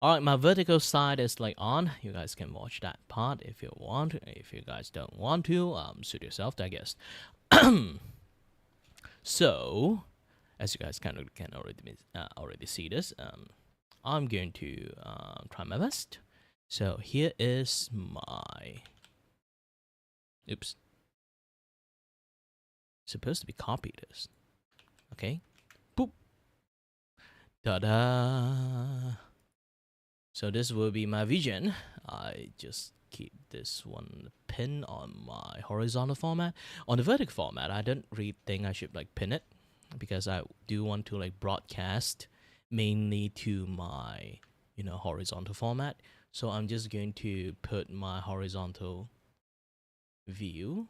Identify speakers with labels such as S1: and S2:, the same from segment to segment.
S1: Alright, my vertical side is like on. You guys can watch that part if you want. If you guys don't want to, suit yourself, I guess. So, as you guys kind of can already see this, I'm going to try my best. So here is my. Oops. Supposed to be copied this. Okay. Boop. Ta-da. So this will be my vision. I just keep this one pin on my horizontal format. On the vertical format, I don't really think I should like pin it because I do want to like broadcast mainly to my horizontal format. So I'm just going to put my horizontal view.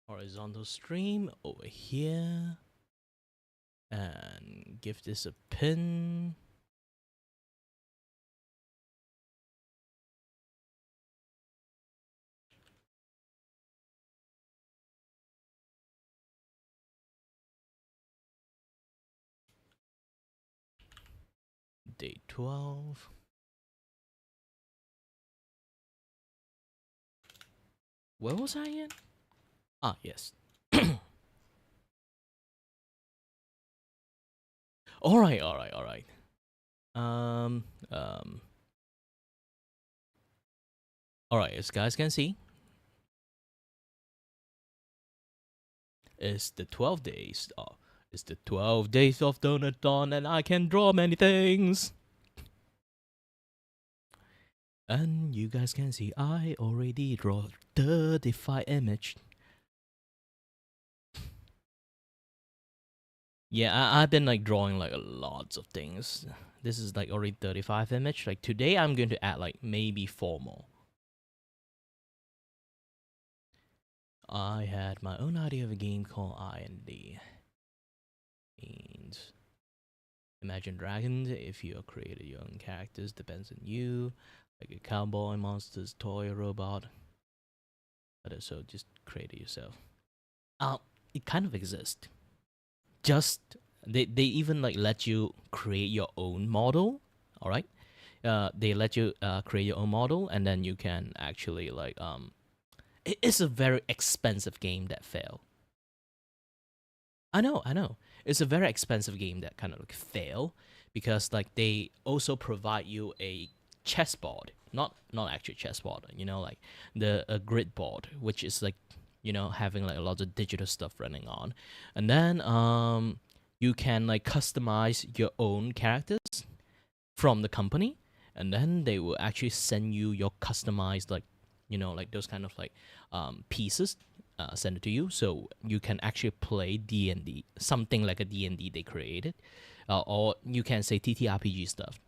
S1: Horizontal stream over here and give this a pin. Day 12. Where was I in? Ah, yes. Alright. Alright, as guys can see, it's the 12 days. It's the 12 days of Donothon, and I can draw many things. And you guys can see I already draw 35 image. Yeah, I've been like drawing like lots of things. This is like already 35 image. Like today I'm going to add like maybe 4 more. I had my own idea of a game called I&D. Means Imagine Dragons. If you created your own characters, depends on you. Like a cowboy, monsters, toy, robot. So just create it yourself. It kind of exists. Just they even like let you create your own model. All right. They let you create your own model, and then you can actually like it's a very expensive game that failed. I know. It's a very expensive game that kind of like fail because like they also provide you a chessboard, not actually chessboard, like a grid board, which is like having like a lot of digital stuff running on, and then you can like customize your own characters from the company, and then they will actually send you your customized like like those kind of like pieces send it to you, so you can actually play D&D, something like a D&D they created, or you can say TTRPG stuff,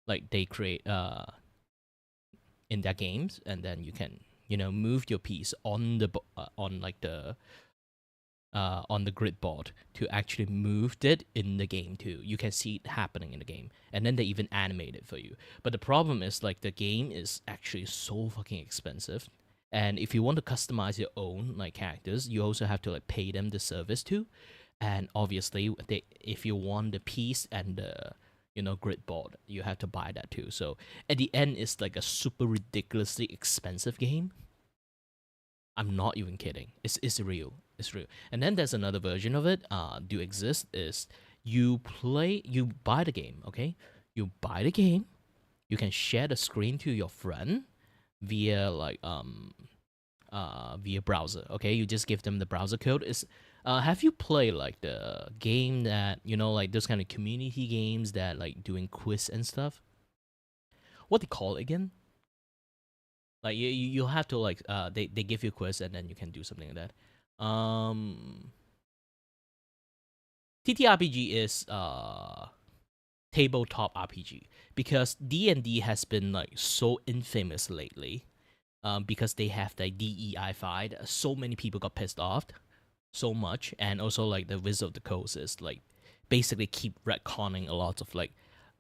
S1: like they create in their games, and then you can move your piece on the on like the on the grid board to actually move it in the game too. You can see it happening in the game, and then they even animate it for you. But the problem is like the game is actually so fucking expensive, and if you want to customize your own like characters, you also have to like pay them the service too. And obviously, if you want the piece and the grid board, you have to buy that too. So at the end, it's like a super ridiculously expensive game. I'm not even kidding. It's real. It's real. And then there's another version of it. Do exist is you buy the game. Okay, you buy the game. You can share the screen to your friend via like via browser. Okay, you just give them the browser code. Is have you played like the game that like those kind of community games that like doing quiz and stuff? What they call it again? Like you have to like they give you a quiz and then you can do something like that. TTRPG is tabletop RPG because D&D has been like so infamous lately. Because they have the DEI fight, so many people got pissed off, so much, and also like the Wizard of the Coast is like basically keep retconning a lot of like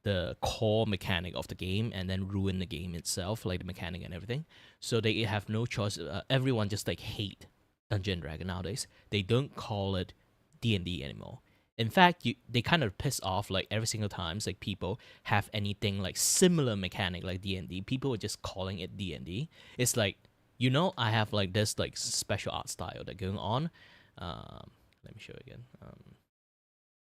S1: the core mechanic of the game and then ruin the game itself, like the mechanic and everything. So they have no choice. Everyone just like hate Dungeon and Dragon nowadays. They don't call it D&D anymore. In fact, they kind of piss off like every single time like people have anything like similar mechanic like D&D. People are just calling it D&D. It's like, I have like this like special art style that going on. Let me show you again.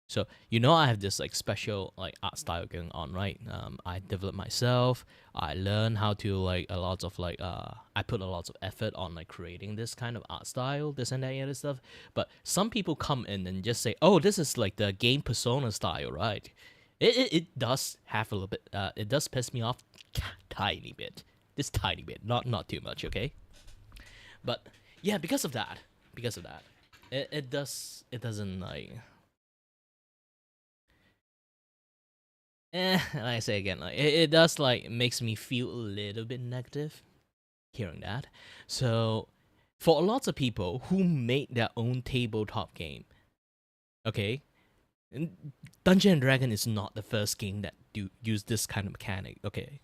S1: So I have this like special like art style going on, right? I develop myself. I learn how to like a lot of like I put a lot of effort on like creating this kind of art style, this and that and other stuff. But some people come in and just say, "Oh, this is like the game Persona style, right?" It does have a little bit. It does piss me off, tiny bit. This tiny bit, not too much, okay? But yeah, because of that, it doesn't like. Like I say again, like it does like makes me feel a little bit negative hearing that. So for lots of people who make their own tabletop game, okay, Dungeon and Dragon is not the first game that do use this kind of mechanic. Okay,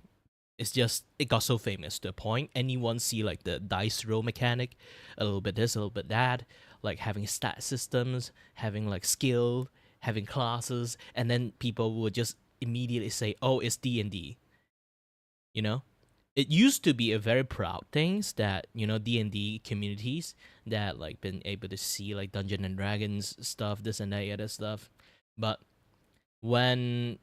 S1: it's just it got so famous to the point anyone see like the dice roll mechanic, a little bit this, a little bit that, like having stat systems, having like skill, having classes, and then people would just immediately say, "Oh, it's D&D." You know, it used to be a very proud things that D&D communities that like been able to see like Dungeon and Dragons stuff, this and that other stuff, but when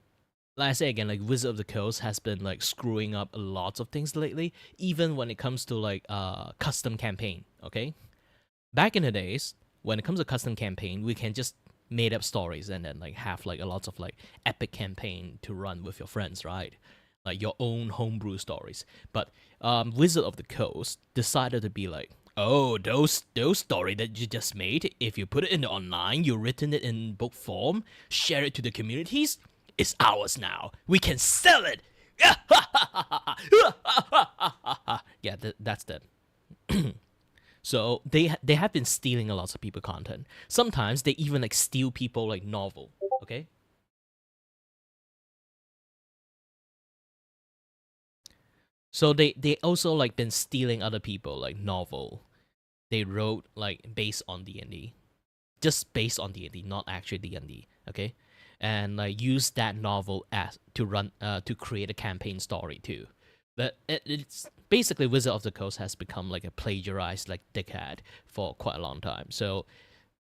S1: like I say again, like Wizard of the Coast has been like screwing up a lot of things lately, even when it comes to like custom campaign. Okay, back in the days when it comes to custom campaign, we can just made up stories and then like have like a lot of like epic campaign to run with your friends, right? Like your own homebrew stories. But Wizard of the Coast decided to be like, oh, those story that you just made, if you put it in the online, you written it in book form, share it to the communities, it's ours now. We can sell it. Yeah, that's that. So they have been stealing a lot of people content. Sometimes they even like steal people like novel. Okay. So they also like been stealing other people like novel. They wrote like based on D&D, just based on D&D, not actually D&D. Okay, and like use that novel as to run to create a campaign story too. But it's basically Wizard of the Coast has become like a plagiarized like dickhead for quite a long time. So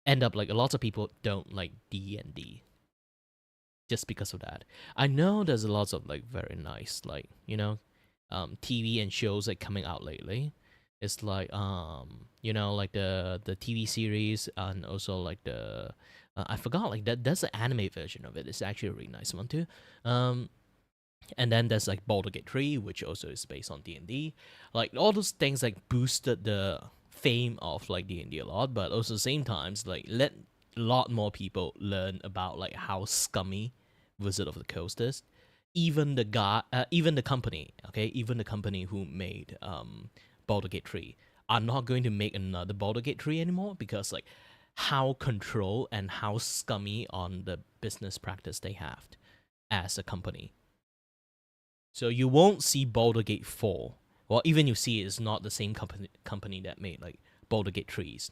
S1: end up like a lot of people don't like D&D just because of that. I know there's a lot of like very nice like TV and shows like coming out lately. It's like like the TV series and also like the I forgot like that there's an anime version of it. It's actually a really nice one too. And then there's like Baldur's Gate 3, which also is based on D&D. Like all those things like boosted the fame of like D&D a lot, but also the same times like let a lot more people learn about like how scummy Wizard of the Coast is. Even even the company, okay, even the company who made Baldur's Gate 3 are not going to make another Baldur's Gate 3 anymore because like how control and how scummy on the business practice they have as a company. So you won't see Baldur's Gate 4. Well, even you see it's not the same company that made like Baldur's Gate 3s.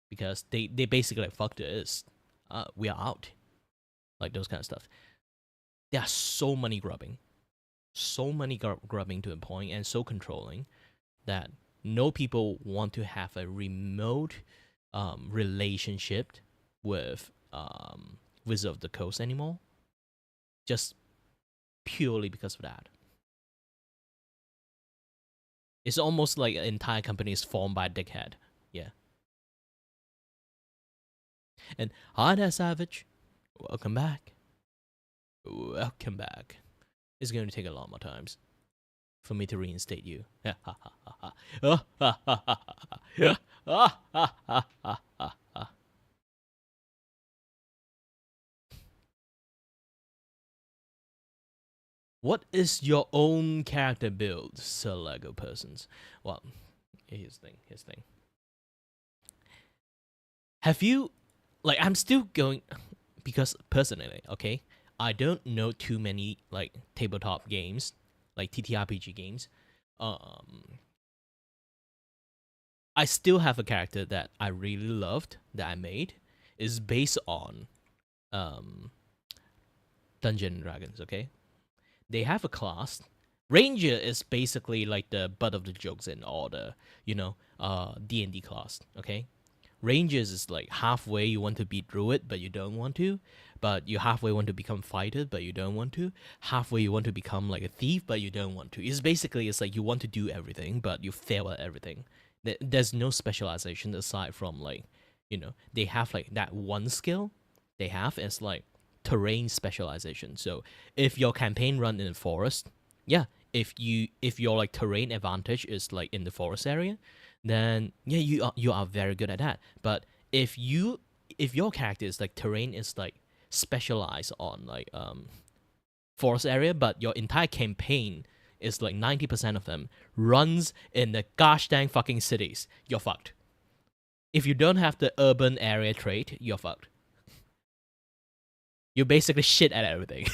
S1: Because they basically like, fuck this. We are out. Like those kind of stuff. There are so many grubbing. So many grubbing to a point and so controlling that no people want to have a remote relationship with Wizard of the Coast anymore. Just purely because of that. It's almost like an entire company is formed by a dickhead. Yeah. And hi there, Savage. Welcome back. Welcome back. It's going to take a lot more times for me to reinstate you. What is your own character build, Sir Lego persons? Well, here's the thing. Have you, like, I'm still going, because personally, okay, I don't know too many like tabletop games, like TTRPG games. I still have a character that I really loved that I made. Is based on um, Dungeons and Dragons. Okay, they have a class. Ranger is basically like the butt of the jokes in all the D&D class. Okay, Rangers is like halfway you want to be druid but you don't want to, but you halfway want to become fighter but you don't want to, halfway you want to become like a thief but you don't want to. It's like you want to do everything but you fail at everything. There's no specialization aside from like they have like that one skill they have is like terrain specialization. So if your campaign run in the forest, yeah, if your like terrain advantage is like in the forest area, then yeah, you are very good at that. But if your character is like terrain is like specialized on like forest area, but your entire campaign is like 90% of them runs in the gosh dang fucking cities, you're fucked. If you don't have the urban area trait, you're fucked. You basically shit at everything.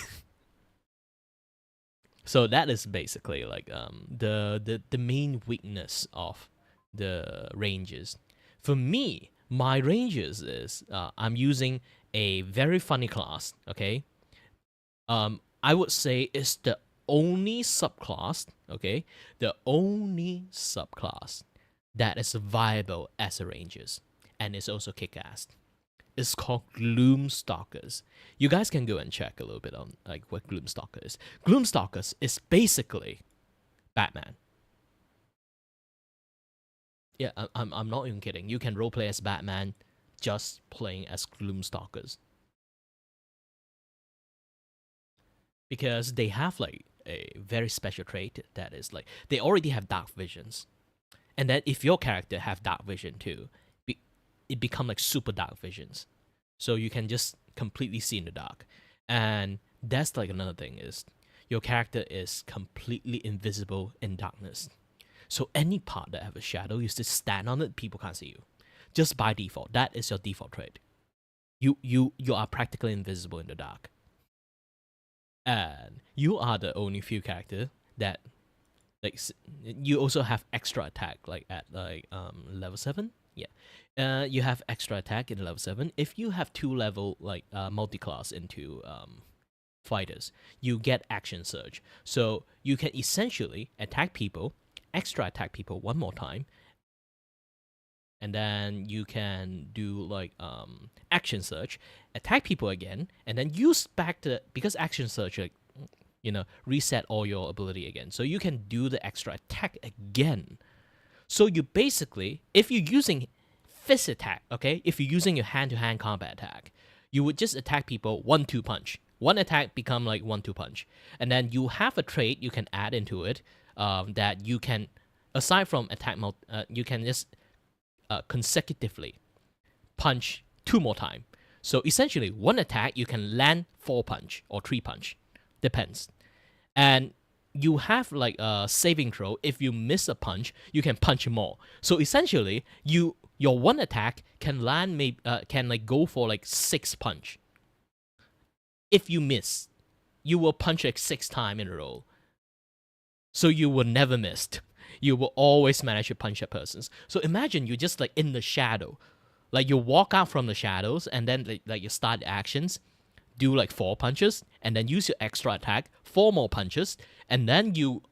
S1: So that is basically like the main weakness of the ranges. For me, my ranges is I'm using a very funny class. Okay, I would say it's the only subclass. Okay, the only subclass that is viable as a ranges, and it's also kick-ass. It's called Gloomstalkers. You guys can go and check a little bit on like what Gloomstalker is. Gloomstalkers is basically Batman. Yeah, I'm not even kidding. You can roleplay as Batman, just playing as Gloomstalkers, because they have like a very special trait that is like they already have dark visions, and then if your character have dark vision too, it become like super dark visions, so you can just completely see in the dark. And that's like another thing is your character is completely invisible in darkness, so any part that have a shadow, you just stand on it, people can't see you, just by default. That is your default trait. You are practically invisible in the dark, and you are the only few character that like you also have extra attack like at like level 7. Yeah, you have extra attack in level 7. If you have 2 level like multi-class into fighters, you get action surge, so you can essentially attack people, extra attack people one more time, and then you can do like action surge, attack people again, and then use back the, because action surge like reset all your ability again, so you can do the extra attack again. So you basically, if you're using fist attack, okay, if you're using your hand-to-hand combat attack, you would just attack people 1-2 punch. One attack become like 1-2 punch, and then you have a trait you can add into it that you can, aside from attack you can just consecutively punch 2 more times. So essentially, one attack you can land 4 punch or 3 punch, depends. And you have like a saving throw. If you miss a punch, you can punch more. So essentially, your one attack can land can like go for like 6 punch. If you miss, you will punch like 6 times in a row. So you will never miss. You will always manage to punch a person. So imagine you just like in the shadow, like you walk out from the shadows and then like you start actions, do like 4 punches, and then use your extra attack, 4 more punches, and then you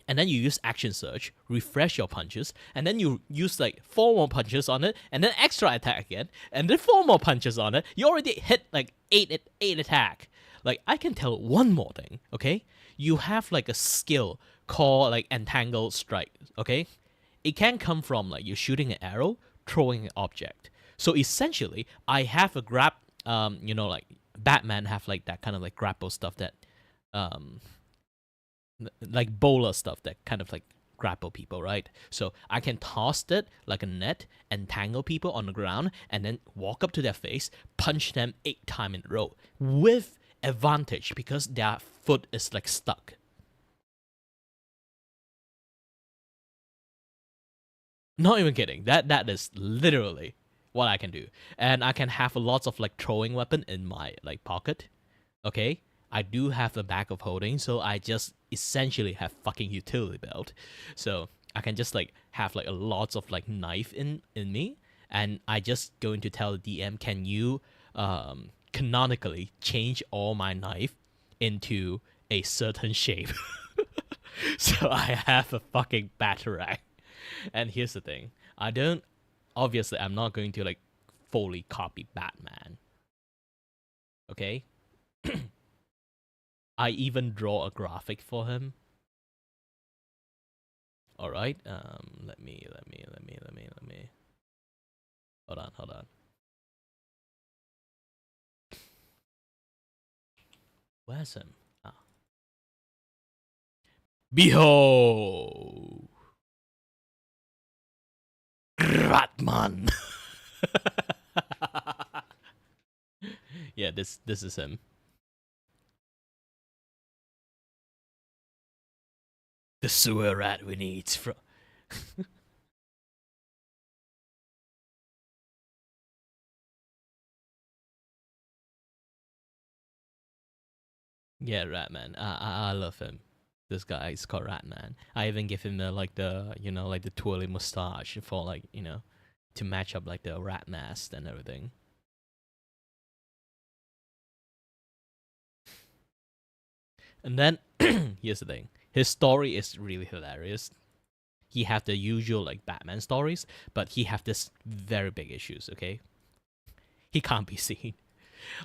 S1: use action surge, refresh your punches, and then you use like 4 more punches on it, and then extra attack again, and then 4 more punches on it. You already hit like 8 attack. Like, I can tell one more thing, okay? You have like a skill called like entangled strike, okay? It can come from like you're shooting an arrow, throwing an object. So essentially, I have a grab, like Batman have like that kind of like grapple stuff that, like bowler stuff that kind of like grapple people, right? So I can toss it like a net, entangle people on the ground, and then walk up to their face, punch them 8 times in a row with advantage because their foot is like stuck. Not even kidding. That is literally what I can do, and I can have lots of like throwing weapon in my like pocket. Okay, I do have a bag of holding, so I just essentially have fucking utility belt. So I can just like have like a lots of like knife in me, and I just going to tell the DM, can you canonically change all my knife into a certain shape? So I have a fucking batarang. And here's the thing, I don't, obviously I'm not going to like fully copy Batman. Okay, I even draw a graphic for him. All right. Let me. Hold on. Where's him? Ah. Behold, Ratman. Yeah, this is him. The sewer rat we need from. Yeah, Ratman. I love him. This guy is called Ratman. I even give him the like the like the twirly mustache for like to match up like the rat mask and everything. And then here's the thing. His story is really hilarious. He have the usual like Batman stories, but he have this very big issues, okay? He can't be seen.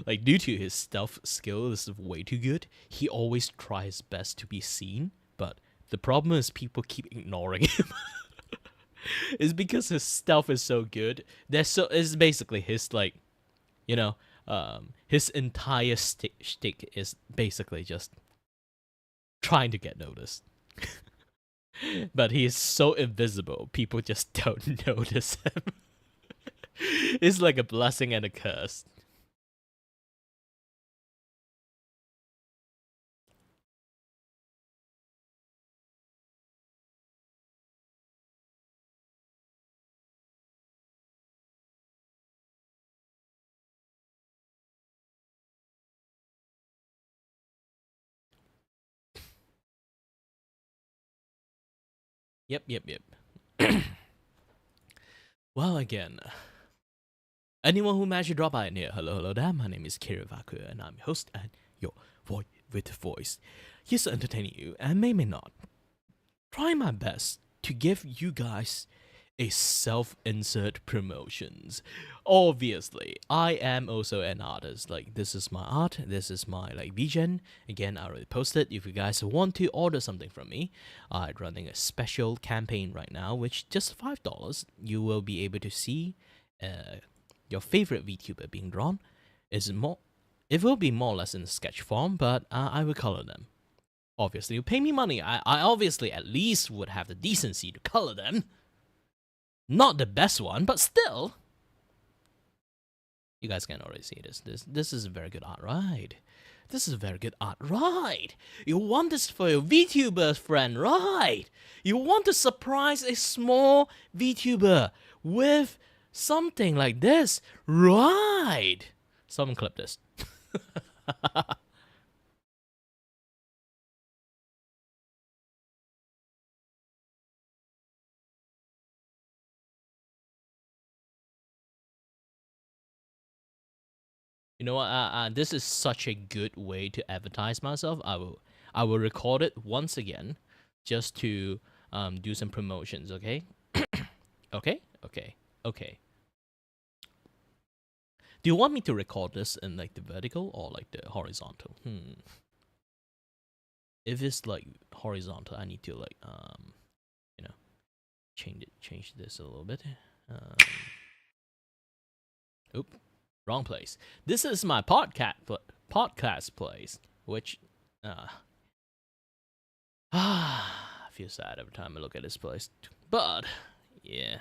S1: Like due to his stealth skill is way too good, he always tries his best to be seen, but the problem is people keep ignoring him. It's because his stealth is so good. It's basically his like, you know, his entire shtick is basically just trying to get noticed. But he is so invisible, people just don't notice him. It's like a blessing and a curse. Yep. Well, again, anyone who managed to drop by in here, hello there. My name is Kirivaku, and I'm your host and your voice with voice. Here's to entertaining you, and may not. Try my best to give you guys a self-insert promotions. Obviously, I am also an artist. Like this is my art. This is my like vision. Again, I already posted. If you guys want to order something from me, I'm running a special campaign right now, which just $5. You will be able to see your favorite VTuber being drawn. It will be more or less in sketch form, but I will color them. Obviously, you pay me money. I obviously at least would have the decency to color them. Not the best one, but still. You guys can already see this. This is a very good art, right? This is a very good art, right? You want this for your VTuber friend, right? You want to surprise a small VTuber with something like this, right? Someone clip this. You know what? This is such a good way to advertise myself. I will record it once again, just to do some promotions. Okay. Okay. Do you want me to record this in like the vertical or like the horizontal? If it's like horizontal, I need to like you know change this a little bit. Um, Oop, wrong place. This is my podcast place, which I feel sad every time I look at this place. But yeah.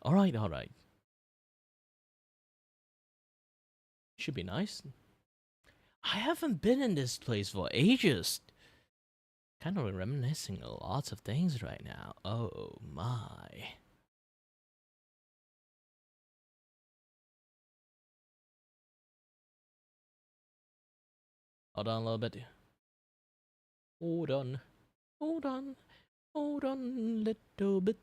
S1: All right. Should be nice. I haven't been in this place for ages. Kind of reminiscing lots of things right now. Oh my. Hold on a little bit. Hold on. Hold on. Hold on a little bit.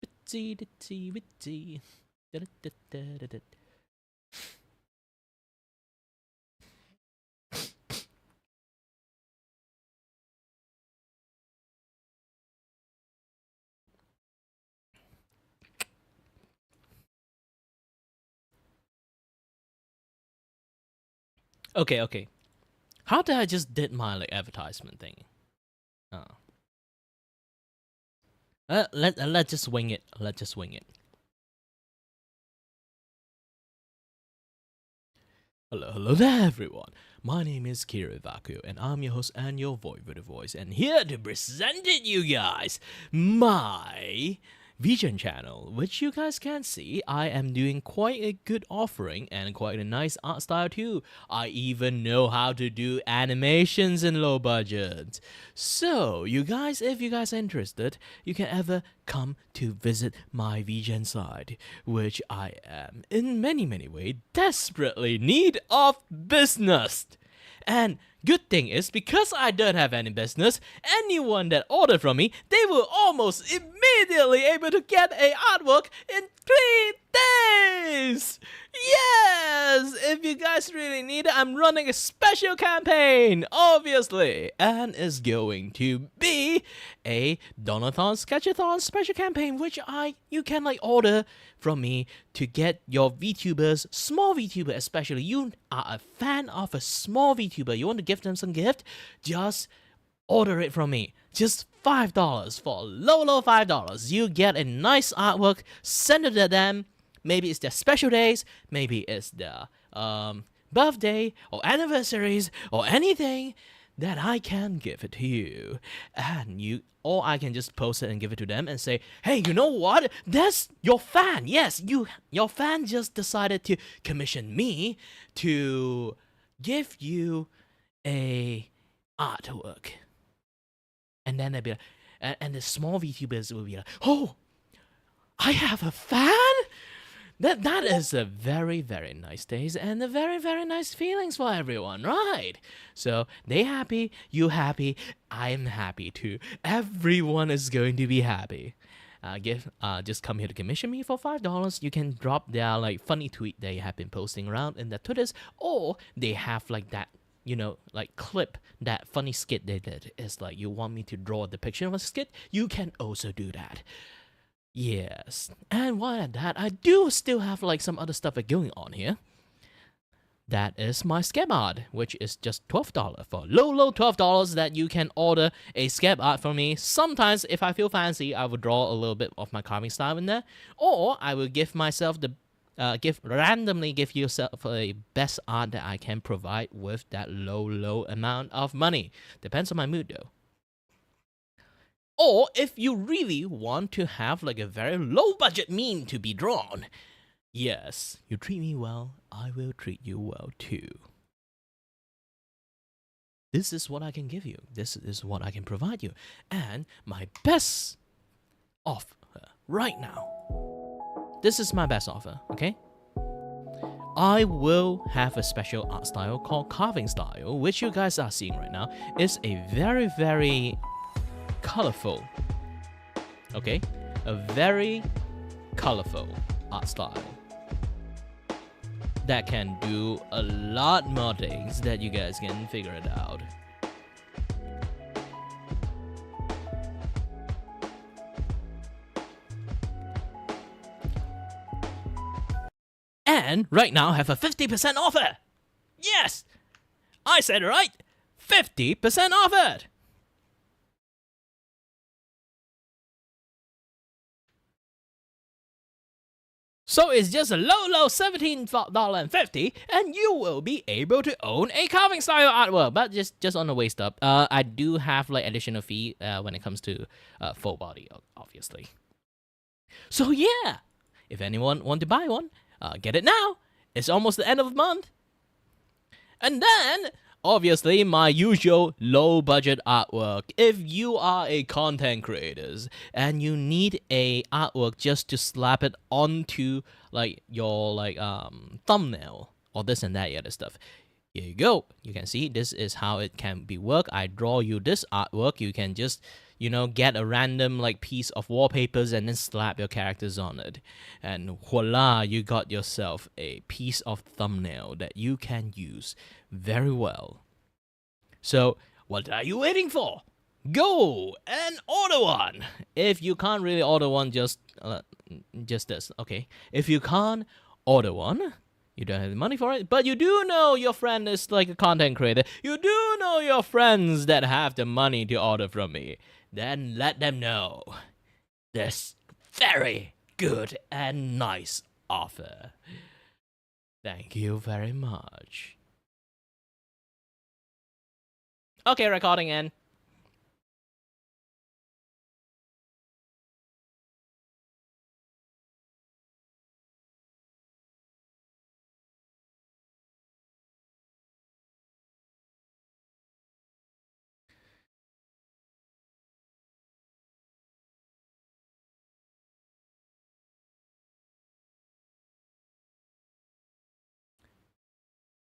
S1: Bitsy, ditsy, bitsy. Da-da-da-da-da-da. Okay. How did I just did my like advertisement thing? Let's just wing it. Let's just wing it. Hello there, everyone. My name is Kirivaku, and I'm your host and your voice, and here to present it, you guys, my Vision channel, which you guys can see, I am doing quite a good offering and quite a nice art style too. I even know how to do animations in low budget. So, you guys, if you guys are interested, you can ever come to visit my Vision site, which I am in many ways desperately need of business. And good thing is, because I don't have any business, anyone that ordered from me, they will almost immediately able to get a artwork in 3 days! Yes! If you guys really need it, I'm running a special campaign, obviously! And it's going to be a Donothon-Sketchathon special campaign, which you can like order from me to get your VTubers, small VTuber especially. You are a fan of a small VTuber, you want to give them some gift, just order it from me. Just $5 for low $5. You get a nice artwork, send it to them. Maybe it's their special days, maybe it's their birthday or anniversaries or anything that I can give it to you. And or I can just post it and give it to them and say, hey, you know what? That's your fan. Yes, your fan just decided to commission me to give you a artwork. And then they'll be like, and the small VTubers will be like, oh, I have a fan? That is a very nice days and a very nice feelings for everyone, right? So they happy, you happy, I'm happy too. Everyone is going to be happy. Just come here to commission me for $5. You can drop their like funny tweet they have been posting around in their Twitters, or they have like that, you know, like clip, that funny skit they did. It's like, you want me to draw a depiction of a skit? You can also do that. Yes, and while at that, I do still have like some other stuff going on here. That is my scab art, which is just $12 for low $12 that you can order a scab art from me. Sometimes, if I feel fancy, I will draw a little bit of my carving style in there, or I will give myself the randomly give yourself a best art that I can provide with that low amount of money. Depends on my mood though. Or if you really want to have like a very low budget meme to be drawn, yes, you treat me well, I will treat you well too. This is what I can give you. This is what I can provide you. And my best offer right now. This is my best offer, okay? I will have a special art style called carving style, which you guys are seeing right now. It's a very colorful, okay? A very colorful art style that can do a lot more things that you guys can figure it out. And right now I have a 50% offer. Yes, I said it right. 50% offered. So it's just a low $17.50, and you will be able to own a carving style artwork. But just on the way stuff, I do have like additional fee when it comes to full body, obviously. So yeah, if anyone want to buy one, get it now. It's almost the end of the month. And then, obviously, my usual low-budget artwork. If you are a content creator and you need a artwork just to slap it onto like your thumbnail or this and that other stuff, Here you go. You can see this is how it can be work. I draw you this artwork. You can just, get a random like piece of wallpapers and then slap your characters on it. And voila, you got yourself a piece of thumbnail that you can use very well. So what are you waiting for? Go and order one. If you can't really order one, just this, okay? If you can't order one, you don't have the money for it, but you do know your friend is like a content creator. You do know your friends that have the money to order from me. Then let them know this very good and nice offer. Thank you very much. Okay, recording end.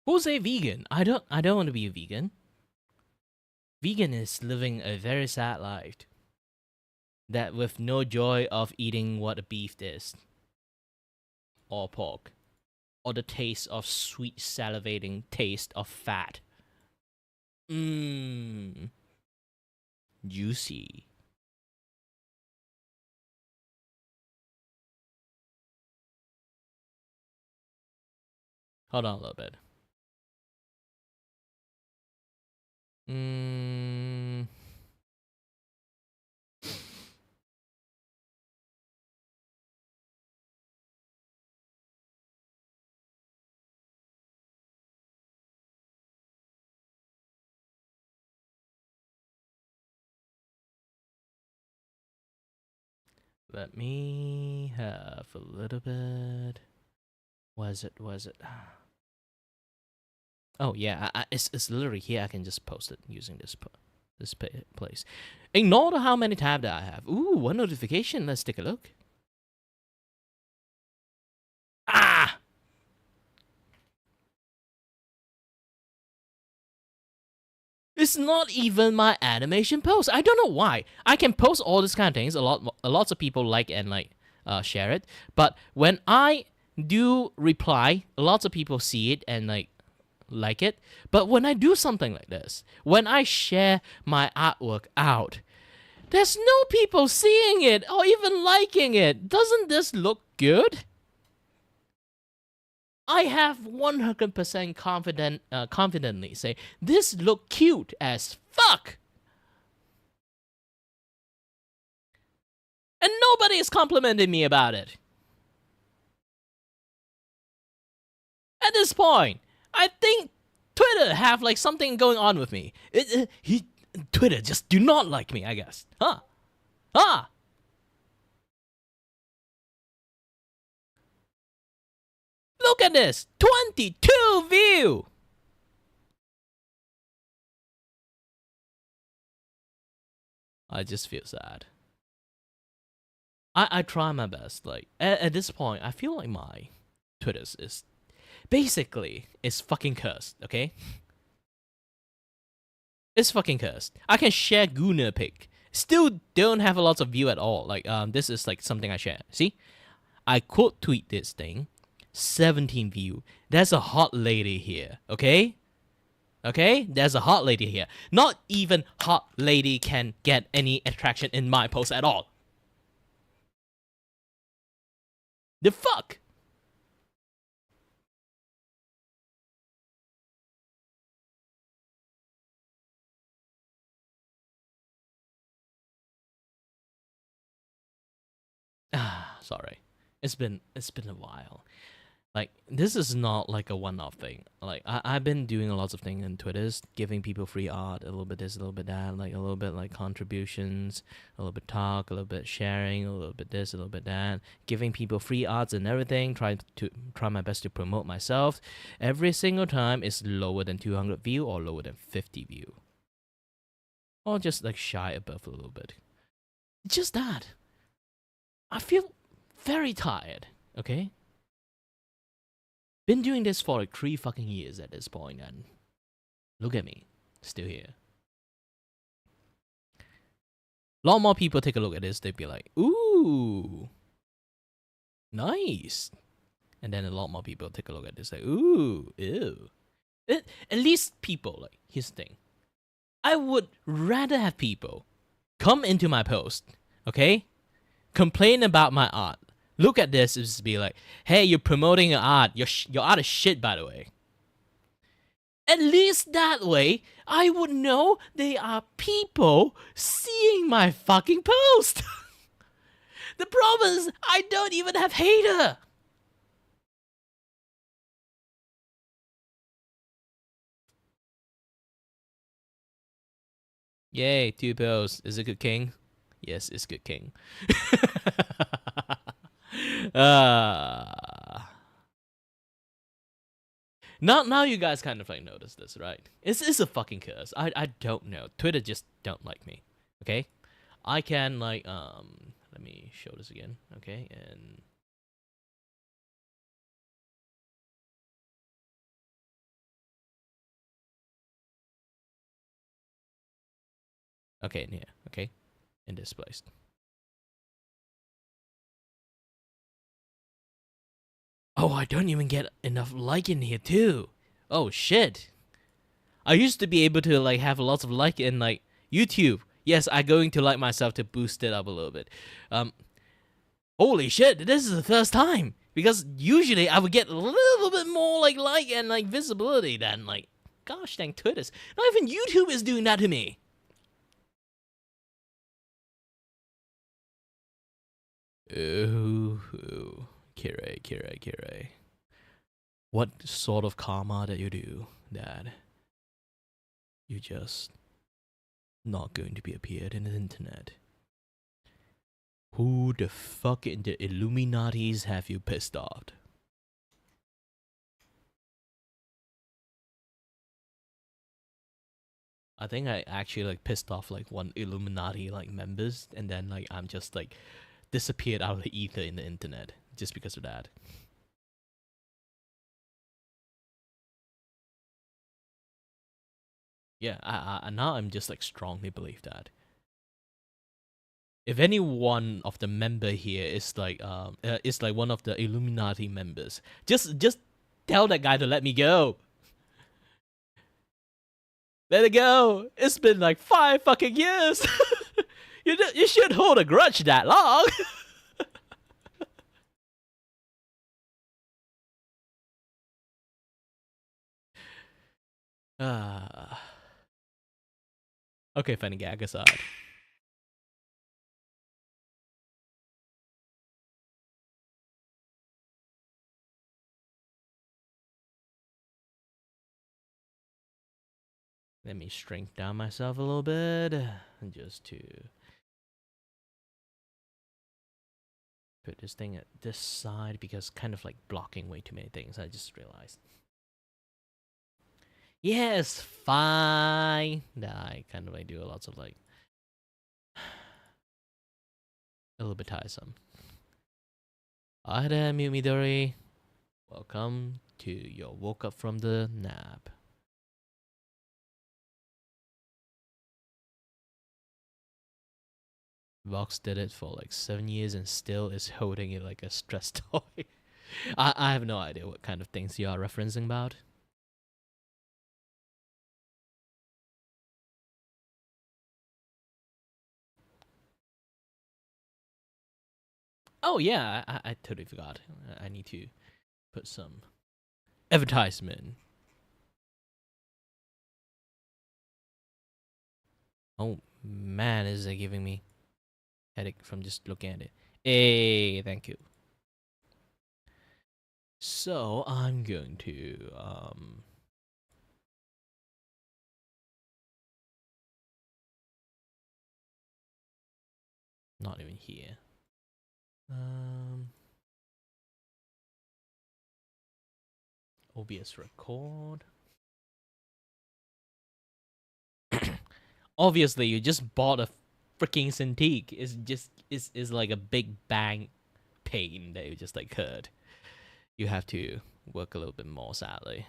S1: Who's a vegan? I don't want to be a vegan. Vegan is living a very sad life. That with no joy of eating what a beef is. Or pork. Or the taste of sweet salivating taste of fat. Mmm. Juicy. Hold on a little bit. Let me have a little bit. Was it? Oh yeah, it's literally here. I can just post it using this place. Ignore how many tabs that I have. Ooh, one notification. Let's take a look. Ah! It's not even my animation post. I don't know why. I can post all these kind of things. Lots of people like and share it. But when I do reply, lots of people see it and like it. But when I do something like this, when I share my artwork out, there's no people seeing it or even liking it. Doesn't this look good? I have 100% confidently say, this look cute as fuck. And nobody is complimenting me about it. At this point, I think Twitter have like something going on with me. Twitter just do not like me, I guess. Huh? Look at this, 22 view. I just feel sad. I try my best. Like at this point, I feel like my Twitter is basically it's fucking cursed. Okay, it's fucking cursed. I can share Guna pic, still don't have a lot of view at all. Like this is like something I share. See, I quote tweet this thing, 17 view. There's a hot lady here. Okay. Okay, there's a hot lady here. Not even hot lady can get any attraction in my post at all. The fuck? Sorry. It's been a while. Like, this is not like a one-off thing. Like, I've been doing a lot of things on Twitters, giving people free art, a little bit this, a little bit that, like a little bit like contributions, a little bit talk, a little bit sharing, a little bit this, a little bit that, giving people free arts and everything, try my best to promote myself. Every single time is lower than 200 view or lower than 50 view. Or just like shy above a little bit. Just that. I feel very tired, okay? Been doing this for like 3 fucking years at this point, and Look at me, still here. A lot more people take a look at this, they'd be like, ooh, nice. And then a lot more people take a look at this, like, ooh, ew. At least people, like, here's the thing. I would rather have people come into my post, okay? Complain about my art. Look at this and just be like, hey, you're promoting your art. Your art is shit, by the way. At least that way, I would know they are people seeing my fucking post. The problem is, I don't even have hater. Yay, 2 posts. Is it good king? Yes, it's good king. Now you guys kind of like notice this, right? It's a fucking curse. I don't know. Twitter just don't like me. Okay? I can like let me show this again, okay? And okay, yeah, okay. In this place. Oh, I don't even get enough like in here too. Oh shit. I used to be able to like have lots of like in like YouTube. Yes, I'm going to like myself to boost it up a little bit. Holy shit, this is the first time. Because usually I would get a little bit more like and like visibility than like gosh dang Twitter's. Not even YouTube is doing that to me. Ooh. Kire. What sort of karma that you do that you just not going to be appeared in the internet? Who the fuck in the Illuminatis have you pissed off? I think I actually like pissed off like one Illuminati like members, and then like I'm just like disappeared out of the ether in the internet just because of that. Yeah, I now I'm just like strongly believe that if any one of the member here is like one of the Illuminati members, just tell that guy to let me go. Let it go. It's been like 5 fucking years. You should hold a grudge that long. Okay, funny gag aside. Let me shrink down myself a little bit, just to put this thing at this side because kind of like blocking way too many things. I just realized. Yes, fine. I kind of like do lots of like a little bit tiresome. Hi there, Midori. Welcome to your woke up from the nap. Vox did it for like 7 years and still is holding it like a stress toy. I have no idea what kind of things you are referencing about. Oh yeah, I totally forgot. I need to put some advertisement. Oh man, is it giving me headache from just looking at it. Hey, thank you. So I'm going to not even here. OBS record. Obviously, you just bought a freaking Cintiq. It's just is like a big bang pain that you just like heard. You have to work a little bit more, sadly.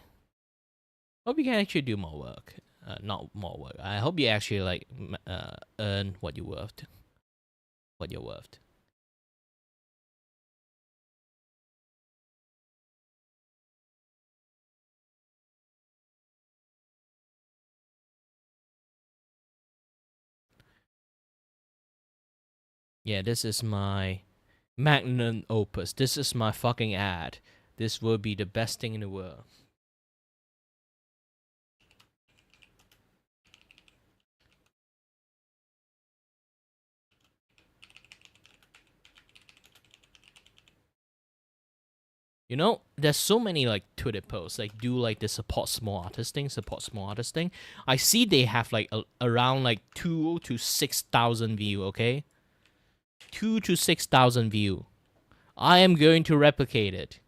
S1: Hope you can actually do more work. not more work. I hope you actually like earn what you worth, what you're worth. Yeah, this is my magnum opus. This is my fucking ad. This will be the best thing in the world. You know, there's so many like Twitter posts like do like the support small artist thing, support small artist thing. I see they have like around like 2 to 6,000 view. Okay, 2 to 6,000 view. I am going to replicate it.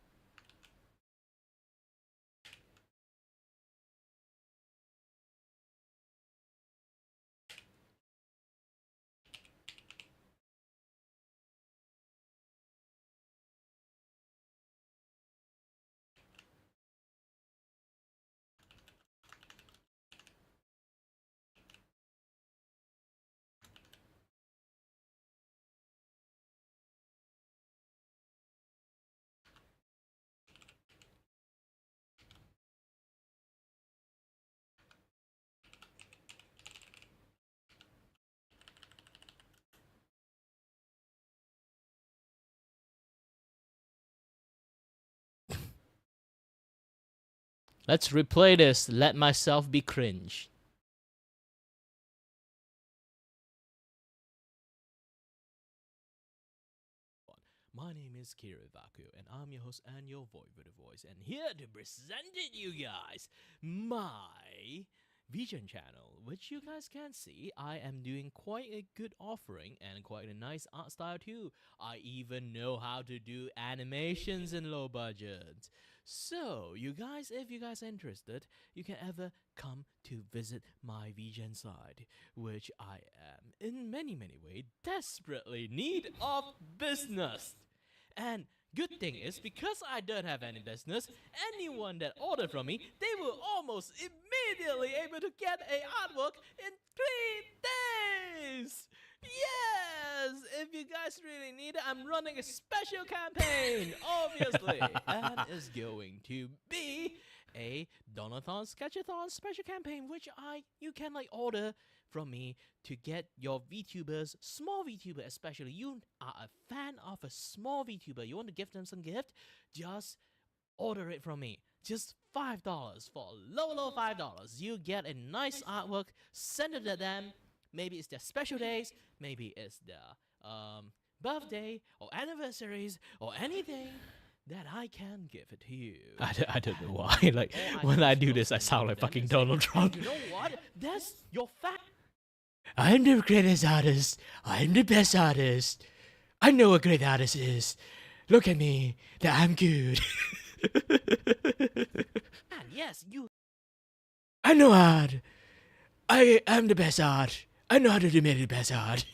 S1: Let's replay this. Let myself be cringe. My name is Kira Vaku, and I'm your host and your voice, and here to present it, you guys, my Vision channel, which you guys can see, I am doing quite a good offering and quite a nice art style too. I even know how to do animations in low budget. So, you guys, if you guys are interested, you can ever come to visit my Vision side, which I am in many ways desperately need of business. And good thing is, because I don't have any business, anyone that ordered from me, they will almost immediately able to get a artwork in 3 days. Yes, if you guys really need it, I'm running a special campaign, obviously, and it's going to be a Donothon-Sketchathon special campaign, which you can like order from me to get your VTubers, small VTuber especially. You are a fan of a small VTuber, you want to give them some gift, just order it from me. Just $5 for low $5. You get a nice artwork, send it to them. Maybe it's their special days, maybe it's their birthday or anniversaries or anything that I can give it to you. I don't know why. Like when I do this, I sound like fucking Donald Trump. You know what? That's your fact. I'm the greatest artist. I'm the best artist. I know what great artist is. Look at me. That I'm good. And yes, you. I know art. I am the best art. I know how to do the best art.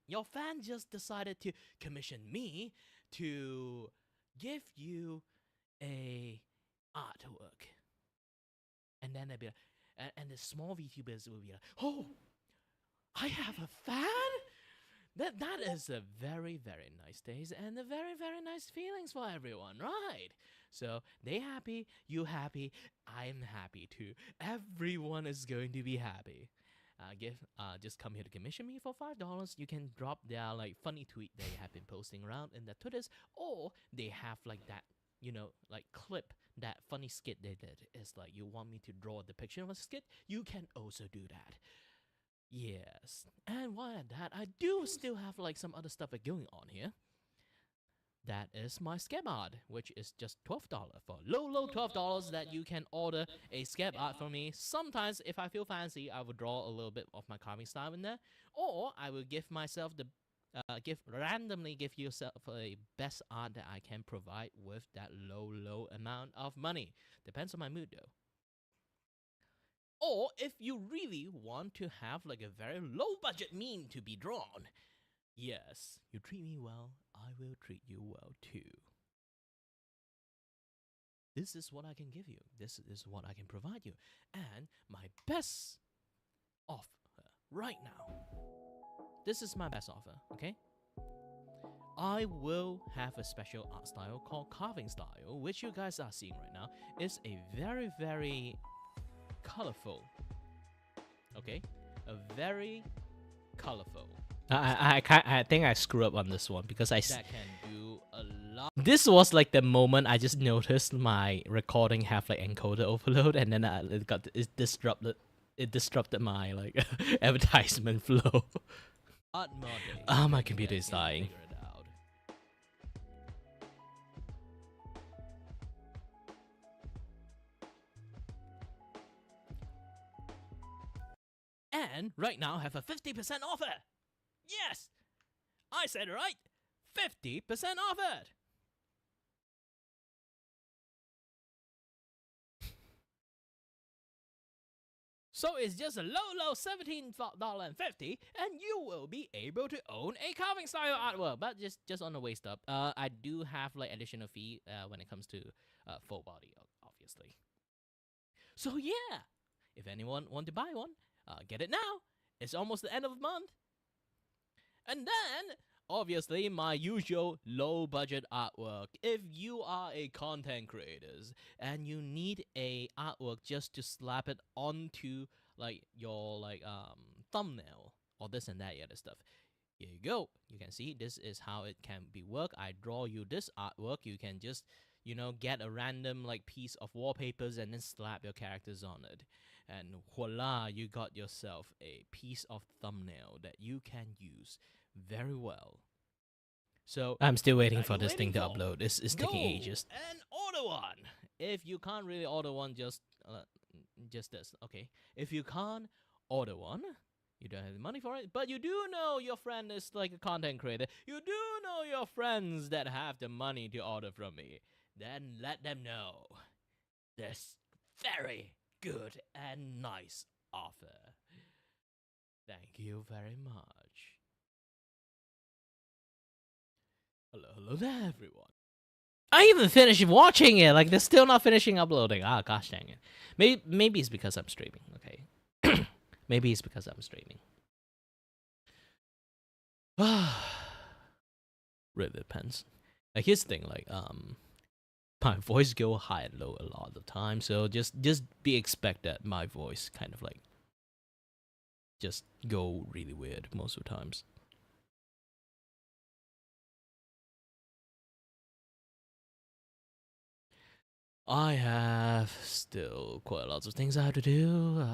S1: Your fan just decided to commission me to give you a artwork. And then they'll be like, and the small VTubers will be like, oh, I have a fan? That is a very nice days and a very nice feelings for everyone, right? So they happy, you happy, I'm happy too. Everyone is going to be happy. Just come here to commission me for $5. You can drop their like funny tweet they have been posting around in their Twitters, or they have like that, like clip, that funny skit they did. It's like you want me to draw a depiction of a skit, you can also do that. Yes. And while at that, I do still have like some other stuff going on here. That is my scab art, which is just $12 for low $12 that you can order a scab art from me. Sometimes, if I feel fancy, I will draw a little bit of my carving style in there, or I will give myself the randomly give yourself a best art that I can provide with that low amount of money. Depends on my mood though. Or if you really want to have like a very low budget meme to be drawn, yes, you treat me well, I will treat you well too. This is what I can give you. This is what I can provide you. And my best offer right now. This is my best offer, okay? I will have a special art style called carving style, which you guys are seeing right now. It's a very, very colorful, okay? A very colorful. I think I screw up on this one because that can do a lot. This was like the moment I just noticed my recording have like encoder overload, and then it disrupted my like advertisement flow. Ah, my computer is dying. And right now I have a 50% offer. Yes, I said it right. 50% offered. So it's just a low $17.50, and you will be able to own a carving style artwork. But just on the way stuff, I do have like additional fee when it comes to full body, obviously. So yeah, if anyone want to buy one, get it now. It's almost the end of the month. And then, obviously, my usual low budget artwork. If you are a content creator and you need a artwork just to slap it onto like your thumbnail or this and that other stuff, here you go. You can see this is how it can be worked. I draw you this artwork. You can just get a random like piece of wallpapers and then slap your characters on it, and voila, you got yourself a piece of thumbnail that you can use very well. So I'm still waiting for this thing to upload. It's taking ages. And order one. If you can't really order one, just this. Okay. If you can't order one, you don't have the money for it, but you do know your friend is like a content creator. You do know your friends that have the money to order from me. Then let them know this very good and nice offer. Thank you very much. Hello there, everyone. I even finished watching it. Like, they're still not finishing uploading. Ah, gosh dang it. Maybe it's because I'm streaming. Okay. Maybe it's because I'm streaming. Really depends. Like, here's the thing. Like, my voice go high and low a lot of the time. So just be expect that my voice kind of like just go really weird most of the times. I have still quite lots of things I have to do.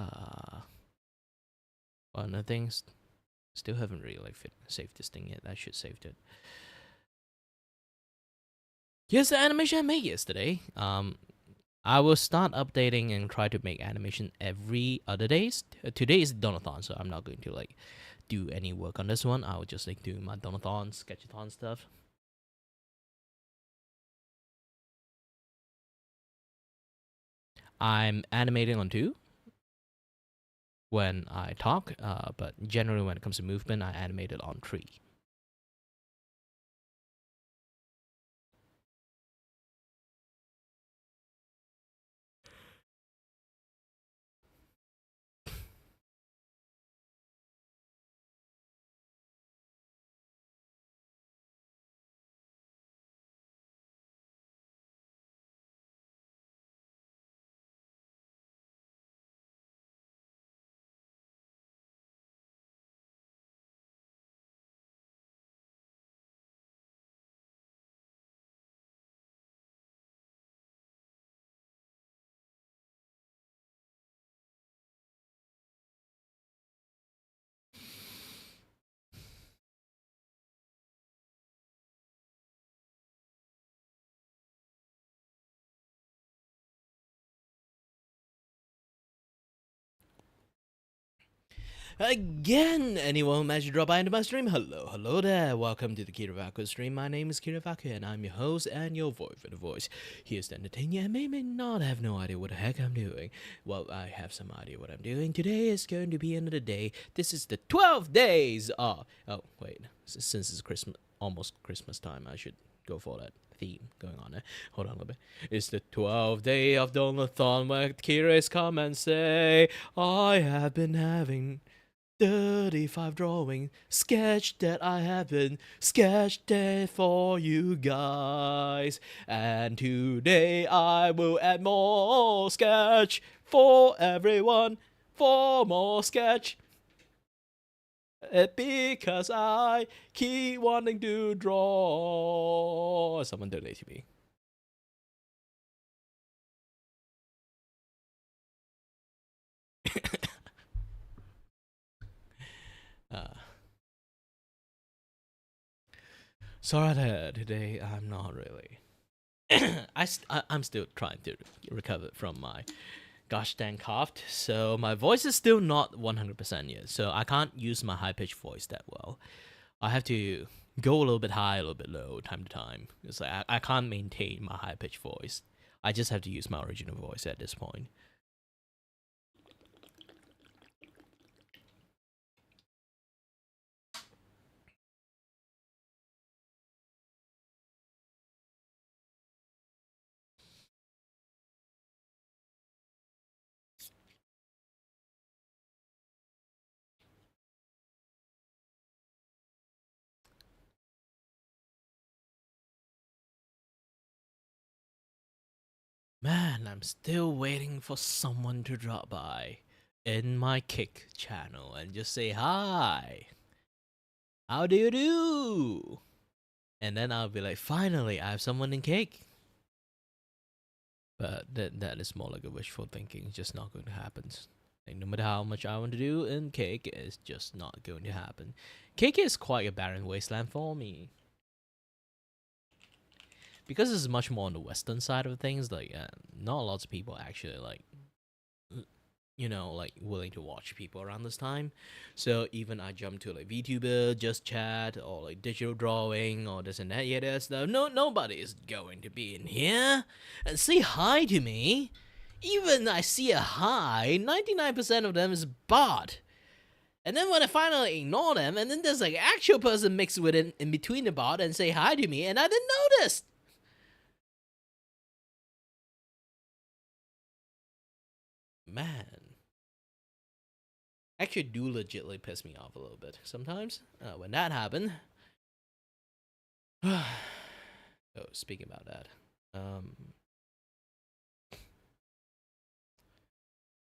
S1: One of the things, still haven't really like saved this thing yet. I should save it. Here's the animation I made yesterday. I will start updating and try to make animation every other days. Today is Donothon, so I'm not going to like do any work on this one. I'll just like do my Donothon-Sketchathon stuff. I'm animating on 2 when I talk, but generally when it comes to movement, I animate it on 3. Again, anyone who managed to drop by into my stream, hello there. Welcome to the Kiravaku stream. My name is Kiravaku, and I'm your host and your voice for the voice. Here's to entertain you and may not have no idea what the heck I'm doing. Well, I have some idea what I'm doing. Today is going to be another day. This is the 12 days. Oh wait, since it's almost Christmas time, I should go for that. theme going on. Hold on a little bit. It's the 12th day of Donothon where Kira's come and say, I have been having 35 drawing sketch that I haven't sketched it for you guys. And today I will add more sketch for everyone. For more sketch. Because I keep wanting to draw. Someone donate to me. Sorry that today I'm not really. I'm still trying to recover from my gosh dang cough, so my voice is still not 100% yet. So I can't use my high pitched voice that well. I have to go a little bit high, a little bit low, time to time. It's like I can't maintain my high pitched voice. I just have to use my original voice at this point. Man, I'm still waiting for someone to drop by in my Kick channel and just say hi. How do you do? And then I'll be like, finally, I have someone in Kick. But that is more like a wishful thinking. It's just not going to happen. Like, no matter how much I want to do in Cake, it's just not going to happen. Cake is quite a barren wasteland for me. Because it's much more on the western side of things, like, not lots of people actually, like, you know, like, willing to watch people around this time. So even I jump to, like, Vtuber, Just Chat, or, like, digital drawing, or this and that, yeah, there's nobody is going to be in here and say hi to me. Even I see a hi, 99% of them is bot. And then when I finally ignore them, and then there's like actual person mixed with it in between the bot and say hi to me, and I didn't notice. Man. Actually do legitly piss me off a little bit sometimes when that happened. Oh, speaking about that.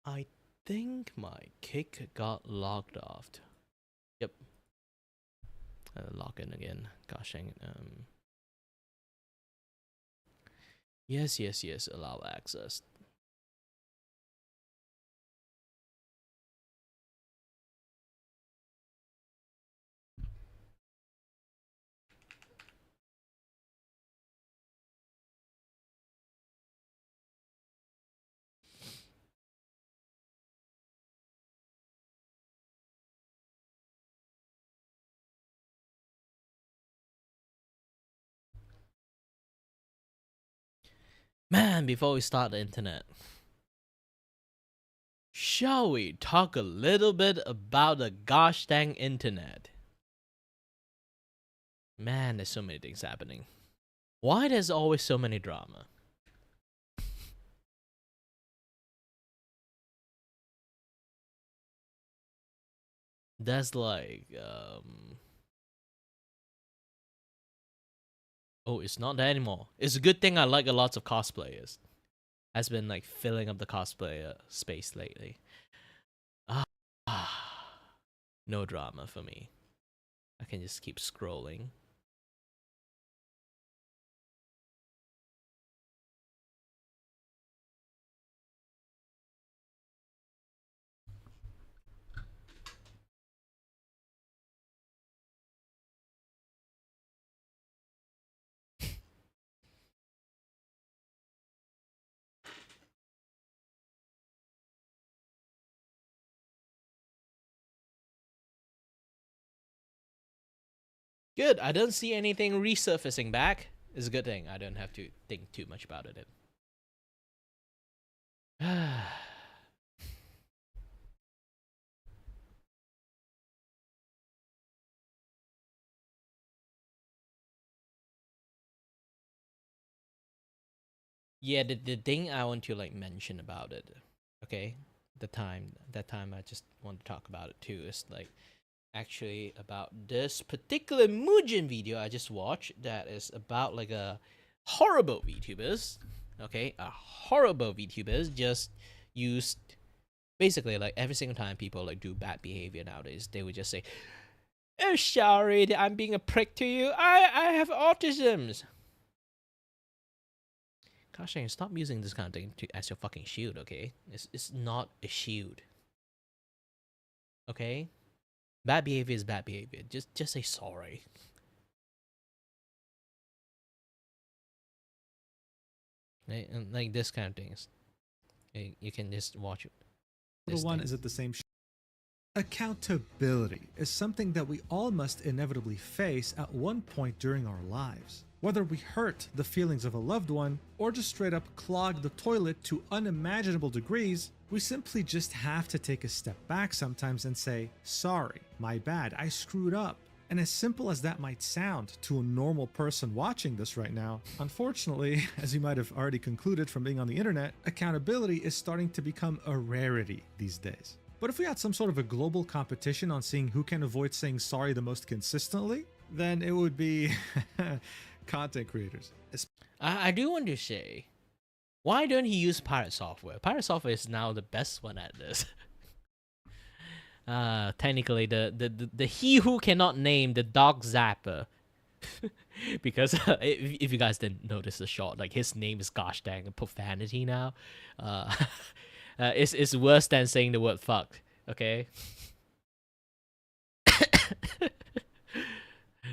S1: I think my kick got logged off. Yep. Log in again. Gosh dang it. Yes, allow access. Man, before we start the internet, shall we talk a little bit about the gosh dang internet? Man, there's so many things happening. Why there's always so many drama? That's like, oh, it's not that anymore. It's a good thing I like a lot of cosplayers. Has been like filling up the cosplayer space lately. Ah, no drama for me. I can just keep scrolling. Good, I don't see anything resurfacing back. It's a good thing. I don't have to think too much about it. Yeah, the thing I want to like mention about it, okay, that time I just want to talk about it too is like actually about this particular Mujin video I just watched that is about like a horrible VTubers, okay, a horrible VTubers just used basically like every single time people like do bad behavior nowadays, they would just say, "Oh, sorry, that I'm being a prick to you. I have autisms." Gosh dang, stop using this kind of thing as your fucking shield, okay? It's not a shield. Okay? Bad behavior is bad behavior. Just say sorry. And like this kind of things. You can just watch it.
S2: The one is at the same. Accountability is something that we all must inevitably face at one point during our lives. Whether we hurt the feelings of a loved one or just straight up clog the toilet to unimaginable degrees, we simply just have to take a step back sometimes and say, sorry, my bad, I screwed up. And as simple as that might sound to a normal person watching this right now, unfortunately, as you might have already concluded from being on the internet, accountability is starting to become a rarity these days. But if we had some sort of a global competition on seeing who can avoid saying sorry the most consistently, then it would be content creators.
S1: I do want to say, why don't he use Pirate Software? Pirate Software is now the best one at this. Technically, the he who cannot name the dog zapper. Because if you guys didn't notice the short, like his name is gosh dang profanity now. It's worse than saying the word fuck. Okay.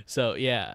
S1: So yeah,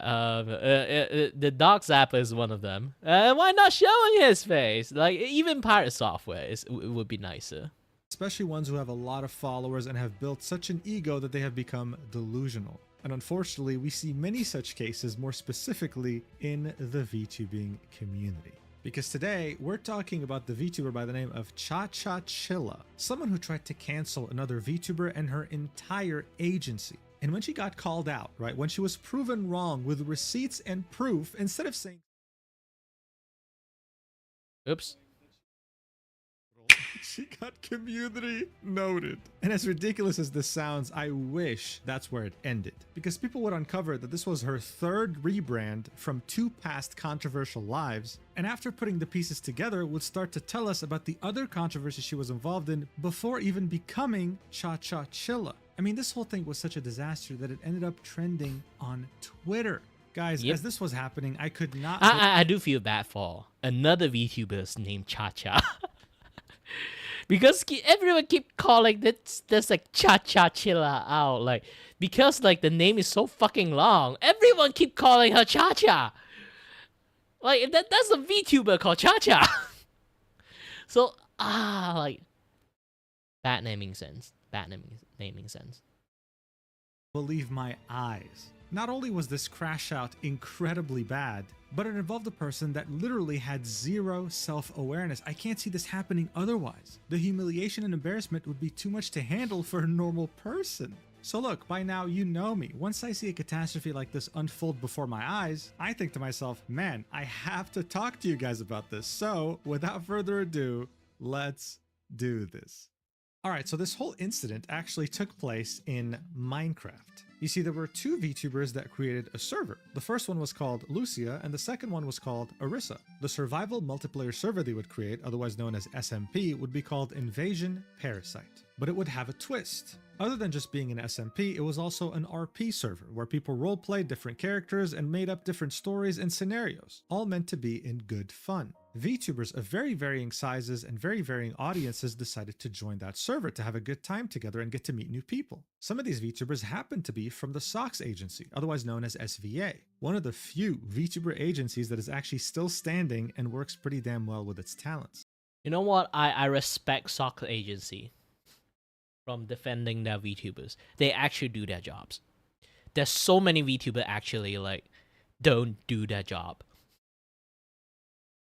S1: the dog zapper is one of them. Why not showing his face? Like even Pirate Software would be nicer.
S2: Especially ones who have a lot of followers and have built such an ego that they have become delusional. And unfortunately, we see many such cases more specifically in the VTubing community. Because today, we're talking about the VTuber by the name of Chilla, someone who tried to cancel another VTuber and her entire agency. And when she got called out, right, when she was proven wrong with receipts and proof, instead of saying,
S1: oops,
S2: she got community noted. And as ridiculous as this sounds, I wish that's where it ended. Because people would uncover that this was her third rebrand from 2 past controversial lives, and after putting the pieces together would start to tell us about the other controversies she was involved in before even becoming Chilla. I mean, this whole thing was such a disaster that it ended up trending on Twitter. Guys, as this was happening, I could not...
S1: I do feel bad for another VTuber named Cha. Because everyone keep calling this like Chilla out, like because like the name is so fucking long, everyone keep calling her Cha. Like that's a VTuber called Cha. So like bad naming sense.
S2: Believe my eyes. Not only was this crash out incredibly bad, but it involved a person that literally had zero self-awareness. I can't see this happening otherwise. The humiliation and embarrassment would be too much to handle for a normal person. So look, by now you know me. Once I see a catastrophe like this unfold before my eyes, I think to myself, man, I have to talk to you guys about this. So without further ado, let's do this. Alright, so this whole incident actually took place in Minecraft. You see, there were 2 VTubers that created a server. The first one was called Lucia, and the second one was called Arissa. The survival multiplayer server they would create, otherwise known as SMP, would be called Invasion Parasite. But it would have a twist. Other than just being an SMP, it was also an RP server, where people roleplayed different characters and made up different stories and scenarios, all meant to be in good fun. VTubers of very varying sizes and very varying audiences decided to join that server to have a good time together and get to meet new people. Some of these VTubers happened to be from the Socks agency, otherwise known as SVA, one of the few VTuber agencies that is actually still standing and works pretty damn well with its talents.
S1: You know what? I respect Socks agency from defending their VTubers. They actually do their jobs. There's so many VTubers actually like don't do their job.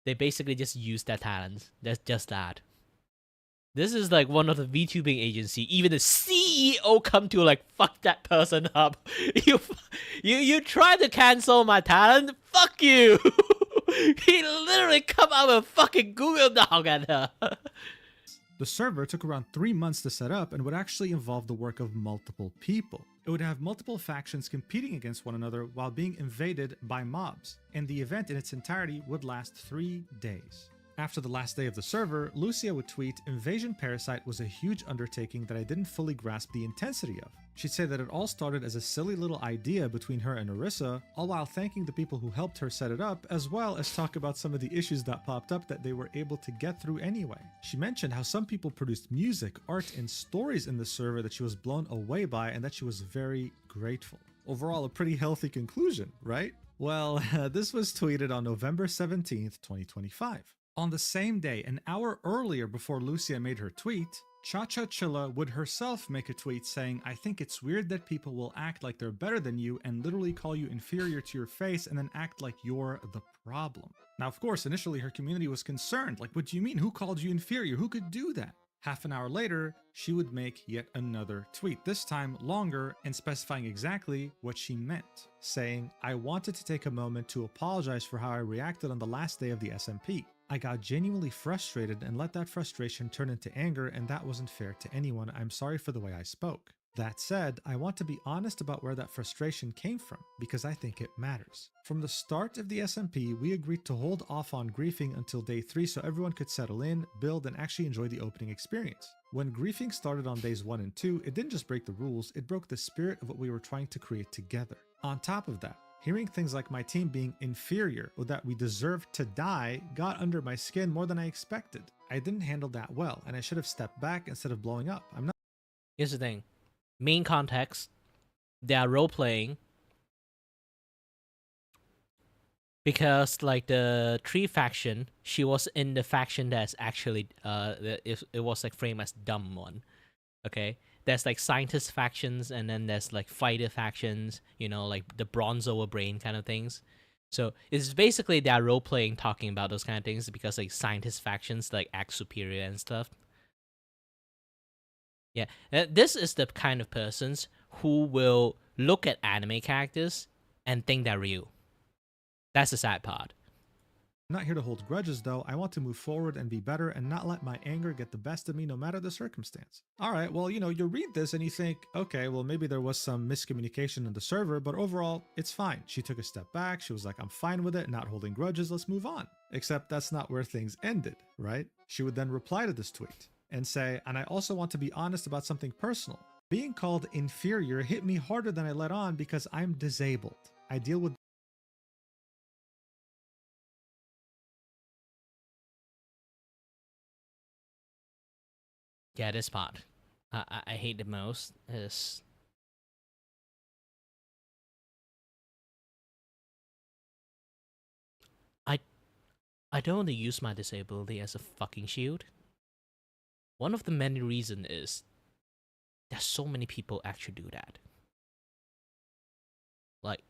S1: They basically just use their talents. That's just that. This is like one of the VTubing agency. Even the CEO come to like fuck that person up. You try to cancel my talent. Fuck you. He literally come out with a fucking Google Doc at her.
S2: The server took around 3 months to set up and would actually involve the work of multiple people. It would have multiple factions competing against one another while being invaded by mobs, and the event in its entirety would last 3 days. After the last day of the server, Lucia would tweet, "Invasion Parasite was a huge undertaking that I didn't fully grasp the intensity of." She'd say that it all started as a silly little idea between her and Orisa, all while thanking the people who helped her set it up, as well as talk about some of the issues that popped up that they were able to get through anyway. She mentioned how some people produced music, art, and stories in the server that she was blown away by and that she was very grateful. Overall, a pretty healthy conclusion, right? Well, this was tweeted on November 17th, 2025. On the same day, an hour earlier before Lucia made her tweet, Cha-Cha Chilla would herself make a tweet saying, "I think it's weird that people will act like they're better than you and literally call you inferior to your face and then act like you're the problem." Now, of course, initially her community was concerned, like, "What do you mean? Who called you inferior? Who could do that?" Half an hour later, she would make yet another tweet, this time longer and specifying exactly what she meant, saying, "I wanted to take a moment to apologize for how I reacted on the last day of the SMP. I got genuinely frustrated and let that frustration turn into anger, and that wasn't fair to anyone. I'm sorry for the way I spoke. That said, I want to be honest about where that frustration came from, because I think it matters. From the start of the SMP, we agreed to hold off on griefing until day 3 so everyone could settle in, build, and actually enjoy the opening experience. When griefing started on days 1 and 2, it didn't just break the rules, it broke the spirit of what we were trying to create together. On top of that, hearing things like my team being inferior or that we deserved to die got under my skin more than I expected. I didn't handle that well, and I should have stepped back instead of blowing up. I'm not."
S1: Here's the thing. Main context, they are role-playing because, like, the tree faction, she was in the faction that's actually, it was, like, framed as dumb one, okay? There's, like, scientist factions, and then there's, like, fighter factions, you know, like, the bronze over brain kind of things. So, it's basically they are role-playing talking about those kind of things because, like, scientist factions, like, act superior and stuff. Yeah, this is the kind of persons who will look at anime characters and think they're real. That's the sad part.
S2: I'm not here to hold grudges though. I want to move forward and be better and not let my anger get the best of me no matter the circumstance. Alright, well, you read this and you think, okay, well, maybe there was some miscommunication in the server, but overall, it's fine. She took a step back, she was like, "I'm fine with it, not holding grudges, let's move on." Except that's not where things ended, right? She would then reply to this tweet and say, "And I also want to be honest about something personal. Being called inferior hit me harder than I let on because I'm disabled. I deal with..."
S1: Yeah, this part. I hate the most is... I don't want to use my disability as a fucking shield. One of the many reasons is that so many people actually do that. Like,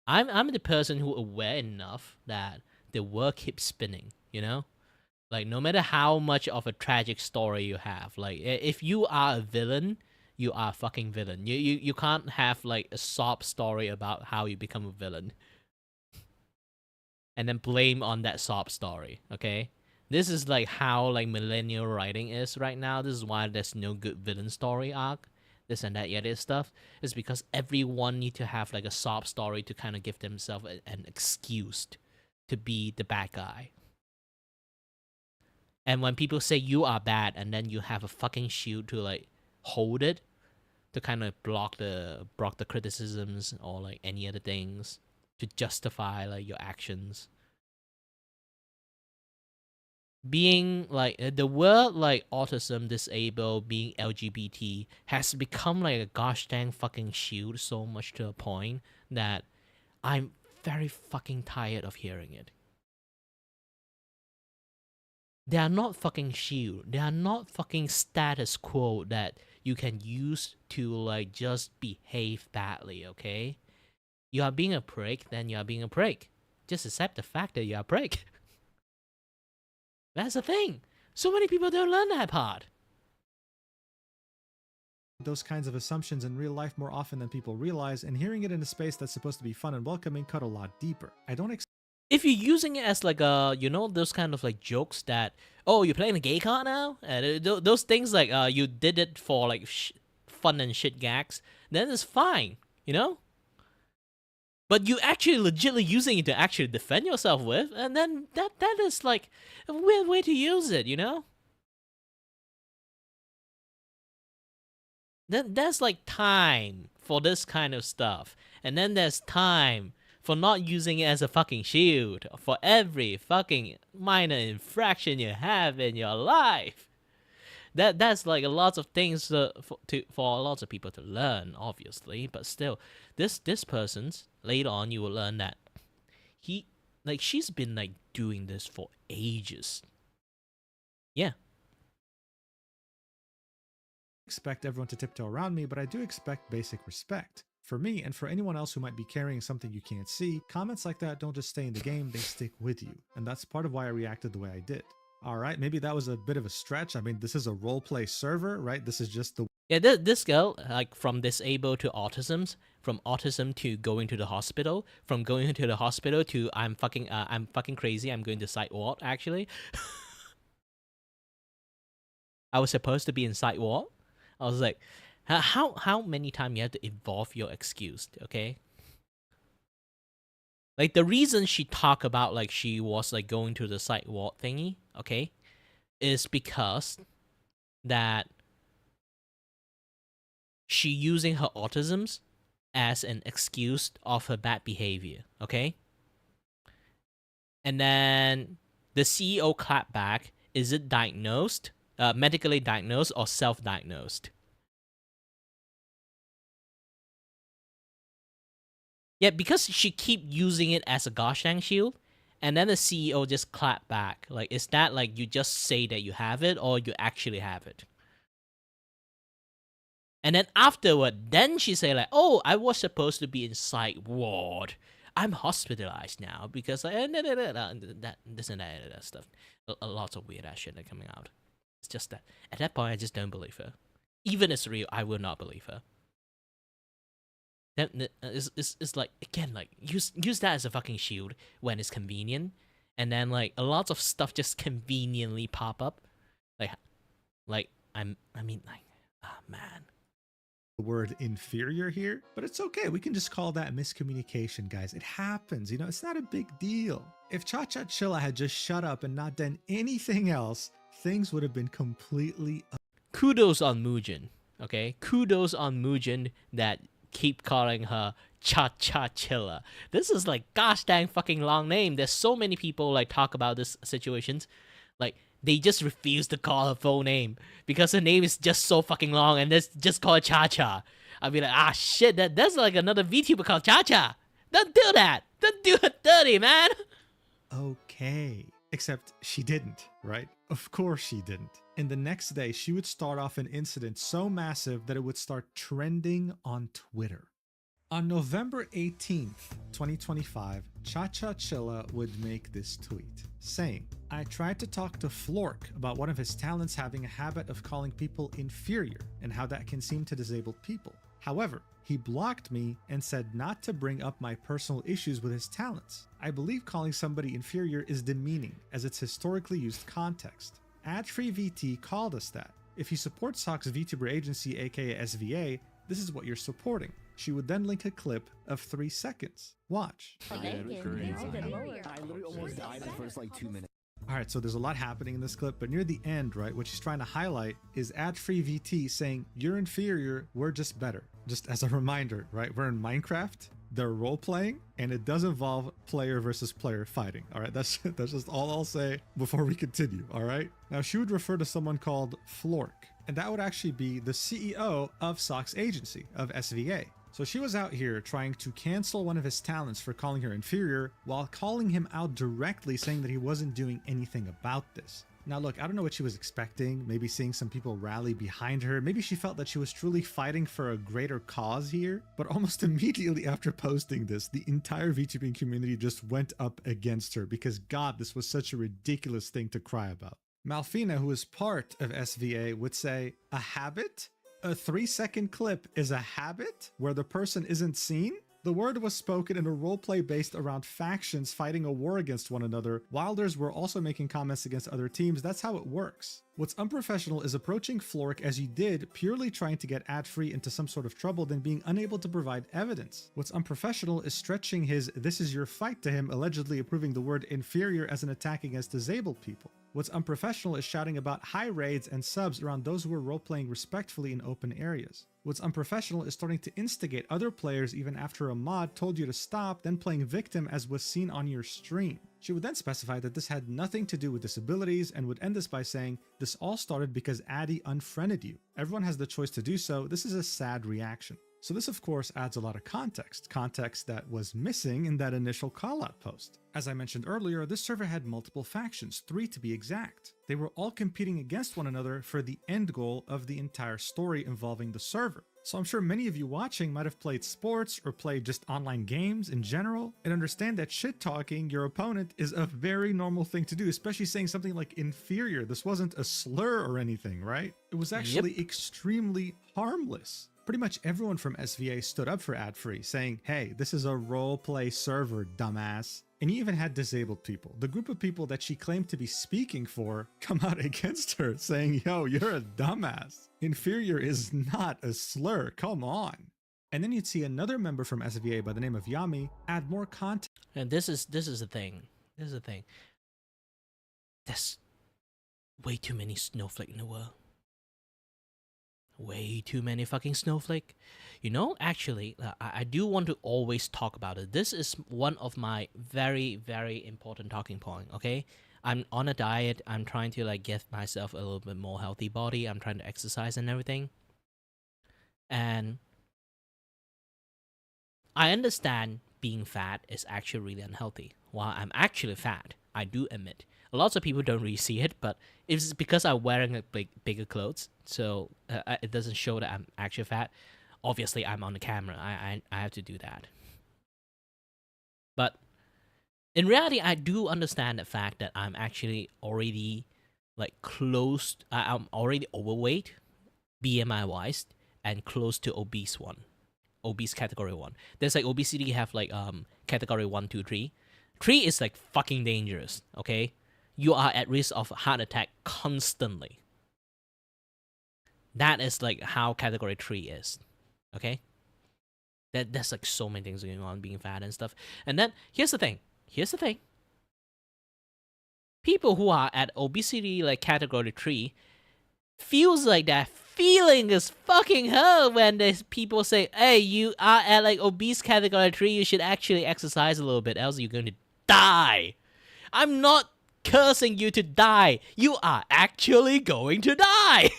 S1: I'm the person who aware enough that the world keeps spinning, you know? Like, no matter how much of a tragic story you have, like, if you are a villain, you are a fucking villain. You can't have, like, a sob story about how you become a villain and then blame on that sob story, okay? This is, like, how, like, millennial writing is right now. This is why there's no good villain story arc, this and that, yet stuff. It's because everyone need to have, like, a sob story to kind of give themselves an excuse to be the bad guy. And when people say you are bad and then you have a fucking shield to, like, hold it, to kind of block the criticisms or, like, any other things, to justify, like, your actions. Being, like, the word, like, autism, disabled, being LGBT has become, like, a gosh dang fucking shield so much to a point that I'm very fucking tired of hearing it. They are not fucking shield. They are not fucking status quo that you can use to, like, just behave badly, okay? You are being a prick, then you are being a prick. Just accept the fact that you are a prick. That's the thing. So many people don't learn that part.
S2: Those kinds of assumptions in real life more often than people realize, and hearing it in a space that's supposed to be fun and welcoming cut a lot deeper. I don't
S1: if you're using it as like a, you know, those kind of like jokes that, oh, you're playing a gay card now, and those things like you did it for like fun and shit gags, then it's fine, you know. But you actually legitimately using it to actually defend yourself with, and then that is like a weird way to use it, you know. Then there's like time for this kind of stuff, and then there's time for not using it as a fucking shield for every fucking minor infraction you have in your life. That's like a lot of things for a lot of people to learn, obviously. But still, this person's later on you will learn that he like she's been like doing this for ages. Yeah.
S2: Expect everyone to tiptoe around me, but I do expect basic respect. For me, and for anyone else who might be carrying something you can't see, comments like that don't just stay in the game, they stick with you. And that's part of why I reacted the way I did. Alright, maybe that was a bit of a stretch. I mean, this is a roleplay server, right? This is just the
S1: Yeah, this girl, like from disabled to autism, from autism to going to the hospital, from going to the hospital to I'm fucking crazy, I'm going to psych ward, actually. I was supposed to be in psych ward. I was like, how many times you have to evolve your excuse, okay? Like the reason she talked about like she was like going to the psych ward thingy, okay, is because that she using her autisms as an excuse of her bad behavior, okay? And then the CEO clapped back, is it diagnosed, medically diagnosed or self-diagnosed? Yeah, because she keep using it as a gosh dang shield, and then the CEO just clapped back. Like, is that like you just say that you have it or you actually have it? And then afterward, then she say like, "Oh, I was supposed to be in psych ward. I'm hospitalized now because that this and that stuff. A lot of weird ass shit that coming out. It's just that at that point, I just don't believe her. Even if it's real, I will not believe her. Then it's like again like use that as a fucking shield when it's convenient, and then like a lot of stuff just conveniently pop up, like I mean like ah man.
S2: word inferior here, but it's okay. We can just call that miscommunication, guys. It happens, you know, it's not a big deal. If Cha-Cha-Chilla had just shut up and not done anything else, things would have been completely.
S1: Kudos on Mugen, okay? Kudos on Mugen that keep calling her Cha-Cha-Chilla. This is like gosh dang fucking long name. There's so many people like talk about this situations, like they just refuse to call her full name because her name is just so fucking long and just call it Cha-Cha. I'd be like, ah shit, that's like another VTuber called Cha-Cha. Don't do that. Don't do it dirty, man.
S2: Okay. Except she didn't, right? Of course she didn't. And the next day, she would start off an incident so massive that it would start trending on Twitter. On November 18th, 2025, Cha-Cha-Chilla would make this tweet saying, I tried to talk to Flork about one of his talents having a habit of calling people inferior and how that can seem to disabled people. However, he blocked me and said not to bring up my personal issues with his talents. I believe calling somebody inferior is demeaning as it's historically used context. AdFreeVT called us that. If you support Sock's VTuber agency aka SVA, this is what you're supporting. She would then link a clip of 3 seconds. Watch.
S3: I literally almost died in the first like 2 minutes.
S2: Alright, so there's a lot happening in this clip, but near the end, right, what she's trying to highlight is AdFreeVT saying, you're inferior, we're just better. Just as a reminder, right, we're in Minecraft, they're role-playing, and it does involve player versus player fighting. Alright, that's just all I'll say before we continue, alright? Now, she would refer to someone called Flork, and that would actually be the CEO of Sock's agency, of SVA. So she was out here trying to cancel one of his talents for calling her inferior while calling him out directly, saying that he wasn't doing anything about this. Now look, I don't know what she was expecting, maybe seeing some people rally behind her, maybe she felt that she was truly fighting for a greater cause here, but almost immediately after posting this, the entire VTubing community just went up against her because god, this was such a ridiculous thing to cry about. Malfina, who is part of SVA, would say, a habit? A 3-second clip is a habit where the person isn't seen? The word was spoken in a roleplay based around factions fighting a war against one another. Wilders were also making comments against other teams. That's how it works. What's unprofessional is approaching Flork as you did, purely trying to get ad-free into some sort of trouble, then being unable to provide evidence. What's unprofessional is stretching his "this is your fight" to him, allegedly approving the word inferior as an attack against disabled people. What's unprofessional is shouting about high raids and subs around those who are role-playing respectfully in open areas. What's unprofessional is starting to instigate other players even after a mod told you to stop, then playing victim as was seen on your stream. She would then specify that this had nothing to do with disabilities and would end this by saying, "This all started because Addy unfriended you. Everyone has the choice to do so. This is a sad reaction." So this of course adds a lot of context that was missing in that initial callout post. As I mentioned earlier, this server had multiple factions, 3 to be exact. They were all competing against one another for the end goal of the entire story involving the server. So I'm sure many of you watching might have played sports or played just online games in general and understand that shit-talking your opponent is a very normal thing to do, especially saying something like inferior. This wasn't a slur or anything, right? It was actually extremely harmless. Pretty much everyone from SVA stood up for ad-free, saying, "Hey, this is a roleplay server, dumbass." And you even had disabled people, the group of people that she claimed to be speaking for, come out against her, saying, "Yo, you're a dumbass. Inferior is not a slur, come on." And then you'd see another member from SVA by the name of Yami add more content.
S1: And this is the thing. This is the thing. There's way too many snowflakes in the world. Way too many fucking snowflake. You know, actually, I do want to always talk about it. This is one of my very, very important talking point, okay? I'm on a diet. I'm trying to like get myself a little bit more healthy body. I'm trying to exercise and everything. And I understand being fat is actually really unhealthy. While I'm actually fat, I do admit. Lots of people don't really see it, but it's because I'm wearing a bigger clothes, so it doesn't show that I'm actually fat. Obviously, I'm on the camera. I have to do that. But in reality, I do understand the fact that I'm actually already like close. I'm already overweight, BMI wise, and close to obese category 1. There's like obesity have like category 1, 2, 3. 3 is like fucking dangerous. Okay. You are at risk of heart attack constantly. That is like how category 3 is. Okay? There's like so many things going on being fat and stuff. And then here's the thing. People who are at obesity like category 3 feels like that feeling is fucking hell when there's people say, "Hey, you are at like obese category 3, you should actually exercise a little bit, else you're going to die." I'm not cursing you to die. You are actually going to die.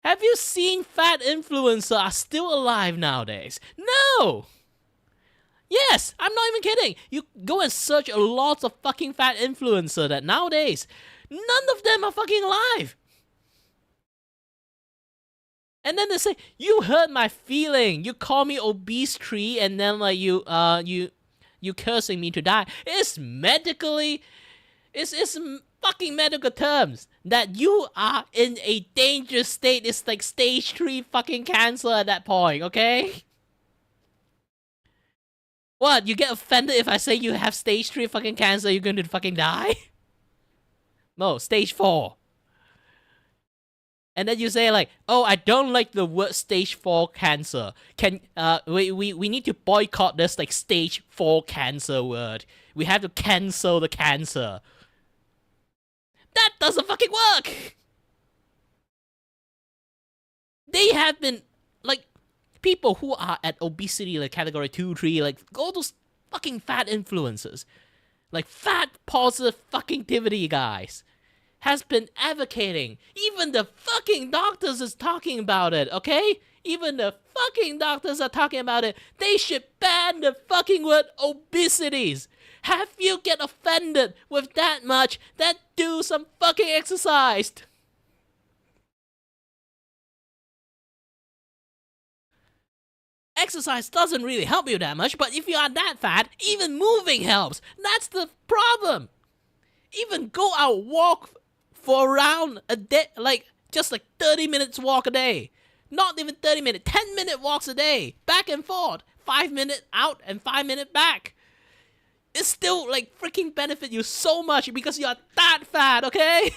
S1: Have you seen fat influencers are still alive nowadays? No. Yes, I'm not even kidding. You go and search a lot of fucking fat influencers that nowadays, none of them are fucking alive. And then they say, "You hurt my feeling. You call me obese tree, and then like you cursing me to die." It's fucking medical terms that you are in a dangerous state. It's like stage 3 fucking cancer at that point, okay? What, you get offended if I say you have stage 3 fucking cancer, you're going to fucking die? No, stage 4. And then you say like, "Oh, I don't like the word stage 4 cancer. We need to boycott this like stage 4 cancer word. We have to cancel the cancer." That doesn't fucking work. They have been like people who are at obesity like category 2, 3, like all those fucking fat influencers, like fat positive fucking activity guys, has been advocating. Even the fucking doctors is talking about it, okay? Even the fucking doctors are talking about it. They should ban the fucking word obesities. Have you get offended with that much? Then do some fucking exercise. Exercise doesn't really help you that much, but if you are that fat, even moving helps. That's the problem. Even go out walk for around a day, like just like 30 minutes walk a day. Not even 30 minutes, 10-minute walks a day, back and forth, 5 minutes out and 5 minutes back. It still like freaking benefit you so much because you are that fat, okay?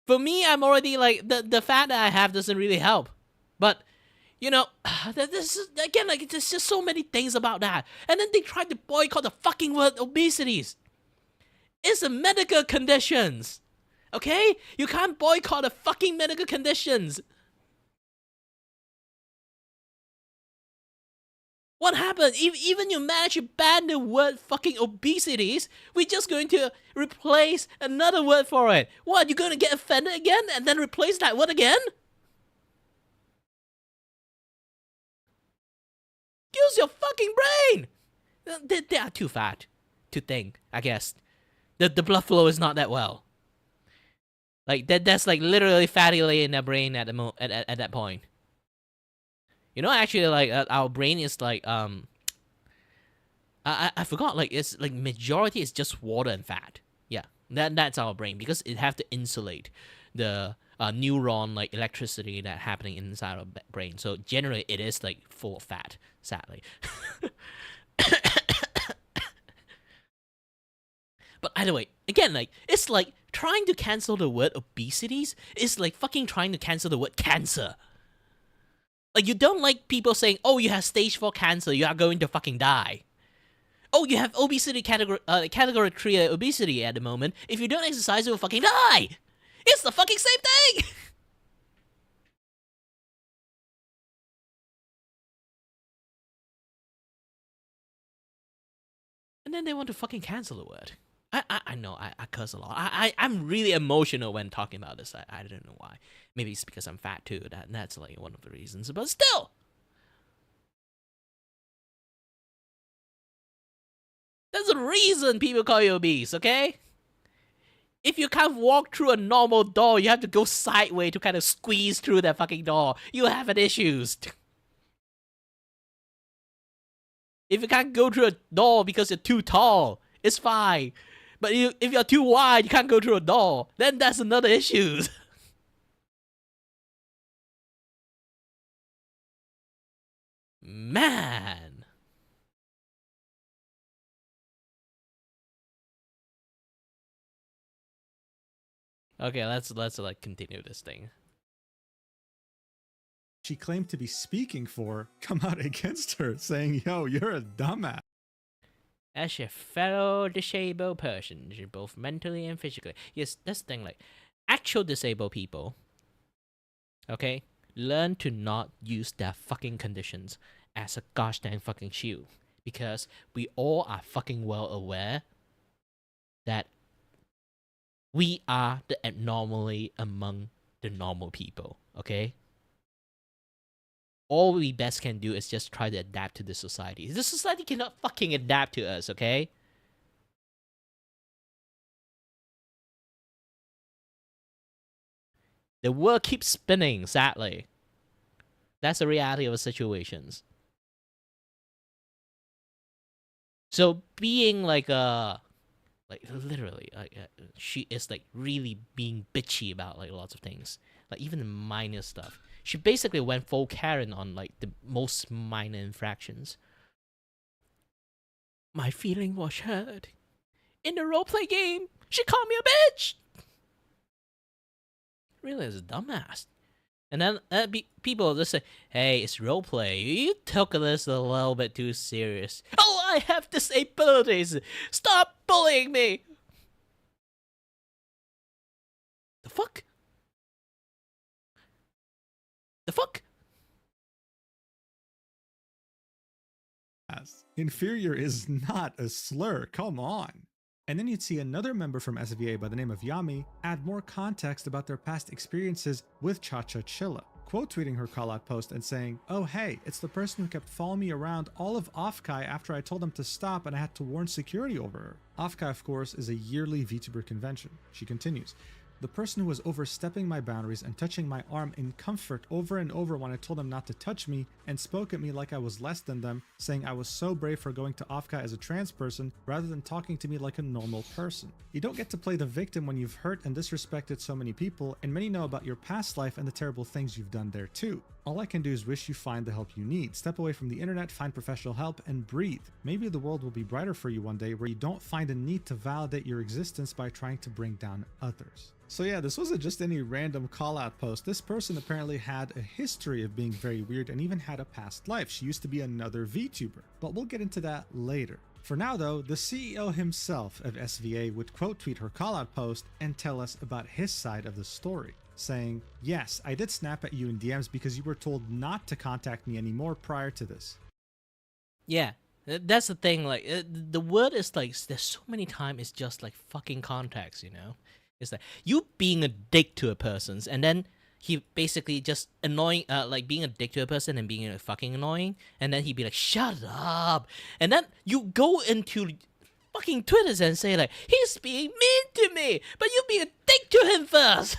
S1: For me, I'm already like, the fat that I have doesn't really help. But, you know, this is, again, like, there's just so many things about that. And then they tried to boycott the fucking word obesities. It's a medical conditions. Okay? You can't boycott the fucking medical conditions. What happened? Even you manage to ban the word fucking obesities, we're just going to replace another word for it. What, you're going to get offended again and then replace that word again? Use your fucking brain! They are too fat to think, I guess. The blood flow is not that well. Like, that's like literally fatty layer in their brain at that point. You know, actually, like, our brain is like, I forgot, like, it's like majority is just water and fat. Yeah, that's our brain because it have to insulate the neuron, like, electricity that happening inside our brain. So generally, it is like full of fat, sadly. But either way, again, like, it's like trying to cancel the word obesities is like fucking trying to cancel the word cancer. Like, you don't like people saying, oh, you have stage 4 cancer, you are going to fucking die. Oh, you have obesity category 3 obesity at the moment. If you don't exercise, you will fucking die. It's the fucking same thing. And then they want to fucking cancel the word. I know, I curse a lot. I'm really emotional when talking about this. I don't know why. Maybe it's because I'm fat too. That's like one of the reasons. But still. There's a reason people call you obese, okay? If you can't walk through a normal door, you have to go sideways to kind of squeeze through that fucking door. You have an issues. If you can't go through a door because you're too tall, it's fine. But if you're too wide, you can't go through a door, then that's another issue. Man. Okay, let's like continue this thing.
S2: She claimed to be speaking for come out against her, saying, yo, you're a dumbass.
S1: As a fellow disabled person, both mentally and physically. Yes, that's the thing, like, actual disabled people, okay, learn to not use their fucking conditions as a gosh dang fucking shield. Because we all are fucking well aware that we are the abnormally among the normal people, okay? All we best can do is just try to adapt to the society. The society cannot fucking adapt to us, okay? The world keeps spinning, sadly. That's the reality of the situations. So being like literally, she is like really being bitchy about like lots of things, like even the minor stuff. She basically went full Karen on like the most minor infractions. My feeling was hurt. In the roleplay game, she called me a bitch. Really is a dumbass. And then people just say, hey, it's roleplay. You took this a little bit too serious. Oh, I have disabilities. Stop bullying me. The fuck? The fuck?
S2: Inferior is not a slur, come on. And then you'd see another member from SVA by the name of Yami add more context about their past experiences with Cha-Cha-Chilla, quote tweeting her call-out post and saying, oh hey, it's the person who kept following me around all of Offkai after I told them to stop and I had to warn security over her. Offkai, of course, is a yearly Vtuber convention. She continues, The person who was overstepping my boundaries and touching my arm in comfort over and over when I told them not to touch me, and spoke at me like I was less than them, saying I was so brave for going to Afka as a trans person rather than talking to me like a normal person. You don't get to play the victim when you've hurt and disrespected so many people, and many know about your past life and the terrible things you've done there too. All I can do is wish you find the help you need. Step away from the internet, find professional help, and breathe. Maybe the world will be brighter for you one day where you don't find a need to validate your existence by trying to bring down others. So yeah, this wasn't just any random call-out post. This person apparently had a history of being very weird and even had a past life. She used to be another VTuber, but we'll get into that later. For now though, the CEO himself of SVA would quote tweet her call-out post and tell us about his side of the story, saying, "Yes, I did snap at you in DMs because you were told not to contact me anymore prior to this."
S1: Yeah, that's the thing. Like, the word is like, there's so many times it's just like fucking context, you know? It's like you being a dick to a person, and then he basically just annoying, like being a dick to a person and being fucking annoying, and then he'd be like, "Shut up," and then you go into fucking Twitter and say like, "He's being mean to me," but you be a dick to him first.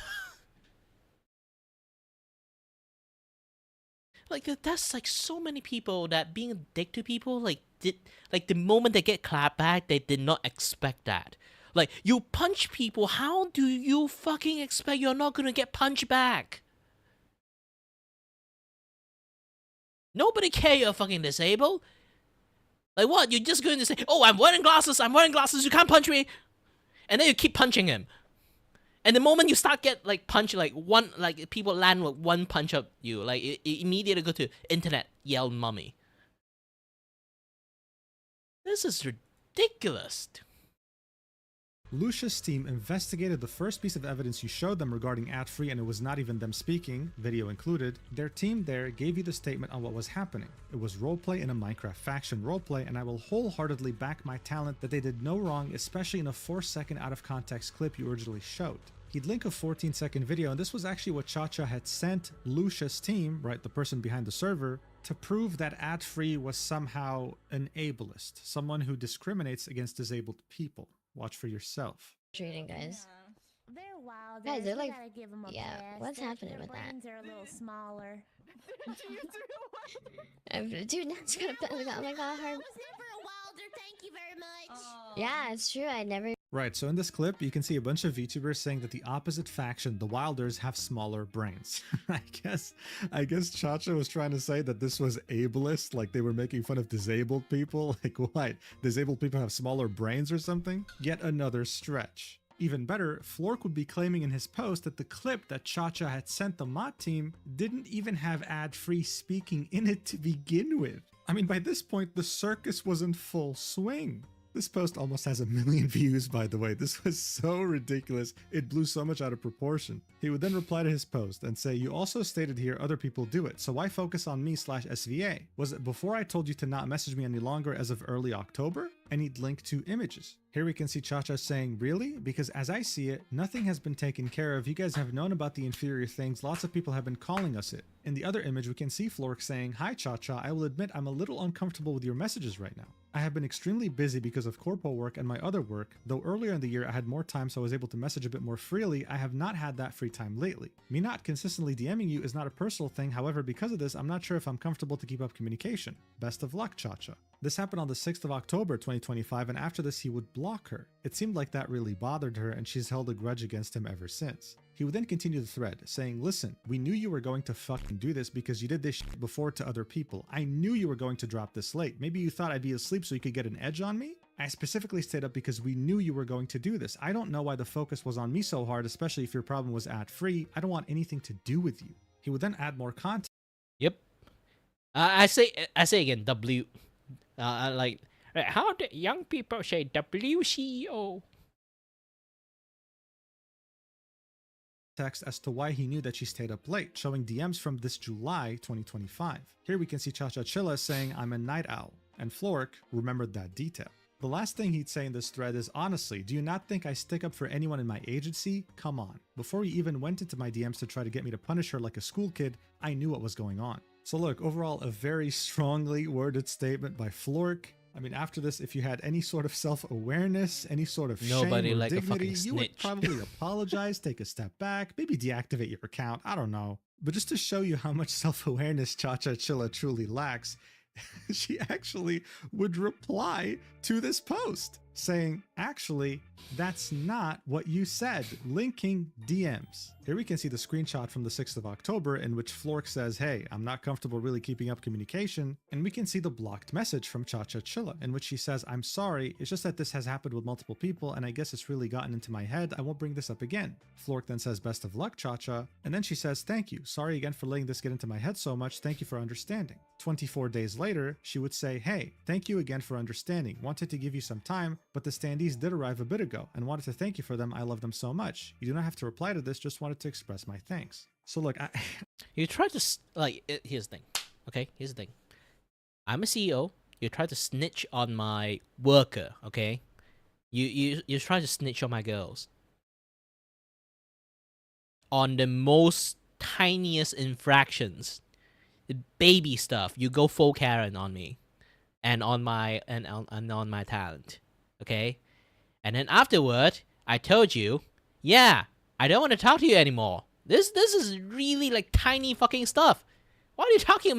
S1: Like that's like so many people that being a dick to people, like the moment they get clapped back, they did not expect that. Like, you punch people, how do you fucking expect you're not gonna get punched back? Nobody care you're fucking disabled. Like what? You're just going to say, "Oh, I'm wearing glasses, you can't punch me," and then you keep punching him. And the moment you start get like punch, like one, like people land with one punch up you, like it immediately go to internet yell mummy. This is ridiculous.
S2: Lucia's team investigated the first piece of evidence you showed them regarding ad-free, and it was not even them speaking, video included. Their team there gave you the statement on what was happening. It was roleplay in a Minecraft faction roleplay, and I will wholeheartedly back my talent that they did no wrong, especially in a 4-second out of context clip you originally showed. He'd link a 14-second video, and this was actually what Chacha had sent Lucia's team, right, the person behind the server, to prove that ad-free was somehow an ableist, someone who discriminates against disabled people. Watch for yourself.
S4: Treating guys.
S5: Yeah. They're wild.
S4: Guys, they're like,
S5: Give them a
S4: yeah,
S5: pass.
S4: what's happening
S5: their
S4: with that?
S5: brains are a little smaller.
S4: Dude, that's gonna oh my god,
S5: I was never a wilder. Thank you very much.
S4: yeah, it's true. I never.
S2: Right, so in this clip, you can see a bunch of VTubers saying that the opposite faction, the Wilders, have smaller brains. I guess Chacha was trying to say that this was ableist, like they were making fun of disabled people. Like, what? Disabled people have smaller brains or something? Yet another stretch. Even better, Flork would be claiming in his post that the clip that Chacha had sent the mod team didn't even have ad-free speaking in it to begin with. I mean, by this point, the circus was in full swing. This post almost has 1 million views, by the way. This was so ridiculous, it blew so much out of proportion. He would then reply to his post and say, "You also stated here other people do it, so why focus on me/SVA? Was it before I told you to not message me any longer as of early October?" And he'd link to images. Here we can see Chacha saying, "Really? Because as I see it, nothing has been taken care of. You guys have known about the inferior things. Lots of people have been calling us it." In the other image, we can see Flork saying, "Hi Chacha, I will admit I'm a little uncomfortable with your messages right now. I have been extremely busy because of corpo work and my other work. Though earlier in the year I had more time so I was able to message a bit more freely, I have not had that free time lately. Me not consistently DMing you is not a personal thing, however because of this I'm not sure if I'm comfortable to keep up communication. Best of luck, Chacha." This happened on the 6th of October 2025, and after this he would block her. It seemed like that really bothered her, and she's held a grudge against him ever since. He would then continue the thread, saying, "Listen, we knew you were going to fucking do this because you did this shit before to other people. I knew you were going to drop this late. Maybe you thought I'd be asleep so you could get an edge on me? I specifically stayed up because we knew you were going to do this. I don't know why the focus was on me so hard, especially if your problem was ad-free. I don't want anything to do with you." He would then add more content.
S1: Yep. I say again, W. Like, how do young people say WCEO?
S2: Text as to why he knew that she stayed up late, showing DMs from this July 2025. Here we can see Chacha Chilla saying, "I'm a night owl," and Flork remembered that detail. The last thing he'd say in this thread is, "Honestly, do you not think I stick up for anyone in my agency? Come on." Before he even went into my DMs to try to get me to punish her like a school kid, I knew what was going on. So look, overall, a very strongly worded statement by Flork. I mean, after this, if you had any sort of self-awareness, any sort of
S1: Nobody
S2: shame or
S1: like a
S2: dignity,
S1: fucking
S2: you would
S1: snitch.
S2: probably apologize, take a step back, maybe deactivate your account. I don't know. But just to show you how much self-awareness Cha-Cha Chilla truly lacks, she actually would reply to this post saying, actually, that's not what you said, linking DMs. Here we can see the screenshot from the 6th of October in which Flork says, hey, I'm not comfortable really keeping up communication. And we can see the blocked message from Cha-Cha Chilla in which she says, I'm sorry, it's just that this has happened with multiple people and I guess it's really gotten into my head. I won't bring this up again. Flork then says, best of luck, Cha-Cha. And then she says, thank you. Sorry again for letting this get into my head so much. Thank you for understanding. 24 days later, she would say, hey, thank you again for understanding. Wanted to give you some time, but the standees did arrive a bit ago and wanted to thank you for them. I love them so much. You do not have to reply to this, just wanted to express my thanks. So look,
S1: You try to here's the thing. Okay, here's the thing. I'm a CEO. You try to snitch on my worker. Okay, you try to snitch on my girls. On the most tiniest infractions, the baby stuff, you go full Karen on me, and on my on my talent. Okay, and then afterward, I told you, yeah, I don't want to talk to you anymore. This is really like tiny fucking stuff. Why are you talking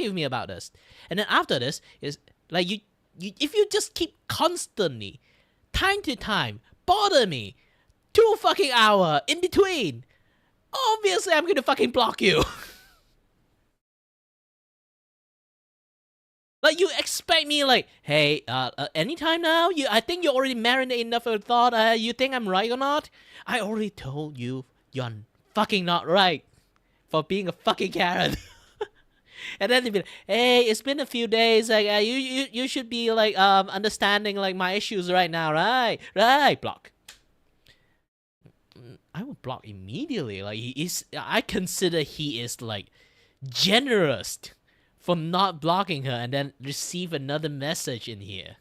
S1: with me about this? And then after this is like you if you just keep constantly, time to time, bother me, 2 fucking hour in between, obviously I'm gonna fucking block you. Like, you expect me like, hey, anytime now? I think you already marinated enough of thought. You think I'm right or not? I already told you you're fucking not right for being a fucking Karen. And then they'd be like, hey, it's been a few days. Like, you should be like understanding like my issues right now, right? Right, block. I would block immediately. Like, I consider he is like generous for not blocking her and then receive another message in here.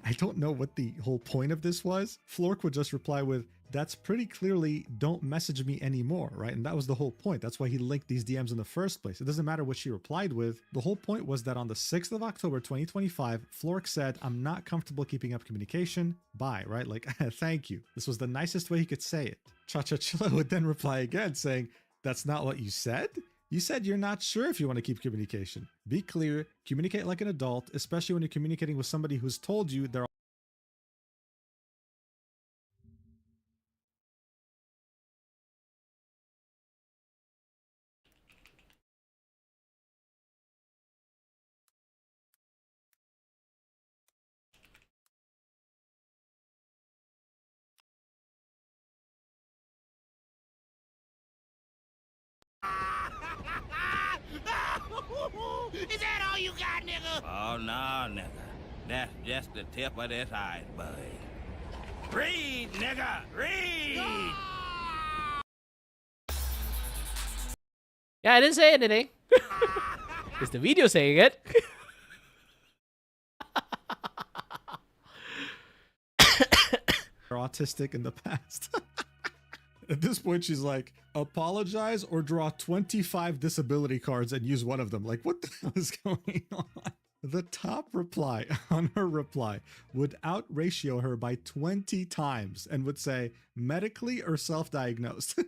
S2: I don't know what the whole point of this was. Flork would just reply with, that's pretty clearly don't message me anymore, right? And that was the whole point. That's why he linked these DMs in the first place. It doesn't matter what she replied with. The whole point was that on the 6th of October, 2025, Flork said, I'm not comfortable keeping up communication. Bye, right? Like, thank you. This was the nicest way he could say it. Cha-Cha Chilla would then reply again saying, that's not what you said? You said you're not sure if you want to keep communication. Be clear, communicate like an adult, especially when you're communicating with somebody who's told you they're
S3: Is that all you got, nigga?
S6: Oh, no, nigga. That's just the tip of this iceberg. Read, nigga! Read!
S1: Yeah, I didn't say anything. It's the video saying it.
S2: autistic in the past. At this point, she's like, apologize or draw 25 disability cards and use one of them. Like, what the hell is going on? The top reply on her reply would out-ratio her by 20 times and would say, medically or self-diagnosed.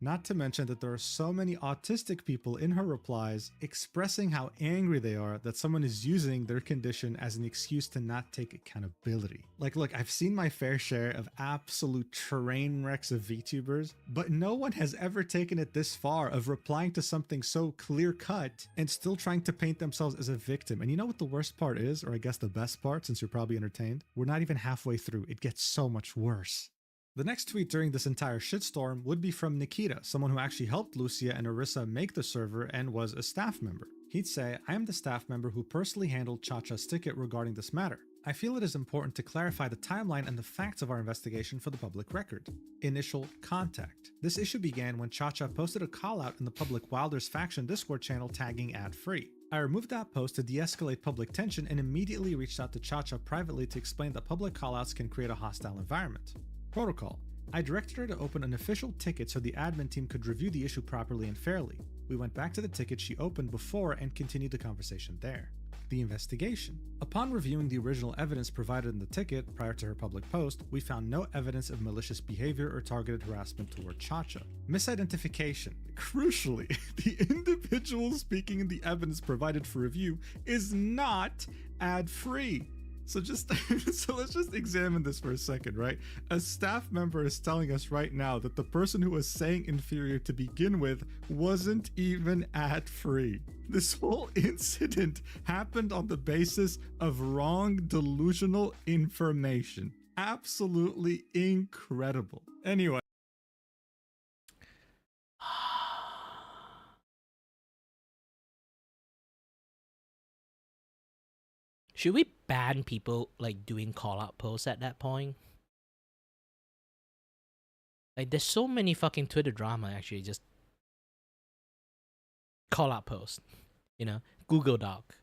S2: Not to mention that there are so many autistic people in her replies expressing how angry they are that someone is using their condition as an excuse to not take accountability. Like, look, I've seen my fair share of absolute train wrecks of VTubers, but no one has ever taken it this far of replying to something so clear-cut and still trying to paint themselves as a victim. And you know what the worst part is, or I guess the best part, since you're probably entertained? We're not even halfway through. It gets so much worse. The next tweet during this entire shitstorm would be from Nikita, someone who actually helped Lucia and Orisa make the server and was a staff member. He'd say, I am the staff member who personally handled Cha-Cha's ticket regarding this matter. I feel it is important to clarify the timeline and the facts of our investigation for the public record. Initial contact. This issue began when Cha-Cha posted a call-out in the public Wilders faction Discord channel tagging ad-free. I removed that post to de-escalate public tension and immediately reached out to Cha-Cha privately to explain that public callouts can create a hostile environment. Protocol. I directed her to open an official ticket so the admin team could review the issue properly and fairly. We went back to the ticket she opened before and continued the conversation there. The investigation. Upon reviewing the original evidence provided in the ticket prior to her public post, we found no evidence of malicious behavior or targeted harassment toward Cha-Cha. Misidentification. Crucially, the individual speaking in the evidence provided for review is not ad-free. So let's just examine this for a second, right? A staff member is telling us right now that the person who was saying inferior to begin with wasn't even ad-free. This whole incident happened on the basis of wrong delusional information. Absolutely incredible. Anyway.
S1: Should we ban people like doing call out posts at that point? Like there's so many fucking Twitter drama actually just call out posts. You know, Google Doc.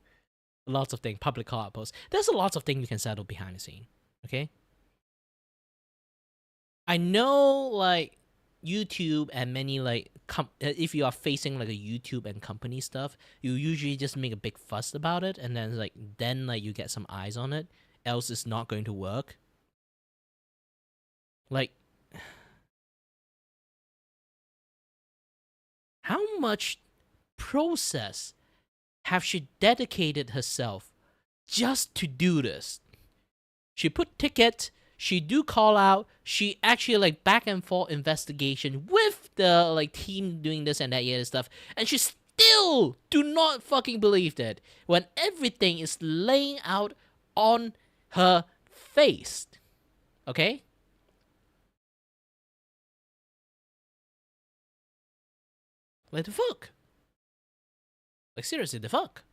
S1: Lots of things, public call out posts. There's a lots of things you can settle behind the scene. Okay? I know like YouTube and many like if you are facing like a YouTube and company stuff, you usually just make a big fuss about it and then you get some eyes on it, else it's not going to work. Like how much process have she dedicated herself just to do this? She put ticket, she do call out, she actually like back and forth investigation with the like team doing this and that and stuff, and she still do not fucking believe that when everything is laying out on her face. Okay? Like the fuck? Like seriously, the fuck?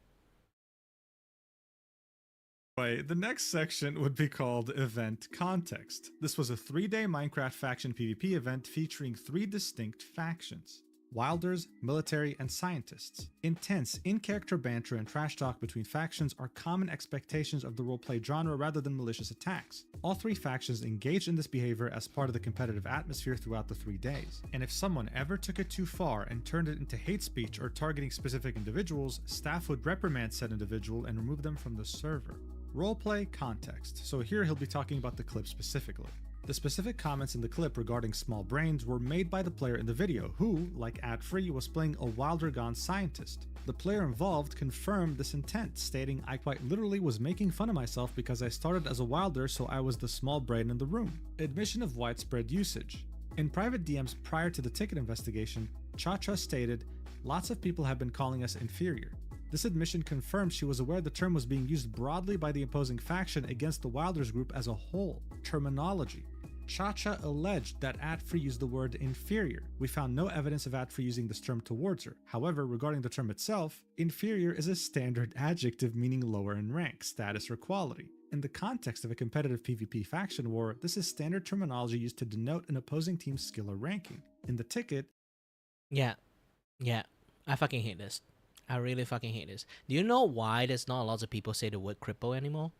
S2: The next section would be called Event Context. This was a 3-day Minecraft faction PvP event featuring 3 distinct factions: Wilders, Military, and Scientists. Intense, in-character banter and trash talk between factions are common expectations of the roleplay genre rather than malicious attacks. All 3 factions engaged in this behavior as part of the competitive atmosphere throughout the 3 days. And if someone ever took it too far and turned it into hate speech or targeting specific individuals, staff would reprimand said individual and remove them from the server. Roleplay context. So here he'll be talking about the clip specifically. The specific comments in the clip regarding small brains were made by the player in the video who, like ad-free, was playing a Wilder Gone scientist. The player involved confirmed this intent, stating, "I quite literally was making fun of myself because I started as a Wilder, so I was the small brain in the room." Admission of widespread usage. In private DMs prior to the ticket investigation, Cha-Cha stated, "Lots of people have been calling us inferior." This admission confirms she was aware the term was being used broadly by the opposing faction against the Wilders group as a whole. Terminology. Cha-Cha alleged that ad-free used the word inferior. We found no evidence of ad-free using this term towards her. However, regarding the term itself, inferior is a standard adjective meaning lower in rank, status, or quality. In the context of a competitive PvP faction war, this is standard terminology used to denote an opposing team's skill or ranking. In the ticket...
S1: Yeah. I fucking hate this. I really fucking hate this. Do you know why there's not lots of people say the word cripple anymore?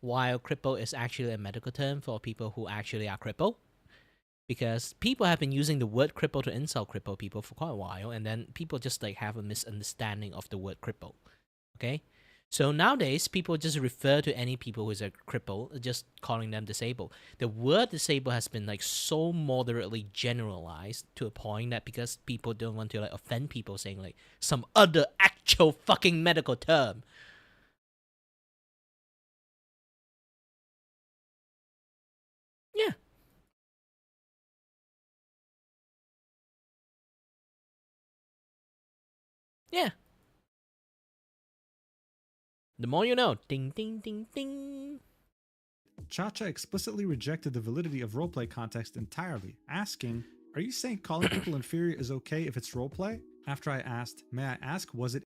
S1: While cripple is actually a medical term for people who actually are crippled. Because people have been using the word cripple to insult crippled people for quite a while, and then people just like have a misunderstanding of the word cripple. Okay? So nowadays, people just refer to any people who is a cripple, just calling them disabled. The word disabled has been like so moderately generalized to a point that because people don't want to like offend people saying like some other actual fucking medical term. Yeah. Yeah. The more you know. Ding, ding, ding, ding.
S2: Cha-Cha explicitly rejected the validity of roleplay context entirely, asking, "Are you saying calling people inferior is okay if it's roleplay?" After I asked, "May I ask, was it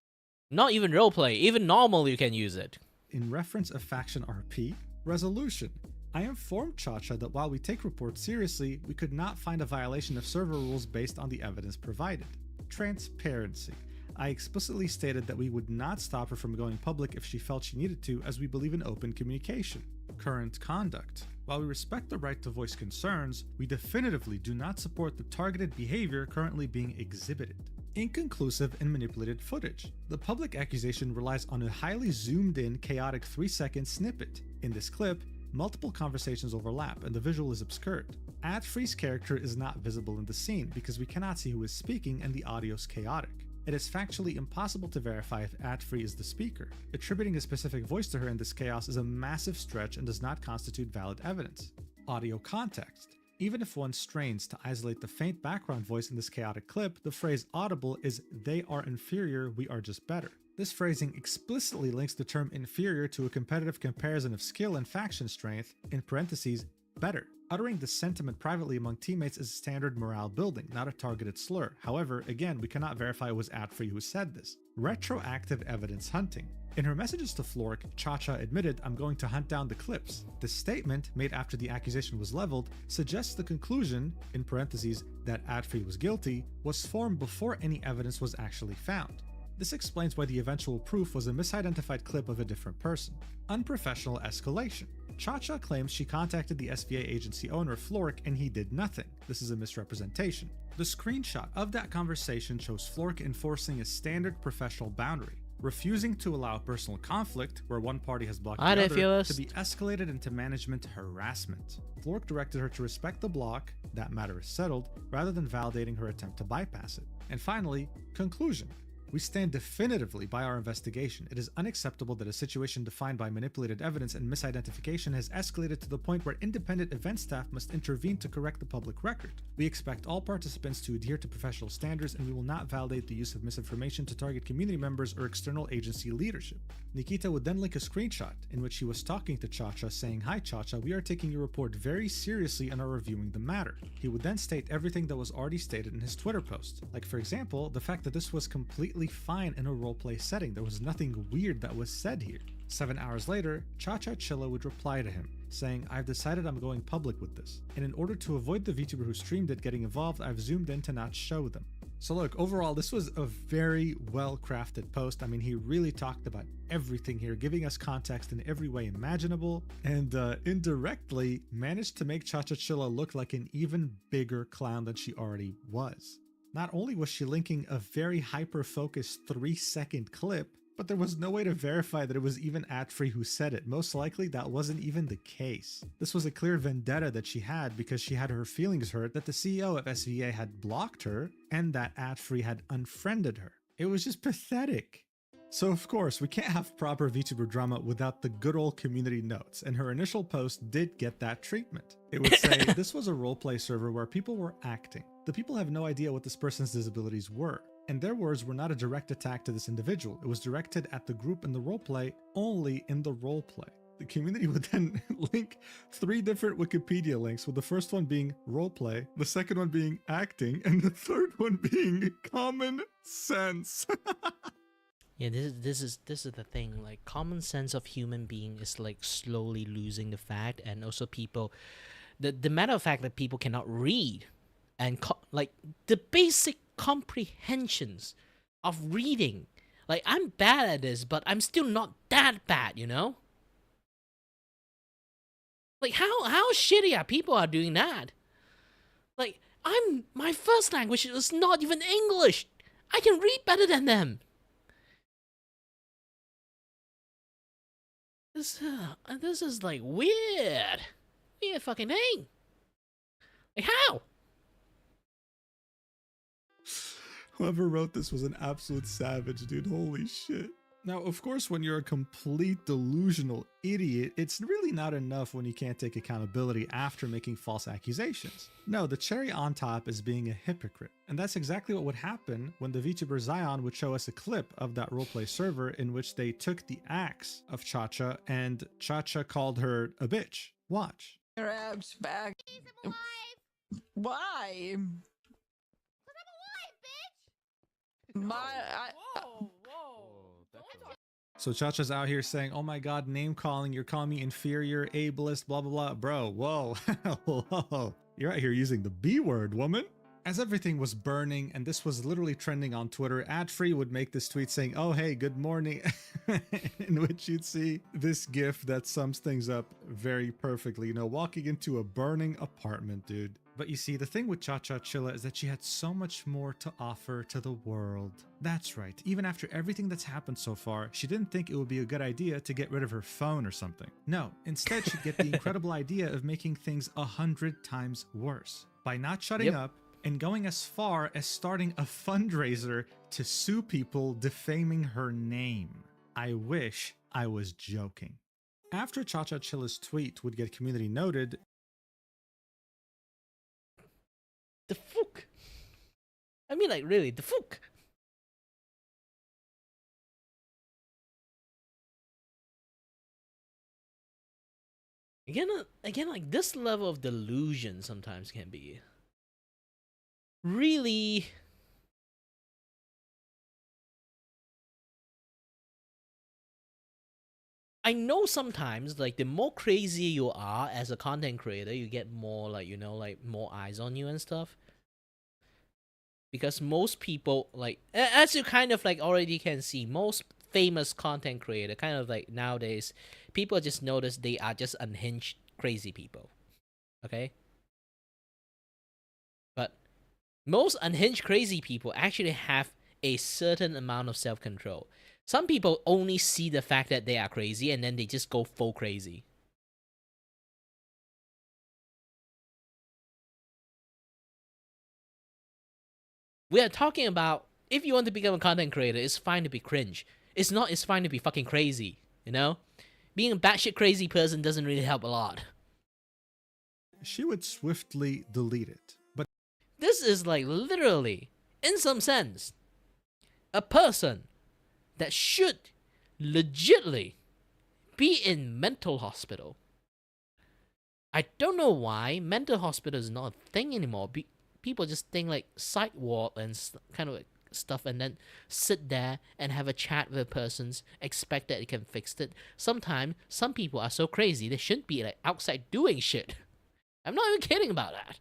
S1: Not even roleplay, even normal you can use it.
S2: in reference of faction RP?" Resolution. I informed Cha-Cha that while we take reports seriously, we could not find a violation of server rules based on the evidence provided. Transparency. I explicitly stated that we would not stop her from going public if she felt she needed to, as we believe in open communication. Current conduct. While we respect the right to voice concerns, we definitively do not support the targeted behavior currently being exhibited. inconclusive and manipulated footage. The public accusation relies on a highly zoomed in, chaotic 3-second snippet. In this clip, multiple conversations overlap and the visual is obscured. Adfree's character is not visible in the scene because we cannot see who is speaking and the audio is chaotic. It is factually impossible to verify if Adfree is the speaker. Attributing a specific voice to her in this chaos is a massive stretch and does not constitute valid evidence. Audio context. Even if one strains to isolate the faint background voice in this chaotic clip, the phrase audible is "they are inferior, we are just better." This phrasing explicitly links the term inferior to a competitive comparison of skill and faction strength, in parentheses, better. Uttering this sentiment privately among teammates is standard morale building, not a targeted slur. However, again, we cannot verify it was Adfree who said this. Retroactive evidence hunting. In her messages to Flork, Cha-Cha admitted, "I'm going to hunt down the clips." This statement, made after the accusation was leveled, suggests the conclusion, in parentheses, that Adfree was guilty, was formed before any evidence was actually found. This explains why the eventual proof was a misidentified clip of a different person. Unprofessional escalation. Cha-Cha claims she contacted the SVA agency owner Flork and he did nothing. This is a misrepresentation. The screenshot of that conversation shows Flork enforcing a standard professional boundary, refusing to allow personal conflict, where one party has blocked the other, to be escalated into management harassment. Flork directed her to respect the block, that matter is settled, rather than validating her attempt to bypass it. And finally, conclusion. We stand definitively by our investigation. It is unacceptable that a situation defined by manipulated evidence and misidentification has escalated to the point where independent event staff must intervene to correct the public record. We expect all participants to adhere to professional standards, and we will not validate the use of misinformation to target community members or external agency leadership. Nikita would then link a screenshot in which he was talking to Cha-Cha saying, "Hi Cha-Cha, we are taking your report very seriously and are reviewing the matter." He would then state everything that was already stated in his Twitter post. Like, for example, the fact that this was completely fine in a roleplay setting. There was nothing weird that was said here. 7 hours later, Cha-Cha Chilla would reply to him, saying, "I've decided I'm going public with this. And in order to avoid the VTuber who streamed it getting involved, I've zoomed in to not show them." So look, overall, this was a very well-crafted post. I mean, he really talked about everything here, giving us context in every way imaginable, and indirectly managed to make Cha-Cha Chilla look like an even bigger clown than she already was. Not only was she linking a very hyper-focused 3-second clip, but there was no way to verify that it was even Adfree who said it. Most likely that wasn't even the case. This was a clear vendetta that she had because she had her feelings hurt that the CEO of SVA had blocked her and that Adfree had unfriended her. It was just pathetic. So of course, we can't have proper VTuber drama without the good old community notes, and her initial post did get that treatment. It would say, "This was a roleplay server where people were acting. The people have no idea what this person's disabilities were. And their words were not a direct attack to this individual. It was directed at the group in the roleplay, only in the roleplay." The community would then link 3 different Wikipedia links, with the first one being roleplay, the second one being acting, and the third one being common sense.
S1: Yeah, this is the thing. Like, common sense of human being is like slowly losing the fact, and also people, the matter of fact that people cannot read, and like the basic comprehensions of reading. Like, I'm bad at this, but I'm still not that bad, you know? Like, how shitty are people are doing that? Like, my first language is not even English. I can read better than them. This is like weird fucking thing. Like, how?
S2: Whoever wrote this was an absolute savage, dude. Holy shit. Now, of course, when you're a complete delusional idiot, it's really not enough when you can't take accountability after making false accusations. No, the cherry on top is being a hypocrite. And that's exactly what would happen when the VTuber Zion would show us a clip of that roleplay server in which they took the axe of Cha-Cha and Cha-Cha called her a bitch. Watch.
S7: Your abs back.
S5: Please, I'm alive.
S7: Why?
S5: 'Cause I'm alive, bitch.
S7: My,
S2: So Cha-Cha's out here saying, "Oh my god, name calling, you're calling me inferior, ableist, blah blah blah." Bro, whoa. Whoa. You're out here using the B word, woman. As everything was burning and this was literally trending on Twitter, Adfree would make this tweet saying, "Oh hey, good morning," in which you'd see this gif that sums things up very perfectly. You know, walking into a burning apartment, dude. But you see, the thing with Cha-Cha-Chilla is that she had so much more to offer to the world. That's right, even after everything that's happened so far, she didn't think it would be a good idea to get rid of her phone or something. No, instead she'd get the incredible idea of making things 100 times worse. By not shutting up, and going as far as starting a fundraiser to sue people defaming her name. I wish I was joking. After Cha-Cha-Chilla's tweet would get community noted,
S1: The fuck? I mean, like, really, the fuck? Again, like, this level of delusion sometimes can be really... I know sometimes, like, the more crazy you are as a content creator, you get more, like, you know, like, more eyes on you and stuff. Because most people, like, as you kind of, like, already can see, most famous content creator, kind of, like, nowadays, people just notice they are just unhinged, crazy people. Okay? But most unhinged, crazy people actually have a certain amount of self-control. Some people only see the fact that they are crazy and then they just go full crazy. We are talking about, if you want to become a content creator, it's fine to be cringe. It's not, it's fine to be fucking crazy, you know? Being a batshit crazy person doesn't really help a lot.
S2: she would swiftly delete it. But
S1: This is like literally, in some sense, a person that should legitly be in mental hospital. I don't know why mental hospital is not a thing anymore. People just think like psych ward and kind of like stuff, and then sit there and have a chat with persons, expect that they can fix it. Sometimes some people are so crazy they shouldn't be like outside doing shit. I'm not even kidding about that.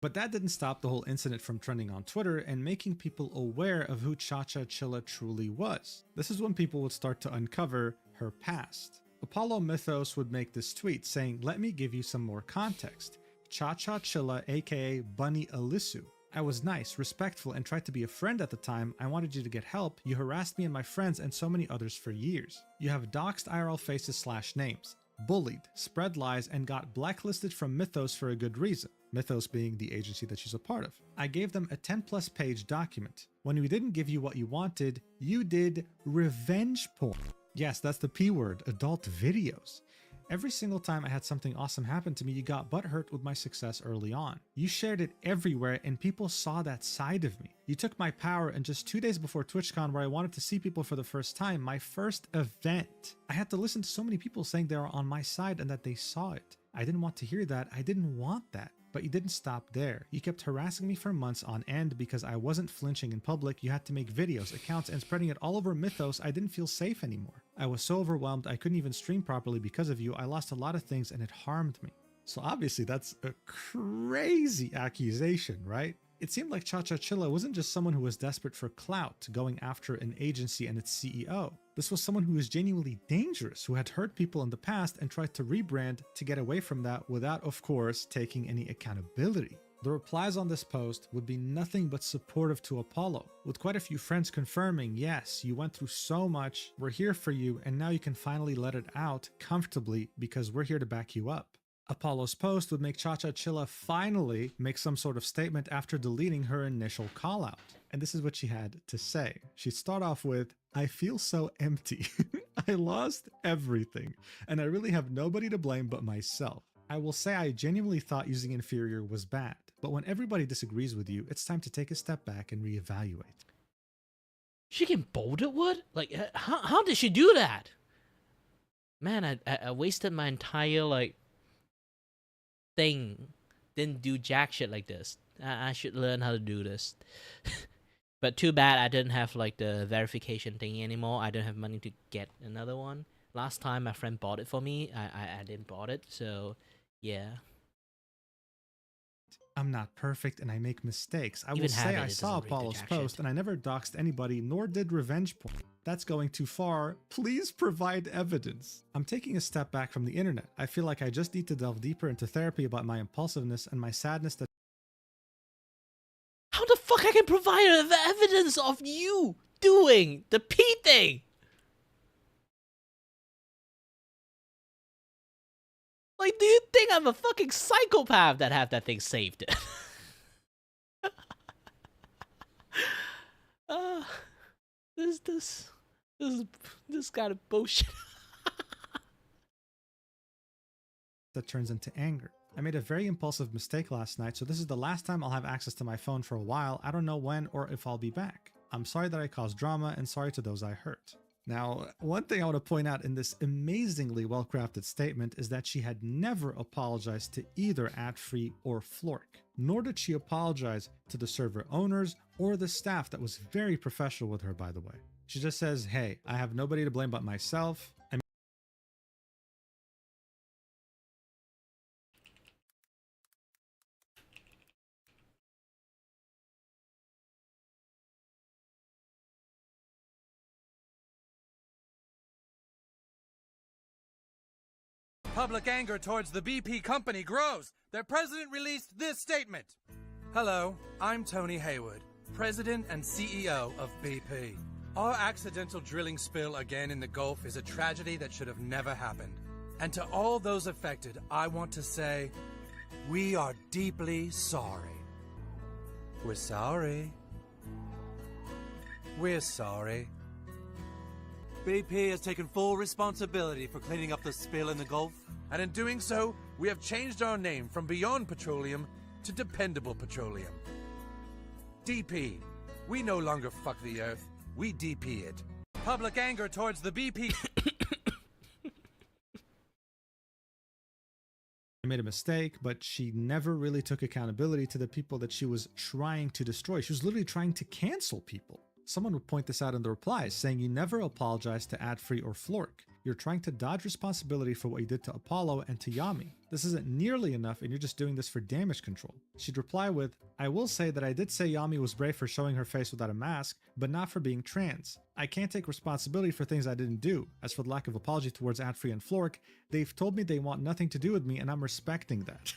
S2: But that didn't stop the whole incident from trending on Twitter and making people aware of who Cha-Cha-Chilla truly was. This is when people would start to uncover her past. Apollo Mythos would make this tweet saying, "Let me give you some more context. Cha-Cha-Chilla, aka Bunny Alisu. I was nice, respectful, and tried to be a friend at the time. I wanted you to get help. You harassed me and my friends and so many others for years. You have doxed IRL faces / names. Bullied, spread lies, and got blacklisted from Mythos for a good reason. Mythos being the agency that she's a part of. I gave them a 10+ page document. When we didn't give you what you wanted, you did revenge porn." Yes, that's the P word, adult videos. "Every single time I had something awesome happen to me, you got butthurt with my success early on. You shared it everywhere and people saw that side of me. You took my power, and just 2 days before TwitchCon, where I wanted to see people for the first time, my first event, I had to listen to so many people saying they were on my side and that they saw it. I didn't want to hear that. I didn't want that. But you didn't stop there. You kept harassing me for months on end because I wasn't flinching in public. You had to make videos, accounts, and spreading it all over Mythos. I didn't feel safe anymore. I was so overwhelmed I couldn't even stream properly because of you. I lost a lot of things and it harmed me." So obviously that's a crazy accusation, right? It seemed like Cha-Cha-Chilla wasn't just someone who was desperate for clout, going after an agency and its CEO. This was someone who was genuinely dangerous, who had hurt people in the past and tried to rebrand to get away from that without, of course, taking any accountability. The replies on this post would be nothing but supportive to Apollo, with quite a few friends confirming, "Yes, you went through so much, we're here for you, and now you can finally let it out comfortably because we're here to back you up." Apollo's post would make Cha-Cha-Chilla finally make some sort of statement after deleting her initial callout. And this is what she had to say. She'd start off with, "I feel so empty. I lost everything, and I really have nobody to blame but myself. I will say I genuinely thought using inferior was bad, but when everybody disagrees with you, it's time to take a step back and reevaluate."
S1: She can bold it, what? Like, how did she do that? Man, I wasted my entire, like, thing. Didn't do jack shit like this. I should learn how to do this. But too bad I didn't have, like, the verification thing anymore. I don't have money to get another one. Last time my friend bought it for me, I didn't bought it, so yeah.
S2: I'm not perfect and I make mistakes. I will
S1: Even
S2: say
S1: having
S2: I
S1: it
S2: saw
S1: doesn't read the
S2: Apollo's
S1: jack
S2: post
S1: shit.
S2: and I never doxed anybody nor did revenge porn. That's going too far. Please provide evidence. I'm taking a step back from the internet. I feel like I just need to delve deeper into therapy about my impulsiveness and my sadness that
S1: How the fuck I can provide the evidence of you doing the P thing? Like, do you think I'm a fucking psychopath that have that thing saved? uh, this kind of bullshit.
S2: that turns into anger. I made a very impulsive mistake last night, so this is the last time I'll have access to my phone for a while. I don't know when or if I'll be back. I'm sorry that I caused drama and sorry to those I hurt. Now, one thing I want to point out in this amazingly well-crafted statement is that she had never apologized to either Adfree or Flork, nor did she apologize to the server owners or the staff that was very professional with her, by the way. She just says, hey, I have nobody to blame but myself.
S8: Public anger towards the BP company grows. Their president released this statement. Hello, I'm Tony Hayward, president and CEO of BP. Our accidental drilling spill again in the Gulf is a tragedy that should have never happened. And to all those affected, I want to say, we are deeply sorry. We're sorry. We're sorry. BP has taken full responsibility for cleaning up the spill in the Gulf, and in doing so, we have changed our name from Beyond Petroleum to Dependable Petroleum. DP. We no longer fuck the earth, we DP it. Public anger towards the BP...
S2: I made a mistake, but she never really took accountability to the people that she was trying to destroy. She was literally trying to cancel people. Someone would point this out in the replies, saying you never apologized to Adfree or Flork. You're trying to dodge responsibility for what you did to Apollo and to Yami. This isn't nearly enough and you're just doing this for damage control. She'd reply with, I will say that I did say Yami was brave for showing her face without a mask, but not for being trans. I can't take responsibility for things I didn't do. As for the lack of apology towards Adfree and Flork, they've told me they want nothing to do with me and I'm respecting that.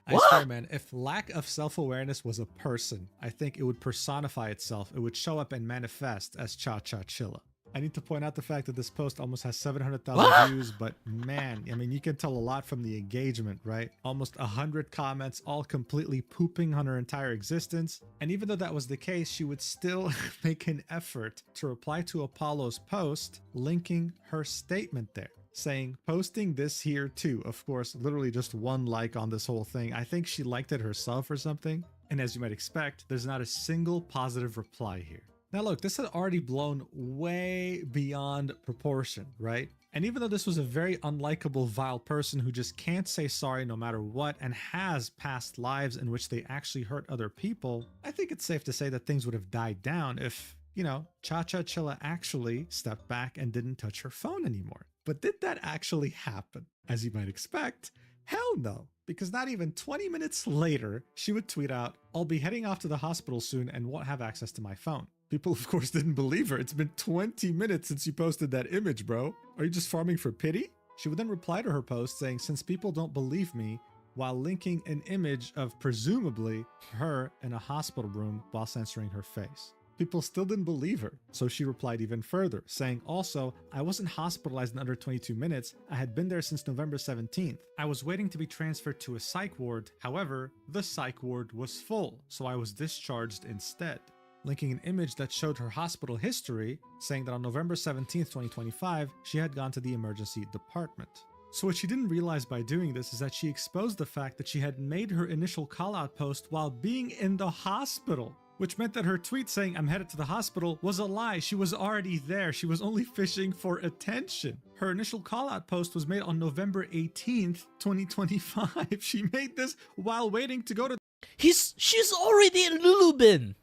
S2: I swear, man, if lack of self-awareness was a person, I think it would personify itself. It would show up and manifest as Cha-Cha-Chilla. I need to point out the fact that this post almost has 700,000 views, but man, I mean, you can tell a lot from the engagement, right? Almost 100 comments, all completely pooping on her entire existence. And even though that was the case, she would still make an effort to reply to Apollo's post, linking her statement there, saying, posting this here too. Of course, literally just one like on this whole thing. I think she liked it herself or something. And as you might expect, there's not a single positive reply here. Now look, this had already blown way beyond proportion, right? And even though this was a very unlikable, vile person who just can't say sorry no matter what and has past lives in which they actually hurt other people, I think it's safe to say that things would have died down if, you know, Cha-Cha-Chilla actually stepped back and didn't touch her phone anymore. But did that actually happen? As you might expect, hell no. Because not even 20 minutes later, she would tweet out, I'll be heading off to the hospital soon and won't have access to my phone. People, of course, didn't believe her. It's been 20 minutes since you posted that image, bro. Are you just farming for pity? She would then reply to her post saying, since people don't believe me, while linking an image of presumably her in a hospital room while censoring her face. People still didn't believe her, so she replied even further, saying also, I wasn't hospitalized in under 22 minutes, I had been there since November 17th. I was waiting to be transferred to a psych ward, however, the psych ward was full, so I was discharged instead. Linking an image that showed her hospital history, saying that on November 17th, 2025, she had gone to the emergency department. So what she didn't realize by doing this is that she exposed the fact that she had made her initial call-out post while being in the hospital. Which meant that her tweet saying, I'm headed to the hospital, was a lie. She was already there. She was only fishing for attention. Her initial call-out post was made on November 18th, 2025. She made this while waiting to go to...
S1: She's already in Lulu Bin.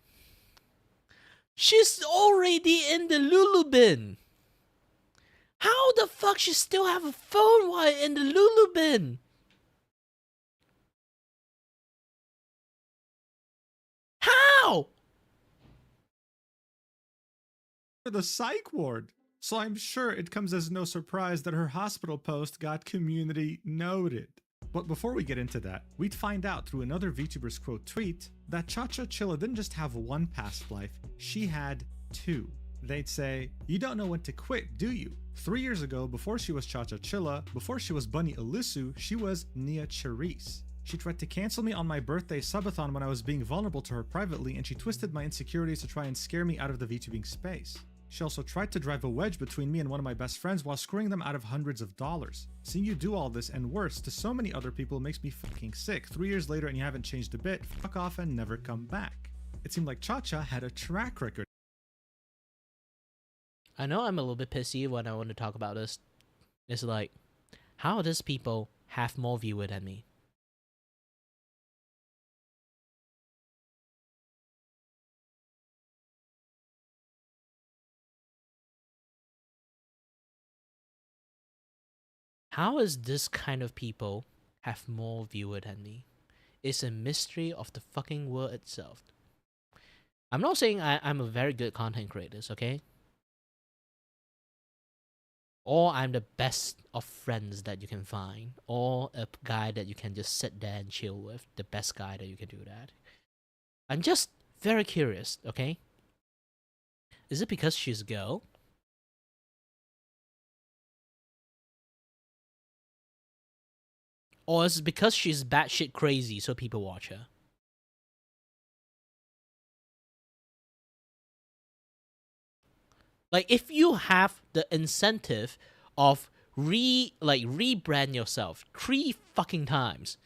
S1: She's already in the Lulu Bin. How the fuck she still have a phone while in the Lulu Bin? How?
S2: The psych ward. So I'm sure it comes as no surprise that her hospital post got community noted. But before we get into that, we'd find out through another VTuber's quote tweet that Cha-Cha-Chilla didn't just have one past life, she had two. They'd say, "You don't know when to quit, do you? 3 years ago, before she was Cha-Cha-Chilla, before she was Bunny Alisu, she was Nia Charisse. She tried to cancel me on my birthday subathon when I was being vulnerable to her privately, and she twisted my insecurities to try and scare me out of the VTubing space. She also tried to drive a wedge between me and one of my best friends while screwing them out of hundreds of dollars. Seeing you do all this and worse to so many other people makes me fucking sick. 3 years later and you haven't changed a bit, fuck off and never come back." It seemed like Cha-Cha had a track record.
S1: I know I'm a little bit pissy when I want to talk about this. It's like, how does people have more viewer than me? How is this kind of people have more viewer than me? It's a mystery of the fucking world itself. I'm not saying I'm a very good content creator, okay? Or I'm the best of friends that you can find, or a guy that you can just sit there and chill with, the best guy that you can do that. I'm just very curious, okay? Is it because she's a girl? Or is it because she's batshit crazy so people watch her? Like, if you have the incentive of rebrand yourself 3 fucking times,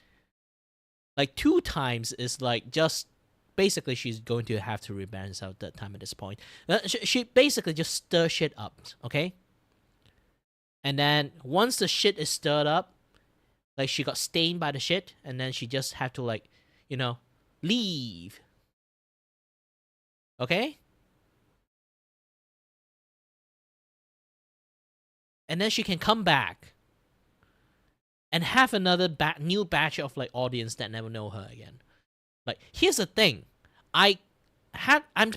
S1: like 2 times is like just basically she's going to have to rebrand herself that time at this point. She basically just stir shit up, okay? And then once the shit is stirred up, like she got stained by the shit, and then she just have to like, you know, leave. Okay? And then she can come back and have another new batch of like audience that never know her again. Like, here's the thing. I've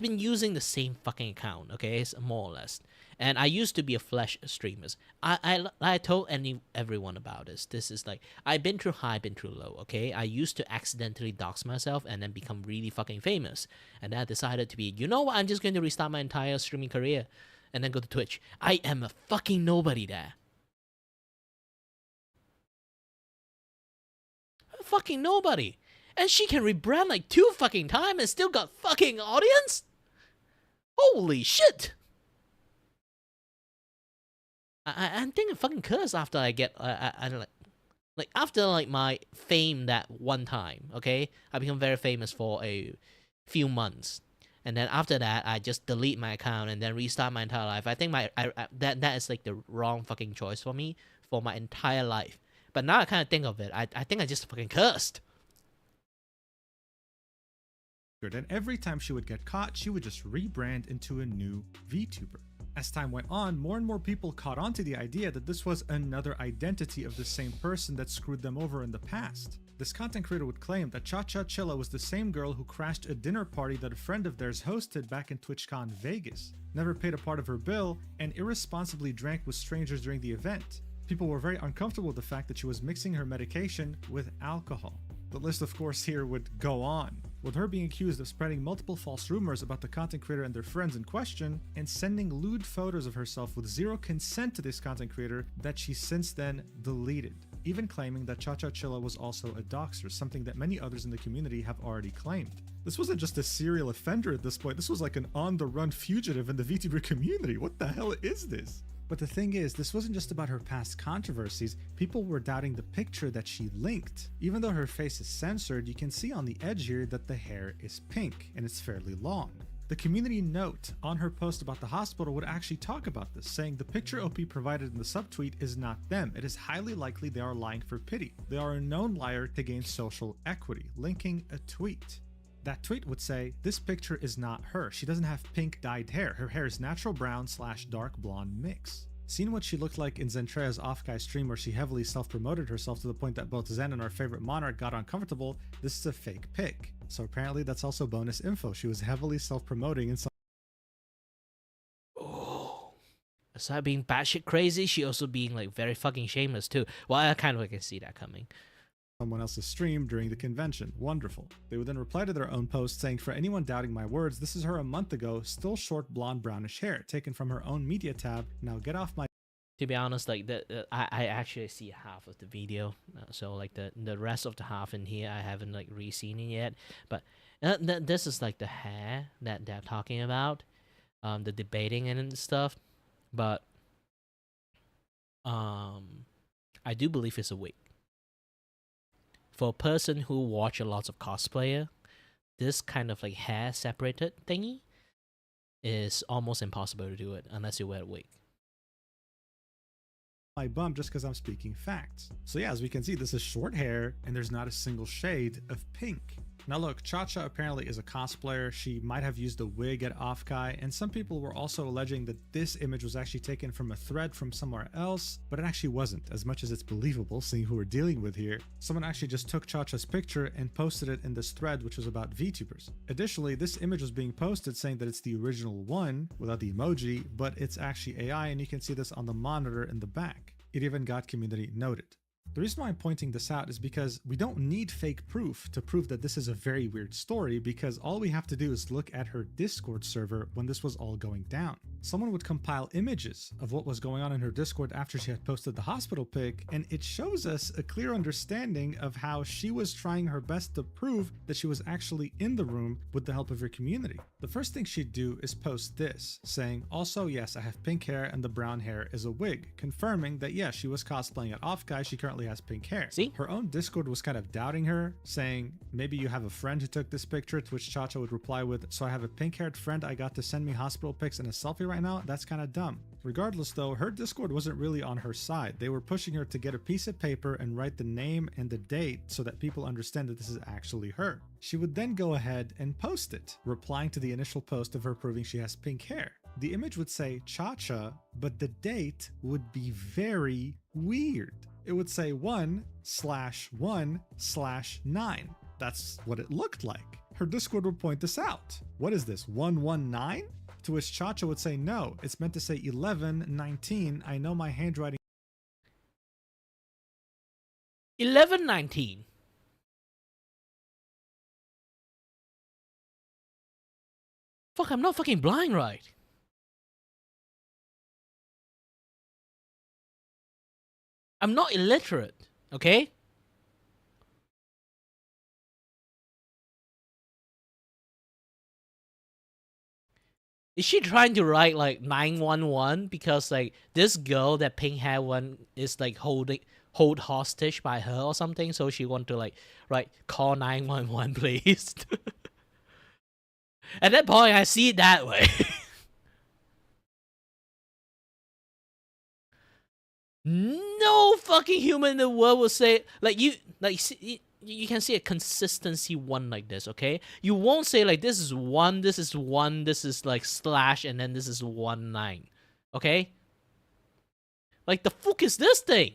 S1: been using the same fucking account, okay? It's more or less. And I used to be a Flash streamer. I told everyone about this. This is like, I've been through high, been through low, okay? I used to accidentally dox myself and then become really fucking famous. And then I decided to be, you know what, I'm just going to restart my entire streaming career and then go to Twitch. I am a fucking nobody there. I'm a fucking nobody. And she can rebrand like 2 fucking times and still got fucking audience? Holy shit! I think I'm fucking cursed after I get like after like my fame that one time, okay? I become very famous for a few months, and then after that I just delete my account and then restart my entire life. I think that is like the wrong fucking choice for me for my entire life. But now I kind of think of it, I think I just fucking cursed.
S2: And every time she would get caught, she would just rebrand into a new VTuber. As time went on, more and more people caught on to the idea that this was another identity of the same person that screwed them over in the past. This content creator would claim that Cha-Cha-Chilla was the same girl who crashed a dinner party that a friend of theirs hosted back in TwitchCon Vegas, never paid a part of her bill, and irresponsibly drank with strangers during the event. People were very uncomfortable with the fact that she was mixing her medication with alcohol. The list, of course, here would go on, with her being accused of spreading multiple false rumors about the content creator and their friends in question, and sending lewd photos of herself with zero consent to this content creator that she since then deleted, even claiming that Cha-Cha-Chilla was also a doxer, something that many others in the community have already claimed. This wasn't just a serial offender at this point, this was like an on-the-run fugitive in the VTuber community. What the hell is this? But the thing is, this wasn't just about her past controversies. People were doubting the picture that she linked. Even though her face is censored, you can see on the edge here that the hair is pink and it's fairly long. The community note on her post about the hospital would actually talk about this, saying the picture OP provided in the subtweet is not them. It is highly likely they are lying for pity. They are a known liar to gain social equity, linking a tweet. That tweet would say, this picture is not her. She doesn't have pink dyed hair. Her hair is natural brown / dark blonde mix. Seeing what she looked like in Zentrea's off-guy stream where she heavily self-promoted herself to the point that both Zen and our favorite monarch got uncomfortable, this is a fake pic. So apparently that's also bonus info. She was heavily self-promoting in some
S1: Aside being batshit crazy, she also being like very fucking shameless too. Well, I kind of can see that coming.
S2: someone else's stream during the convention. Wonderful. They would then reply to their own post saying, for anyone doubting my words, this is her a month ago, still short blonde brownish hair, taken from her own media tab. Now get off my...
S1: To be honest, like I actually see half of the video, so like the rest of the half in here I haven't like re-seen it yet. But this is like the hair that they're talking about, the debating and stuff. But I do believe it's a wig. For a person who watch a lot of cosplayer, this kind of like hair separated thingy is almost impossible to do it unless you wear a wig.
S2: my bum just because I'm speaking facts. So yeah, as we can see, this is short hair and there's not a single shade of pink. Now look, Cha-Cha apparently is a cosplayer. She might have used a wig at Off-Kai, and some people were also alleging that this image was actually taken from a thread from somewhere else, but it actually wasn't, as much as it's believable seeing who we're dealing with here. Someone actually just took Cha-Cha's picture and posted it in this thread, which was about VTubers. Additionally, this image was being posted saying that it's the original one without the emoji, but it's actually AI, and you can see this on the monitor in the back. It even got community noted. The reason why I'm pointing this out is because we don't need fake proof to prove that this is a very weird story, because all we have to do is look at her Discord server when this was all going down. Someone would compile images of what was going on in her Discord after she had posted the hospital pic, and it shows us a clear understanding of how she was trying her best to prove that she was actually in the room with the help of her community. The first thing she'd do is post this, saying, also yes, I have pink hair and the brown hair is a wig, confirming that yes, she was cosplaying at Off-Kai, she currently has pink hair.
S1: See?
S2: Her own Discord was kind of doubting her, saying, maybe you have a friend who took this picture, to which Cha-Cha would reply with, so I have a pink-haired friend I got to send me hospital pics and a selfie right now? That's kind of dumb. Regardless though, her Discord wasn't really on her side. They were pushing her to get a piece of paper and write the name and the date so that people understand that this is actually her. She would then go ahead and post it, replying to the initial post of her proving she has pink hair. The image would say Cha-Cha, but the date would be very weird. It would say 1/1/9. That's what it looked like. Her Discord would point this out. What is this, 119? To which Cha-Cha would say, no, it's meant to say 11/19. I know my handwriting.
S1: 11/19. Fuck, I'm not fucking blind, right? I'm not illiterate, okay? Is she trying to write like 911 because like this girl, that pink hair one, is like hold hostage by her or something, so she want to like write call 911 please? At that point I see it that way. No fucking human in the world will say like you can see a consistency one like this, okay? You won't say like this is one, this is one, this is like slash, and then this is 19, okay? Like the fuck is this thing?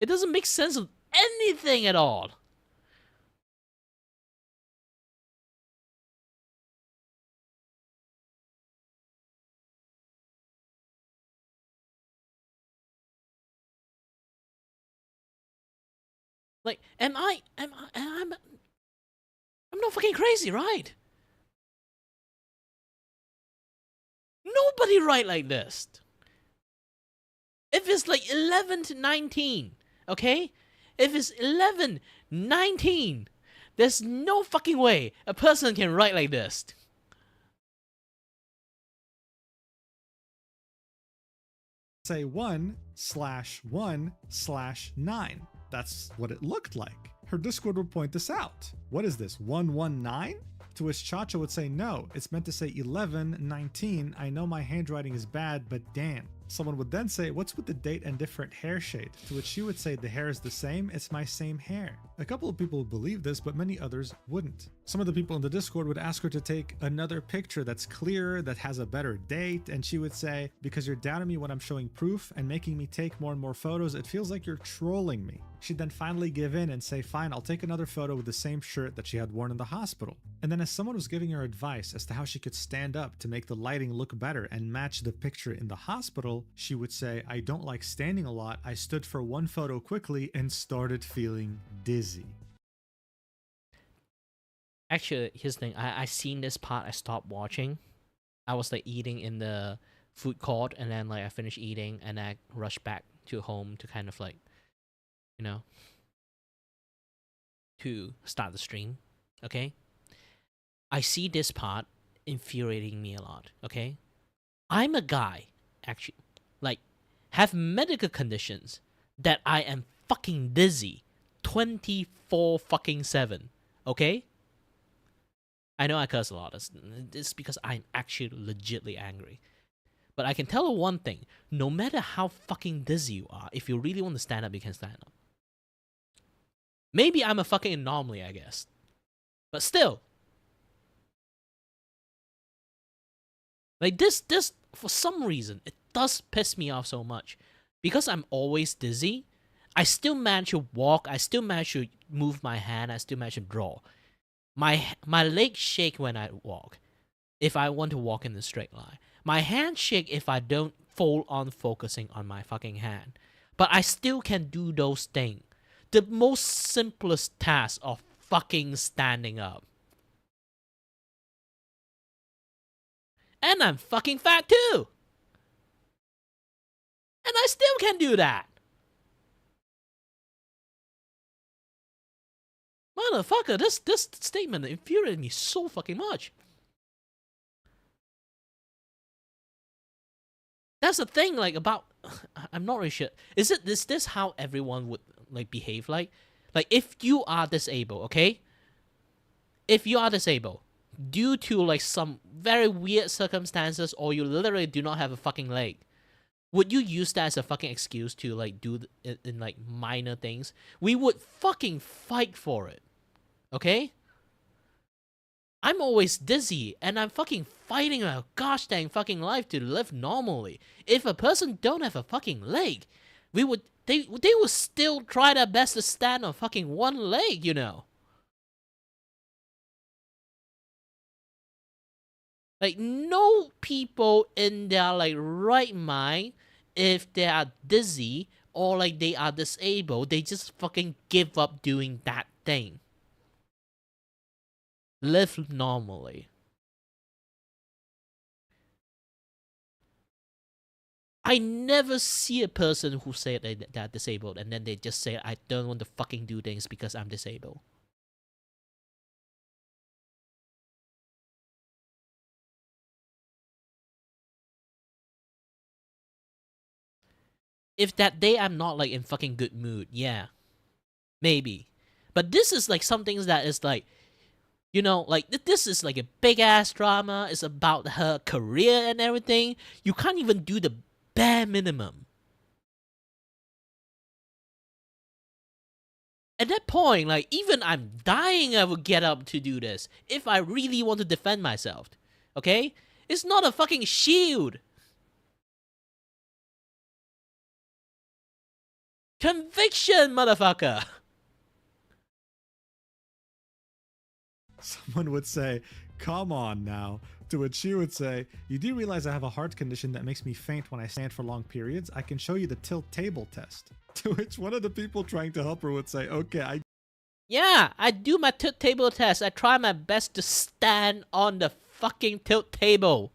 S1: It doesn't make sense of anything at all. Like, I'm not fucking crazy, right? Nobody write like this. If it's like 11/19, okay? If it's 11/19, there's no fucking way a person can write like this.
S2: Say 1/1/9. That's what it looked like. Her Discord would point this out. What is this, 119? To which Cha-Cha would say, no, it's meant to say 11/19. I know my handwriting is bad, but damn. Someone would then say, what's with the date and different hair shade? To which she would say, the hair is the same, it's my same hair. A couple of people would believe this, but many others wouldn't. Some of the people in the Discord would ask her to take another picture that's clearer, that has a better date, and she would say, because you're doubting me when I'm showing proof and making me take more and more photos, it feels like you're trolling me. She'd then finally give in and say, fine, I'll take another photo with the same shirt that she had worn in the hospital. And then as someone was giving her advice as to how she could stand up to make the lighting look better and match the picture in the hospital, she would say, I don't like standing a lot. I stood for one photo quickly and started feeling dizzy.
S1: Actually, here's the thing. I seen this part. I stopped watching. I was like eating in the food court, and then like I finished eating, and I rushed back to home to kind of like, you know, to start the stream. Okay. I see this part infuriating me a lot. Okay. I'm a guy, actually, like, have medical conditions that I am fucking dizzy 24/7. Okay. I know I curse a lot. It's because I'm actually legitly angry. But I can tell you one thing. No matter how fucking dizzy you are, if you really want to stand up, you can stand up. Maybe I'm a fucking anomaly, I guess. But still. Like this, for some reason, it does piss me off so much. Because I'm always dizzy, I still manage to walk, I still manage to move my hand, I still manage to draw. My legs shake when I walk, if I want to walk in a straight line. My hands shake if I don't full on focusing on my fucking hand. But I still can do those things. The most simplest task of fucking standing up. And I'm fucking fat too! And I still can do that! Motherfucker, this statement infuriated me so fucking much. That's the thing, like, about... I'm not really sure. Is this how everyone would, like, behave like? Like, if you are disabled, okay? If you are disabled, due to, like, some very weird circumstances, or you literally do not have a fucking leg, would you use that as a fucking excuse to, like, do in like, minor things? We would fucking fight for it. Okay? I'm always dizzy, and I'm fucking fighting my gosh dang fucking life to live normally. If a person don't have a fucking leg, they would still try their best to stand on fucking one leg, you know? Like, no people in their, like, right mind, if they are dizzy or, like, they are disabled, they just fucking give up doing that thing. Live normally. I never see a person who say they're disabled and then they just say, I don't want to fucking do things because I'm disabled. If that day I'm not, like, in fucking good mood, yeah. Maybe. But this is, like, some things that is, like, you know, like, this is, like, a big-ass drama. It's about her career and everything. You can't even do the bare minimum. At that point, like, even I'm dying, I would get up to do this. If I really want to defend myself. Okay? It's not a fucking shield. Conviction, motherfucker!
S2: Someone would say, come on now. To which she would say, you do realize I have a heart condition that makes me faint when I stand for long periods? I can show you the tilt table test. To which one of the people trying to help her would say, okay,
S1: Yeah, I do my tilt table test. I try my best to stand on the fucking tilt table.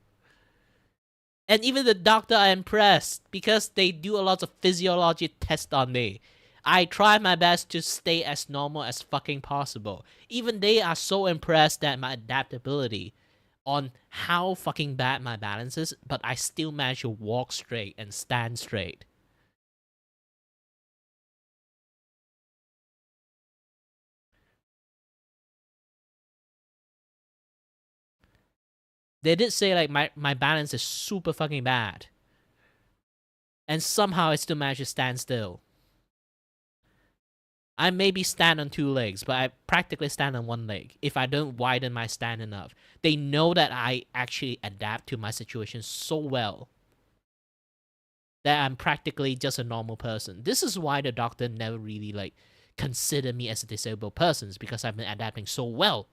S1: And even the doctor are impressed because they do a lot of physiology tests on me. I try my best to stay as normal as fucking possible. Even they are so impressed at my adaptability on how fucking bad my balance is, but I still manage to walk straight and stand straight. They did say, like, my balance is super fucking bad. and somehow I still manage to stand still. I maybe stand on 2 legs, but I practically stand on 1 leg if I don't widen my stand enough. They know that I actually adapt to my situation so well that I'm practically just a normal person. This is why the doctor never really like considered me as a disabled person, because I've been adapting so well.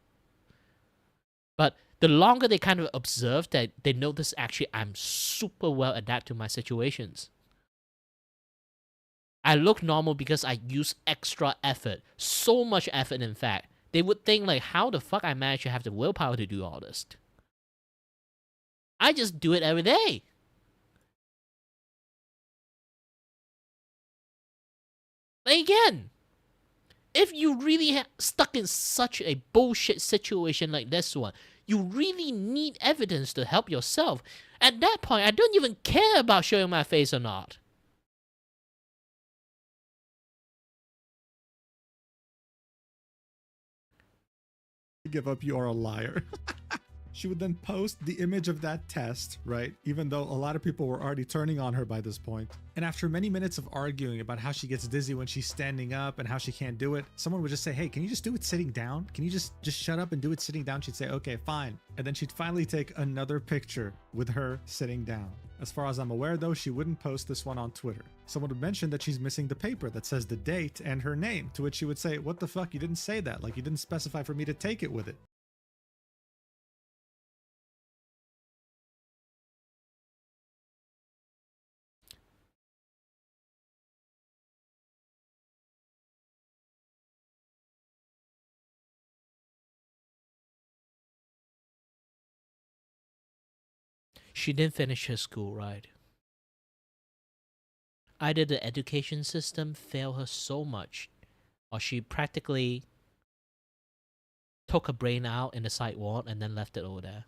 S1: But the longer they kind of observe that, they notice actually I'm super well adapted to my situations. I look normal because I use extra effort. So much effort, in fact. They would think like, how the fuck I manage to have the willpower to do all this? I just do it every day. Like again, if you really stuck in such a bullshit situation like this one, you really need evidence to help yourself. At that point, I don't even care about showing my face or not.
S2: Give up, you are a liar. She would then post the image of that test, right? Even though a lot of people were already turning on her by this point. And after many minutes of arguing about how she gets dizzy when she's standing up and how she can't do it, someone would just say, hey, can you just do it sitting down? Can you just shut up and do it sitting down? She'd say, okay, fine. And then she'd finally take another picture with her sitting down. As far as I'm aware though, she wouldn't post this one on Twitter. Someone would mention that she's missing the paper that says the date and her name, to which she would say, what the fuck, you didn't say that. Like, you didn't specify for me to take it with it.
S1: She didn't finish her school, right? Either the education system failed her so much, or she practically took her brain out in the side ward and then left it over there.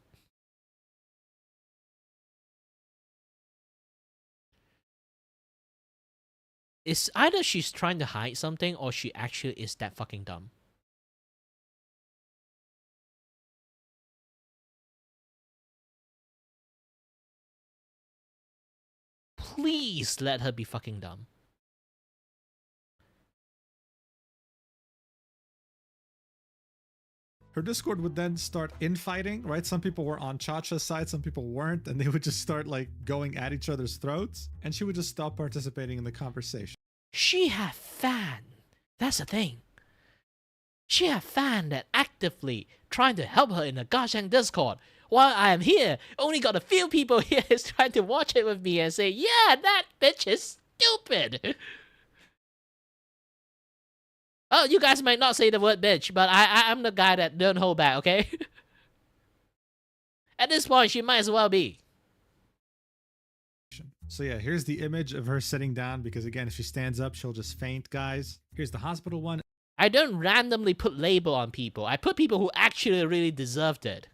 S1: It's either she's trying to hide something or she actually is that fucking dumb. Please let her be fucking dumb.
S2: Her Discord would then start infighting, right? Some people were on Chacha's side, some people weren't, and they would just start like going at each other's throats, and she would just stop participating in the conversation.
S1: She had fan. That's the thing. She had fan that actively trying to help her in the goddamn Discord. While I am here, only got a few people here is trying to watch it with me and say, yeah, that bitch is stupid. Oh, you guys might not say the word bitch, but I'm the guy that don't hold back, okay? At this point, she might as well be.
S2: So yeah, here's the image of her sitting down, because again, if she stands up, she'll just faint, guys. Here's the hospital one.
S1: I don't randomly put label on people. I put people who actually really deserved it.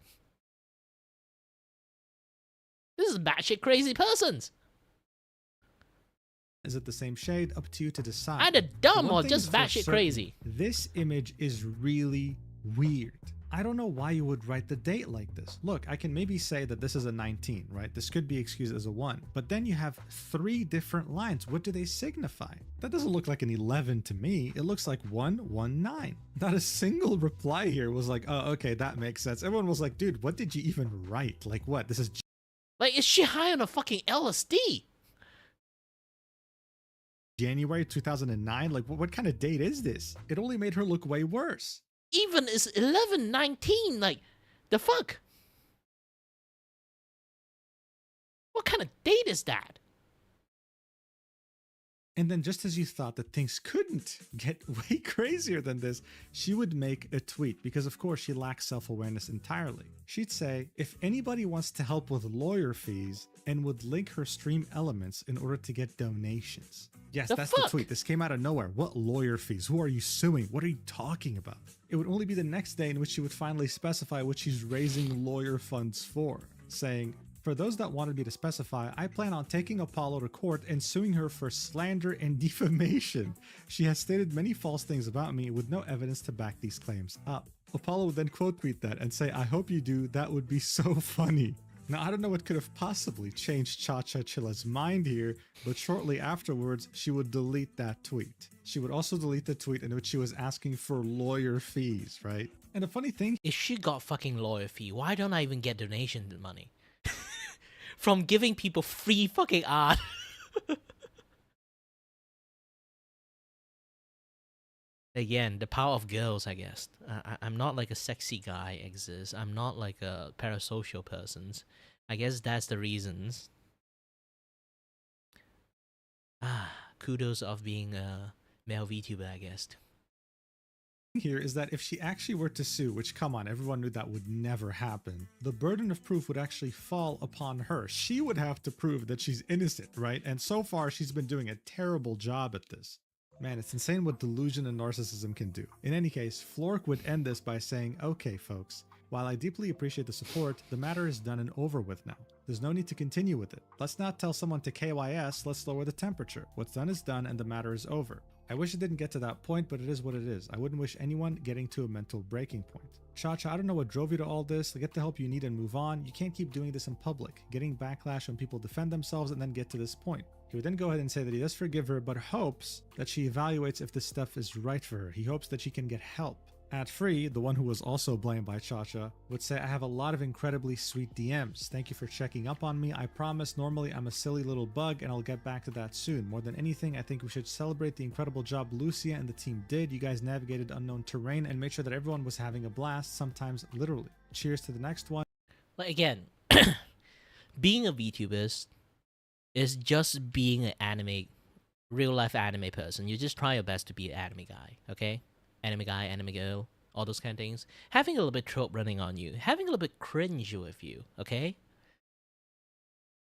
S1: This is batshit crazy persons.
S2: Is it the same shade? Up to you to decide.
S1: Either dumb
S2: One
S1: or
S2: thing
S1: just
S2: is for
S1: batshit
S2: certain,
S1: crazy.
S2: This image is really weird. I don't know why you would write the date like this. Look, I can maybe say that this is a 19, right? This could be excused as a 1, but then you have 3 different lines. What do they signify? That doesn't look like an 11 to me. It looks like 119. Not a single reply here was like, oh, okay, that makes sense. Everyone was like, dude, what did you even write? Like what? This is
S1: Like, is she high on a fucking LSD?
S2: January 2009? Like what kind of date is this? It only made her look way worse.
S1: Even is 11/19, like, the fuck? What kind of date is that?
S2: And then just as you thought that things couldn't get way crazier than this, she would make a tweet, because of course she lacks self-awareness entirely. She'd say, if anybody wants to help with lawyer fees, and would link her stream elements in order to get donations. Yes, that's the tweet. This came out of nowhere. What lawyer fees? Who are you suing? What are you talking about? It would only be the next day in which she would finally specify what she's raising lawyer funds for, saying, for those that wanted me to specify, I plan on taking Apollo to court and suing her for slander and defamation. She has stated many false things about me with no evidence to back these claims up. Apollo would then quote tweet that and say, I hope you do, that would be so funny. Now, I don't know what could have possibly changed Cha-Cha Chilla's mind here, but shortly afterwards, she would delete that tweet. She would also delete the tweet in which she was asking for lawyer fees, right? And the funny thing,
S1: If she got fucking lawyer fee, why don't I even get donation money? From giving people free fucking art. Again, the power of girls, I guess. I'm not like a sexy guy exists. I'm not like a parasocial person. I guess that's the reasons. Kudos of being a male VTuber, I guess.
S2: here is that if she actually were to sue, which come on, everyone knew that would never happen, the burden of proof would actually fall upon her. She would have to prove that she's innocent, right? And so far, she's been doing a terrible job at this. Man, it's insane what delusion and narcissism can do. In any case, Flork would end this by saying, okay folks, while I deeply appreciate the support, the matter is done and over with now. There's no need to continue with it. Let's not tell someone to KYS, let's lower the temperature. What's done is done and the matter is over. I wish it didn't get to that point, but it is what it is. I wouldn't wish anyone getting to a mental breaking point. Cha-Cha, I don't know what drove you to all this. Get the help you need and move on. You can't keep doing this in public, getting backlash when people defend themselves and then get to this point. He would then go ahead and say that he does forgive her, but hopes that she evaluates if this stuff is right for her. He hopes that she can get help. At Free, the one who was also blamed by Cha-Cha, would say, I have a lot of incredibly sweet DMs. Thank you for checking up on me. I promise normally I'm a silly little bug and I'll get back to that soon. More than anything, I think we should celebrate the incredible job Lucia and the team did. You guys navigated unknown terrain and made sure that everyone was having a blast, sometimes literally. Cheers to the next one.
S1: Like again, being a VTuber is just being an real life anime person. You just try your best to be an anime guy, okay? Anime guy, anime girl, all those kind of things. Having a little bit trope running on you, having a little bit cringe with you, okay?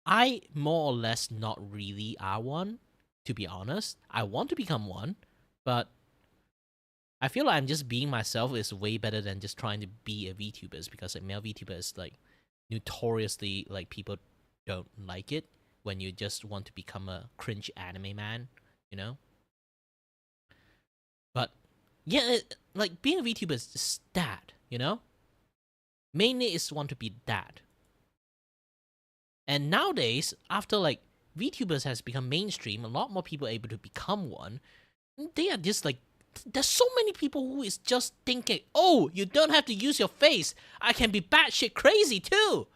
S1: I more or less not really are one, to be honest. I want to become one, but I feel like I'm just being myself is way better than just trying to be a VTuber, because like male VTubers like notoriously like people don't like it when you just want to become a cringe anime man, you know? But yeah, like being a VTuber is just that, you know? Mainly is want to be that. And nowadays, after like VTubers has become mainstream, a lot more people are able to become one. They are just like, there's so many people who is just thinking, oh, you don't have to use your face. I can be batshit crazy too.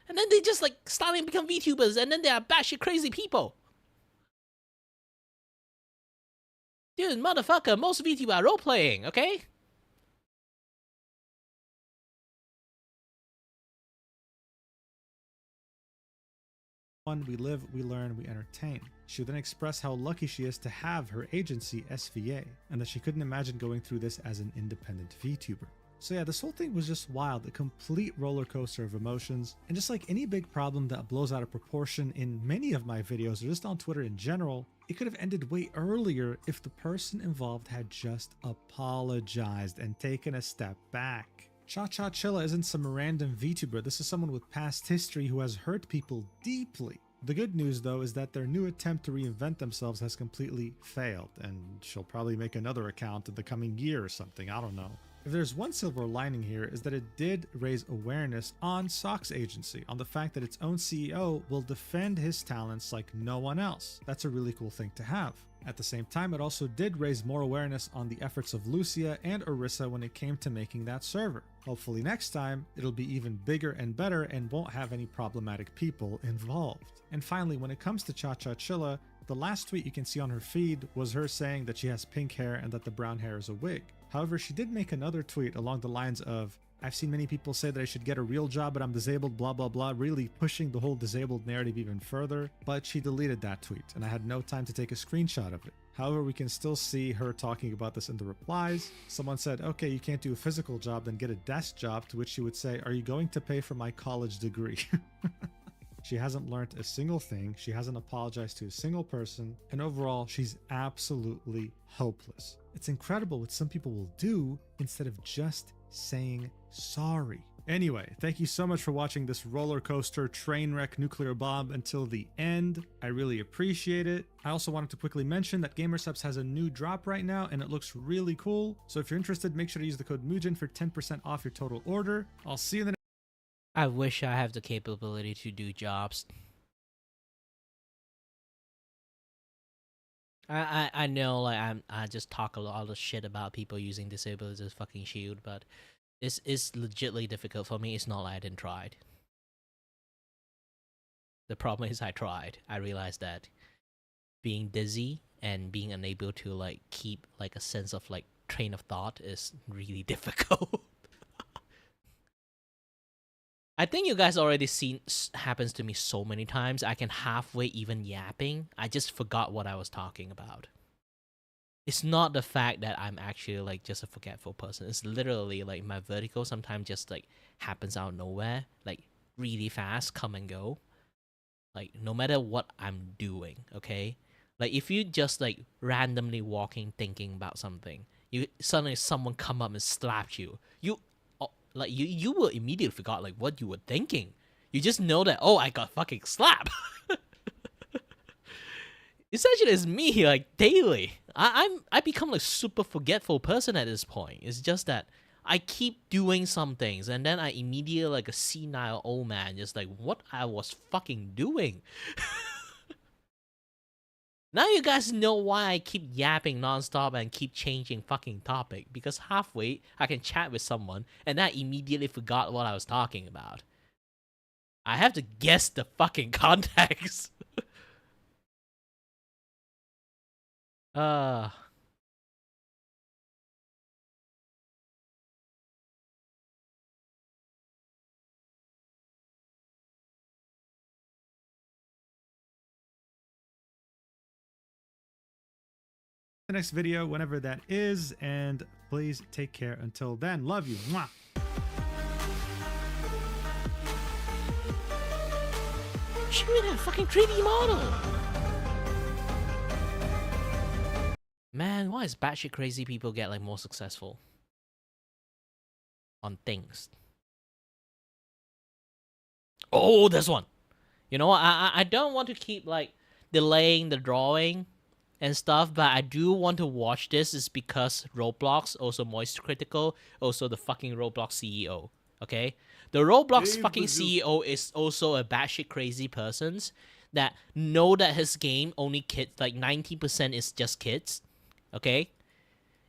S1: And then they just like starting to become VTubers, and then they are batshit crazy people. Dude, motherfucker, most VTuber are role-playing, okay?
S2: We live, we learn, we entertain. She would then express how lucky she is to have her agency, SVA, and that she couldn't imagine going through this as an independent VTuber. So yeah, this whole thing was just wild, a complete roller coaster of emotions, and just like any big problem that blows out of proportion in many of my videos, or just on Twitter in general, it could have ended way earlier if the person involved had just apologized and taken a step back. Cha-Cha Chilla isn't some random VTuber, this is someone with past history who has hurt people deeply. The good news though is that their new attempt to reinvent themselves has completely failed, and she'll probably make another account in the coming year or something, I don't know. If there's one silver lining here is that it did raise awareness on Sock's agency, on the fact that its own CEO will defend his talents like no one else. That's a really cool thing to have. At the same time, it also did raise more awareness on the efforts of Lucia and Orisa when it came to making that server. Hopefully next time, it'll be even bigger and better and won't have any problematic people involved. And finally, when it comes to Cha-Cha Chilla, the last tweet you can see on her feed was her saying that she has pink hair and that the brown hair is a wig. However, she did make another tweet along the lines of, I've seen many people say that I should get a real job but I'm disabled, blah blah blah, really pushing the whole disabled narrative even further, but she deleted that tweet and I had no time to take a screenshot of it. However, we can still see her talking about this in the replies. Someone said, okay, you can't do a physical job, then get a desk job, to which she would say, are you going to pay for my college degree? She hasn't learned a single thing, she hasn't apologized to a single person, and overall, she's absolutely hopeless. It's incredible what some people will do instead of just saying sorry. Anyway, thank you so much for watching this roller coaster train wreck nuclear bomb until the end. I really appreciate it. I also wanted to quickly mention that GamerSubs has a new drop right now and it looks really cool. So if you're interested, make sure to use the code MUJIN for 10% off your total order. I'll see you in the next
S1: I wish I have the capability to do jobs. I know like I just talk a lot of shit about people using disabilities as fucking shield, but it's legitimately difficult for me. It's not like I didn't try. The problem is I tried. I realized that being dizzy and being unable to like keep like a sense of like train of thought is really difficult. I think you guys already seen happens to me so many times. I can halfway even yapping. I just forgot what I was talking about. It's not the fact that I'm actually like just a forgetful person. It's literally like my vertigo sometimes just like happens out of nowhere, like really fast, come and go. Like no matter what I'm doing, okay? Like if you just like randomly walking thinking about something, you suddenly someone come up and slaps you. You will immediately forgot like what you were thinking. You just know that, oh, I got fucking slapped. Essentially, it's me like daily. I become like super forgetful person at this point. It's just that I keep doing some things and then I immediately like a senile old man just like what I was fucking doing. Now you guys know why I keep yapping nonstop and keep changing fucking topic, because halfway I can chat with someone and I immediately forgot what I was talking about. I have to guess the fucking context. uh
S2: The next video, whenever that is, and please take care until then. Love you. Mwah.
S1: Show me that fucking 3D model. Man, why is batshit crazy people get like more successful on things? Oh, this one. You know, I don't want to keep like delaying the drawing and stuff, but I do want to watch this. Is because Roblox, also Moist Critical, also the fucking Roblox CEO. Okay, the Roblox fucking CEO is also a batshit crazy person that know that his game only kids, like 90% is just kids. Okay,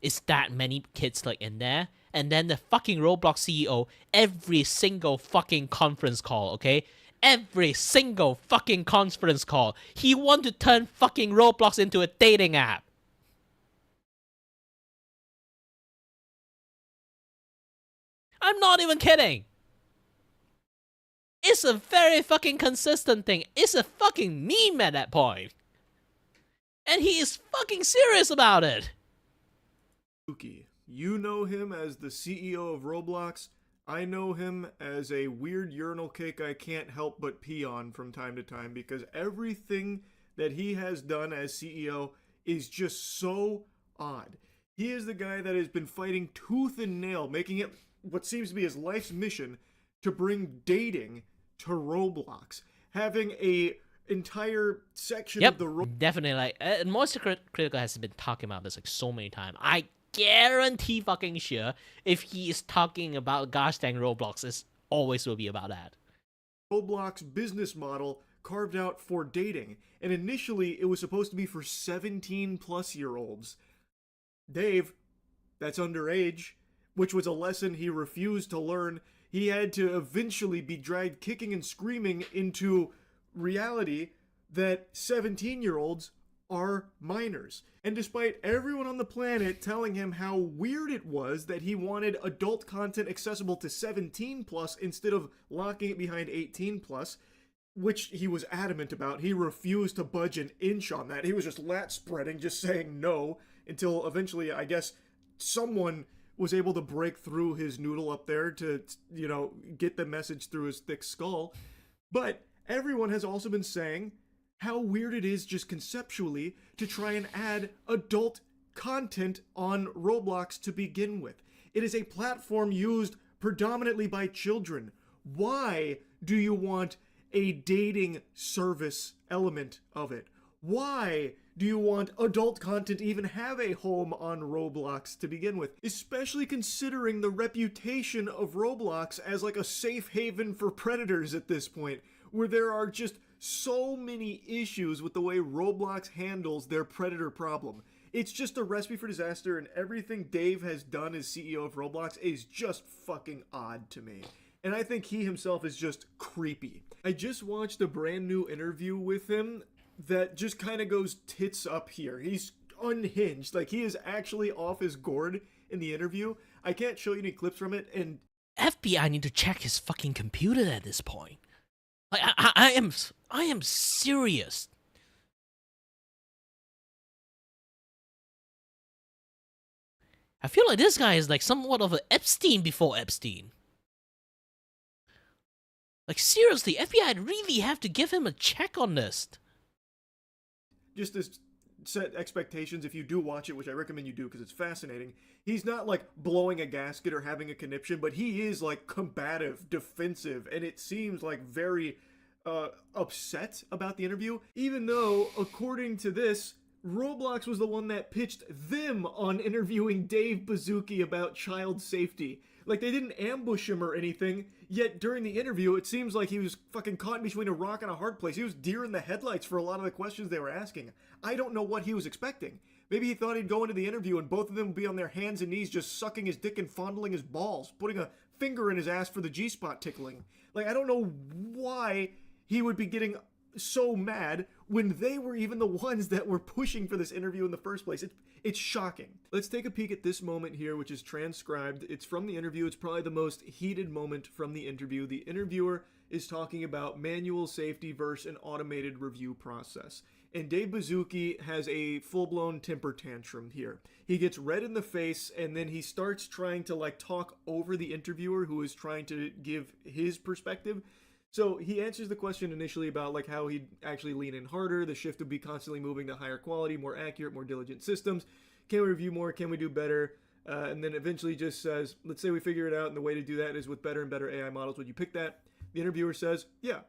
S1: it's that many kids like in there. And then the fucking Roblox CEO, every single fucking conference call, okay? Every single fucking conference call, he want to turn fucking Roblox into a dating app. I'm not even kidding. It's a very fucking consistent thing. It's a fucking meme at that point. And he is fucking serious about it.
S9: You know him as the CEO of Roblox. I know him as a weird urinal cake I can't help but pee on from time to time, because everything that he has done as CEO is just so odd. He is the guy that has been fighting tooth and nail, making it what seems to be his life's mission to bring dating to Roblox. Having a entire section of the
S1: definitely like Monster Critical has been talking about this like so many times. I guarantee fucking sure if he is talking about gosh dang Roblox, it always will be about that.
S9: Roblox business model carved out for dating, and initially it was supposed to be for 17-plus-year-olds. Dave, that's underage, which was a lesson he refused to learn. He had to eventually be dragged kicking and screaming into reality that 17-year-olds are minors. And despite everyone on the planet telling him how weird it was that he wanted adult content accessible to 17 plus instead of locking it behind 18 plus, which he was adamant about, he refused to budge an inch on that. He was just lat spreading, just saying no, until eventually, I guess, someone was able to break through his noodle up there to, you know, get the message through his thick skull. But everyone has also been saying how weird it is just conceptually to try and add adult content on Roblox to begin with. It is a platform used predominantly by children. Why do you want a dating service element of it? Why do you want adult content to even have a home on Roblox to begin with? Especially considering the reputation of Roblox as like a safe haven for predators at this point, where there are just so many issues with the way Roblox handles their predator problem. It's just a recipe for disaster, and everything Dave has done as CEO of Roblox is just fucking odd to me. And I think he himself is just creepy. I just watched a brand new interview with him that just kind of goes tits up here. He's unhinged. Like, he is actually off his gourd in the interview. I can't show you any clips from it, and
S1: FBI need to check his fucking computer at this point. Like, I am serious. I feel like this guy is like somewhat of an Epstein before Epstein. Like, seriously, FBI really have to give him a check on this.
S9: just to set expectations, if you do watch it, which I recommend you do because it's fascinating, he's not like blowing a gasket or having a conniption, but he is like combative, defensive, and it seems like very upset about the interview, even though, according to this, Roblox was the one that pitched them on interviewing Dave Bazooki about child safety. Like, they didn't ambush him or anything, yet during the interview, it seems like he was fucking caught between a rock and a hard place. He was deer in the headlights for a lot of the questions they were asking. I don't know what he was expecting. Maybe he thought he'd go into the interview and both of them would be on their hands and knees just sucking his dick and fondling his balls, putting a finger in his ass for the G-spot tickling. Like, I don't know why he would be getting so mad when they were even the ones that were pushing for this interview in the first place. It's shocking. Let's take a peek at this moment here, which is transcribed. It's from the interview. It's probably the most heated moment from the interview. The interviewer is talking about manual safety versus an automated review process. And Dave Bazooki has a full-blown temper tantrum here. He gets red in the face, and then he starts trying to like talk over the interviewer who is trying to give his perspective. So he answers the question initially about like how he'd actually lean in harder, the shift would be constantly moving to higher quality, more accurate, more diligent systems. Can we review more? Can we do better? And then eventually just says, let's say we figure it out, and the way to do that is with better and better AI models. Would you pick that? The interviewer says, yeah.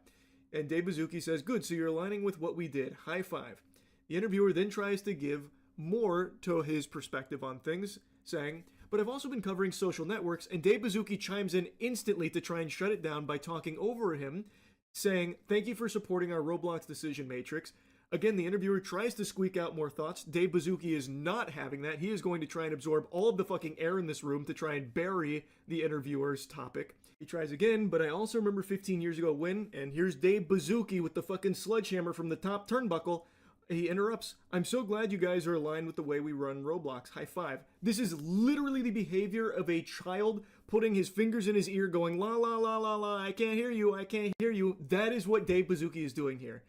S9: And Dave Bazooki says, good, so you're aligning with what we did. High five. The interviewer then tries to give more to his perspective on things, saying, but I've also been covering social networks, and Dave Bazooki chimes in instantly to try and shut it down by talking over him, saying, thank you for supporting our Roblox decision matrix. Again, the interviewer tries to squeak out more thoughts. Dave Bazooki is not having that. He is going to try and absorb all of the fucking air in this room to try and bury the interviewer's topic. He tries again, but I also remember 15 years ago when, and here's Dave Bazooki with the fucking sledgehammer from the top turnbuckle. He interrupts, I'm so glad you guys are aligned with the way we run Roblox. High five. This is literally the behavior of a child putting his fingers in his ear going, la la la la la, I can't hear you, I can't hear you. That is what Dave Bazooki is doing here.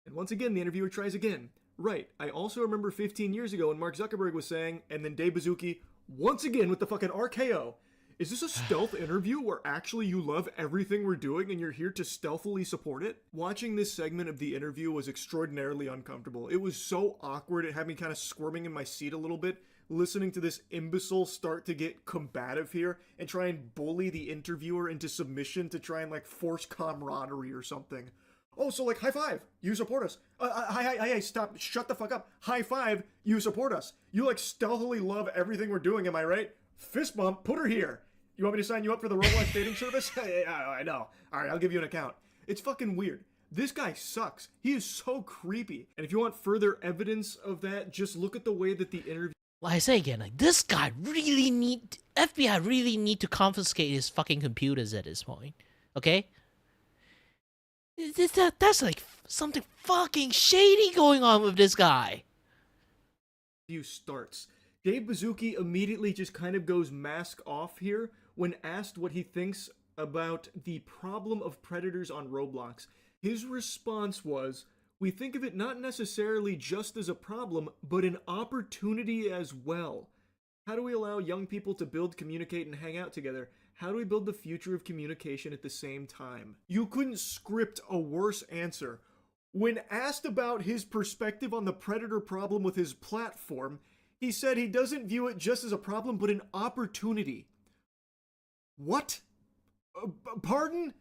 S9: And once again, the interviewer tries again. Right, I also remember 15 years ago when Mark Zuckerberg was saying, and then Dave Bazooki, once again with the fucking RKO. Is this a stealth interview where actually you love everything we're doing and you're here to stealthily support it? Watching this segment of the interview was extraordinarily uncomfortable. It was so awkward. It had me kind of squirming in my seat a little bit, listening to this imbecile start to get combative here and try and bully the interviewer into submission to try and like force camaraderie or something. Oh, so like high five, you support us. Hi, stop, shut the fuck up. High five, you support us. You like stealthily love everything we're doing, am I right? Fist bump, put her here. You want me to sign you up for the Roblox dating service? I know. All right, I'll give you an account. It's fucking weird. This guy sucks. He is so creepy. And if you want further evidence of that, just look at the way that the interview...
S1: Like I say again, like this guy FBI really need to confiscate his fucking computers at this point. Okay? That's like something fucking shady going on with this guy.
S9: starts. Dave Bazooki immediately just kind of goes mask off here when asked what he thinks about the problem of predators on Roblox. His response was, we think of it not necessarily just as a problem, but an opportunity as well. How do we allow young people to build, communicate, and hang out together? How do we build the future of communication at the same time? You couldn't script a worse answer. When asked about his perspective on the predator problem with his platform, he said he doesn't view it just as a problem, but an opportunity. What? Pardon?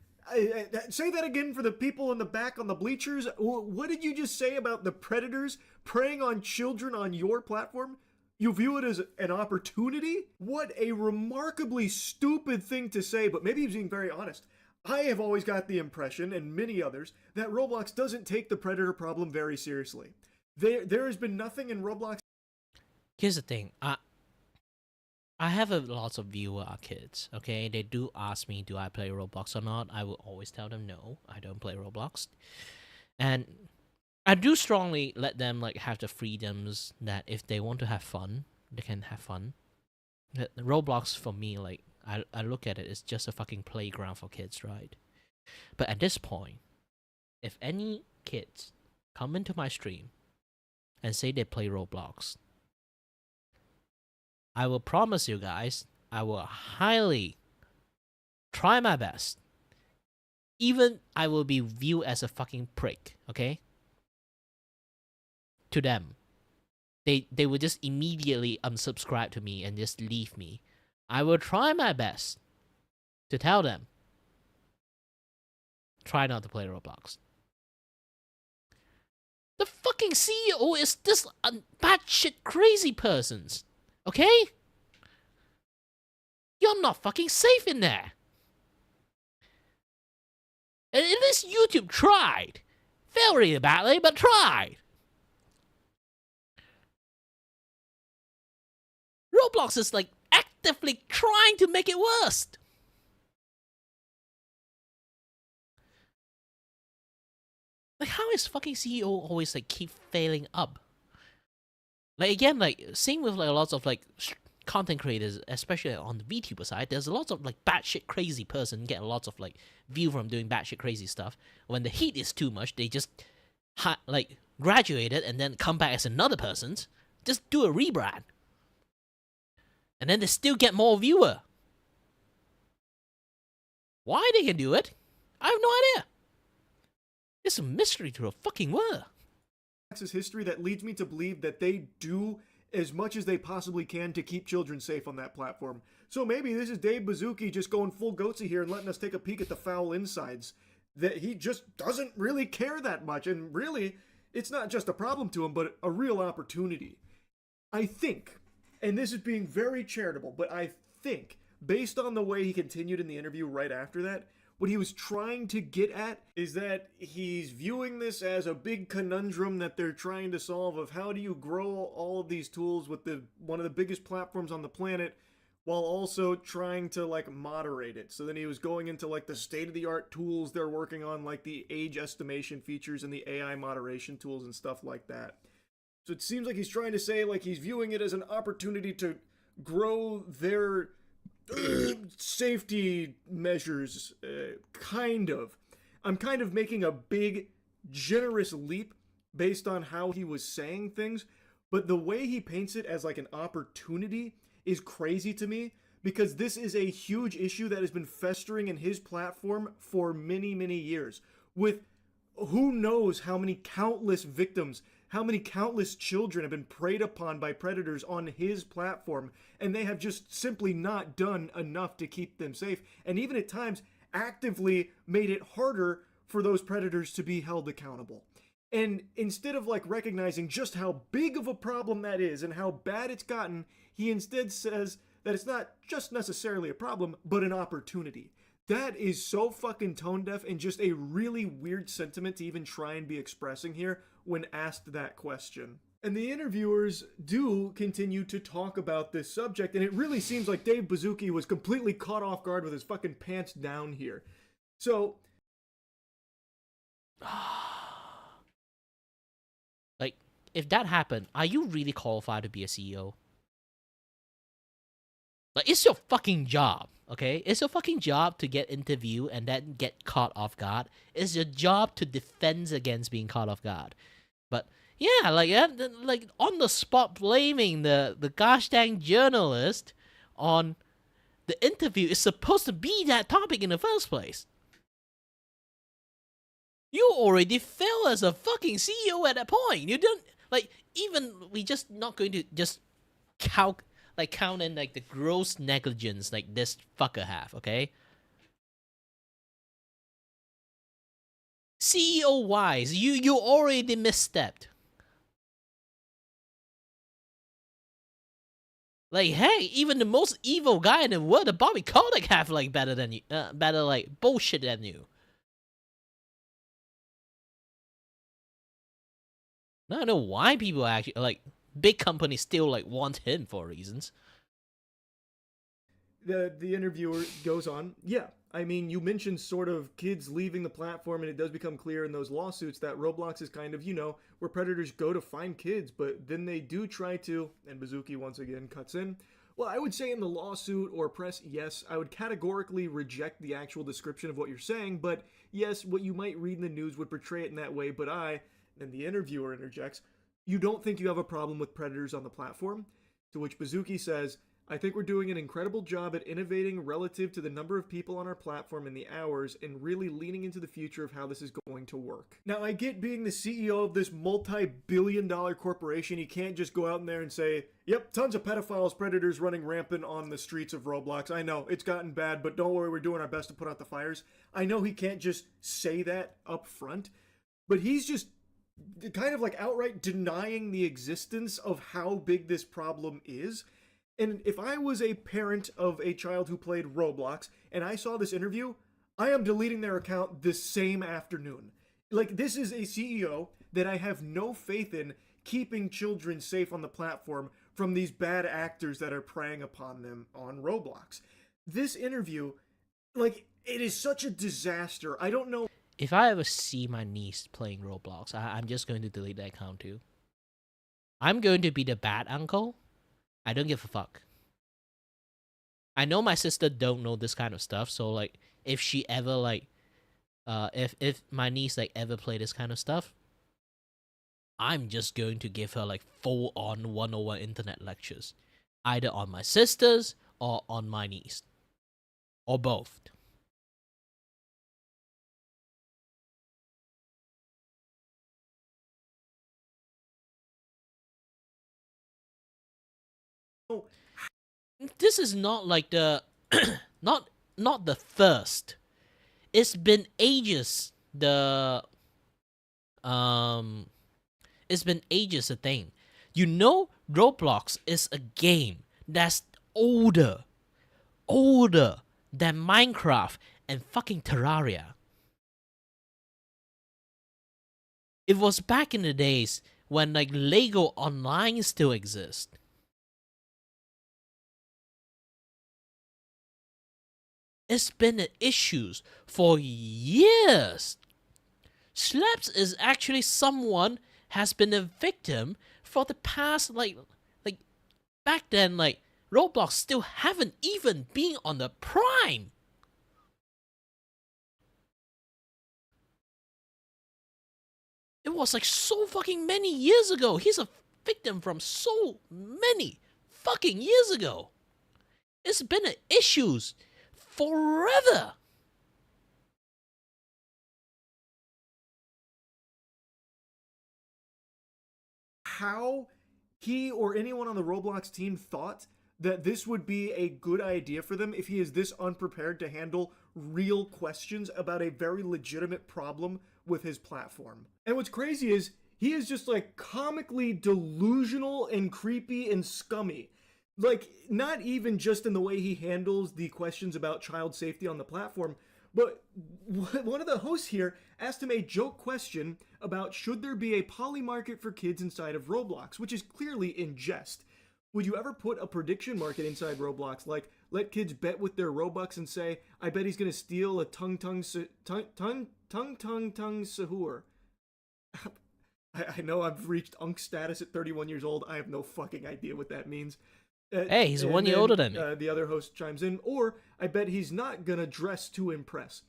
S9: Say that again for the people in the back on the bleachers. What did you just say about the predators preying on children on your platform? You view it as an opportunity? What a remarkably stupid thing to say, but maybe he's being very honest. I have always got the impression, and many others, that Roblox doesn't take the predator problem very seriously. There has been nothing in Roblox.
S1: Here's the thing. I have lots of viewer are kids, okay? They do ask me, do I play Roblox or not? I will always tell them, no, I don't play Roblox. And I do strongly let them, like, have the freedoms that if they want to have fun, they can have fun. Roblox, for me, like, I look at it, it's just a fucking playground for kids, right? But at this point, if any kids come into my stream and say they play Roblox, I will promise you guys, I will highly try my best. Even I will be viewed as a fucking prick, okay? To them. They will just immediately unsubscribe to me and just leave me. I will try my best to tell them, try not to play Roblox. The fucking CEO is this batshit crazy persons. Okay? You're not fucking safe in there. And at least YouTube tried. Very badly, but tried. Roblox is like actively trying to make it worse. Like, how is fucking CEO always like keep failing up? Like, again, like, same with like lots of like content creators, especially on the Vtuber side. There's lots of like batshit crazy person get lots of like view from doing batshit crazy stuff. When the heat is too much, they just like graduated and then come back as another person. Just do a rebrand, and then they still get more viewer. Why they can do it, I have no idea. It's a mystery to the fucking world.
S9: History that leads me to believe that they do as much as they possibly can to keep children safe on that platform. So maybe this is Dave Bazooki just going full goatsy here and letting us take a peek at the foul insides. That he just doesn't really care that much, and really, it's not just a problem to him, but a real opportunity. I think, and this is being very charitable, but I think, based on the way he continued in the interview right after that, what he was trying to get at is that he's viewing this as a big conundrum that they're trying to solve of how do you grow all of these tools with one of the biggest platforms on the planet while also trying to like moderate it. So then he was going into like the state-of-the-art tools they're working on, like the age estimation features and the AI moderation tools and stuff like that. So it seems like he's trying to say like he's viewing it as an opportunity to grow their safety measures, kind of. I'm kind of making a big, generous leap based on how he was saying things, but the way he paints it as like an opportunity is crazy to me, because this is a huge issue that has been festering in his platform for many, many years, with who knows how many countless victims, how many countless children have been preyed upon by predators on his platform, and they have just simply not done enough to keep them safe, and even at times actively made it harder for those predators to be held accountable. And instead of like recognizing just how big of a problem that is and how bad it's gotten, he instead says that it's not just necessarily a problem, but an opportunity. That is so fucking tone deaf and just a really weird sentiment to even try and be expressing here when asked that question. And the interviewers do continue to talk about this subject, and it really seems like Dave Bazooki was completely caught off guard with his fucking pants down here. So,
S1: like, if that happened, are you really qualified to be a CEO? Like, it's your fucking job, okay? It's your fucking job to get interviewed and then get caught off guard. It's your job to defend against being caught off guard. But yeah, like on the spot blaming the gosh dang journalist on the interview is supposed to be that topic in the first place. You already failed as a fucking CEO at that point. You don't like even we just not going to just count in like the gross negligence like this fucker have, okay? CEO wise, you already misstepped. Like, hey, even the most evil guy in the world, the Bobby Kotick, have like better than you, better like bullshit than you. I don't know why people actually like big companies still like want him for reasons.
S9: The interviewer goes on, yeah, I mean, you mentioned sort of kids leaving the platform, and it does become clear in those lawsuits that Roblox is kind of, where predators go to find kids, but then they do try to, and Bazooki once again cuts in. Well, I would say in the lawsuit or press, yes, I would categorically reject the actual description of what you're saying, but yes, what you might read in the news would portray it in that way, but and the interviewer interjects, you don't think you have a problem with predators on the platform? To which Bazooki says, I think we're doing an incredible job at innovating relative to the number of people on our platform and the hours, and really leaning into the future of how this is going to work. Now, I get being the CEO of this multi-billion-dollar corporation, you can't just go out in there and say, yep, tons of pedophiles, predators running rampant on the streets of Roblox. I know, it's gotten bad, but don't worry, we're doing our best to put out the fires. I know he can't just say that up front, but he's just kind of like outright denying the existence of how big this problem is. And if I was a parent of a child who played Roblox and I saw this interview, I am deleting their account this same afternoon. Like, this is a CEO that I have no faith in keeping children safe on the platform from these bad actors that are preying upon them on Roblox. This interview, like, it is such a disaster. I don't know.
S1: If I ever see my niece playing Roblox, I'm just going to delete that account too. I'm going to be the bad uncle. I don't give a fuck. I know my sister don't know this kind of stuff, so like if she ever like if my niece like ever play this kind of stuff, I'm just going to give her like full on 101 internet lectures. Either on my sisters or on my niece. Or both. This is not like the not the first. It's been ages. It's been ages a thing. You know, Roblox is a game that's older than Minecraft and fucking Terraria. It was back in the days when like Lego Online still exists. It's been an issue for years. Slaps is actually someone has been a victim for the past like back then like Roblox still haven't even been on the prime. It was like so fucking many years ago. He's a victim from so many fucking years ago. It's been an issues forever.
S9: How he or anyone on the Roblox team thought that this would be a good idea for them if he is this unprepared to handle real questions about a very legitimate problem with his platform. And what's crazy is he is just like comically delusional and creepy and scummy. Like, not even just in the way he handles the questions about child safety on the platform, but one of the hosts here asked him a joke question about should there be a poly market for kids inside of Roblox, which is clearly in jest. Would you ever put a prediction market inside Roblox, like let kids bet with their Robux and say, I bet he's gonna steal a tung sahur. I know I've reached unk status at 31 years old. I have no fucking idea what that means.
S1: Hey, he's 1 year older than me.
S9: The other host chimes in, or I bet he's not gonna dress to impress.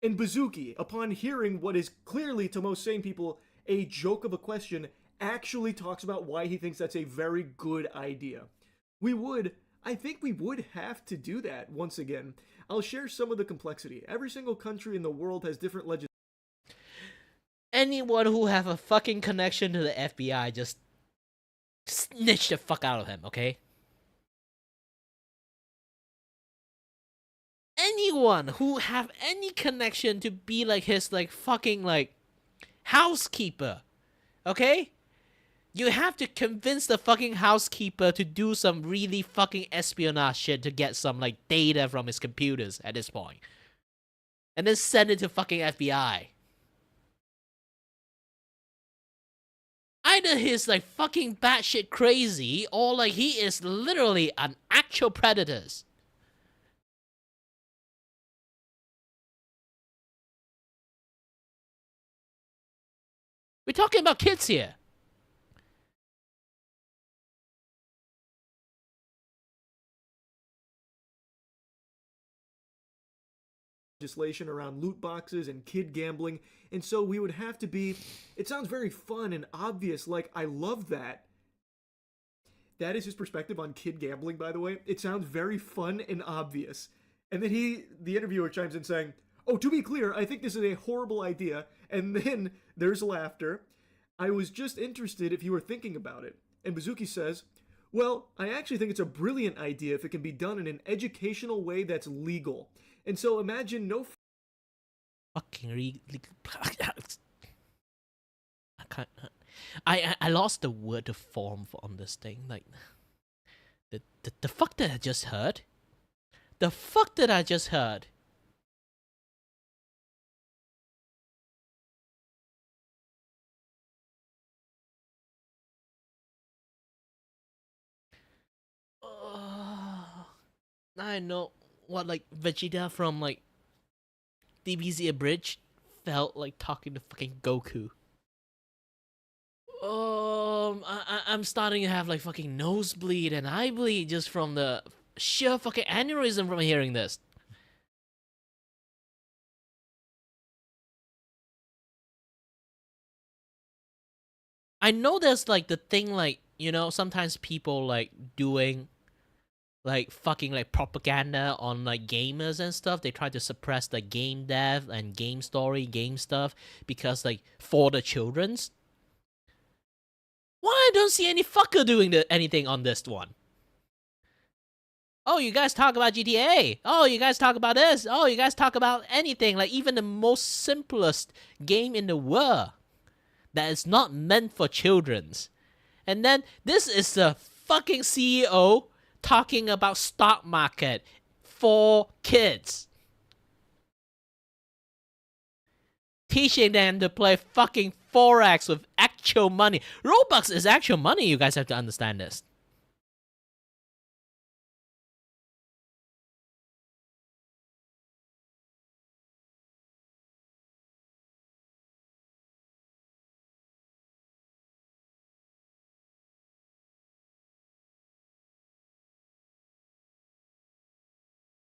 S9: And Bazooki, upon hearing what is clearly to most sane people a joke of a question, actually talks about why he thinks that's a very good idea. I think we would have to do that once again. I'll share some of the complexity. Every single country in the world has different legislation.
S1: Anyone who have a fucking connection to the FBI, just snitch the fuck out of him, okay? Anyone who have any connection to be like his like fucking like housekeeper. Okay? You have to convince the fucking housekeeper to do some really fucking espionage shit to get some, like, data from his computers at this point. And then send it to fucking FBI. Either he's, like, fucking batshit crazy, or, like, he is literally an actual predator. We're talking about kids here.
S9: Legislation around loot boxes and kid gambling, and so we would have to be. It sounds very fun and obvious, like, I love that. That is his perspective on kid gambling, by the way. It sounds very fun and obvious. And then the interviewer chimes in saying, "Oh, to be clear, I think this is a horrible idea." And then there's laughter. "I was just interested if you were thinking about it." And Bazuki says, "Well, I actually think it's a brilliant idea if it can be done in an educational way that's legal. And so imagine no
S1: Fucking I can't. I lost the word to form on this thing. Like, the fuck that I just heard? The fuck that I just heard? I know what, like, Vegeta from, like, DBZ Abridged felt like talking to fucking Goku. I'm starting to have, like, fucking nosebleed and eye bleed just from the sheer fucking aneurysm from hearing this. I know there's, like, the thing, like, you know, sometimes people, like, doing, like, fucking, like, propaganda on, like, gamers and stuff. They try to suppress the game dev and game story, game stuff, because, like, for the children's. Why I don't see any fucker doing anything on this one? Oh, you guys talk about GTA. Oh, you guys talk about this. Oh, you guys talk about anything, like, even the most simplest game in the world that is not meant for children's. And then this is the fucking CEO talking about stock market for kids. Teaching them to play fucking Forex with actual money. Robux is actual money, you guys have to understand this.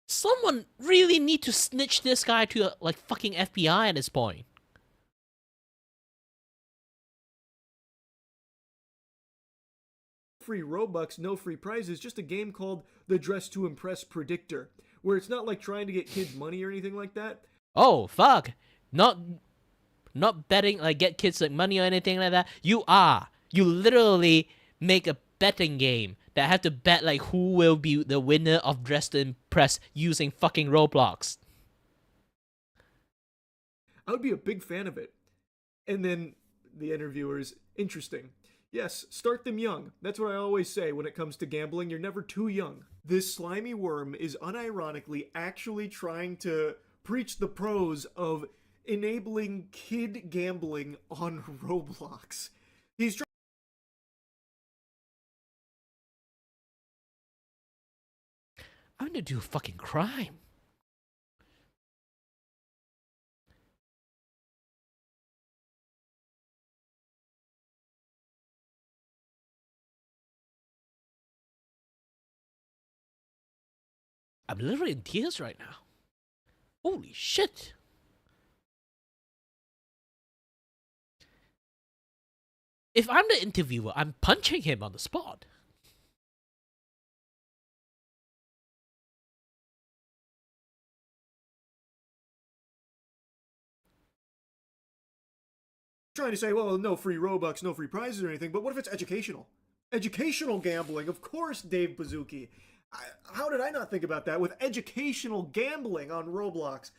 S1: Someone really need to snitch this guy to, like, fucking FBI at this point.
S9: free Robux, no free prizes, just a game called the Dress to Impress Predictor, where it's not like trying to get kids money or anything like that.
S1: Oh, fuck. Not betting, like, get kids, like, money or anything like that. You literally make a betting game that have to bet, like, who will be the winner of Dress to Impress using fucking Roblox.
S9: I would be a big fan of it. And then the interviewers, interesting. Yes, start them young. That's what I always say when it comes to gambling. You're never too young. This slimy worm is unironically actually trying to preach the pros of enabling kid gambling on Roblox. He's trying.
S1: I'm gonna do a fucking crime. I'm literally in tears right now. Holy shit. If I'm the interviewer, I'm punching him on the spot.
S9: Trying to say, well, no free Robux, no free prizes or anything, but what if it's educational? Educational gambling, of course, Dave Bazuki. How did I not think about that with educational gambling on Roblox?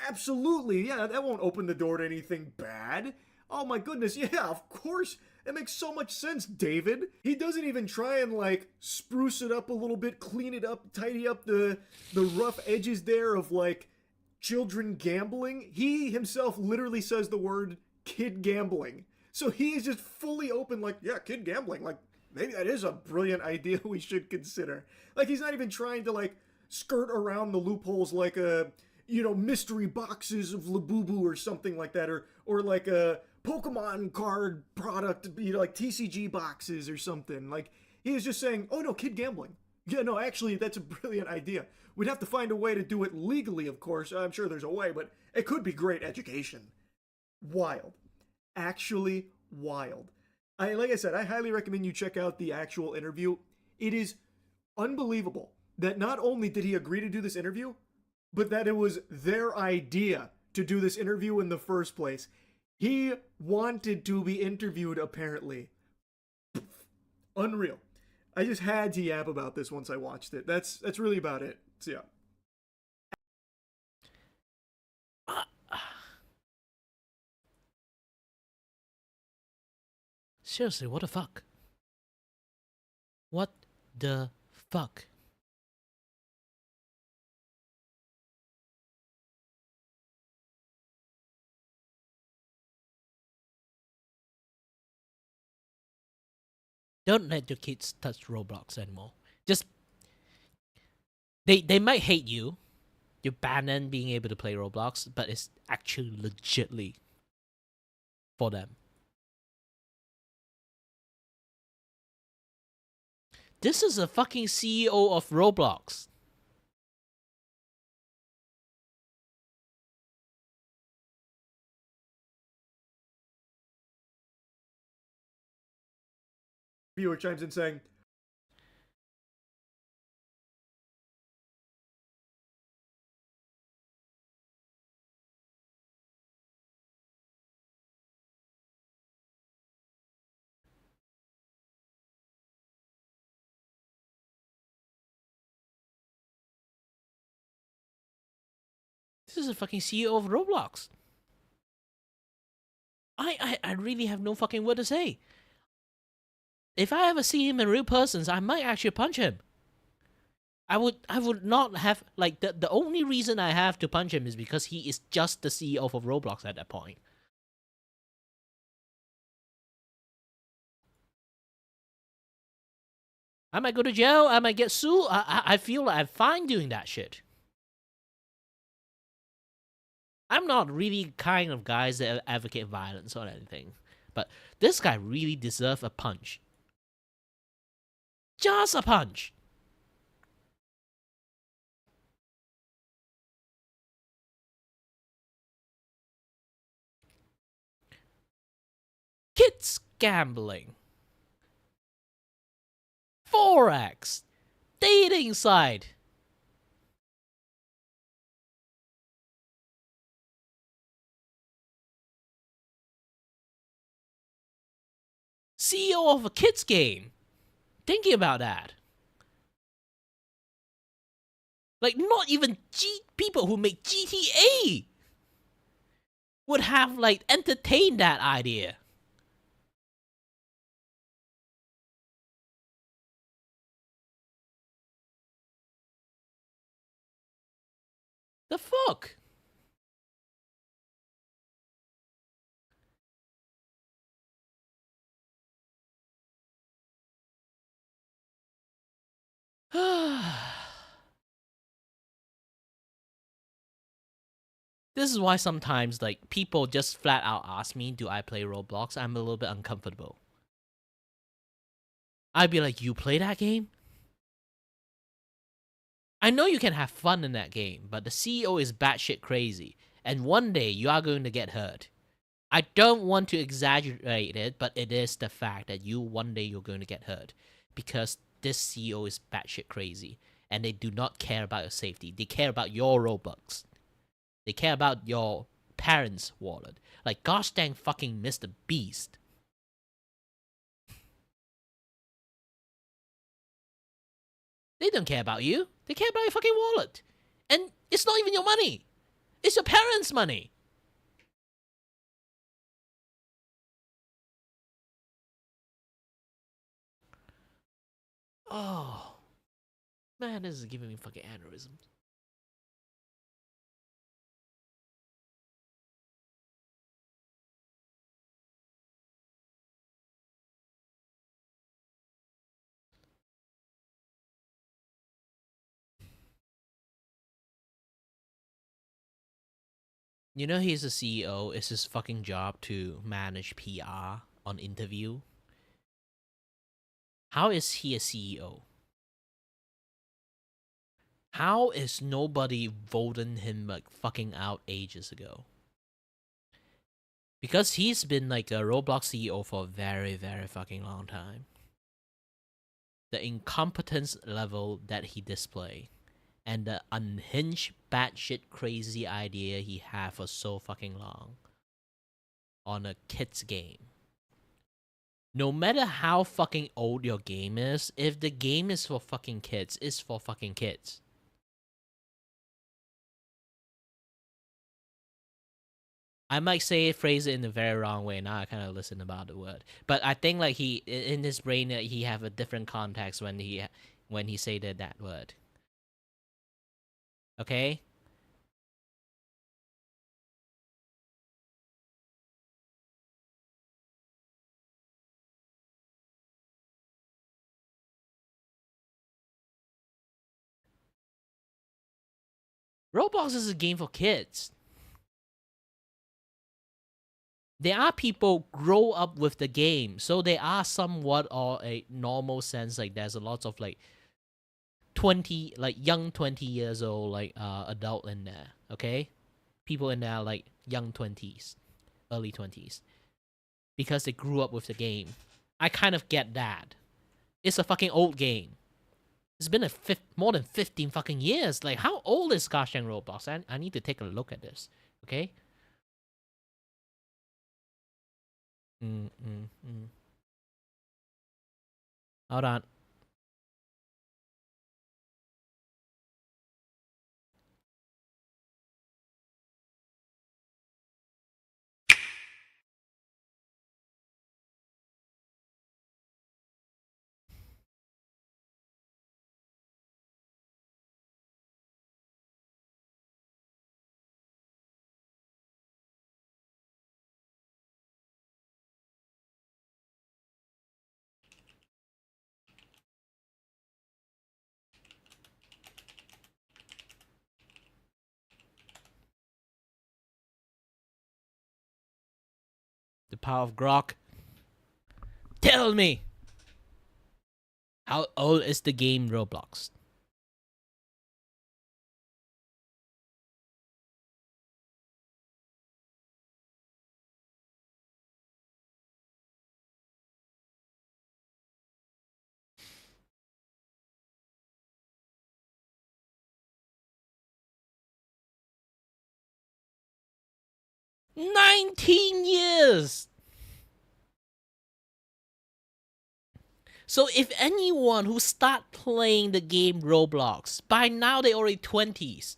S9: Absolutely, yeah, that won't open the door to anything bad. Oh my goodness, yeah, of course. It makes so much sense, David. He doesn't even try and like spruce it up a little bit, clean it up, tidy up the rough edges there of like children gambling. He himself literally says the word kid gambling. So he is just fully open like, yeah, kid gambling. Like, maybe that is a brilliant idea we should consider. Like, he's not even trying to like skirt around the loopholes like mystery boxes of Labubu or something like that, or like a Pokemon card product, like TCG boxes or something. Like, he is just saying, oh no, kid gambling. Yeah, no, actually, that's a brilliant idea. We'd have to find a way to do it legally, of course. I'm sure there's a way, but it could be great education. Wild. Actually wild. Like I said, I highly recommend you check out the actual interview. It is unbelievable that not only did he agree to do this interview, but that it was their idea to do this interview in the first place. He wanted to be interviewed, apparently. Unreal. I just had to yap about this once I watched it. That's really about it. So yeah.
S1: Seriously, what the fuck? What the fuck? Don't let your kids touch Roblox anymore. Just they might hate you. You ban them being able to play Roblox, but it's actually legitly for them. This is a fucking CEO of Roblox.
S9: Viewer chimes in saying,
S1: This is a fucking CEO of Roblox. I really have no fucking word to say. If I ever see him in real person, I might actually punch him. I would not have, like, the only reason I have to punch him is because he is just the CEO of Roblox at that point. I might go to jail, I might get sued. I feel like I'm fine doing that shit. I'm not really kind of guys that advocate violence or anything, but this guy really deserves a punch. Just a punch. Kids gambling. Forex. Dating site. CEO of a kids game. Thinking about that. Like, not even people who make GTA would have, like, entertained that idea. The fuck? This is why sometimes, like, people just flat out ask me, do I play Roblox? I'm a little bit uncomfortable. I'd be like, you play that game? I know you can have fun in that game, but the CEO is batshit crazy, and one day you are going to get hurt. I don't want to exaggerate it, but it is the fact that one day you're going to get hurt, because this CEO is batshit crazy, and they do not care about your safety. They care about your Robux. They care about your parents' wallet. Like, gosh dang fucking Mr. Beast. They don't care about you. They care about your fucking wallet. And it's not even your money. It's your parents' money. Oh, man, this is giving me fucking aneurysms. You know he's a CEO. It's his fucking job to manage PR on interview. How is he a CEO? How is nobody voting him like fucking out ages ago? Because he's been like a Roblox CEO for a very, very fucking long time. The incompetence level that he displayed and the unhinged batshit crazy idea he had for so fucking long on a kid's game. No matter how fucking old your game is, if the game is for fucking kids, it's for fucking kids. I might phrase it in a very wrong way. Now I kind of listen about the word, but I think like he in his brain he have a different context when he say that word. Okay. Roblox is a game for kids. There are people grow up with the game, so they are somewhat or a normal sense. Like there's a lot of like 20, like young 20 years old, like adult in there. Okay, people in there like young 20s, early 20s, because they grew up with the game. I kind of get that. It's a fucking old game. It's been more than 15 fucking years. Like, how old is goddamn Roblox? I need to take a look at this. Okay. Hold on. The power of Grok. Tell me, how old is the game Roblox? "19 years!" So if anyone who start playing the game Roblox, by now they already 20s.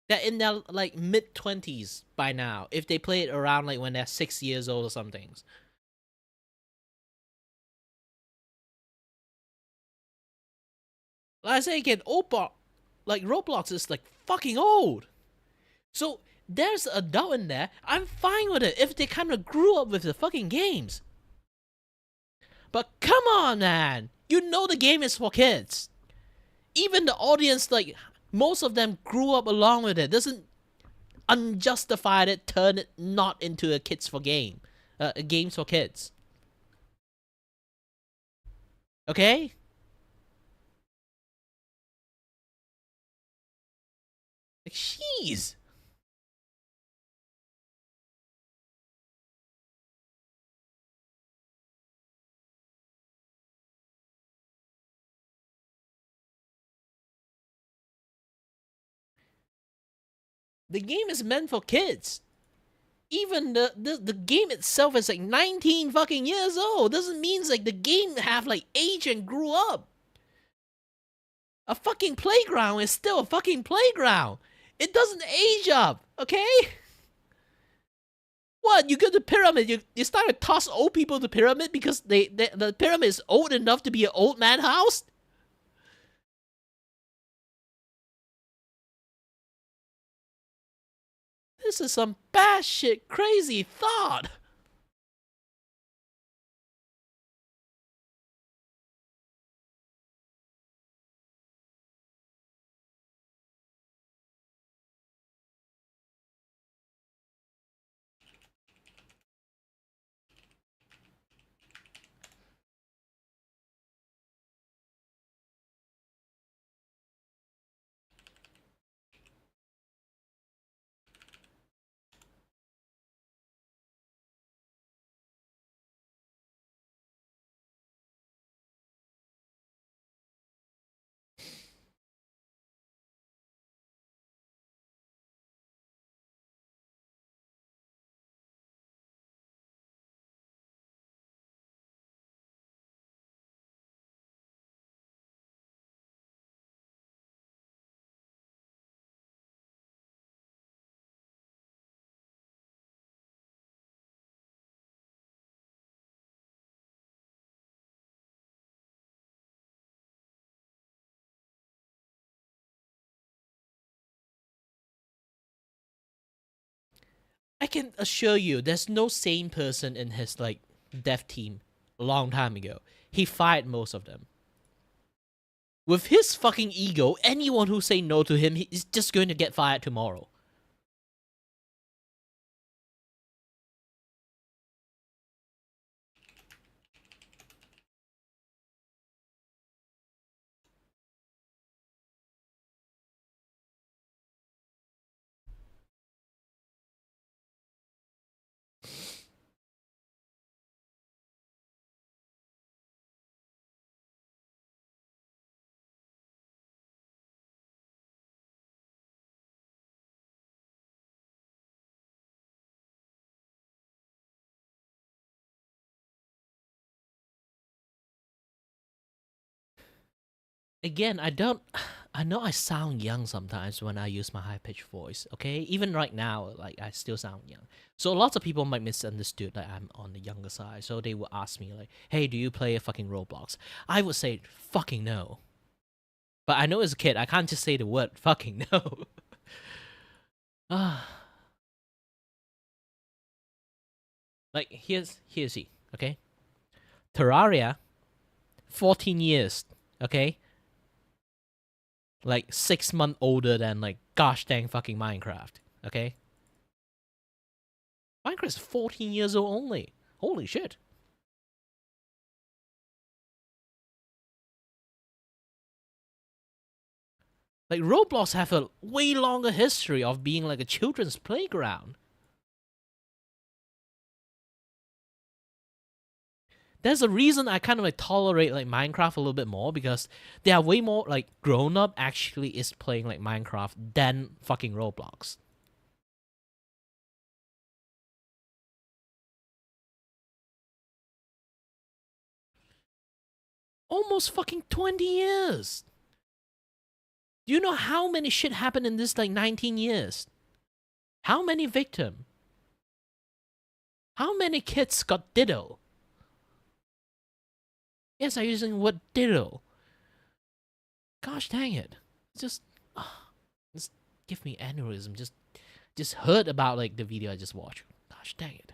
S1: They're in their like mid-20s by now, if they play it around like when they're 6 years old or something. Like I say again, like Roblox is like fucking old. So there's an adult in there. I'm fine with it if they kind of grew up with the fucking games. But come on, man. You know the game is for kids. Even the audience, like, most of them grew up along with it. Doesn't unjustified it turn it not into a kids for game. Games for kids. Okay? Like, jeez. The game is meant for kids. Even the game itself is like 19 fucking years old. Doesn't mean like the game have like aged and grew up. A fucking playground is still a fucking playground. It doesn't age up, okay? What? You go to pyramid, you start to toss old people to pyramid because the pyramid is old enough to be an old man house? This is some batshit crazy thought. I can assure you, there's no sane person in his like dev team a long time ago. He fired most of them. With his fucking ego, anyone who say no to him is just going to get fired tomorrow. Again, I know I sound young sometimes when I use my high-pitched voice, okay? Even right now, like, I still sound young. So lots of people might misunderstood that I'm on the younger side. So they will ask me, like, hey, do you play a fucking Roblox? I would say, fucking no. But I know as a kid, I can't just say the word fucking no. Like, here's he, okay? Terraria, 14 years, okay? Like 6 months older than like gosh dang fucking Minecraft, okay? Minecraft's 14 years old only. Holy shit. Like Roblox have a way longer history of being like a children's playground. There's a reason I kind of like tolerate like Minecraft a little bit more because there are way more like grown up actually is playing like Minecraft than fucking Roblox. Almost fucking 20 years. Do you know how many shit happened in this like 19 years? How many victims? How many kids got diddle? Yes, I'm using the word diddle. Gosh dang it. Just give me aneurysm. Just heard about like the video I just watched. Gosh dang it.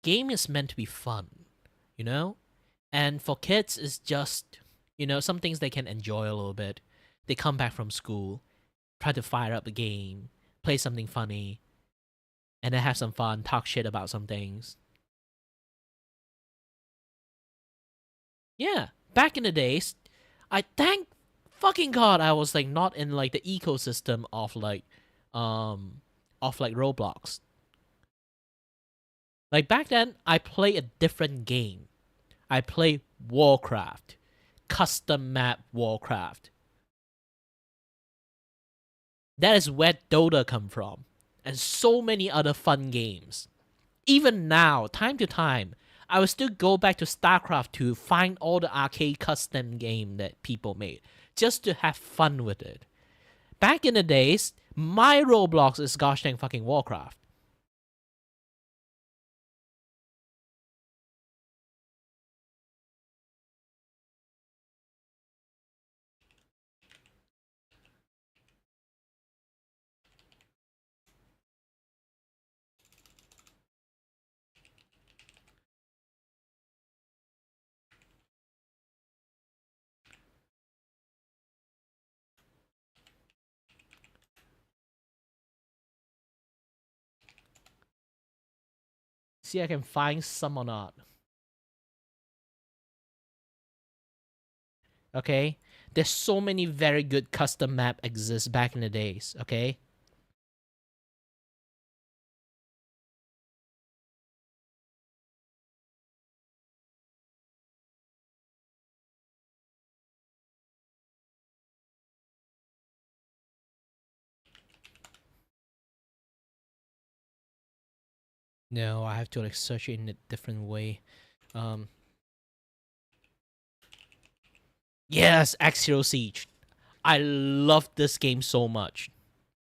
S1: Game is meant to be fun, you know? And for kids, it's just, you know, some things they can enjoy a little bit. They come back from school, try to fire up a game, play something funny, and then have some fun, talk shit about some things. Yeah, back in the days, I thank fucking God I was like not in like the ecosystem of like Roblox. Like back then, I play a different game. I play Warcraft, custom map Warcraft. That is where Dota come from, and so many other fun games. Even now, time to time, I will still go back to StarCraft to find all the arcade custom game that people made, just to have fun with it. Back in the days, my Roblox is gosh dang fucking Warcraft. See, I can find some or not. Okay? There's so many very good custom map exists back in the days, okay? No, I have to like search it in a different way. Yes, X-Hero Siege. I loved this game so much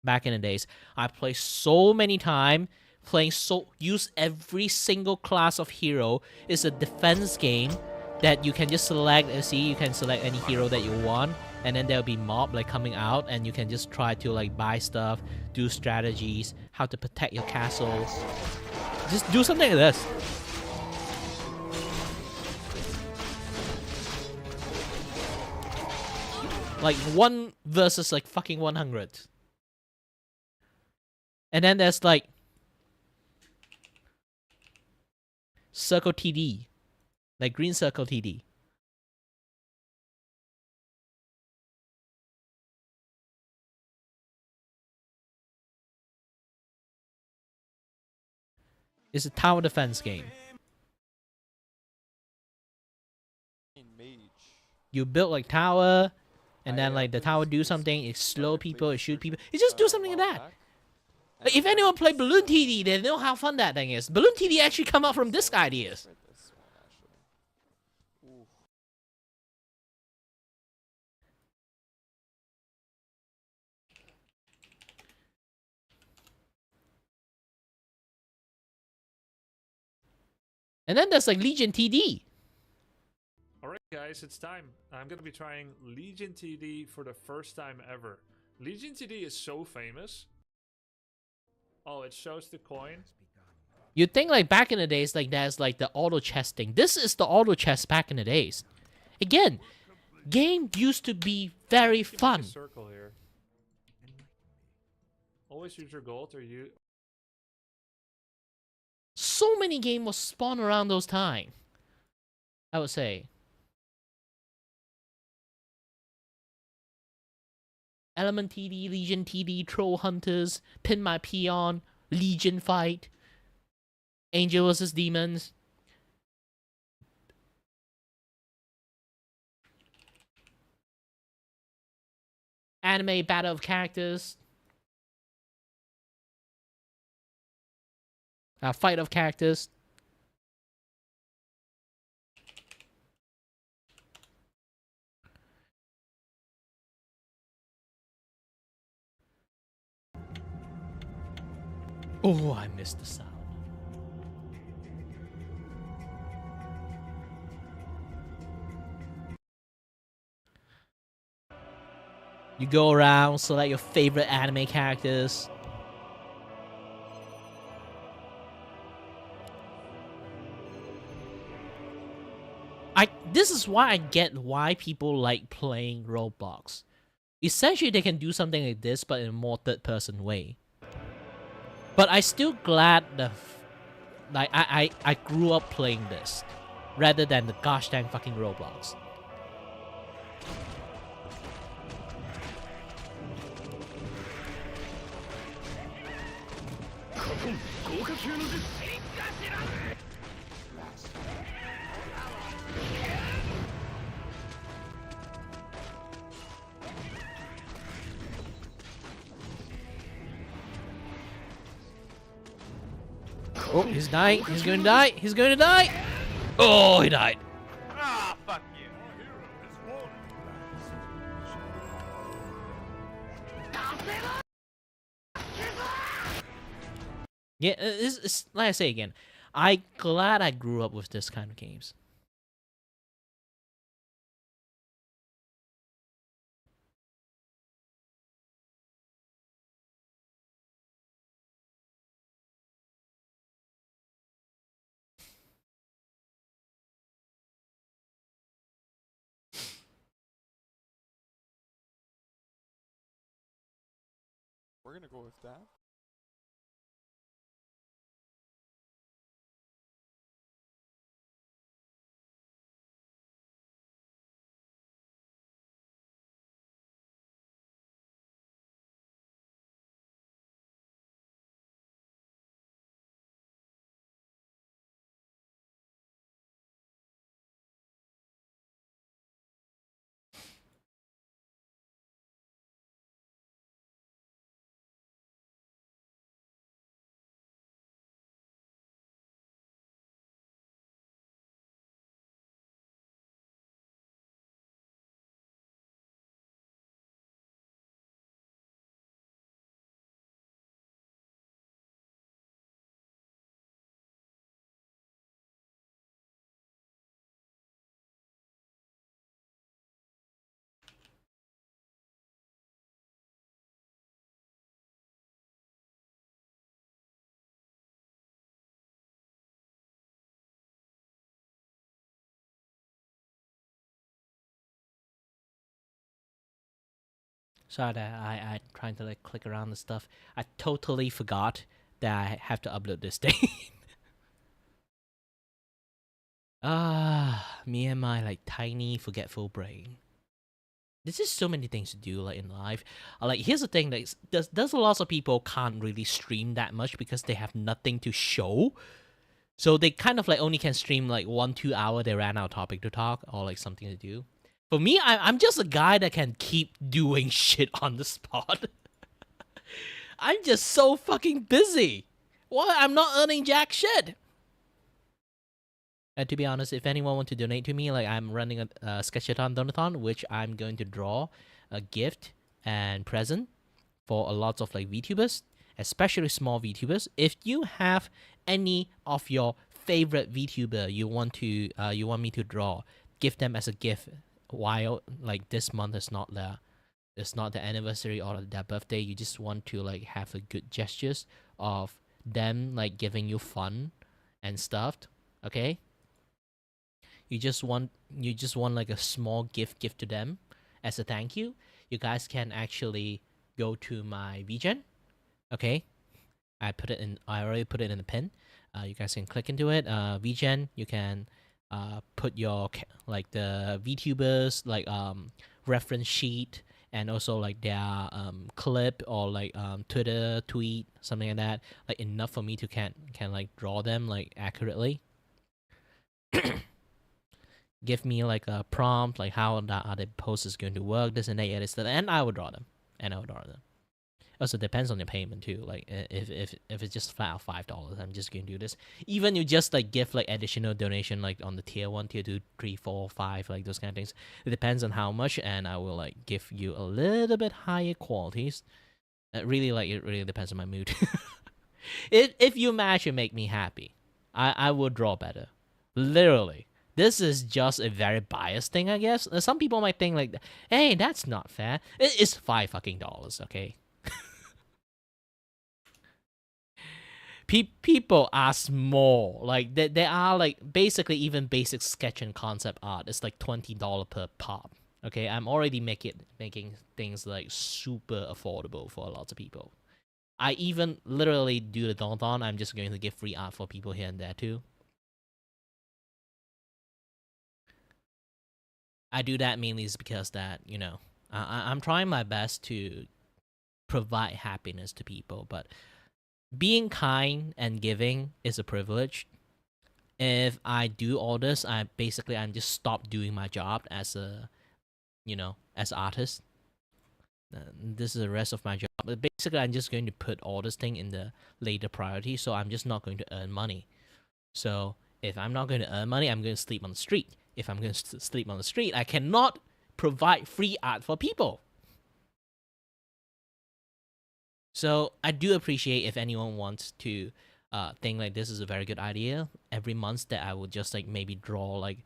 S1: back in the days. I played so many times, use every single class of hero. It's a defense game that you can just select, you can select any hero that you want, and then there'll be mob like coming out, and you can just try to like buy stuff, do strategies, how to protect your castle. Just do something like this. Like 1 versus like fucking 100. And then there's like Circle TD. Like Green Circle TD. It's a tower defense game. You build like tower, and then like the tower do something, it slow people, it shoot people. It just do something like that. Like, if anyone play Balloon TD, they know how fun that thing is. Balloon TD actually come out from this ideas. And then there's like Legion TD.
S10: Alright guys, it's time. I'm gonna be trying Legion TD for the first time ever. Legion TD is so famous. Oh, it shows the coin.
S1: You'd think like back in the days, like there's like the auto chest thing. This is the auto chest back in the days. Again, game used to be very fun.
S10: Circle here. Always use your gold or you.
S1: So many games was spawned around those time, I would say. Element TD, Legion TD, Troll Hunters, Pin My Peon, Legion Fight, Angel vs Demons. Anime Battle of Characters. Fight of Characters. Oh, I missed the sound. You go around, select your favorite anime characters. This is why I get why people like playing Roblox. Essentially, they can do something like this, but in a more third-person way. But I still glad I grew up playing this, rather than the gosh dang fucking Roblox. Oh, he's dying. He's going to die. He's going to die. Oh, he died.
S6: Ah, fuck you.
S1: Yeah, it's like I say again, I glad I grew up with this kind of games.
S11: We're gonna go with that.
S1: Sorry that I trying to like click around the stuff. I totally forgot that I have to upload this thing. Me and my like tiny forgetful brain. There's just so many things to do like in life. Like here's the thing, like there's a lot of people can't really stream that much because they have nothing to show. So they kind of like only can stream like 1-2 hour. They ran out of topic to talk or like something to do. For me, I'm just a guy that can keep doing shit on the spot. I'm just so fucking busy. Why? I'm not earning jack shit. And to be honest, if anyone want to donate to me, like I'm running a Sketchathon Donathon, which I'm going to draw a gift and present for a lot of like VTubers, especially small VTubers. If you have any of your favorite VTuber you want me to draw, give them as a gift. While like this month is not the anniversary or their birthday, you just want to like have a good gestures of them like giving you fun and stuff. Okay. You just want like a small gift to them as a thank you. You guys can actually go to my VGen. Okay. I already put it in the pin. You guys can click into it. VGen, you can put your like the VTubers like reference sheet and also like their clip or like Twitter tweet, something like that, like enough for me to can like draw them like accurately. Give me like a prompt, like how the post is going to work, this and that, and I will draw them. Also depends on your payment too. Like if it's just flat out $5, I'm just gonna do this. Even you just like give like additional donation like on the tier 1, tier 2, 3, 4, 5, like those kind of things. It depends on how much, and I will like give you a little bit higher qualities. It really depends on my mood. If you match and make me happy, I will draw better. Literally. This is just a very biased thing, I guess. Some people might think like, hey, that's not fair. It is $5 fucking, okay? People ask more. Like there are like basically even basic sketch and concept art. It's like $20 per pop. Okay, I'm already making things like super affordable for a lot of people. I even literally do the Donothon. I'm just going to give free art for people here and there too. I do that mainly is because that, you know, I'm trying my best to provide happiness to people, but being kind and giving is a privilege. If I do all this, I'm just stop doing my job as a, you know, as artist. This is the rest of my job. But basically, I'm just going to put all this thing in the later priority, so I'm just not going to earn money. So if I'm not going to earn money, I'm going to sleep on the street. If I'm going to sleep on the street, I cannot provide free art for people. So I do appreciate if anyone wants to think like this is a very good idea. Every month that I would just like maybe draw like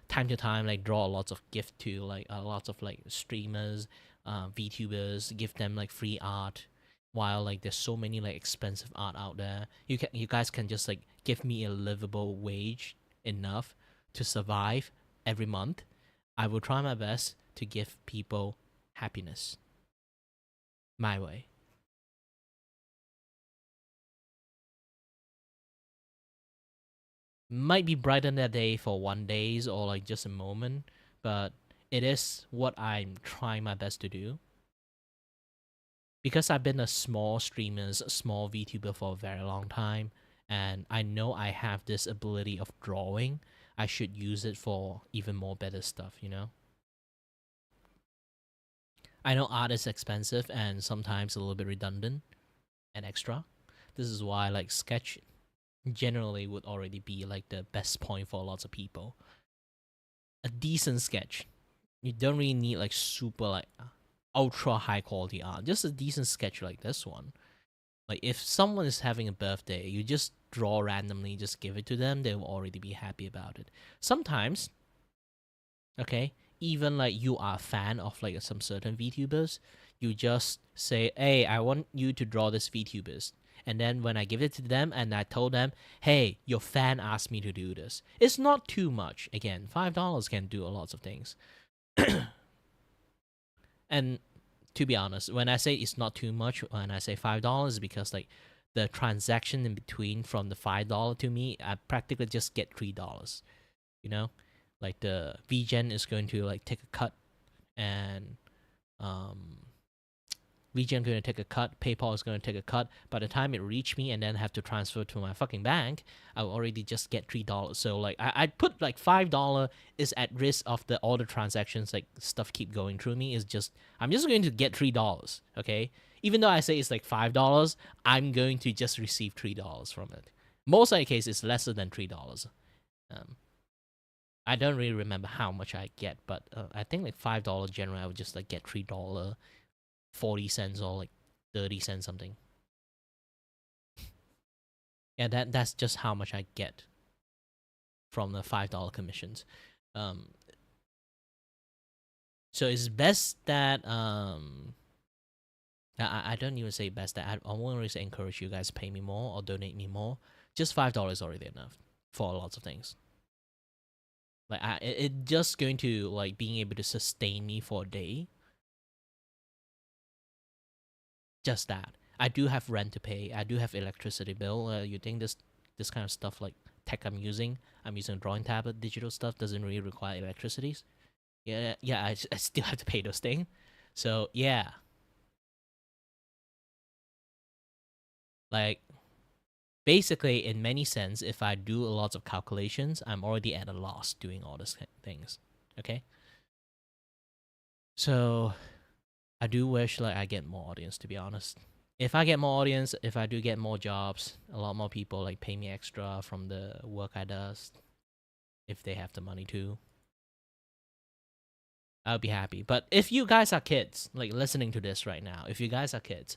S1: time to time, like draw lots of gift to like lots of like streamers, VTubers, give them like free art. While like there's so many like expensive art out there, you guys can just like give me a livable wage enough to survive every month. I will try my best to give people happiness my way. Might be brighten that day for 1 days or like just a moment, but it is what I'm trying my best to do. Because I've been a small streamer, a small VTuber for a very long time, and I know I have this ability of drawing, I should use it for even more better stuff, you know? I know art is expensive and sometimes a little bit redundant and extra. This is why like sketch generally would already be like the best point for lots of people. A decent sketch. You don't really need like super like ultra high quality art. Just a decent sketch like this one. Like if someone is having a birthday, you just draw randomly, just give it to them, they will already be happy about it. Sometimes, okay, even like you are a fan of like some certain VTubers, you just say, hey, I want you to draw this VTubers. And then when I give it to them and I told them, hey, your fan asked me to do this. It's not too much. Again, $5 can do a lot of things. And to be honest, when I say it's not too much, when I say $5, because like the transaction in between from the $5 to me, I practically just get $3. You know, like the VGen is going to like take a cut, and VGen going to take a cut, PayPal is going to take a cut. By the time it reach me and then have to transfer to my fucking bank, I will already just get $3. So like I'd put like $5 is at risk of all the transactions, like stuff keep going through me. Is just I'm just going to get $3. Okay, even though I say it's like $5, I'm going to just receive $3 from it. Most of the case it's lesser than $3. I don't really remember how much I get, but I think like $5 generally I would just like get $3. 40 cents or like 30 cents something. Yeah, that's just how much I get from the $5 commissions. So it's best that I don't even say best that I won't really say encourage you guys to pay me more or donate me more. Just $5 is already enough for lots of things. Like it just going to like being able to sustain me for a day. Just that. I do have rent to pay. I do have electricity bill. You think this kind of stuff like tech I'm using a drawing tablet, digital stuff doesn't really require electricity. Yeah, I still have to pay those things. So yeah, like basically in many sense, if I do a lot of calculations, I'm already at a loss doing all these things. Okay. So I do wish like I get more audience, to be honest. If I get more audience, if I do get more jobs, a lot more people like pay me extra from the work I does, if they have the money to, I'll be happy. But if you guys are kids, like listening to this right now, if you guys are kids,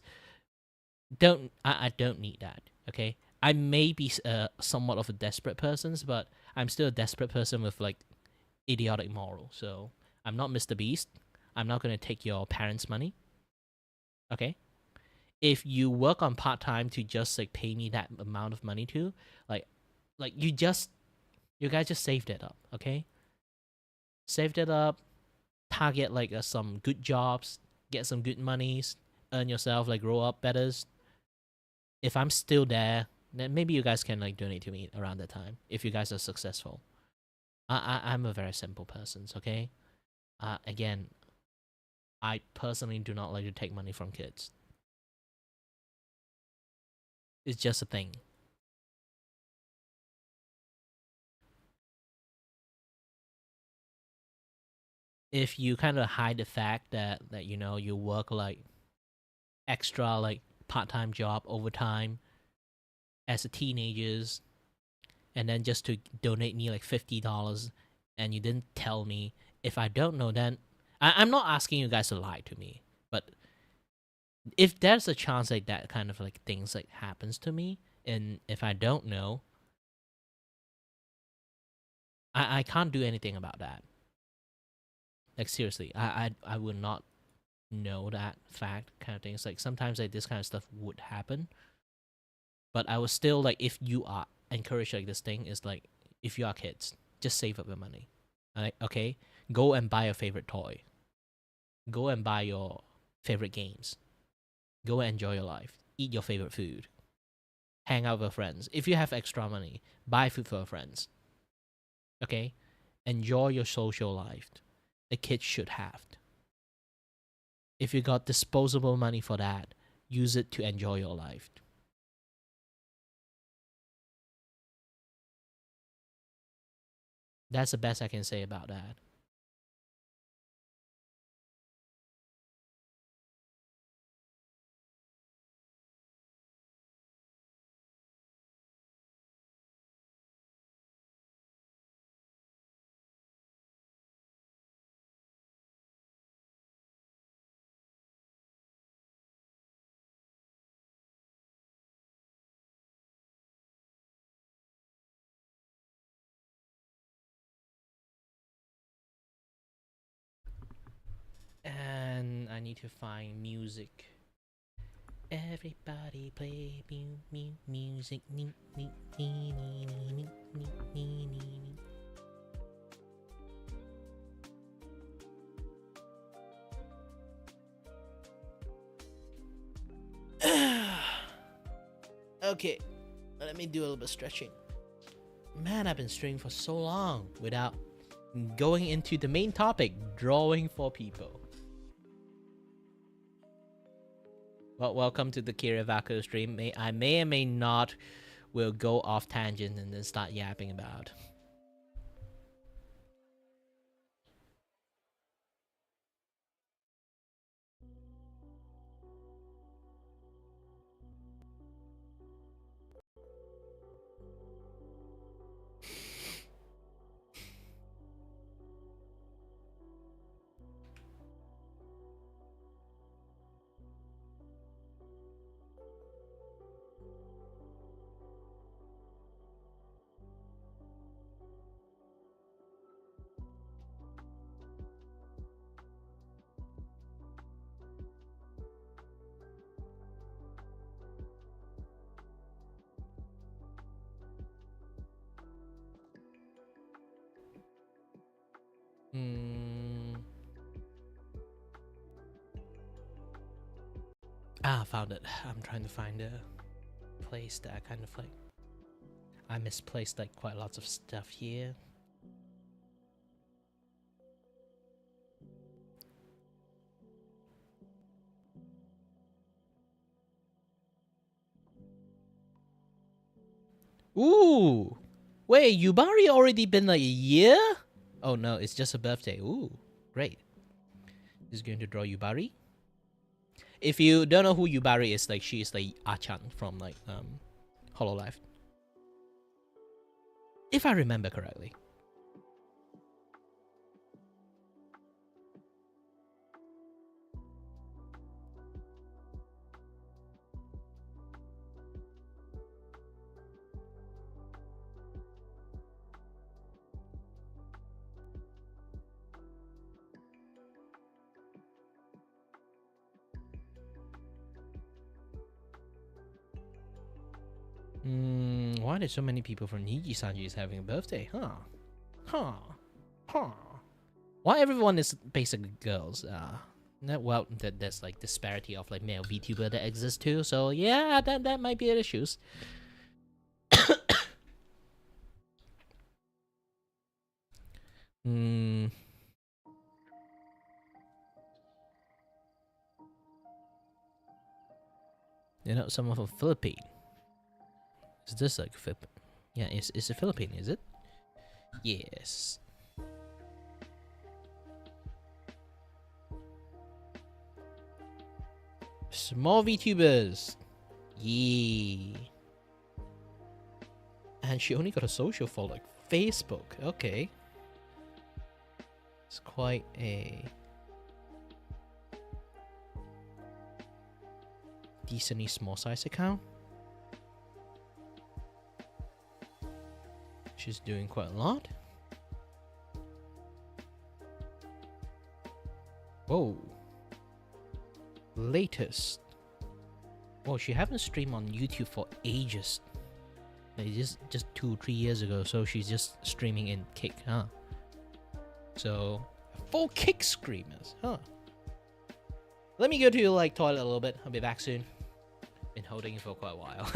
S1: I don't need that, okay? I may be somewhat of a desperate person, but I'm still a desperate person with like idiotic moral. So I'm not Mr. Beast. I'm not going to take your parents' money. Okay? If you work on part-time to just like pay me that amount of money to, like you guys just saved it up, okay? Saved it up, target like some good jobs, get some good monies, earn yourself, like grow up better. If I'm still there, then maybe you guys can like donate to me around that time if you guys are successful. I'm a very simple person, okay? Again, I personally do not like to take money from kids. It's just a thing. If you kind of hide the fact that you know you work like extra like part-time job overtime as a teenagers, and then just to donate me like $50, and you didn't tell me, if I don't know, then I'm not asking you guys to lie to me, but if there's a chance like that kind of like things like happens to me, And if I don't know, I can't do anything about that. Like seriously, I will not know that fact kind of thing. It's like sometimes like this kind of stuff would happen, but I was still like, if you are encouraged like this thing is like, if you are kids, just save up your money. Like, okay, go and buy your favorite toy. Go and buy your favorite games. Go and enjoy your life. Eat your favorite food. Hang out with friends. If you have extra money, buy food for your friends. Okay? Enjoy your social life. The kids should have. If you got disposable money for that, use it to enjoy your life. That's the best I can say about that. And I need to find music. Everybody play music. Okay, let me do a little bit of stretching. Man, I've been streaming for so long without going into the main topic, drawing for people. Well, welcome to the Kirivako stream. I may or may not will go off tangent and then start yapping about. Ah, found it. I'm trying to find a place that I kind of like. I misplaced like quite lots of stuff here. Ooh! Wait, Yubari already been like a year? Oh no, it's just a birthday. Ooh, great. Is going to draw Yubari. If you don't know who Yubari is, like she is like Achan from like Hololive. If I remember correctly. Why are there so many people from Niji-Sanji is having a birthday? Huh. Why everyone is basically girls? Well, there's like disparity of like male VTuber that exists too. So yeah, that might be an issue. You know, someone from Philippines. Is this like Philippine? Yeah, it's a Philippine, is it? Yes. Small VTubers. Yeah. And she only got a social for like Facebook. Okay. It's quite a decently small size account. She's doing quite a lot. Whoa. Latest. Well, she haven't streamed on YouTube for ages. Like just 2-3 years ago, so she's just streaming in Kick, huh? So, 4 Kick streamers, huh? Let me go to like toilet a little bit. I'll be back soon. Been holding it for quite a while.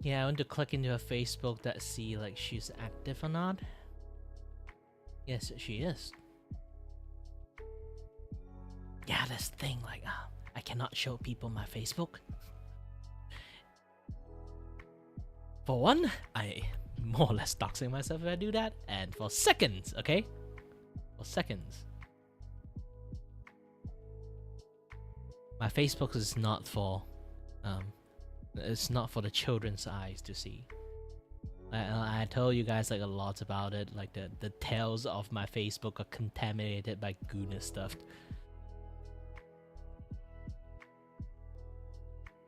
S1: Yeah, I want to click into her Facebook that see like she's active or not. Yes, she is. Yeah, this thing like I cannot show people my Facebook. For one, I more or less doxing myself if I do that, and for seconds, okay? For seconds. My Facebook is not for it's not for the children's eyes to see. I told you guys like a lot about it, like the tales of my Facebook are contaminated by goodness stuff.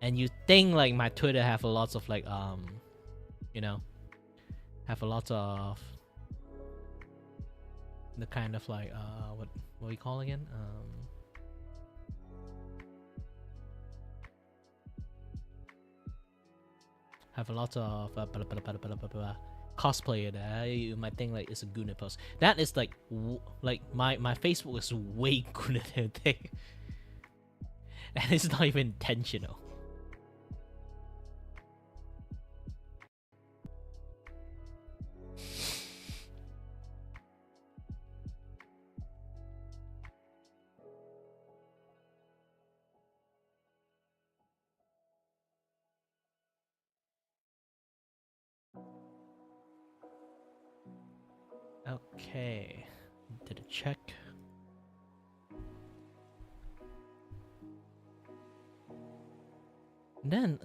S1: And you think like my Twitter have a lot of like you know, have a lot of the kind of like what we call again? Have a lot of cosplayer there. You might think like it's a Gooner post. That is like my Facebook is way gooner than thing, and it's not even intentional. Okay, did a check. Then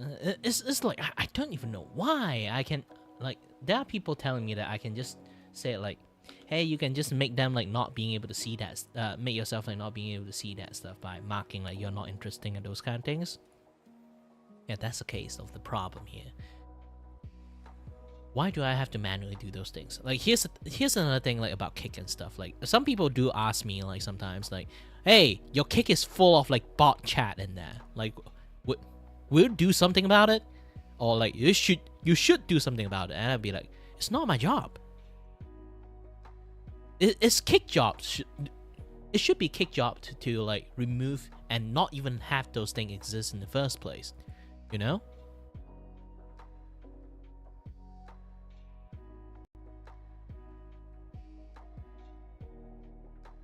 S1: it's like I don't even know why I can like there are people telling me that I can just say like, hey, you can just make them like not being able to see that make yourself like not being able to see that stuff by marking like you're not interesting and those kind of things. Yeah, that's the case of the problem here. Why do I have to manually do those things? Like here's another thing like about Kick and stuff. Like some people do ask me like sometimes like, hey, your Kick is full of like bot chat in there. Like will you do something about it? Or like you should do something about it. And I'd be like, it's not my job. It's Kick job. It should be Kick job to like remove and not even have those things exist in the first place. You know?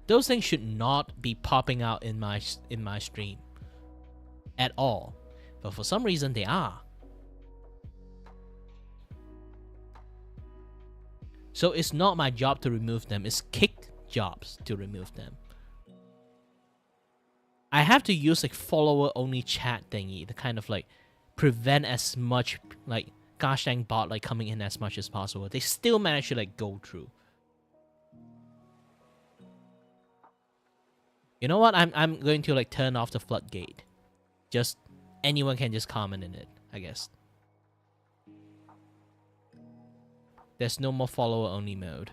S1: Those things should not be popping out in my stream at all, but for some reason they are. So it's not my job to remove them, it's Kick jobs to remove them. I have to use like follower only chat thingy to kind of like prevent as much like gosh dang bot like coming in as much as possible, they still manage to like go through. You know what? I'm going to like turn off the floodgate. Just anyone can just comment in it, I guess. There's no more follower only mode.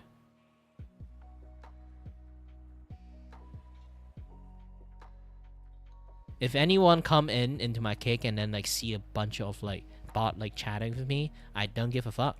S1: If anyone come into my kick and then like see a bunch of like bot like chatting with me, I don't give a fuck.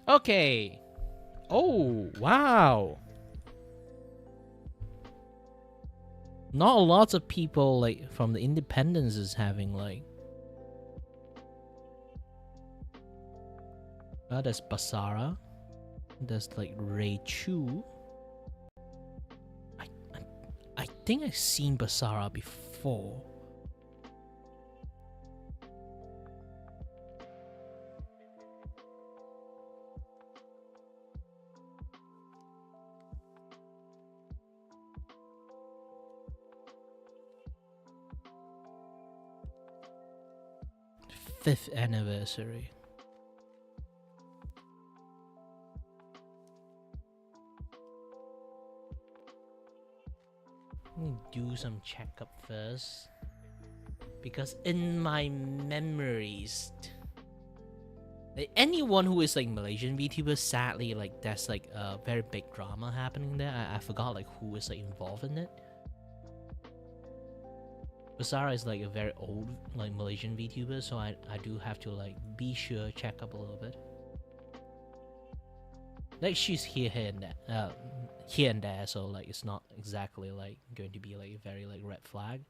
S1: Okay. Oh, wow. Not lots of people like from the independents is having like. There's Basara. There's like Ray Chu. I think I've seen Basara before. Fifth anniversary. Let me do some checkup first, because in my memories, like, anyone who is like Malaysian VTuber, sadly, like there's like a very big drama happening there. I forgot like who is like involved in it. Basara is like a very old like Malaysian VTuber, so I do have to like be sure check up a little bit. Like she's here and there, so like it's not exactly like going to be like a very like red flag.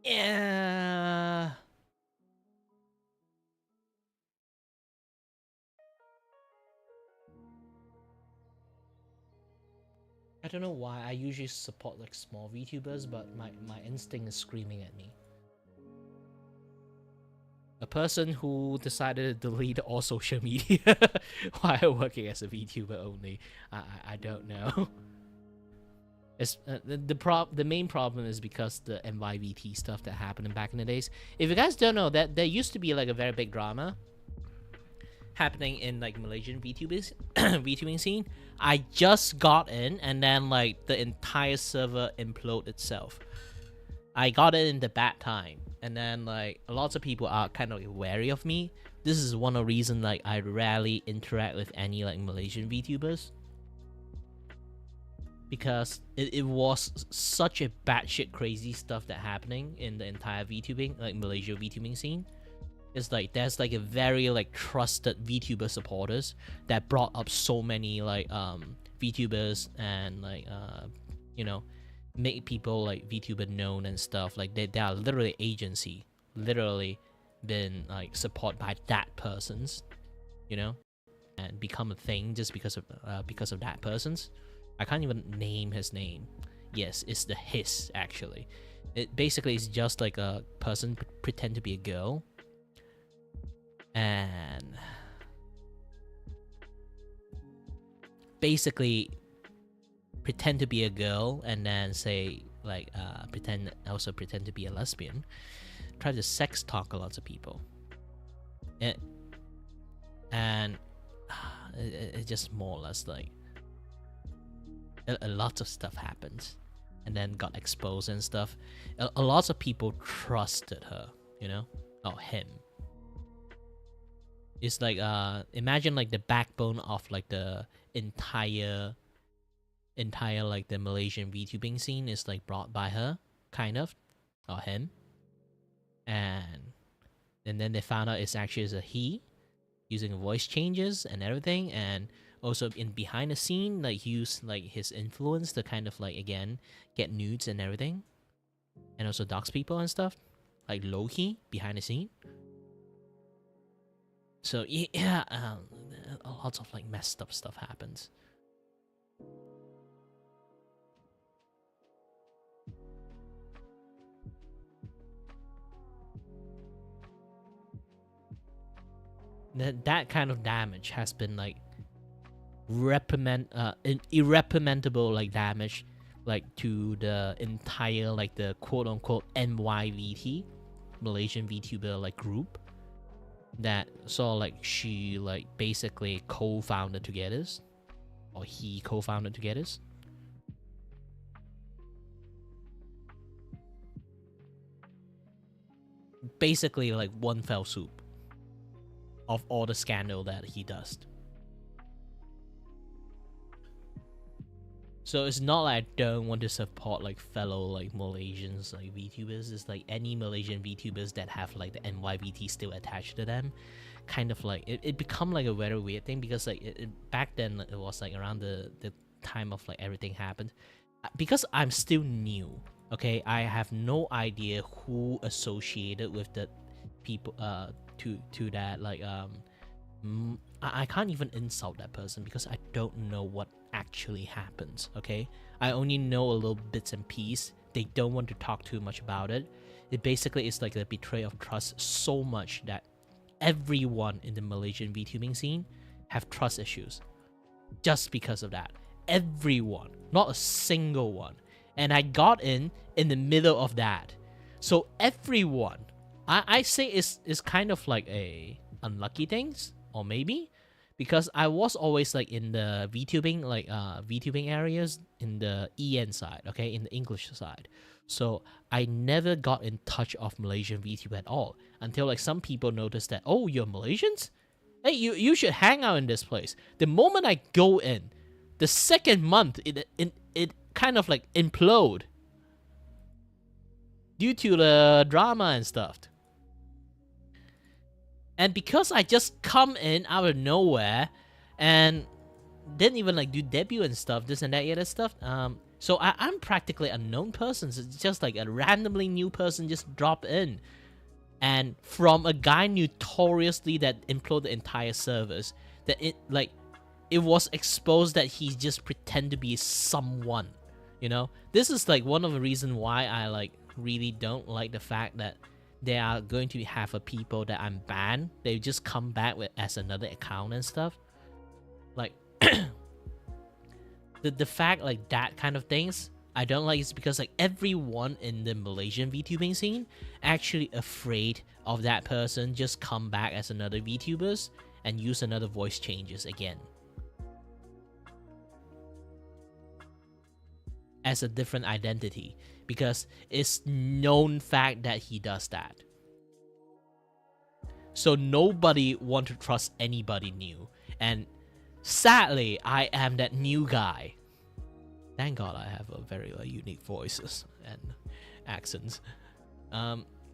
S1: Yeah. I don't know why I usually support like small VTubers, but my instinct is screaming at me. A person who decided to delete all social media while working as a VTuber only. I don't know. It's the main problem is because the MYVT stuff that happened back in the days. If you guys don't know, that there used to be like a very big drama happening in like Malaysian VTubing scene. I just got in, and then like the entire server imploded itself. I got it in the bad time, and then like lots of people are kind of like, wary of me. this is one of the reasons like I rarely interact with any like Malaysian VTubers, because it was such a batshit crazy stuff that happening in the entire VTubing, like Malaysia VTubing scene. It's like there's like a very like trusted VTuber supporters that brought up so many like VTubers and like you know, make people like VTuber known and stuff. Like they are literally agency, literally been like supported by that person's, you know, and become a thing just because of that person's. I can't even name his name. Yes, it's the his actually. It basically is just like a person pretend to be a girl and basically pretend to be a girl and then say like pretend to be a lesbian, try to sex talk a lot of people, and it just more or less like a lot of stuff happens and then got exposed and stuff. A lot of people trusted her, you know, or him. It's like imagine like the backbone of like the entire like the Malaysian VTubing scene is like brought by her, kind of, or him, and then they found out it's actually a he, using voice changes and everything, and also in behind the scene like use like his influence to kind of like again get nudes and everything, and also dox people and stuff, like low key behind the scene. So yeah, a lot of like messed up stuff happens. That kind of damage has been like irrepressible like damage like to the entire like the quote unquote NYVT Malaysian VTuber like group that saw like she like basically co-founded together, or he co-founded together. Basically like one fell swoop of all the scandal that he does. So it's not like I don't want to support like fellow like Malaysians like VTubers. It's like any Malaysian VTubers that have like the NYVT still attached to them, kind of like it become like a very weird thing, because like back then it was like around the time of like everything happened. Because I'm still new, okay, I have no idea who associated with the people to that like I can't even insult that person because I don't know what actually happens, okay? I only know a little bits and pieces. They don't want to talk too much about it. It basically is like a betrayal of trust so much that everyone in the Malaysian VTubing scene have trust issues just because of that. Everyone, not a single one. And I got in the middle of that. So everyone, I say it's kind of like a unlucky things, or maybe because I was always like in the VTubing like VTubing areas in the EN side, okay, in the English side. So I never got in touch of Malaysian VTube at all until like some people noticed that, oh, you're Malaysians? Hey, you should hang out in this place. The moment I go in, the second month it kind of like implode due to the drama and stuff. And because I just come in out of nowhere and didn't even like do debut and stuff, this and that, yeah, that stuff. So I'm practically a known person. So it's just like a randomly new person just drop in, and from a guy notoriously that imploded the entire service, that it was exposed that he just pretend to be someone. You know, this is like one of the reasons why I like really don't like the fact that they are going to have a people that I'm banned. They just come back with as another account and stuff. Like the fact like that kind of things I don't like is because like everyone in the Malaysian VTubing scene actually afraid of that person just come back as another VTubers and use another voice changes again as a different identity, because it's known fact that he does that. So nobody want to trust anybody new. And sadly, I am that new guy. Thank God I have a very unique voices and accents.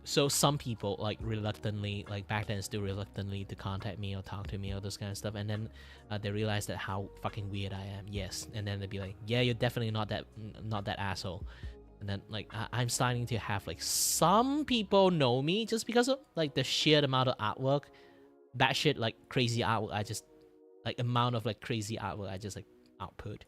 S1: So some people reluctantly, back then still reluctantly to contact me or talk to me or this kind of stuff, and then they realize that how fucking weird I am. Yes, and then they'd be like, yeah, you're definitely not that asshole. And then I'm starting to have some people know me just because of the sheer amount of artwork, batshit crazy artwork. I just amount of crazy artwork I just output.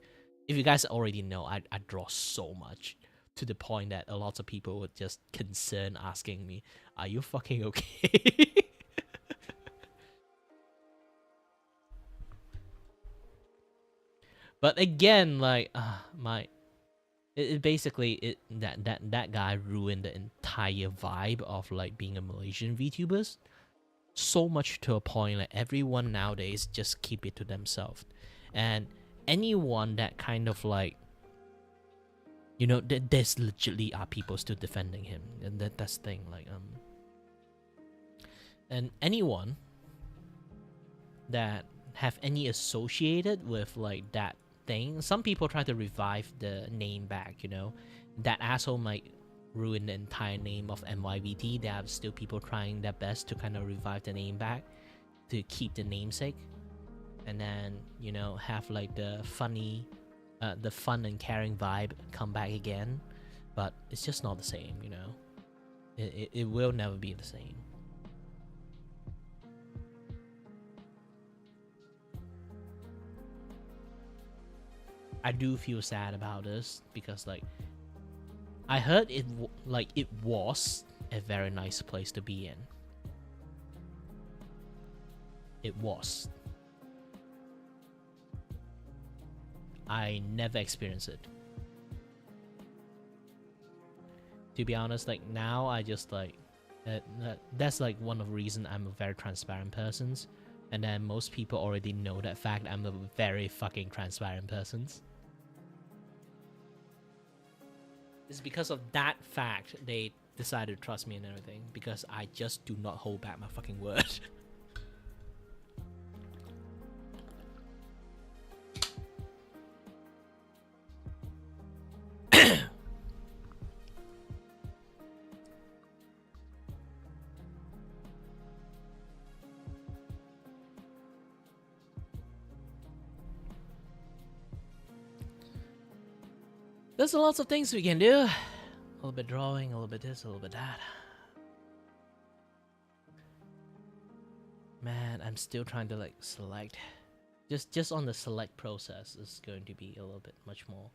S1: If you guys already know, I draw so much, to the point that a lot of people would just concern asking me, "Are you fucking okay?" But again, that guy ruined the entire vibe of being a Malaysian VTubers. So much to a point everyone nowadays just keep it to themselves, and anyone that kind of there's literally are people still defending him, and that's the thing. And anyone that have any associated with that thing, some people try to revive the name back. That asshole might ruin the entire name of MYVT. There are still people trying their best to kind of revive the name back, to keep the namesake, and then have the funny, the fun and caring vibe come back again. But it's just not the same. It will never be the same. I do feel sad about this because I heard it was a very nice place to be in. It was. I never experienced it. To be honest, now I just that's one of the reasons I'm a very transparent person, and then most people already know that fact. I'm a very fucking transparent person. It's because of that fact they decided to trust me and everything, because I just do not hold back my fucking word. There's lots of things we can do. A little bit drawing, a little bit this, a little bit that. Man, I'm still trying to select. Just on the select process is going to be a little bit much more.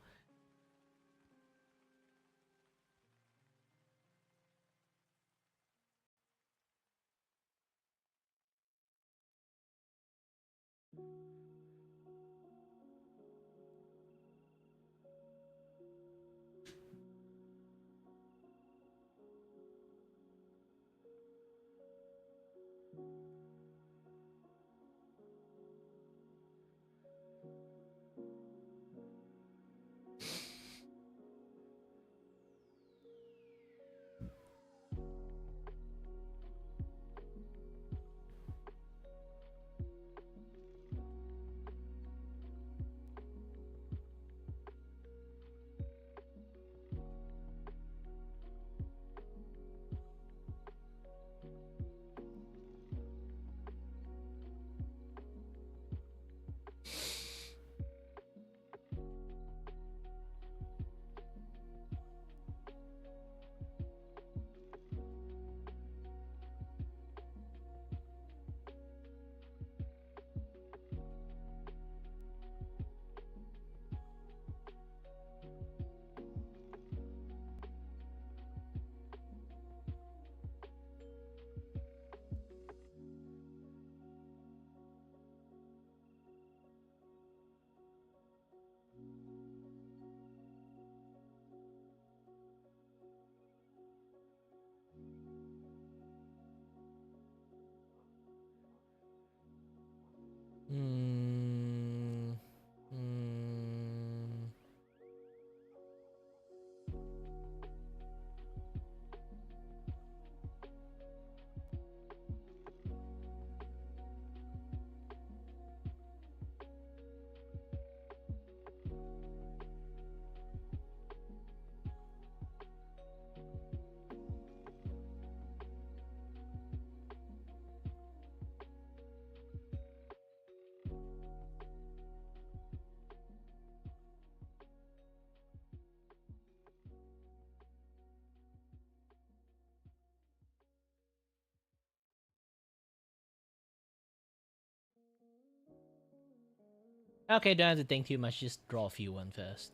S1: Okay, don't have to think too much. Just draw a few one first.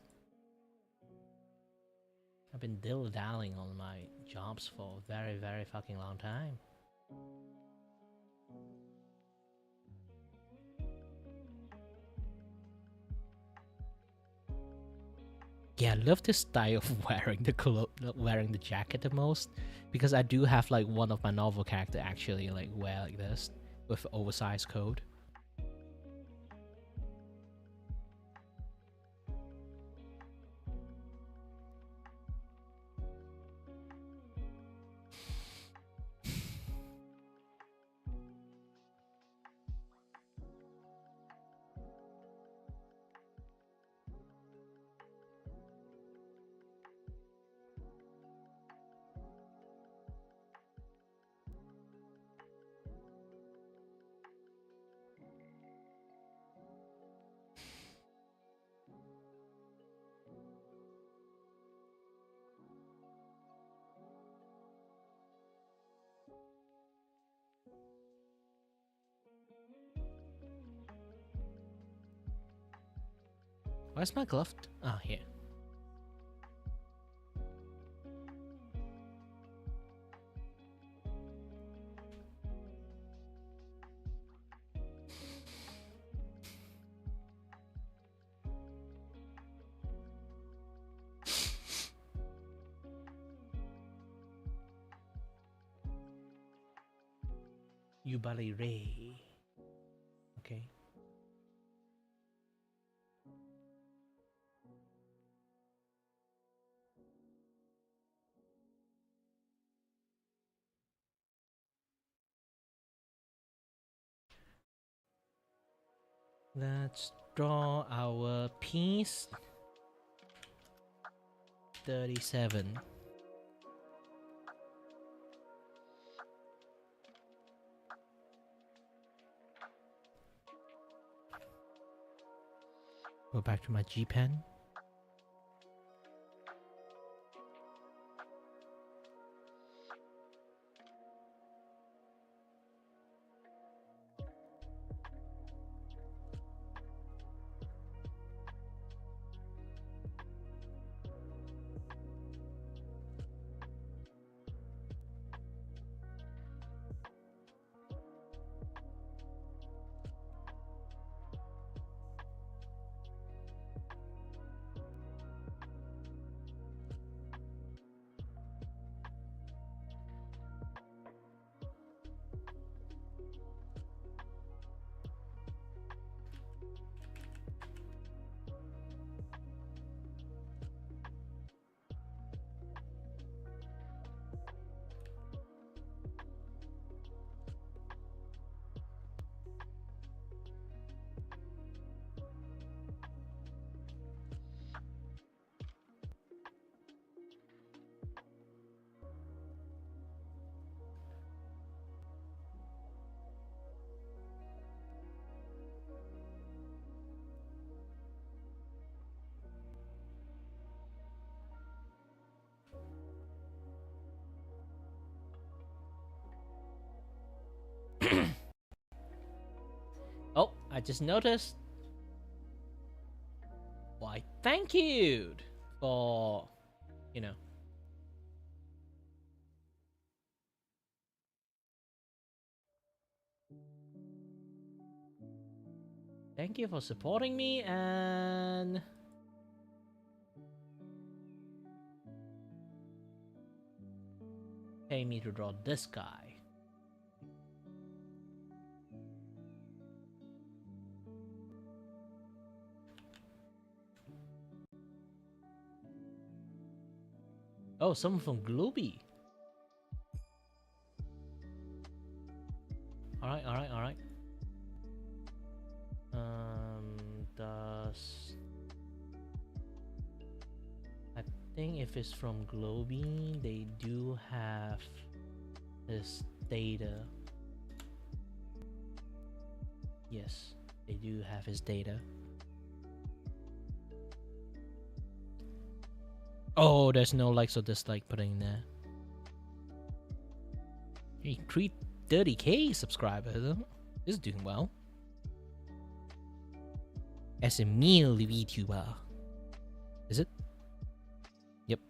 S1: I've been dilly-dallying on my jobs for a very, very fucking long time. Yeah, I love this style of wearing the jacket the most, because I do have like one of my novel character actually like wear like this with oversized coat. Where's my glove? Ah, here. Yubali Ray. Okay. Let's draw our piece. 37. Go back to my G pen. Oh, I just noticed. Why, thank you for, you know. Thank you for supporting me and paying me to draw this guy. Oh, someone from Glooby. Alright, alright, alright. I think if it's from Glooby, they do have this data. Yes, they do have his data. Oh, there's no likes or dislike putting there. Hey, 330k subscribers. This is doing well. as a male VTuber. Is it? Yep.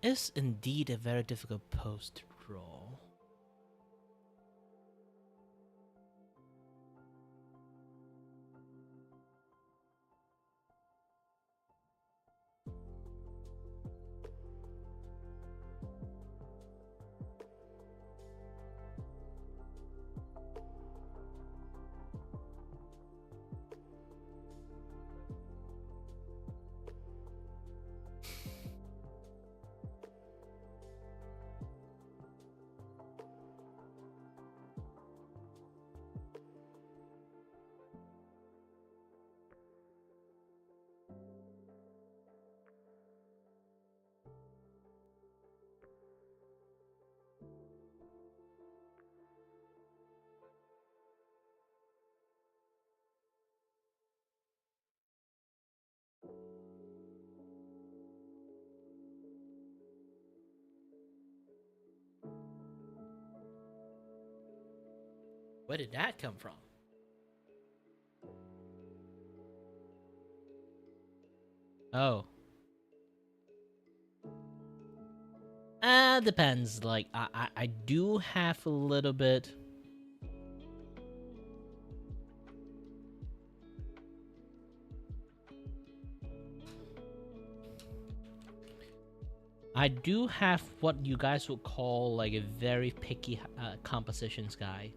S1: It's indeed a very difficult pose to draw. Where did that come from? Oh. Depends. Like, I do have a little bit. I do have what you guys would call like a very picky compositions guy.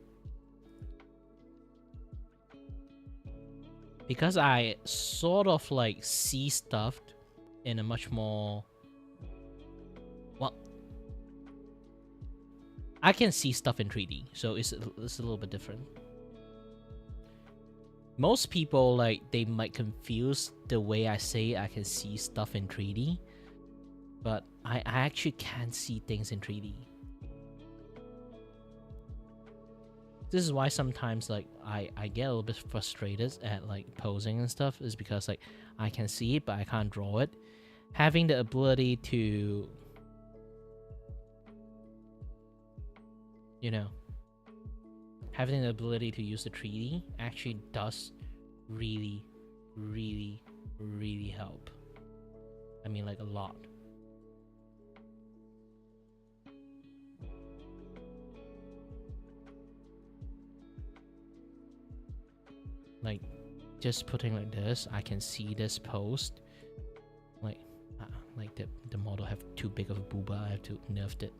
S1: Because I sort of like see stuff in a much more... Well, I can see stuff in 3D, so it's a little bit different. Most people, like, they might confuse the way I say I can see stuff in 3D, but I actually can see things in 3D. This is why sometimes, like, I get a little bit frustrated at, like, posing and stuff, is because, like, I can see it, but I can't draw it. Having the ability to, you know, having the ability to use the 3D actually does really, really, really help. I mean, like, a lot. Like, just putting like this, I can see this post. Like the model have too big of a booba, I have to nerf it.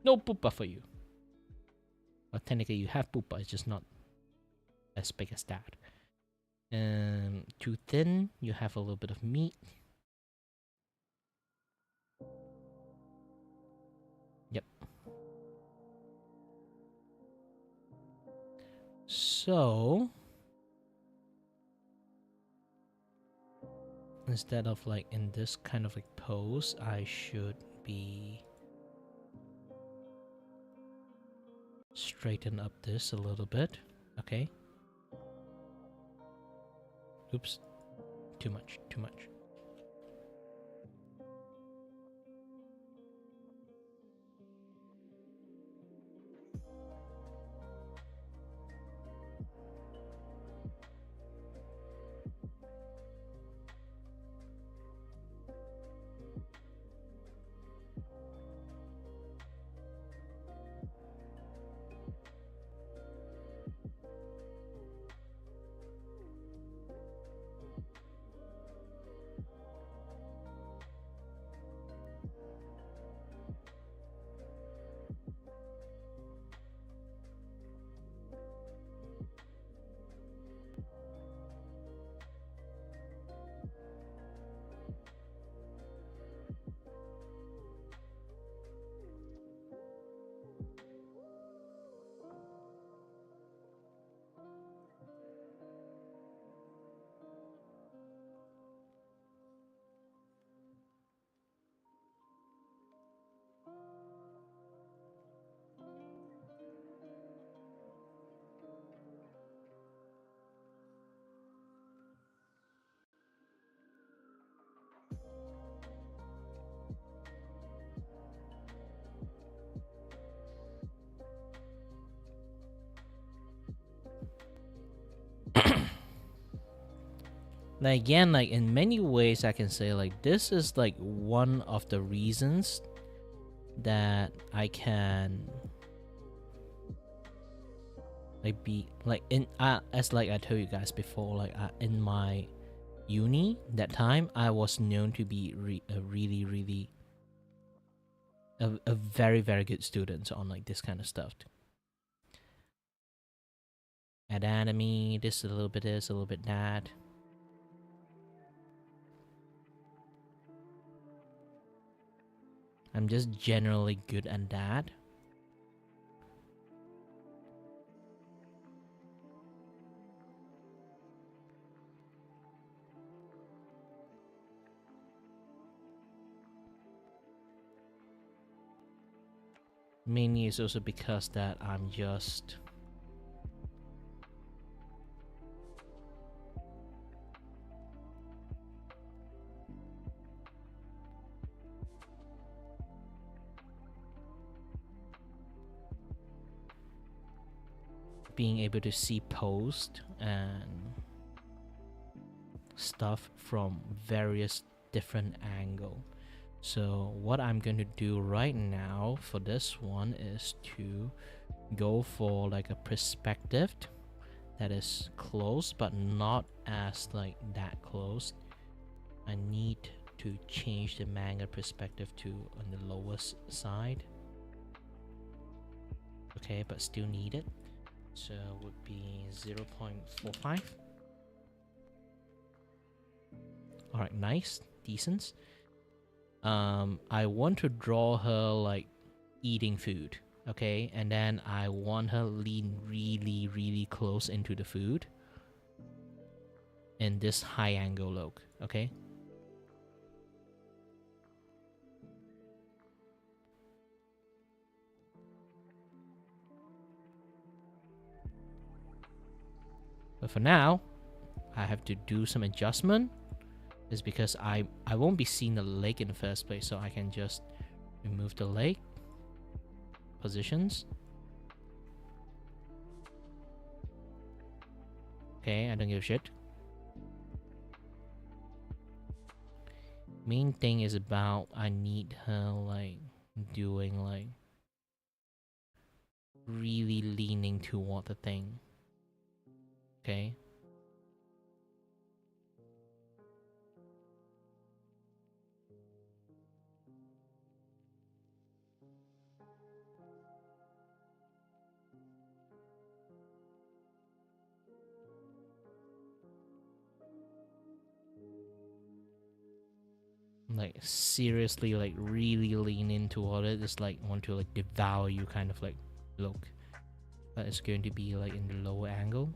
S1: No poopa for you. But technically you have poopa, it's just not as big as that. Too thin, you have a little bit of meat. Yep. So instead of like in this kind of like pose, I should be straighten up this a little bit. Okay. Oops. Too much. Now again, like in many ways I can say like this is like one of the reasons that I can like be like in as like I told you guys before, like in my uni that time I was known to be a very good student on like this kind of stuff. Anatomy, this a little bit this, a little bit that. I'm just generally good at that. Mainly it's also because that I'm just being able to see post and stuff from various different angle. So what I'm going to do right now for this one is to go for like a perspective that is close but not as like that close. I need to change the manga perspective to on the lowest side. Okay, but still need it. So would be 0.45. Alright, nice, decent. I want to draw her like eating food, okay, and then I want her lean really close into the food in this high angle look, okay. But for now, I have to do some adjustment. Is because I won't be seeing the leg in the first place, so I can just remove the leg positions. Okay, I don't give a shit. Main thing is about I need her like doing like really leaning toward the thing. Okay. Like seriously, like really lean in toward it. Just like want to like devour you kind of like look. But it's going to be like in the lower angle.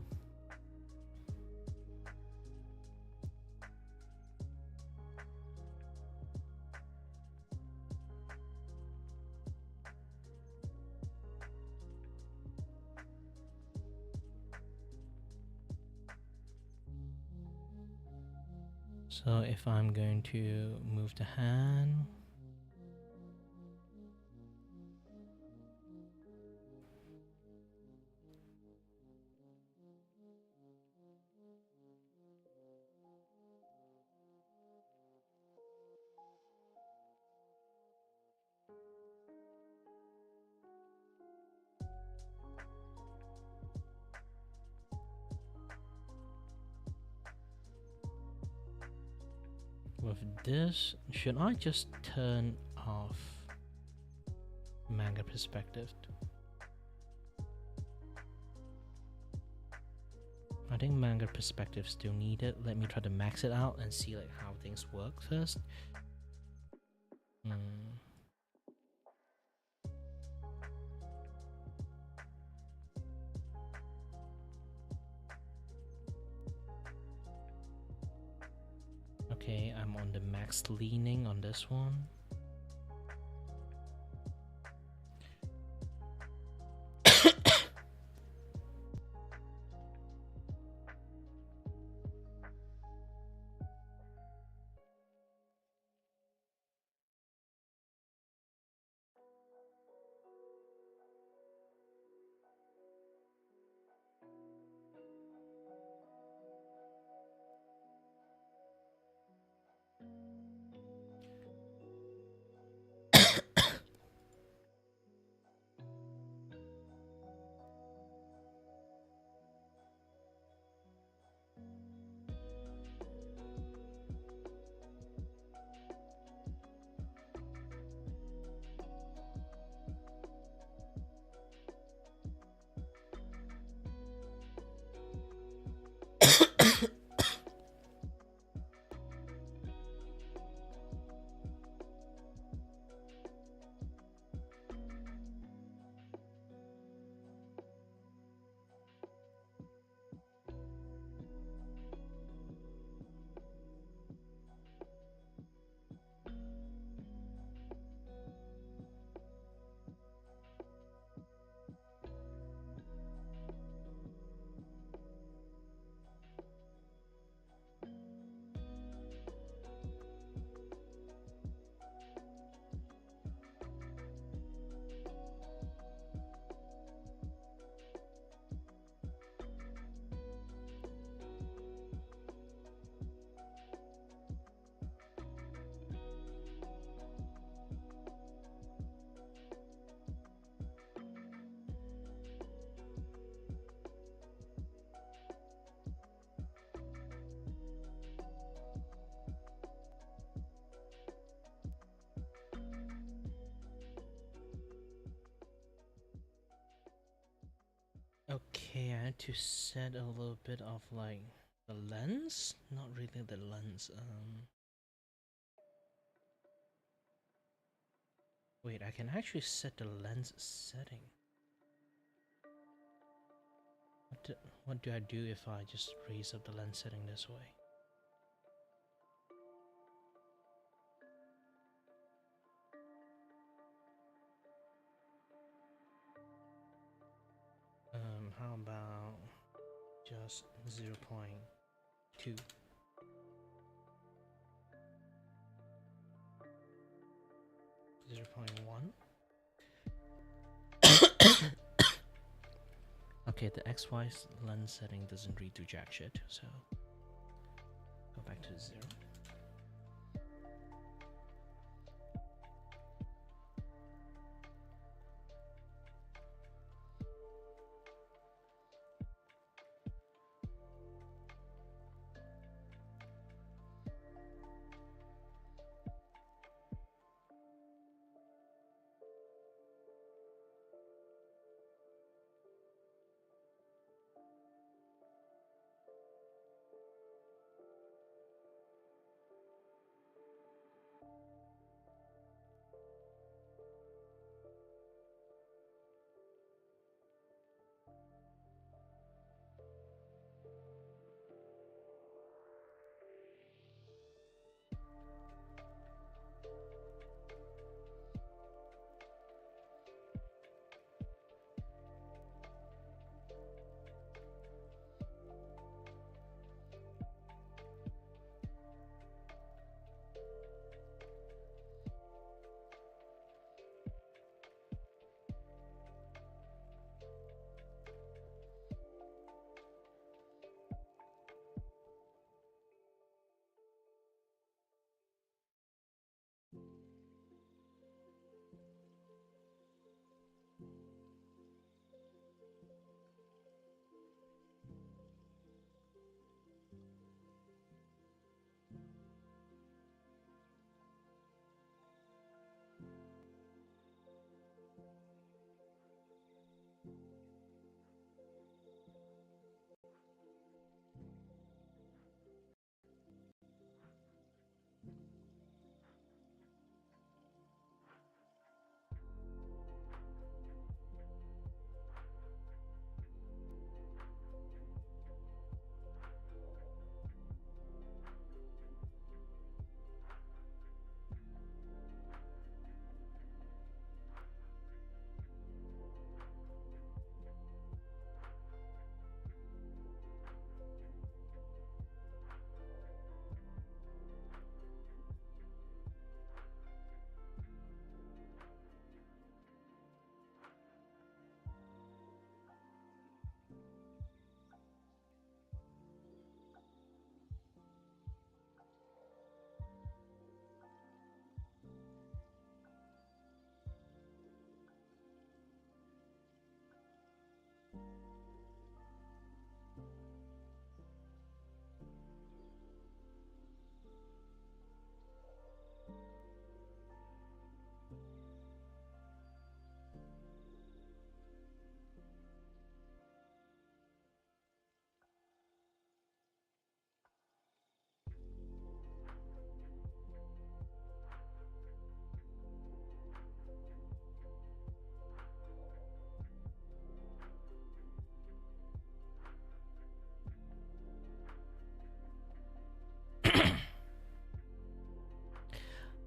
S1: So if I'm going to move the hand, with this, should I just turn off manga perspective? I think manga perspective still needed. Let me try to max it out and see like how things work first. Okay, I'm on the max leaning on this one. Okay, I had to set a little bit of like the lens, not really the lens. Wait, I can actually set the lens setting. What do I do if I just raise up the lens setting this way? How about just 0.2? Okay, the XY lens setting doesn't redo jack shit, so go back to 0.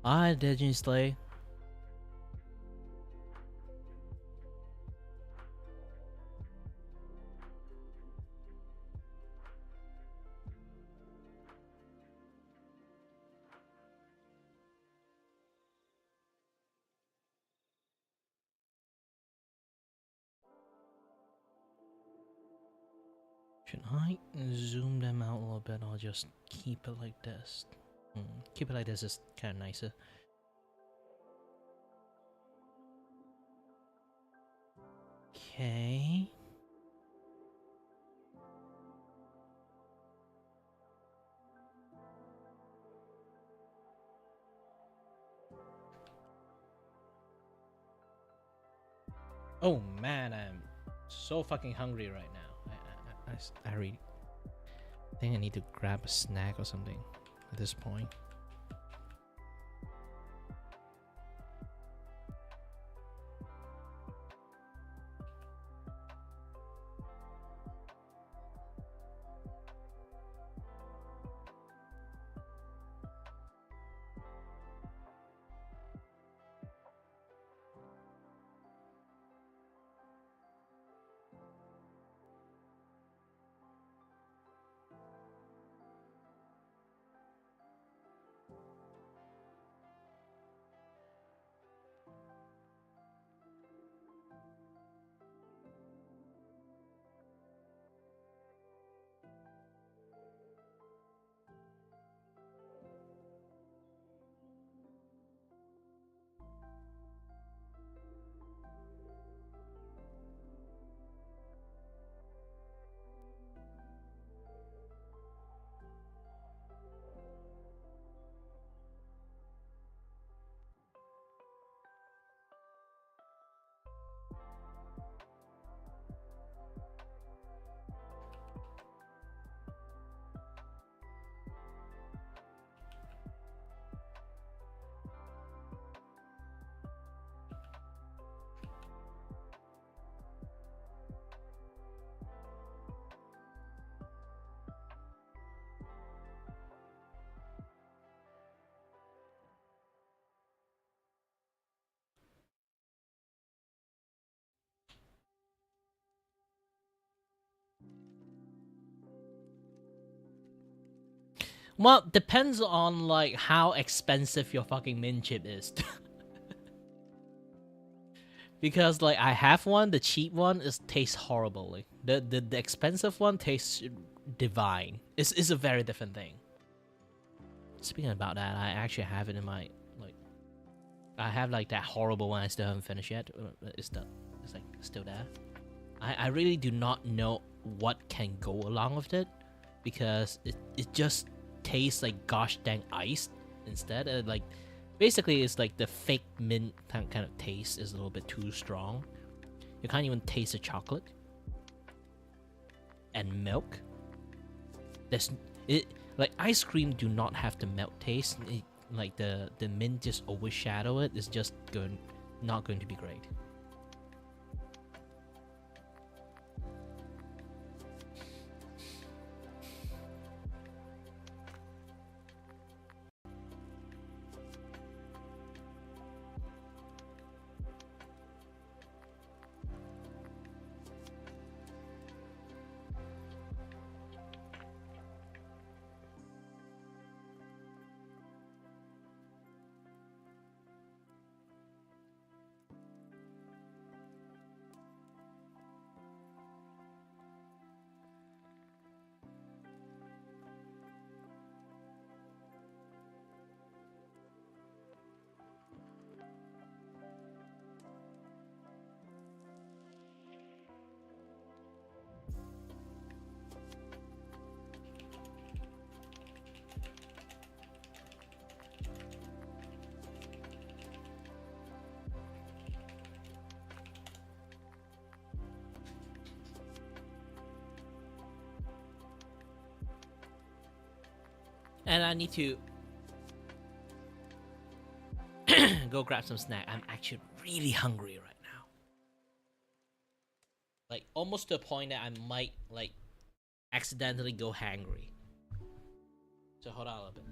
S1: Hi, Dejin Slay. Should I zoom them out a little bit or just keep it like this? Keep it like this is kind of nicer. Okay. Oh man, I'm So fucking hungry right now. I really think I need to grab a snack or something at this point. Well, depends on like how expensive your fucking min chip is. Because like I have one, the cheap one tastes horribly. The expensive one tastes divine. It's a very different thing. Speaking about that, I actually have it in my like. I have like that horrible one I still haven't finished yet. It's like still there. I really do not know what can go along with it, because it just tastes like gosh dang ice instead. Like basically it's like the fake mint kind of taste is a little bit too strong. You can't even taste the chocolate and milk. There's it like ice cream do not have the milk taste. Like the mint just overshadow it. It's just not going to be great. And I need to go grab some snack. I'm actually really hungry right now. Like almost to a point that I might like accidentally go hangry. So hold on a little bit.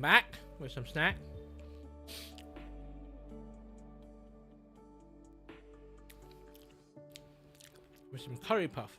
S1: I'm back with some snack. With some curry puff.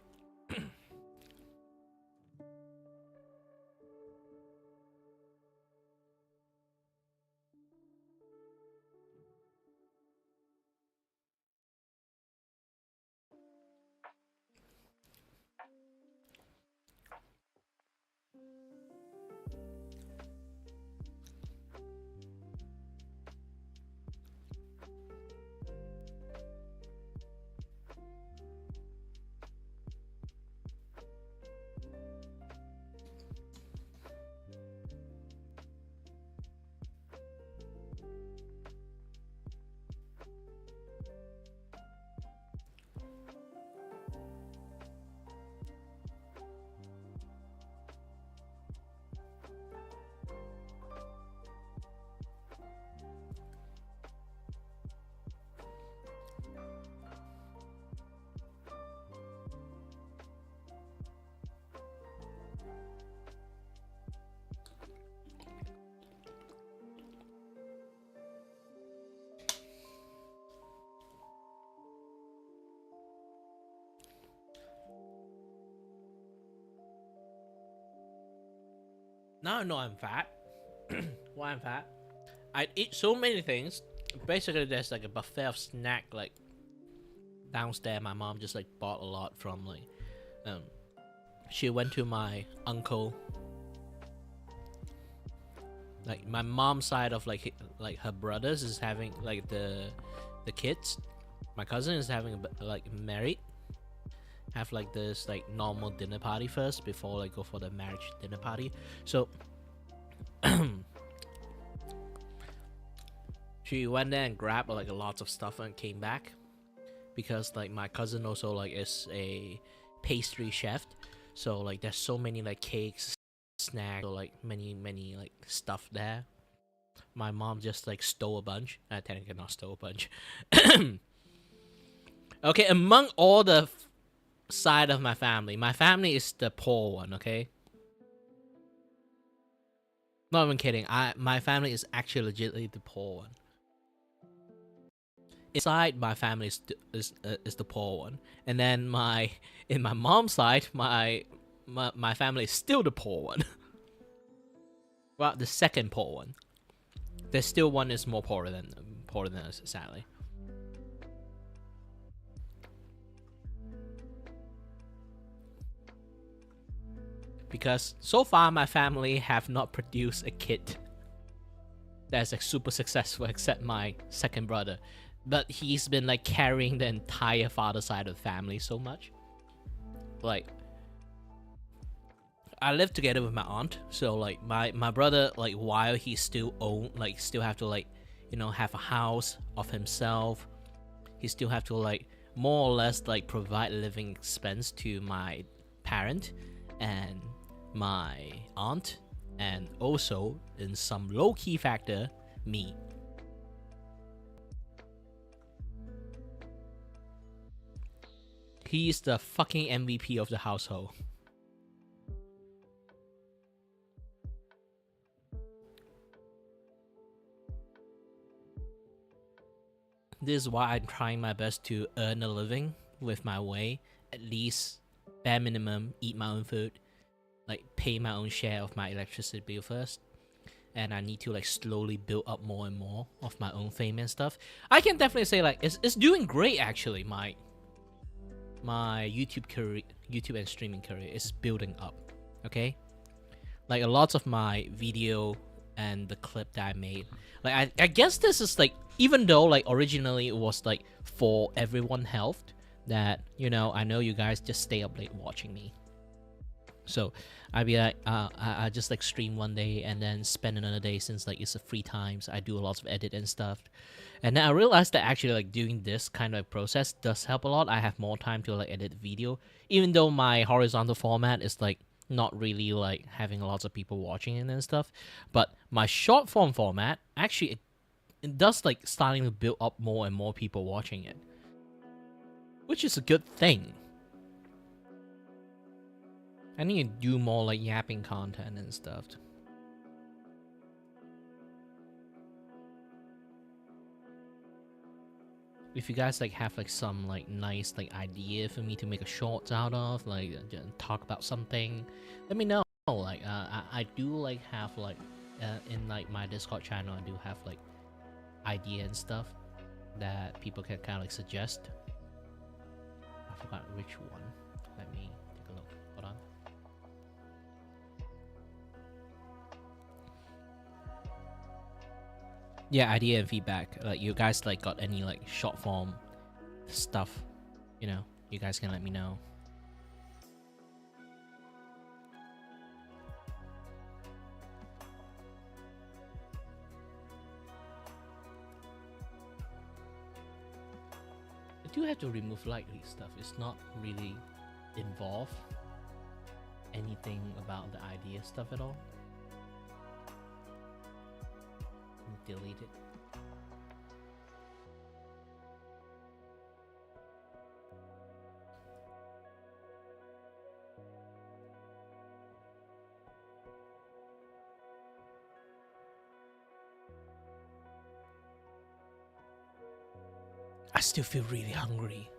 S1: Now I know I'm fat. Why I'm fat? I eat so many things. Basically, there's like a buffet of snack like downstairs. My mom just like bought a lot from like. She went to my uncle. Like my mom's side of like her brothers is having like the kids. My cousin is having like married. Have like this like normal dinner party first before like go for the marriage dinner party. So she went there and grabbed like a lot of stuff and came back because like my cousin also like is a pastry chef. So like there's so many like cakes, snacks, or like many like stuff there. My mom just like stole a bunch. I technically not stole a bunch. Okay, among all the side of my family is the poor one. Okay, not even kidding. My family is actually legitimately the poor one. Inside my family is the poor one, and then in my mom's side my family is still the poor one. Well, the second poor one. There's still one is more poorer than us, sadly. Because so far my family have not produced a kid that's like super successful except my second brother. But he's been like carrying the entire father side of the family so much. Like I live together with my aunt, so like my brother, like while he still have to like, you know, have a house of himself, he still have to like more or less like provide living expense to my parent and my aunt, and also in some low-key factor, me. He's the fucking MVP of the household. This is why I'm trying my best to earn a living with my way. At least, bare minimum, eat my own food. Like, pay my own share of my electricity bill first. And I need to, like, slowly build up more and more of my own fame and stuff. I can definitely say, like, it's doing great, actually. My YouTube and streaming career is building up. Okay? Like, a lot of my video and the clip that I made. Like, I guess this is, like, even though, like, originally it was, like, for everyone health, that, you know, I know you guys just stay up late watching me. So, I'd be like, I just, like, stream one day and then spend another day since, like, it's a free time, so I do a lot of edit and stuff. And then I realized that actually, like, doing this kind of process does help a lot. I have more time to, like, edit video, even though my horizontal format is, like, not really, like, having lots of people watching it and stuff. But my short form format, actually, it does, like, starting to build up more and more people watching it, which is a good thing. I need to do more, like, yapping content and stuff. if you guys like have like some like nice like idea for me to make a short out of, like talk about something, let me know. Like I do like have like in like my Discord channel, I do have like idea and stuff that people can kind of like suggest. I forgot which one. Let me take a look. Hold on. Yeah, idea and feedback. Like, you guys like got any like short form stuff, you know, you guys can let me know. I do have to remove likely stuff. It's not really involve anything about the idea stuff at all. Delete it. I still feel really hungry.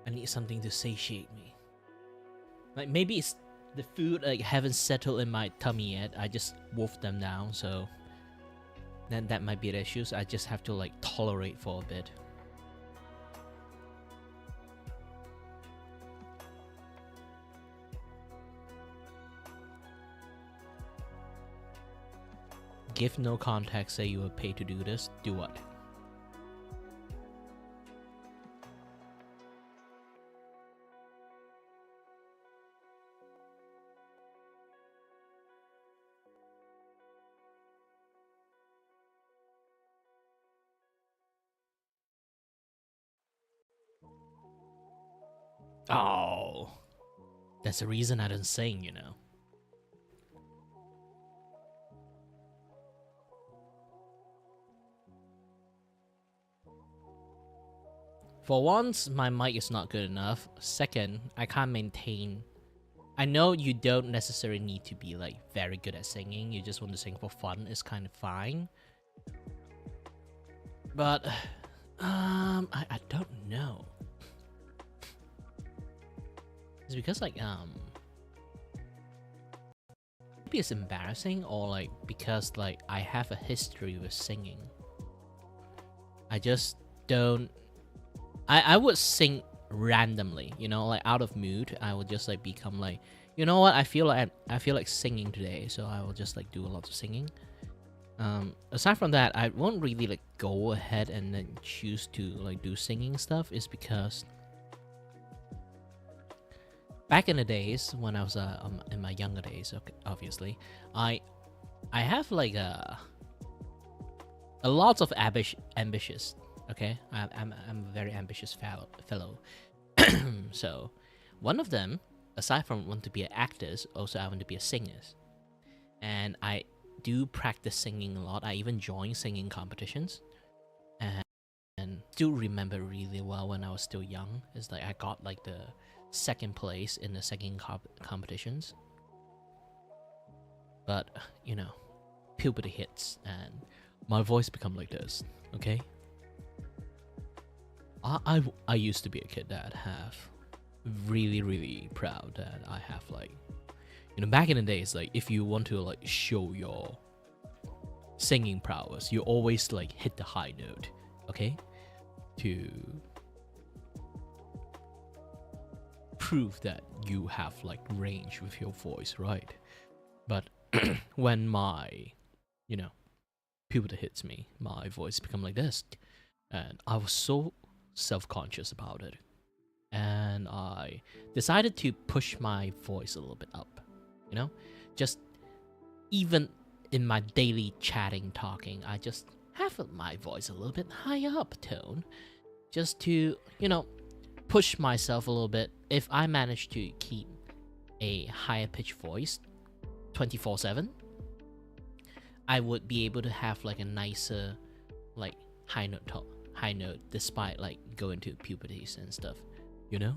S1: I need something to satiate me. Like, maybe it's the food like haven't settled in my tummy yet. I just wolfed them down, so then that might be the issue. So I just have to like tolerate for a bit. Give no context, say you were paid to do this, do what? Oh, that's the reason I don't sing, you know. For once, my mic is not good enough. Second, I can't maintain. I know you don't necessarily need to be like very good at singing. You just want to sing for fun. It's kind of fine. But I don't know. It's because like maybe it's embarrassing, or like because like I have a history with singing. I just don't. I would sing randomly, you know, like out of mood. I would just like become like, you know what, I feel like singing today, so I will just like do a lot of singing. Aside from that, I won't really like go ahead and then choose to like do singing stuff. Is because back in the days when I was in my younger days, okay, obviously, I have like a lot of ambitious. Okay, I'm a very ambitious fellow. So one of them, aside from want to be an actor, also I want to be a singer, and I do practice singing a lot. I even join singing competitions, and do remember really well when I was still young. It's like I got like the second place in the singing competitions. But you know, puberty hits and my voice become like this. Okay. I used to be a kid that have really proud that I have like, you know, back in the days, like if you want to like show your singing prowess, you always like hit the high note, okay, to prove that you have like range with your voice, right? But when my, you know, puberty hits me, my voice become like this, and I was so self-conscious about it, and I decided to push my voice a little bit up, you know, just even in my daily chatting, talking, I just have my voice a little bit higher up tone, just to, you know, push myself a little bit. If I manage to keep a higher pitch voice 24/7, I would be able to have like a nicer like high note despite like going to puberties and stuff, you know.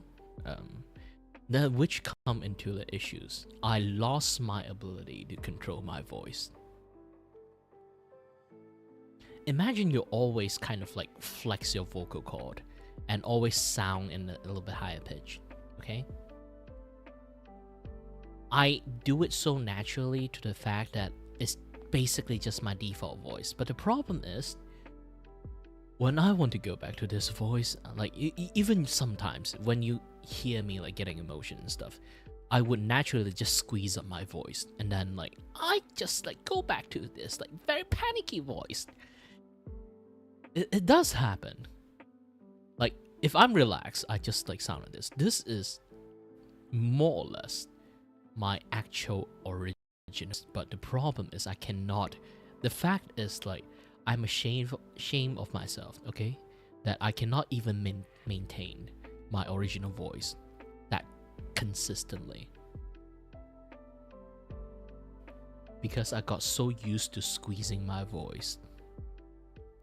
S1: Which come into the issues. I lost my ability to control my voice, imagine you always kind of like flex your vocal cord and always sound in a little bit higher pitch, okay? I do it so naturally to the fact that it's basically just my default voice. But the problem is, when I want to go back to this voice, like even sometimes when you hear me like getting emotion and stuff, I would naturally just squeeze up my voice, and then like I just like go back to this like very panicky voice. It does happen. Like if I'm relaxed, I just like sound like this. This is more or less my actual origin. But the problem is I cannot. The fact is like I'm ashamed of myself, okay? That I cannot even maintain my original voice that consistently. Because I got so used to squeezing my voice.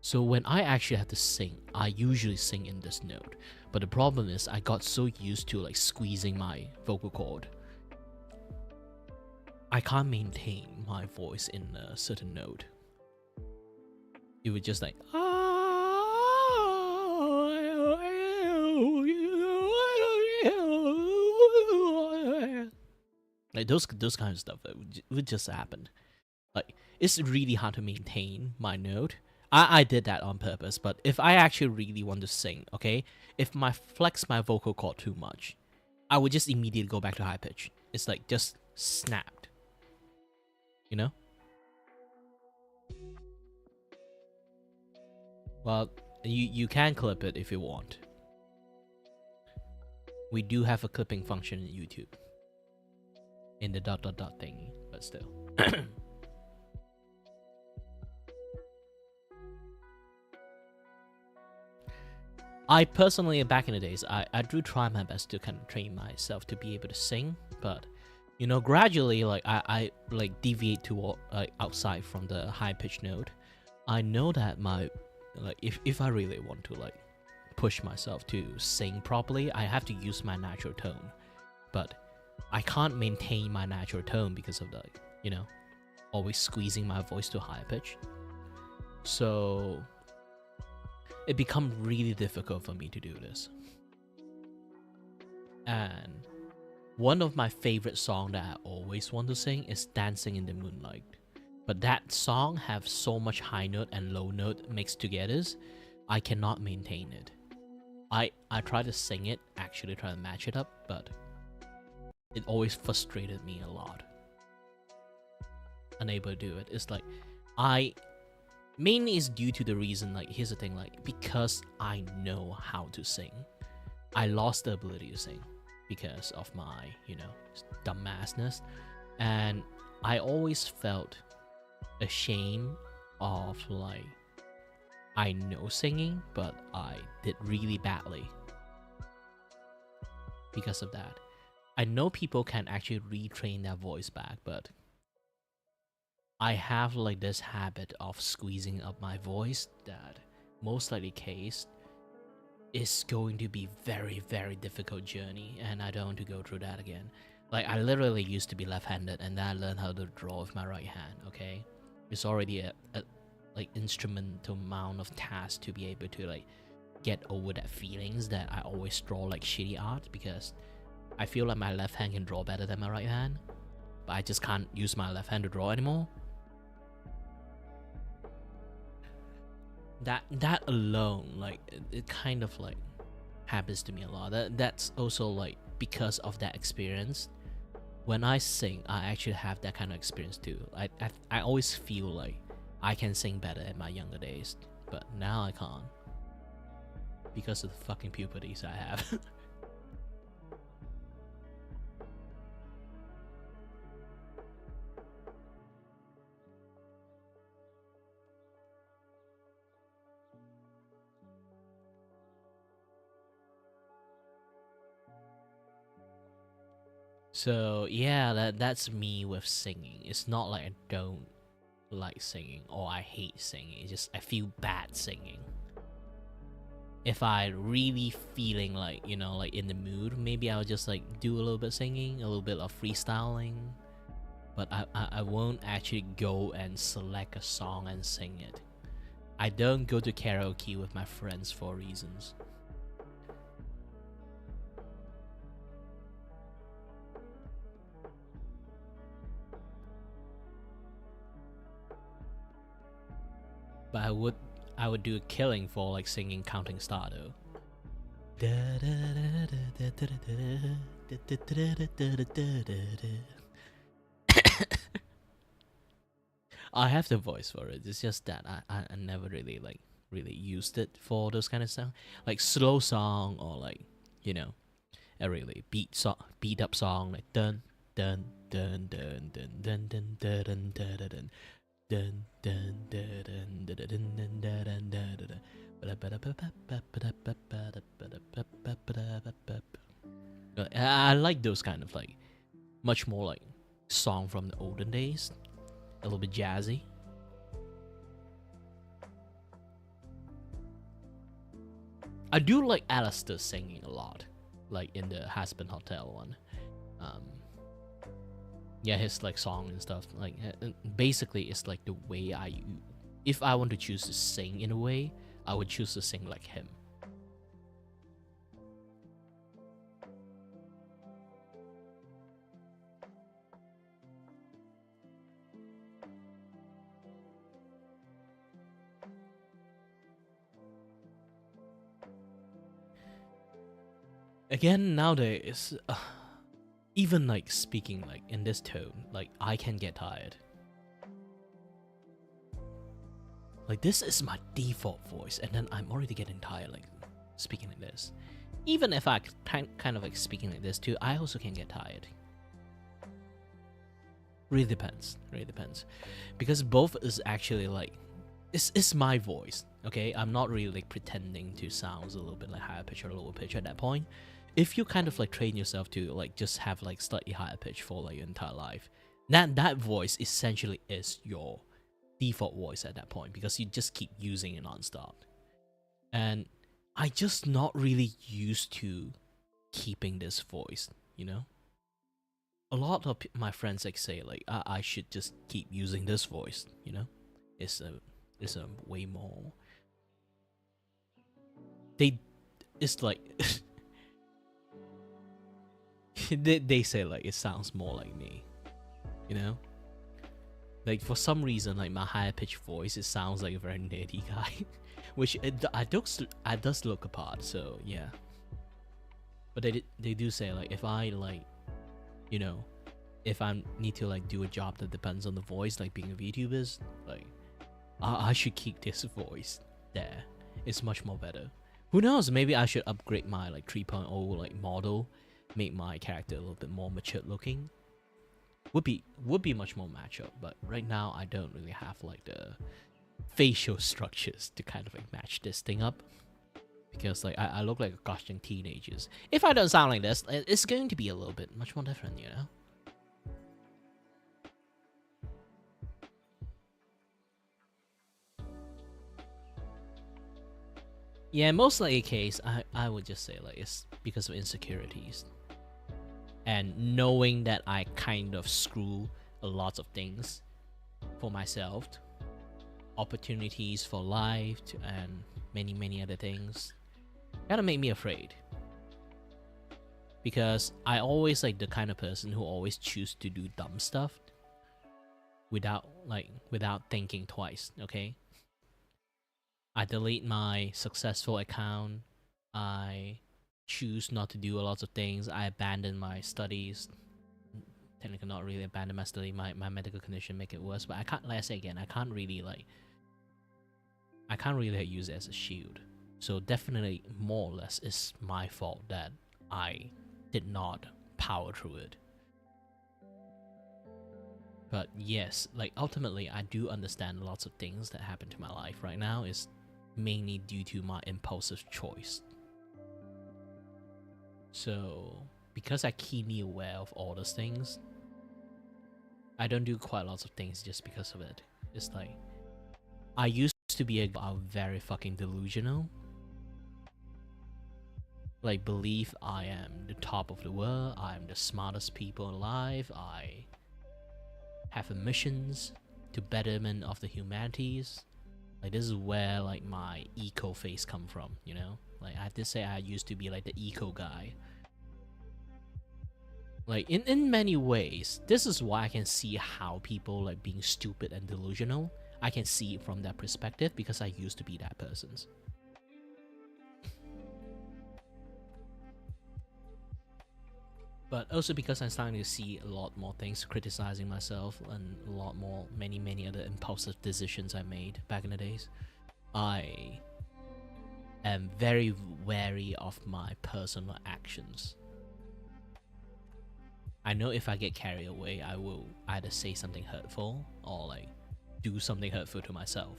S1: So when I actually have to sing, I usually sing in this note. But the problem is I got so used to like squeezing my vocal cord, I can't maintain my voice in a certain note. It would just like like those kind of stuff. It would just happen. Like it's really hard to maintain my note. I did that on purpose. But if I actually really want to sing, okay, if I flex my vocal cord too much, I would just immediately go back to high pitch. It's like just snapped. You know? Well, you can clip it if you want. We do have a clipping function in YouTube. In the ... thingy, but still. I personally, back in the days, I do try my best to kind of train myself to be able to sing, but you know, gradually, like I like deviate toward outside from the high pitch note. I know that my like if I really want to like push myself to sing properly, I have to use my natural tone, but I can't maintain my natural tone because of the, you know, always squeezing my voice to high pitch. So it becomes really difficult for me to do this. And one of my favorite songs that I always want to sing is Dancing in the Moonlight. But that song have so much high note and low note mixed together, I cannot maintain it. I try to sing it, actually try to match it up, but it always frustrated me a lot. Unable to do it. It's like mainly is due to the reason, like here's the thing, like because I know how to sing, I lost the ability to sing because of my, you know, dumbassness, and I always felt ashamed of like I know singing, but I did really badly because of that. I know people can actually retrain their voice back, but I have like this habit of squeezing up my voice that most likely case is going to be very, very difficult journey, and I don't want to go through that again. Like I literally used to be left-handed, and then I learned how to draw with my right hand, okay? It's already a like instrumental amount of task to be able to like get over that feelings that I always draw like shitty art, because I feel like my left hand can draw better than my right hand, but I just can't use my left hand to draw anymore. That alone, like it kind of like happens to me a lot. That's also like because of that experience. When I sing, I actually have that kind of experience too. I always feel like I can sing better in my younger days, but now I can't because of the fucking puberties I have. So yeah, that's me with singing. It's not like I don't like singing or I hate singing. It's just I feel bad singing. If I really feeling like, you know, like in the mood, maybe I'll just like do a little bit singing, a little bit of freestyling, but I won't actually go and select a song and sing it. I don't go to karaoke with my friends for reasons. But I would do a killing for like singing Counting Star though. I have the voice for it. It's just that I never really really used it for those kind of stuff, like slow song or like, you know, a really beat up song like dun dun dun dun dun dun dun dun dun dun dun dun dun dun dun dun dun. I like those kind of like much more like song from the olden days, a little bit jazzy. I do like Alistair singing a lot, like in the Hasbin Hotel one. Yeah, his like song and stuff. Like basically, it's like the way if I want to choose to sing in a way, I would choose to sing like him. Again, nowadays, even like speaking like in this tone, like I can get tired. Like this is my default voice, and then I'm already getting tired like speaking like this. Even if I kind of like speaking like this too, I also can get tired. Really depends. Really depends, because both is actually like it's my voice. Okay, I'm not really like pretending to sound a little bit like higher pitch or lower pitch at that point. If you kind of like train yourself to like just have like slightly higher pitch for like your entire life, that voice essentially is your default voice at that point, because you just keep using it non-stop. And I just not really used to keeping this voice, you know. A lot of my friends like say like I should just keep using this voice, you know. It's a way more. It's like they say like it sounds more like me, you know. Like for some reason, like my higher pitched voice, it sounds like a very nerdy guy, which I does look apart. So yeah. But they do say like if I like, you know, if I need to like do a job that depends on the voice, like being a VTuber, like I should keep this voice there. It's much more better. Who knows? Maybe I should upgrade my like 3.0 like model, make my character a little bit more mature looking. Would be much more mature, but right now I don't really have like the facial structures to kind of like match this thing up, because like I look like a gosh dang teenagers. If I don't sound like this, it's going to be a little bit much more different, you know. Yeah, most likely case, I would just say like it's because of insecurities. And knowing that I kind of screw a lot of things for myself, opportunities for life, and many other things, kind of make me afraid. Because I always like the kind of person who always choose to do dumb stuff without thinking twice, okay? I delete my successful account, I choose not to do a lot of things, I abandon my studies. Technically not really abandon my study, my medical condition make it worse, but I can't, like I say again, I can't really use it as a shield. So definitely more or less it's my fault that I did not power through it. But yes, like ultimately I do understand lots of things that happen to my life right now is mainly due to my impulsive choice. So because I keenly aware of all those things, I don't do quite lots of things just because of it. It's like I used to be a very fucking delusional. Like believe I am the top of the world, I'm the smartest people alive, I have missions to betterment of the humanities. Like this is where like my eco face come from, you know? Like I have to say I used to be like the eco guy. Like in many ways, this is why I can see how people like being stupid and delusional. I can see it from that perspective because I used to be that person's. But also because I'm starting to see a lot more things criticizing myself and a lot more many other impulsive decisions I made back in the days. I am very wary of my personal actions. I know if I get carried away, I will either say something hurtful or like do something hurtful to myself.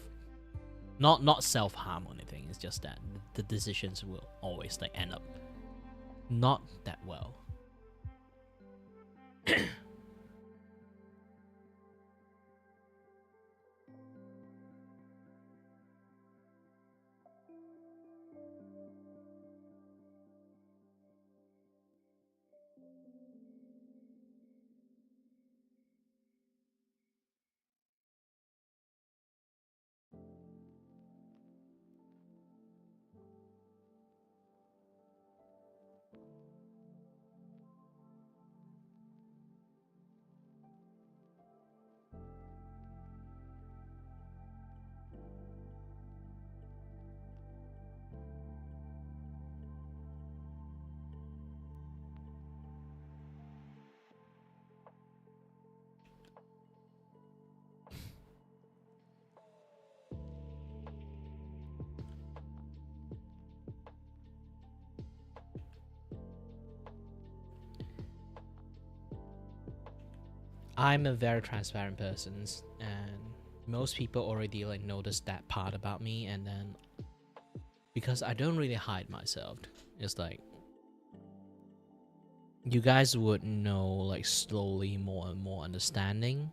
S1: Not self-harm or anything, it's just that the decisions will always like end up not that well. I'm a very transparent person, and most people already like notice that part about me, and then because I don't really hide myself, it's like you guys would know like slowly more and more understanding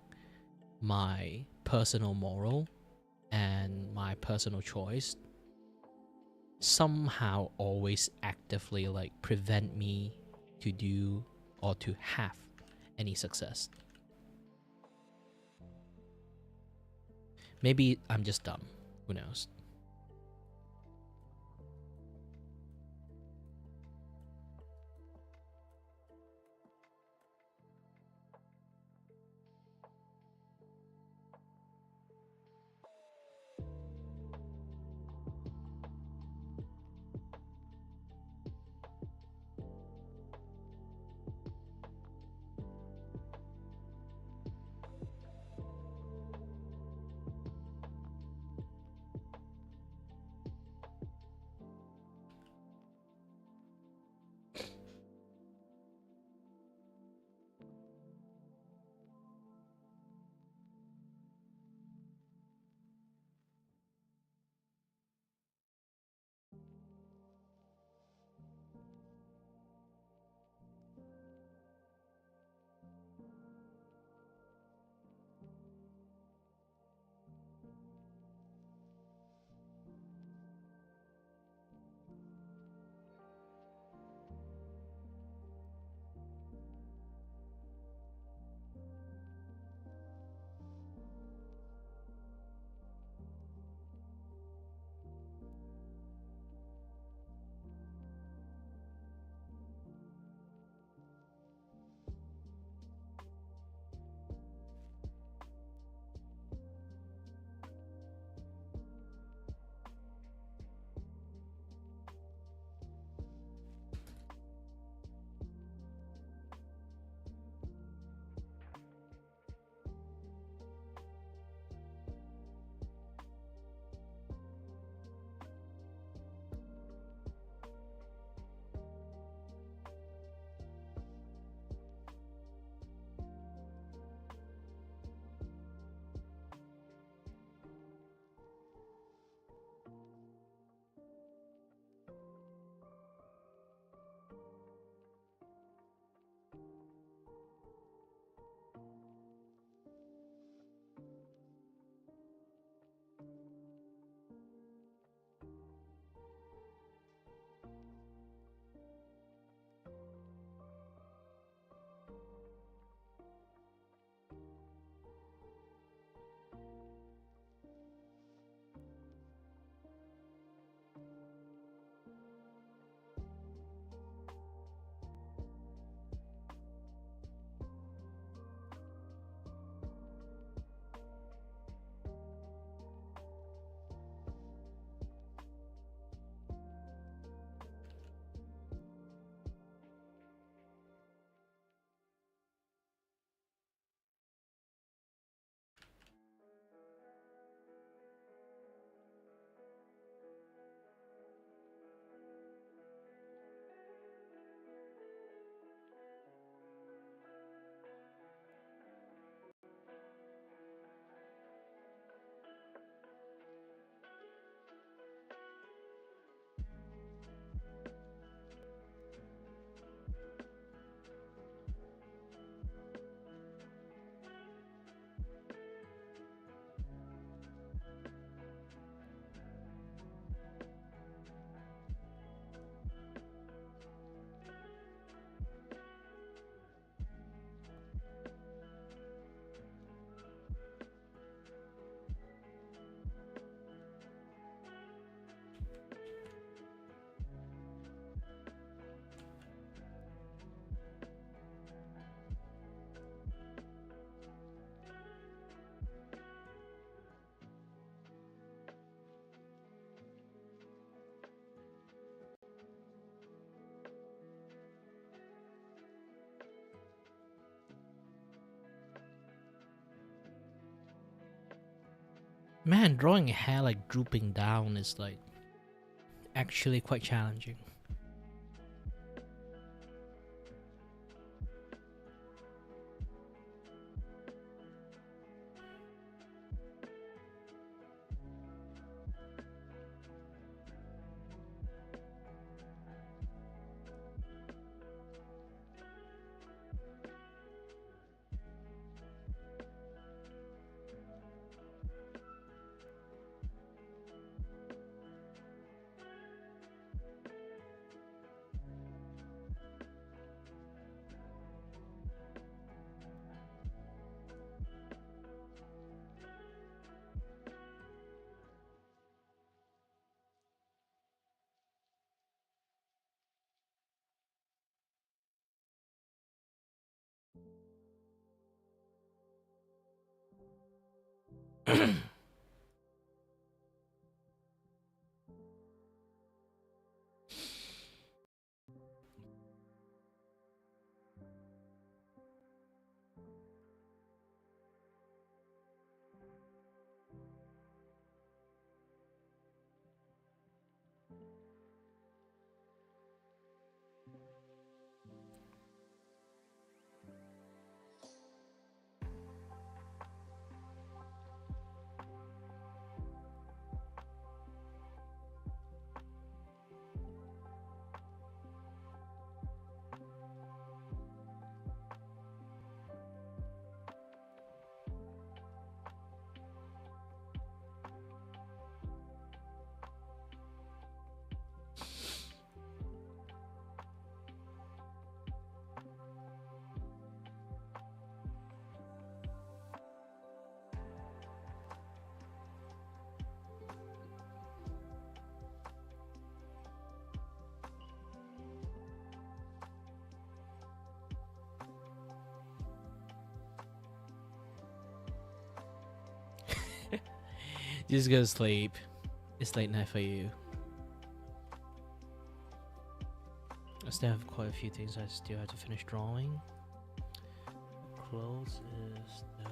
S1: my personal moral and my personal choice somehow always actively like prevent me to do or to have any success. Maybe I'm just dumb. Who knows? Man, drawing a hair like drooping down is like actually quite challenging. Just go sleep. It's late night for you. I still have quite a few things I still have to finish drawing. Clothes is the...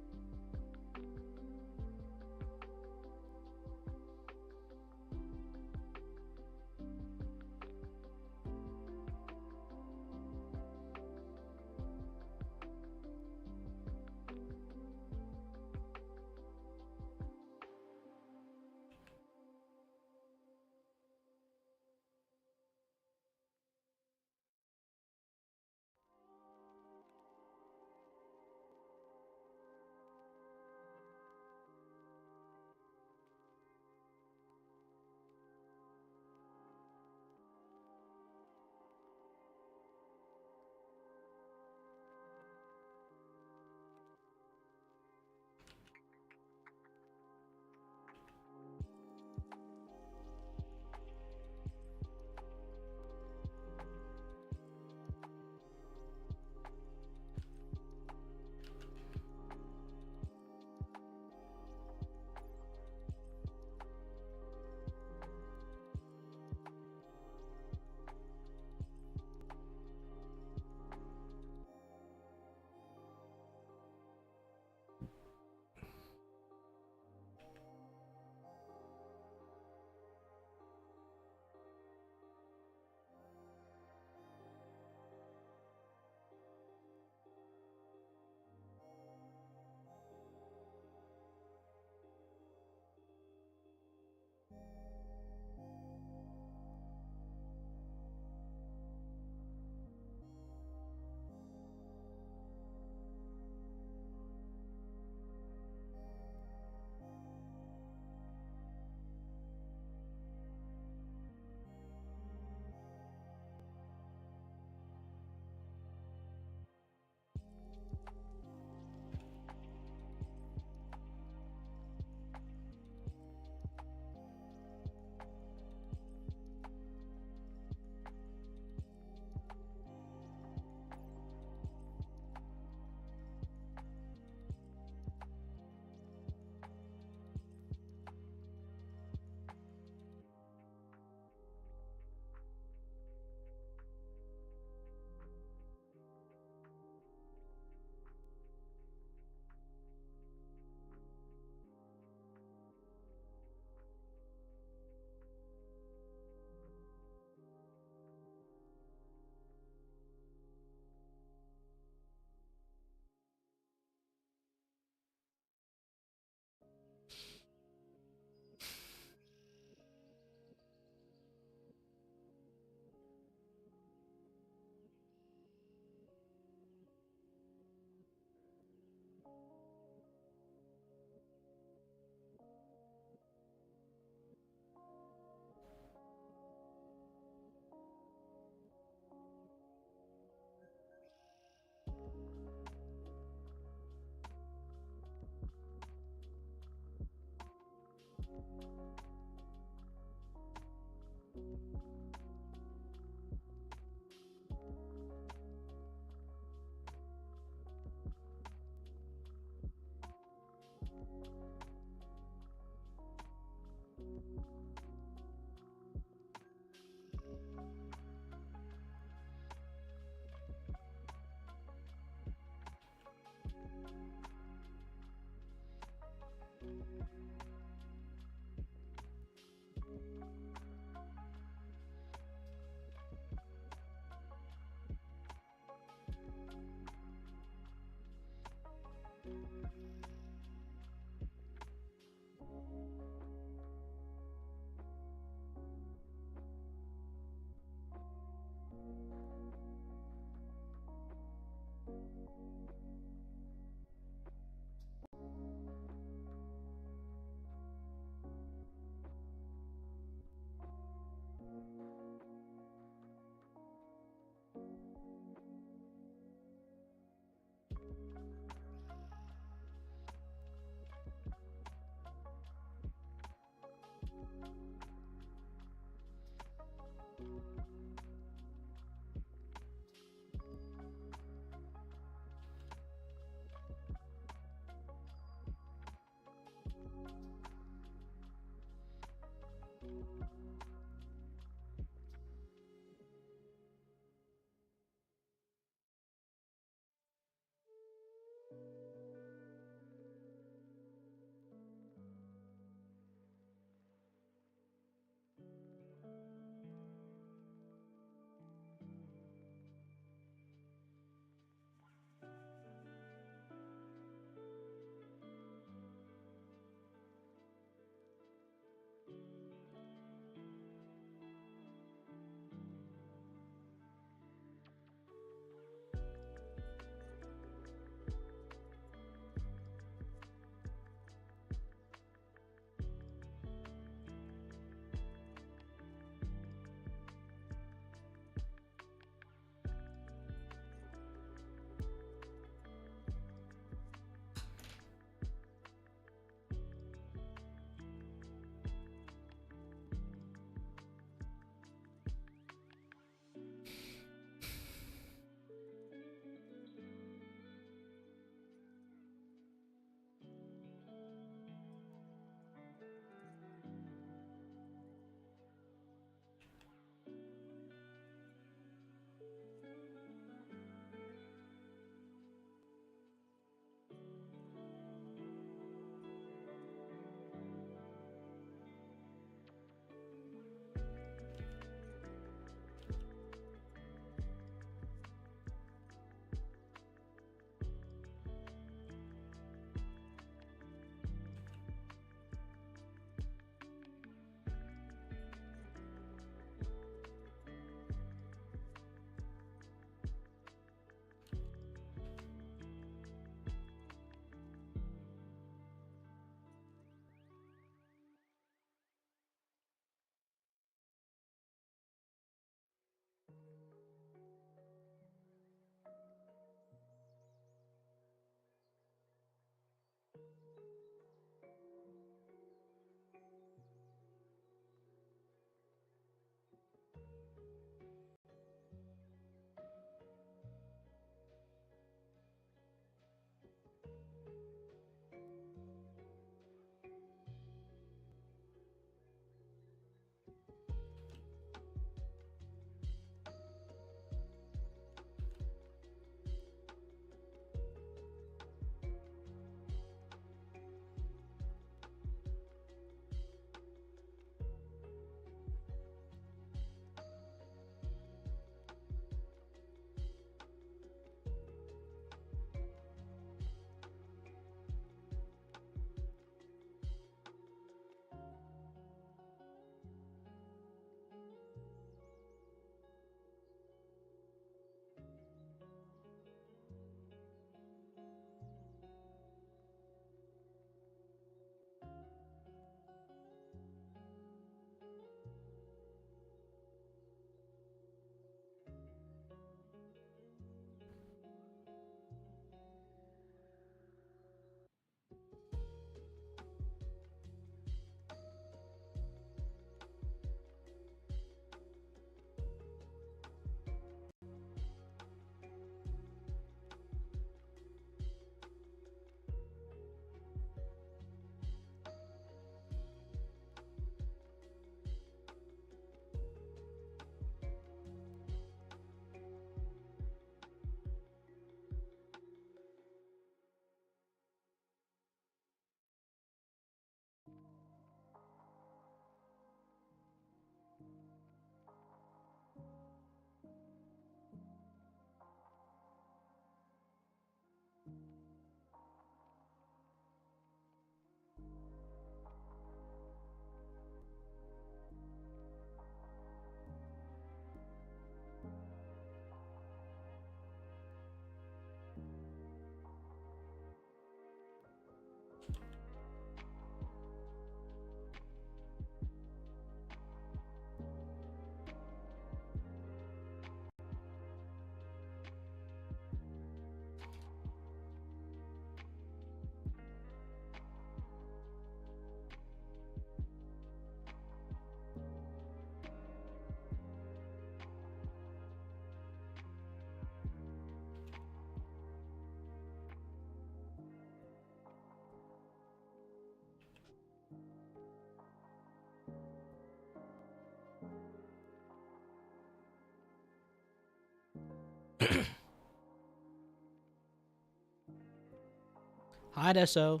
S1: Hi there, so.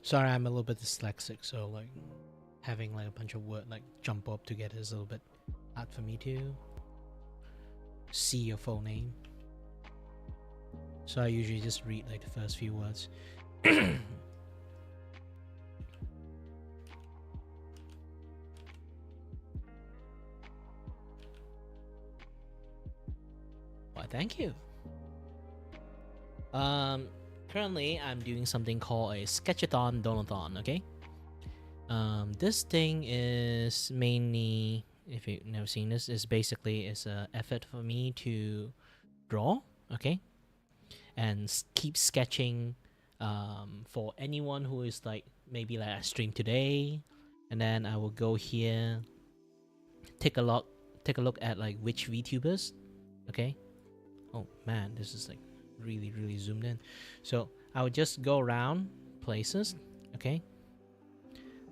S1: Sorry, I'm a little bit dyslexic, so like having like a bunch of words like jump up together is a little bit hard for me to see your full name. So I usually just read like the first few words. Why, thank you. Currently I'm doing something called a Sketchathon Donathon, okay? This thing is mainly, if you've never seen this, is basically it's an effort for me to draw, okay? And keep sketching for anyone who is like, maybe like I stream today, and then I will go here, take a look at like which VTubers, okay? Oh man, this is like really zoomed in. So I would just go around places, okay?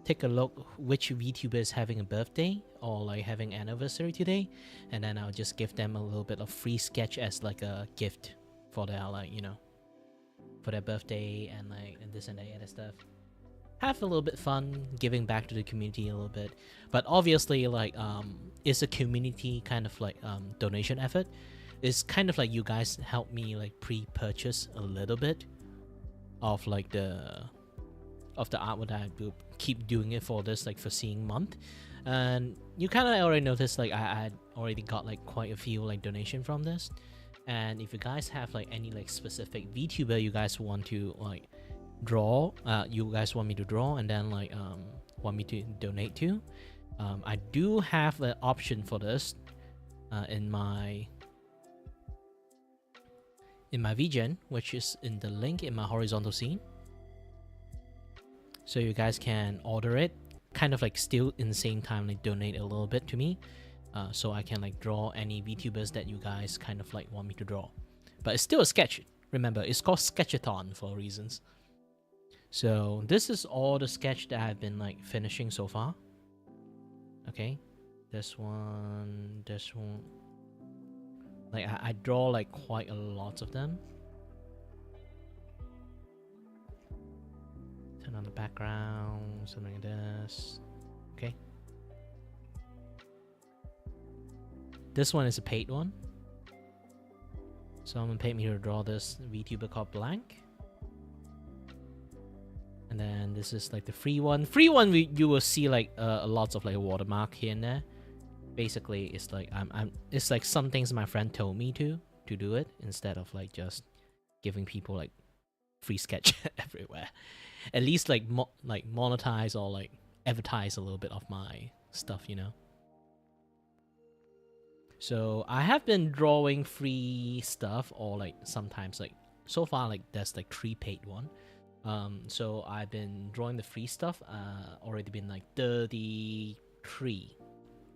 S1: Take a look which VTuber is having a birthday or like having anniversary today, and then I'll just give them a little bit of free sketch as like a gift for their like, you know, for their birthday and like and this and that and stuff. Have a little bit fun, giving back to the community a little bit. But obviously like it's a community kind of like donation effort. It's kind of like you guys help me like pre-purchase a little bit of like the artwork that I do, keep doing it for this like foreseeing month, and you kind of already noticed like I already got like quite a few like donation from this. And if you guys have like any like specific VTuber you guys want to like draw, you guys want me to draw and then like want me to donate to, I do have an option for this in my VGen, which is in the link in my horizontal scene. So you guys can order it, kind of like still in the same time like donate a little bit to me, so I can like draw any VTubers that you guys kind of like want me to draw. But it's still a sketch. Remember, it's called Sketchathon for reasons. So this is all the sketch that I've been like finishing so far. Okay, this one. Like I draw like quite a lot of them. Turn on the background, something like this. Okay. This one is a paid one. Someone paid me to draw this VTuber called Blank. And then this is like the free one. You will see like lots of like watermark here and there. Basically, it's like it's like some things my friend told me to do it instead of like just giving people like free sketch everywhere. At least like monetize or like advertise a little bit of my stuff, you know. So I have been drawing free stuff, or like sometimes like so far like there's like 3 paid one. So I've been drawing the free stuff. Already been like 33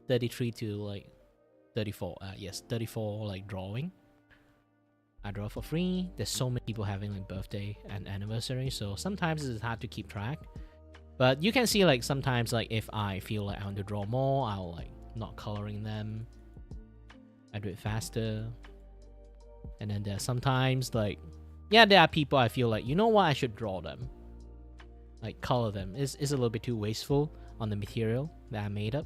S1: to like 34. Yes, 34 like drawing. I draw for free. There's so many people having like birthday and anniversary, so sometimes it's hard to keep track. But you can see like sometimes like if I feel like I want to draw more, I'll like not coloring them. I do it faster. And then there's sometimes like, yeah, there are people I feel like, you know what, I should draw them. Like color them. It's a little bit too wasteful on the material that I made up.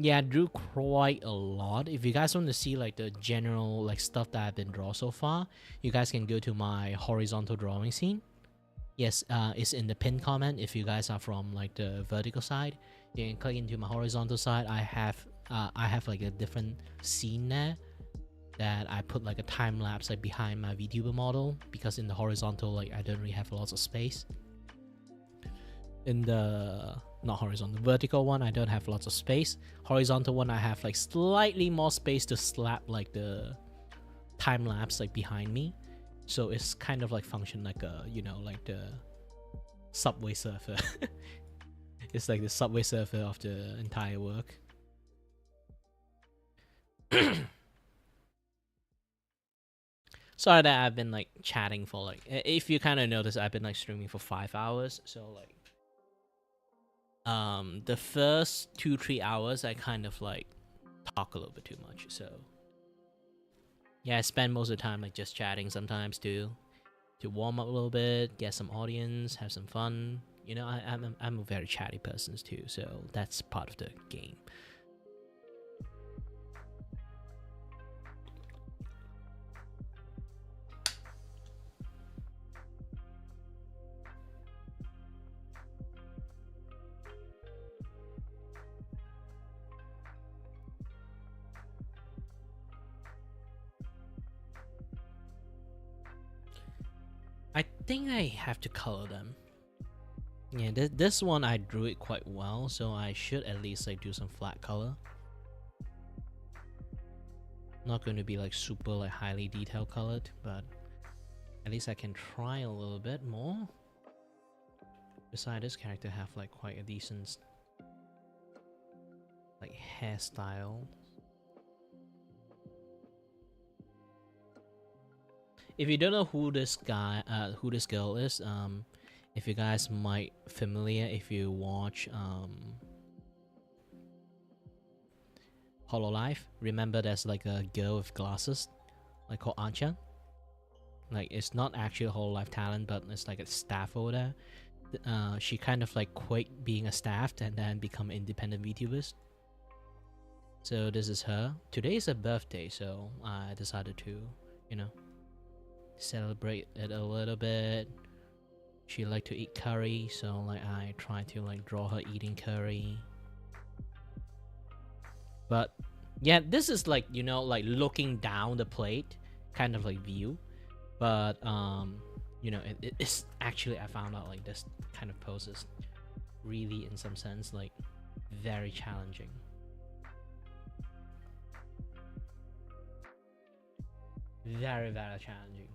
S1: Yeah, I drew quite a lot. If you guys want to see like the general like stuff that I've been draw so far, you guys can go to my horizontal drawing scene. Yes, it's in the pinned comment. If you guys are from like the vertical side, you can click into my horizontal side. I have like a different scene there that I put like a time lapse like behind my VTuber model, because in the horizontal like I don't really have lots of space. In the vertical one, I don't have lots of space. Horizontal one, I have like slightly more space to slap like the time lapse like behind me. So it's kind of like function like a, you know, like the Subway Surfer. It's like the Subway Surfer of the entire work. Sorry that I've been like chatting for like, if you kind of notice, I've been like streaming for 5 hours. So like, the first 2-3 hours I kind of like talk a little bit too much. So yeah, I spend most of the time like just chatting sometimes too, to warm up a little bit, get some audience, have some fun. You know, I'm a very chatty person too, so that's part of the game. I think I have to color them. Yeah, this one I drew it quite well, so I should at least like do some flat color. Not going to be like super like highly detailed colored, but at least I can try a little bit more. Besides, this character have like quite a decent like hairstyle. If you don't know who this girl is, if you guys might familiar if you watch Hololive, remember there's like a girl with glasses, like called Anchan. Like it's not actually a Hololive talent, but it's like a staff over there. She kind of like quit being a staff and then become independent VTubers. So this is her. Today is her birthday, so I decided to, you know, celebrate it a little bit. She like to eat curry, so like I try to like draw her eating curry. But yeah, this is like, you know, like looking down the plate kind of like view. But you know, it's actually, I found out like this kind of pose is really in some sense like very challenging. Very, very challenging.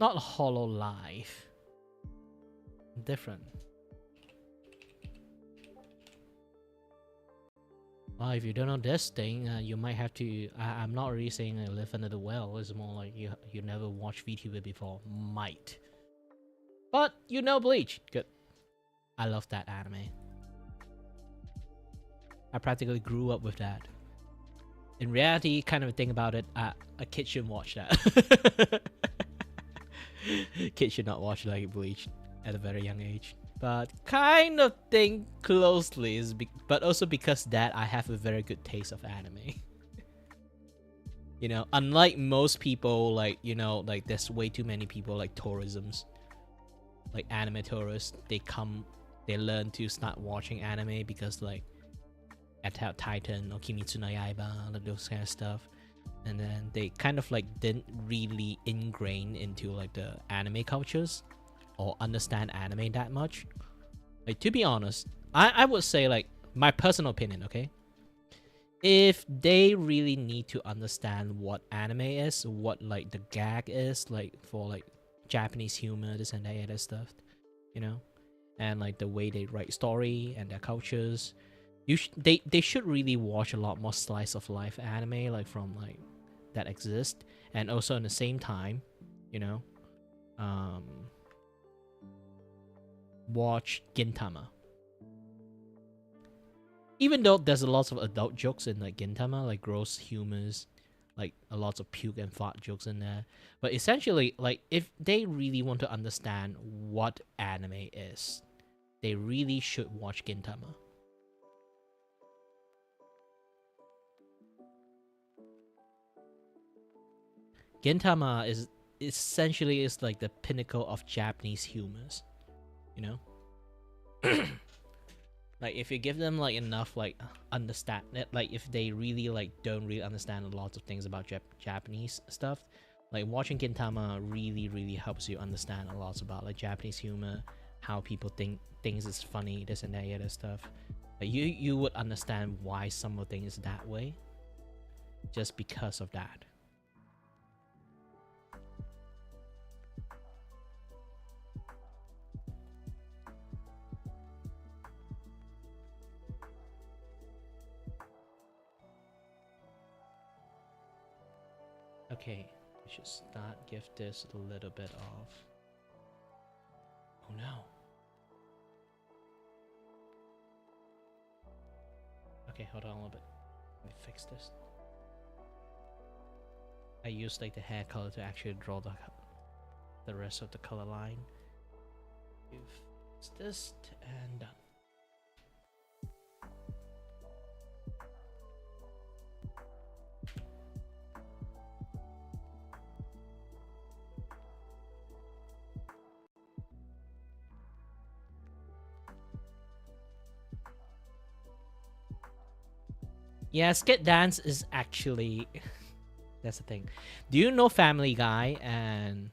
S1: Not Hololive. Different. Well, if you don't know this thing, you might have to. I'm not really saying I live under the well. It's more like you never watched VTuber before. Might. But you know Bleach. Good. I love that anime. I practically grew up with that. In reality, kind of think about it, a kid shouldn't watch that. Kids should not watch like Bleach at a very young age. But kind of think closely is but also because that I have a very good taste of anime. You know, unlike most people, like, you know, like there's way too many people like tourisms, like anime tourists. They learn to start watching anime because like Attack Titan or Kimetsu no Yaiba, like those kind of stuff. And then they kind of like didn't really ingrain into like the anime cultures or understand anime that much. Like, to be honest, I would say, like, my personal opinion, okay? If they really need to understand what anime is, what like the gag is, like for like Japanese humor, this and that other stuff, you know, and like the way they write story and their cultures, they should really watch a lot more slice of life anime, like from like that exist, and also at the same time, you know, watch Gintama. Even though there's a lot of adult jokes in like Gintama, like gross humors, like a lot of puke and fart jokes in there, but essentially, like if they really want to understand what anime is, they really should watch Gintama. Gintama is essentially is like the pinnacle of Japanese humors, you know. Like if you give them like enough like understand it, like if they really like don't really understand a lot of things about Japanese stuff, like watching Gintama really helps you understand a lot about like Japanese humor, how people think things is funny, this and that other stuff. Like you would understand why some of things is that way, just because of that. Okay, we should give this a little bit of. Oh no. Okay, hold on a little bit. Let me fix this. I used like the hair color to actually draw the rest of the color line. Fix this and done. Yeah, skit dance is actually that's the thing. Do you know Family Guy and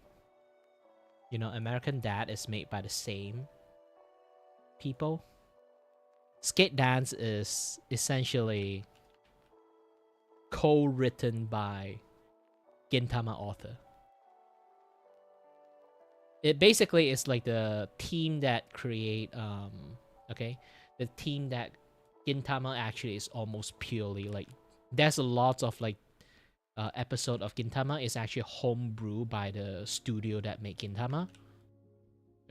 S1: American Dad is made by the same people? Skit dance is essentially co-written by Gintama author. It basically is like the team that create the team that Gintama actually is almost purely like there's a lot of like episode of Gintama is actually homebrew by the studio that make Gintama.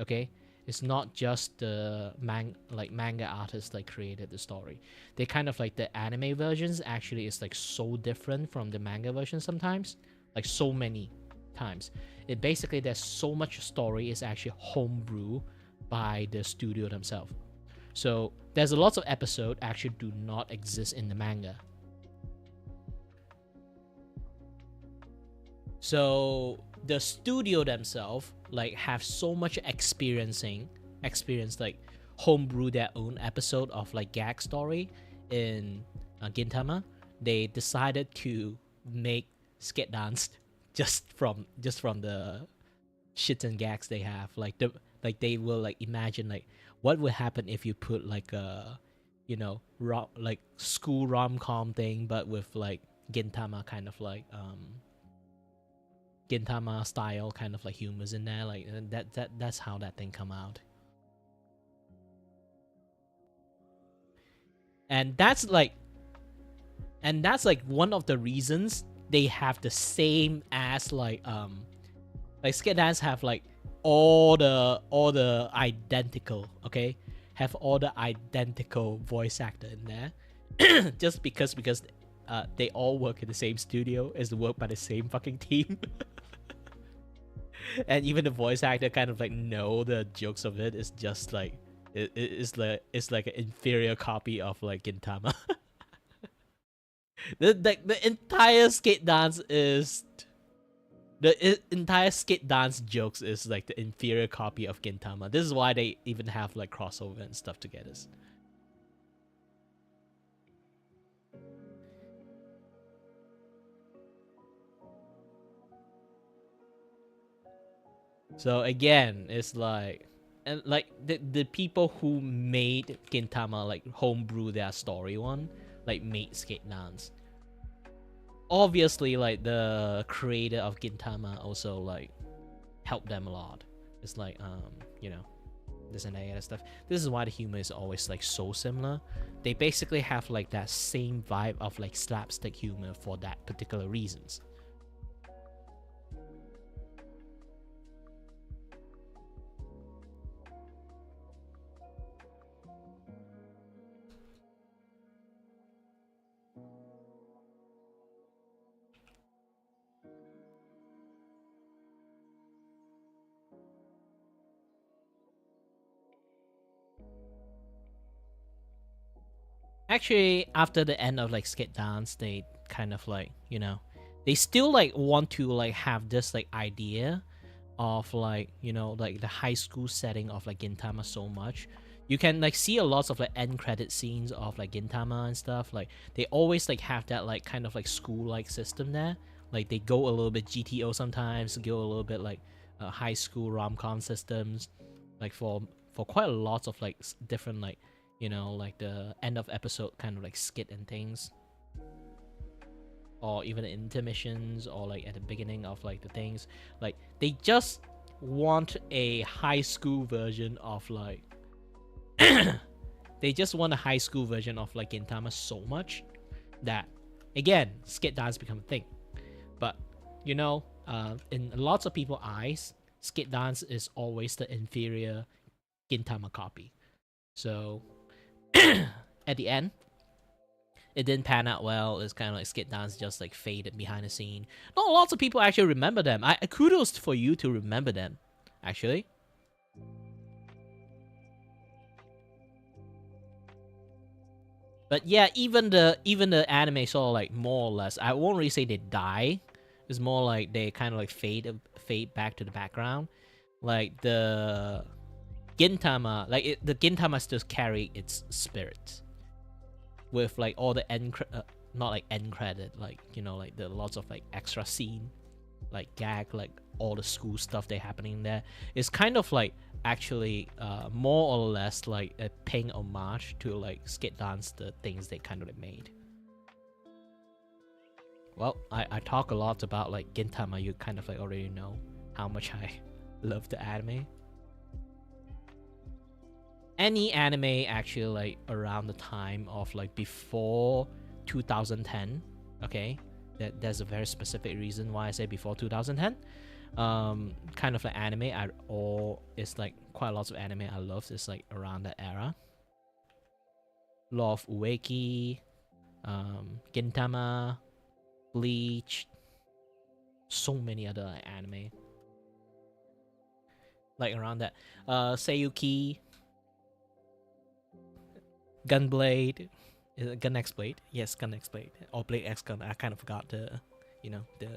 S1: Okay, it's not just the manga artists like created the story. They kind of like the anime versions actually is like so different from the manga version sometimes, like so many times. It basically there's so much story is actually homebrew by the studio themselves. So there's a lot of episodes actually do not exist in the manga. So the studio themselves like have so much experience like homebrew their own episode of like gag story in Gintama. They decided to make skit dance just from the shits and gags they have. Like they will like imagine like what would happen if you put like a like school rom-com thing but with like Gintama kind of like Gintama style kind of like humors in there, like that's how that thing come out. And that's like one of the reasons they have the same as like skit dance have like all the identical, okay, have all the identical voice actor in there just because they all work in the same studio, is worked by the same fucking team. And even the voice actor kind of like know the jokes of it. It's just like it's like an inferior copy of like Gintama. the entire skate dance is the entire skate dance jokes is like the inferior copy of Gintama. This is why they even have like crossover and stuff together. So again, it's like, and like the people who made Gintama like homebrew their story one, like made skate dance. Obviously, like the creator of Gintama also like helped them a lot. It's like this and that other stuff. This is why the humor is always like so similar. They basically have like that same vibe of like slapstick humor for that particular reasons. Actually, after the end of like skit dance, they kind of like they still like want to like have this like idea of like like the high school setting of like Gintama so much, you can like see a lot of like end credit scenes of like Gintama and stuff. Like they always like have that like kind of like school like system there. Like they go a little bit GTO sometimes, go a little bit like high school rom-com systems, like for quite a lot of like different like, you know, like the end of episode kind of like skit and things, or even the intermissions, or like at the beginning of like the things. Like they just want a high school version of like they just want a high school version of like Gintama so much that again skit dance become a thing. But you know, in lots of people's eyes, skit dance is always the inferior Gintama copy. So at the end, it didn't pan out well. It's kind of like skit dance just like faded behind the scene. Not lots of people actually remember them. Kudos for you to remember them, actually. But yeah, even the anime sort of like more or less, I won't really say they die. It's more like they kind of like fade back to the background. Like the Gintama, like the Gintama still carry its spirit with like all the not like end credit, like, you know, like the lots of like extra scene, like gag, like all the school stuff they happening there. It's kind of like actually more or less like a paying homage to like skit dance, the things they kind of like made. Well, I talk a lot about like Gintama. You kind of like already know how much I love the anime. Any anime actually like around the time of like before 2010, okay, there's a very specific reason why I say before 2010. Kind of like anime it's like quite a lot of anime I love is like around that era. Love Ueki, Gintama, Bleach, so many other like, anime like around that. Seiyuki, Gunblade, is it Gun X Blade? Yes, Gun X Blade, or Blade X Gun. I kind of forgot the, you know, the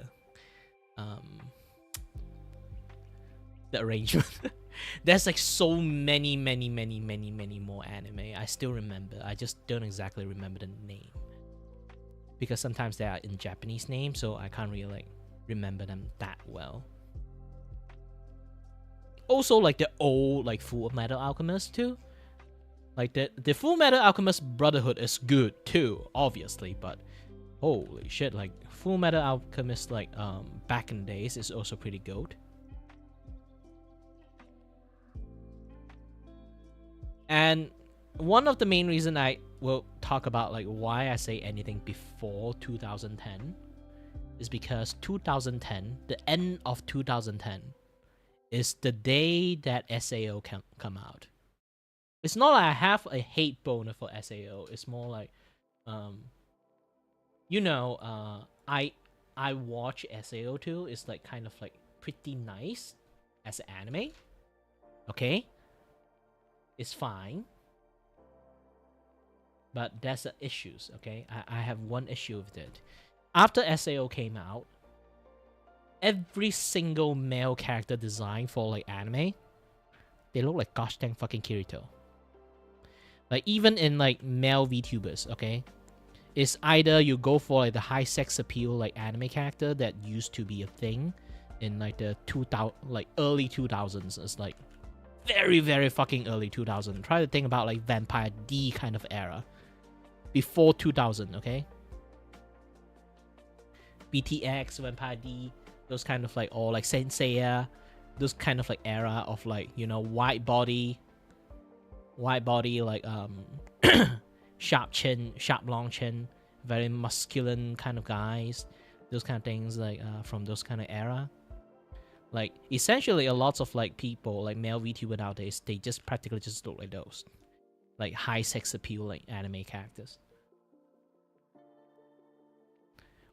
S1: arrangement. There's like so many more anime I still remember. I just don't exactly remember the name, because sometimes they are in Japanese names, so I can't really like remember them that well. Also like the old like Full Metal Alchemist too. Like the Full Metal Alchemist Brotherhood is good too, obviously, but holy shit, like Full Metal Alchemist like back in the days is also pretty good. And one of the main reason I will talk about like why I say anything before 2010 is because 2010, the end of 2010, is the day that SAO can come out. It's not like I have a hate boner for SAO. It's more like, you know, I watch SAO too. It's like kind of like pretty nice as an anime. Okay, it's fine, but there's the issues. Okay, I have one issue with it. After SAO came out, every single male character design for like anime, they look like gosh dang fucking Kirito. Like even in like male VTubers, okay, it's either you go for like the high sex appeal like anime character that used to be a thing in like the early 2000s. It's like very fucking early 2000. Try to think about like Vampire D kind of era before 2000, okay? BTX, Vampire D, those kind of like, or like Saint Seiya, those kind of like era of like, you know, white body like sharp chin, sharp long chin, very masculine kind of guys, those kind of things like from those kind of era. Like essentially a lot of like people like male VTuber nowadays, they just practically just look like those, like high sex appeal like anime characters.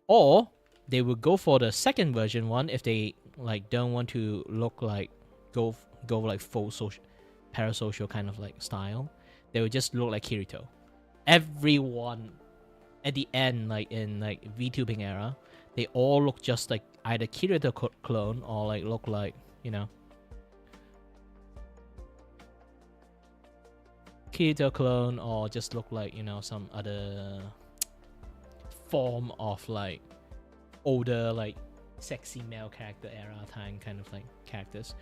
S1: Or they would go for the second version one if they like don't want to look like go like full social parasocial kind of like style. They would just look like Kirito. Everyone at the end, like in like VTubing era, they all look just like either Kirito clone or like look like, you know, Kirito clone, or just look like, you know, some other form of like older, like sexy male character era time kind of like characters.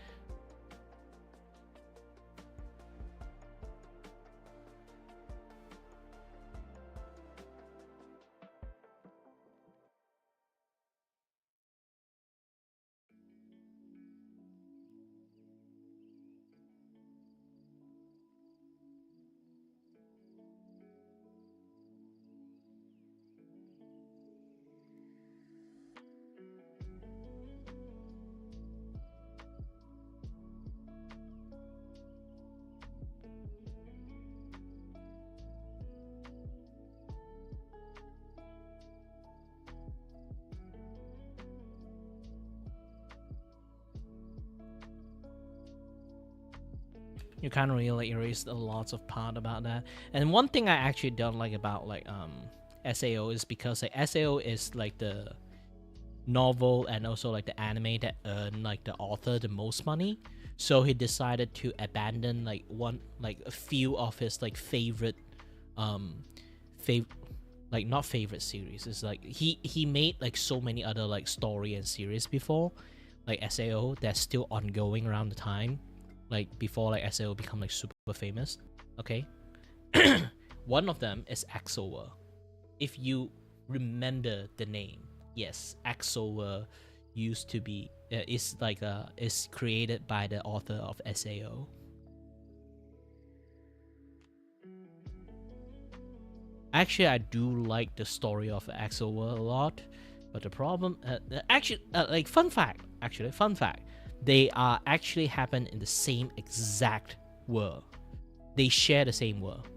S1: You can't really erase a lot of part about that. And one thing I actually don't like about like SAO is because like SAO is like the novel and also like the anime that earn like the author the most money. So he decided to abandon like a few of his like favorite like not favorite series. It's like he made like so many other like story and series before, like SAO, that's still ongoing around the time, like before like SAO become like super famous. Okay. One of them is Axover. If you remember the name, yes, Axover used to be is created by the author of SAO. Actually, I do like the story of Axover a lot, but the problem, fun fact, they are actually happen in the same exact world. They share the same world.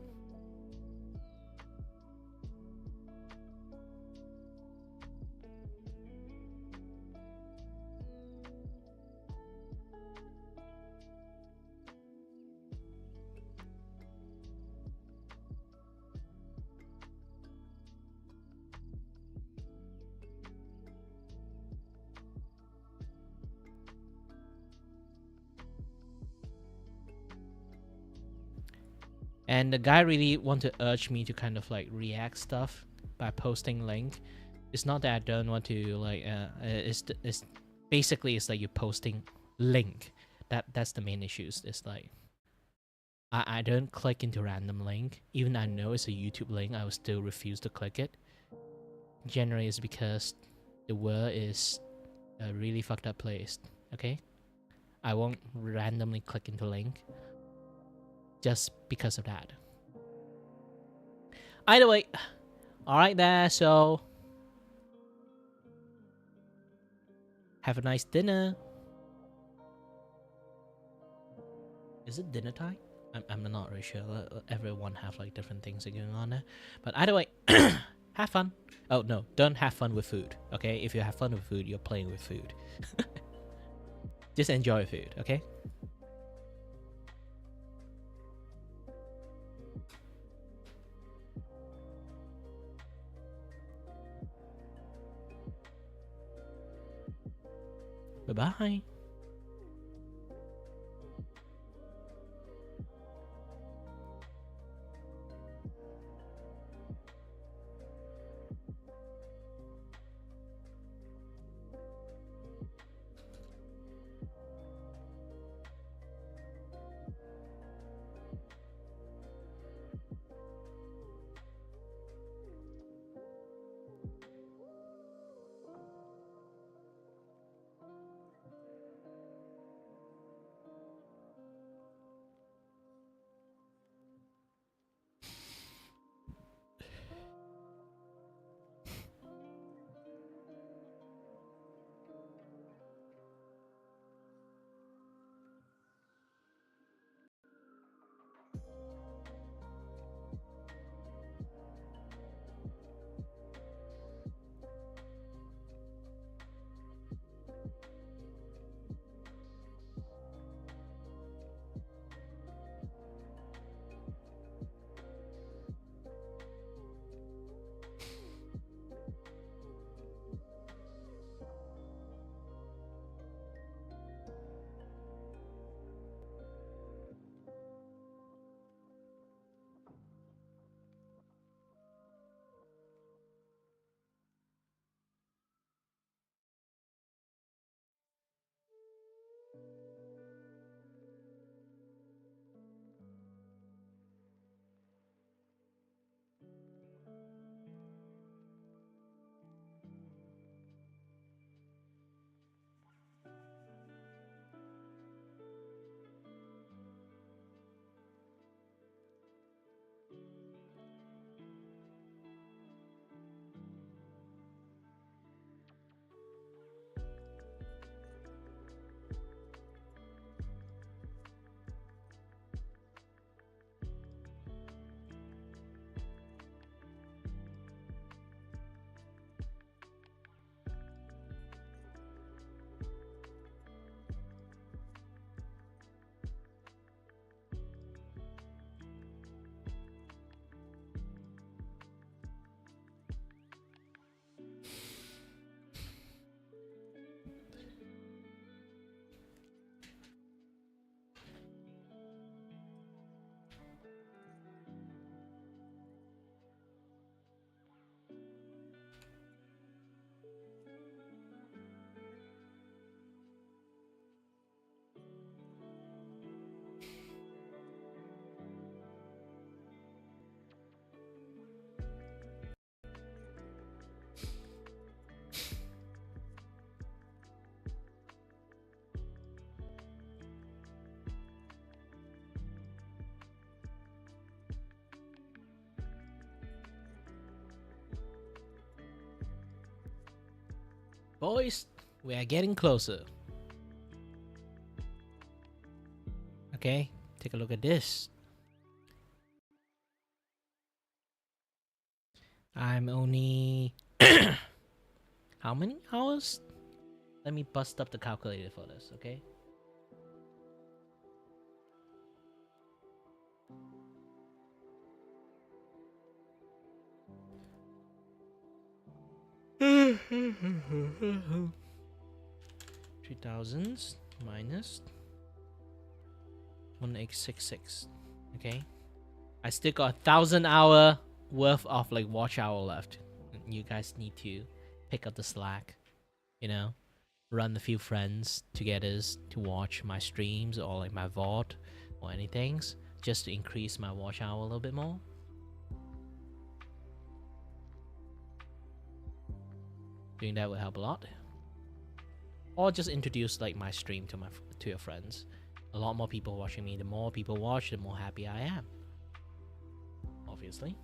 S1: And the guy really want to urge me to kind of like react stuff by posting link. It's not that I don't want to like it's basically it's like you're posting link. That's the main issues. It's like I don't click into random link. Even I know it's a YouTube link, I will still refuse to click it. Generally it's because the world is a really fucked up place. Okay? I won't randomly click into link just because of that. Either way, alright there, so have a nice dinner. Is it dinner time? I'm not really sure. Everyone have like different things going on there. But either way, have fun. Oh no, don't have fun with food, okay? If you have fun with food, you're playing with food. Just enjoy food, okay? Bye-bye. Boys, we are getting closer. Okay, take a look at this. I'm only how many hours? Let me bust up the calculator for this, okay? $3,000 minus 1866. Okay, I still got 1,000 hour worth of like watch hour left. You guys need to pick up the slack, you know, run a few friends together to watch my streams or like my VOD or anything, just to increase my watch hour a little bit more. Doing that will help a lot. Or just introduce like my stream to your friends. A lot more people watching me. The more people watch, the more happy I am. Obviously.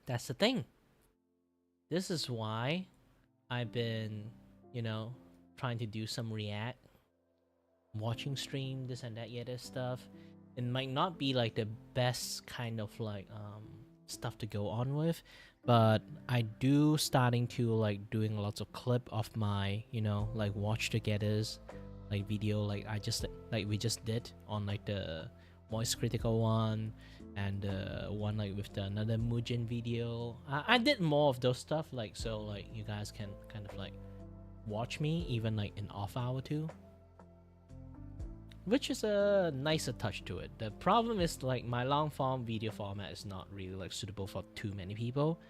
S1: That's the thing. This is why I've been, you know, trying to do some react, watching stream, this and that, other stuff. It might not be like the best kind of like stuff to go on with, but I do starting to like doing lots of clip of my, you know, like watch togethers, like video, like we just did on like the voice critical one, and one like with the another Mujin video. I did more of those stuff, like, so like you guys can kind of like watch me even like in off hour too, which is a nicer touch to it. The problem is like my long form video format is not really like suitable for too many people.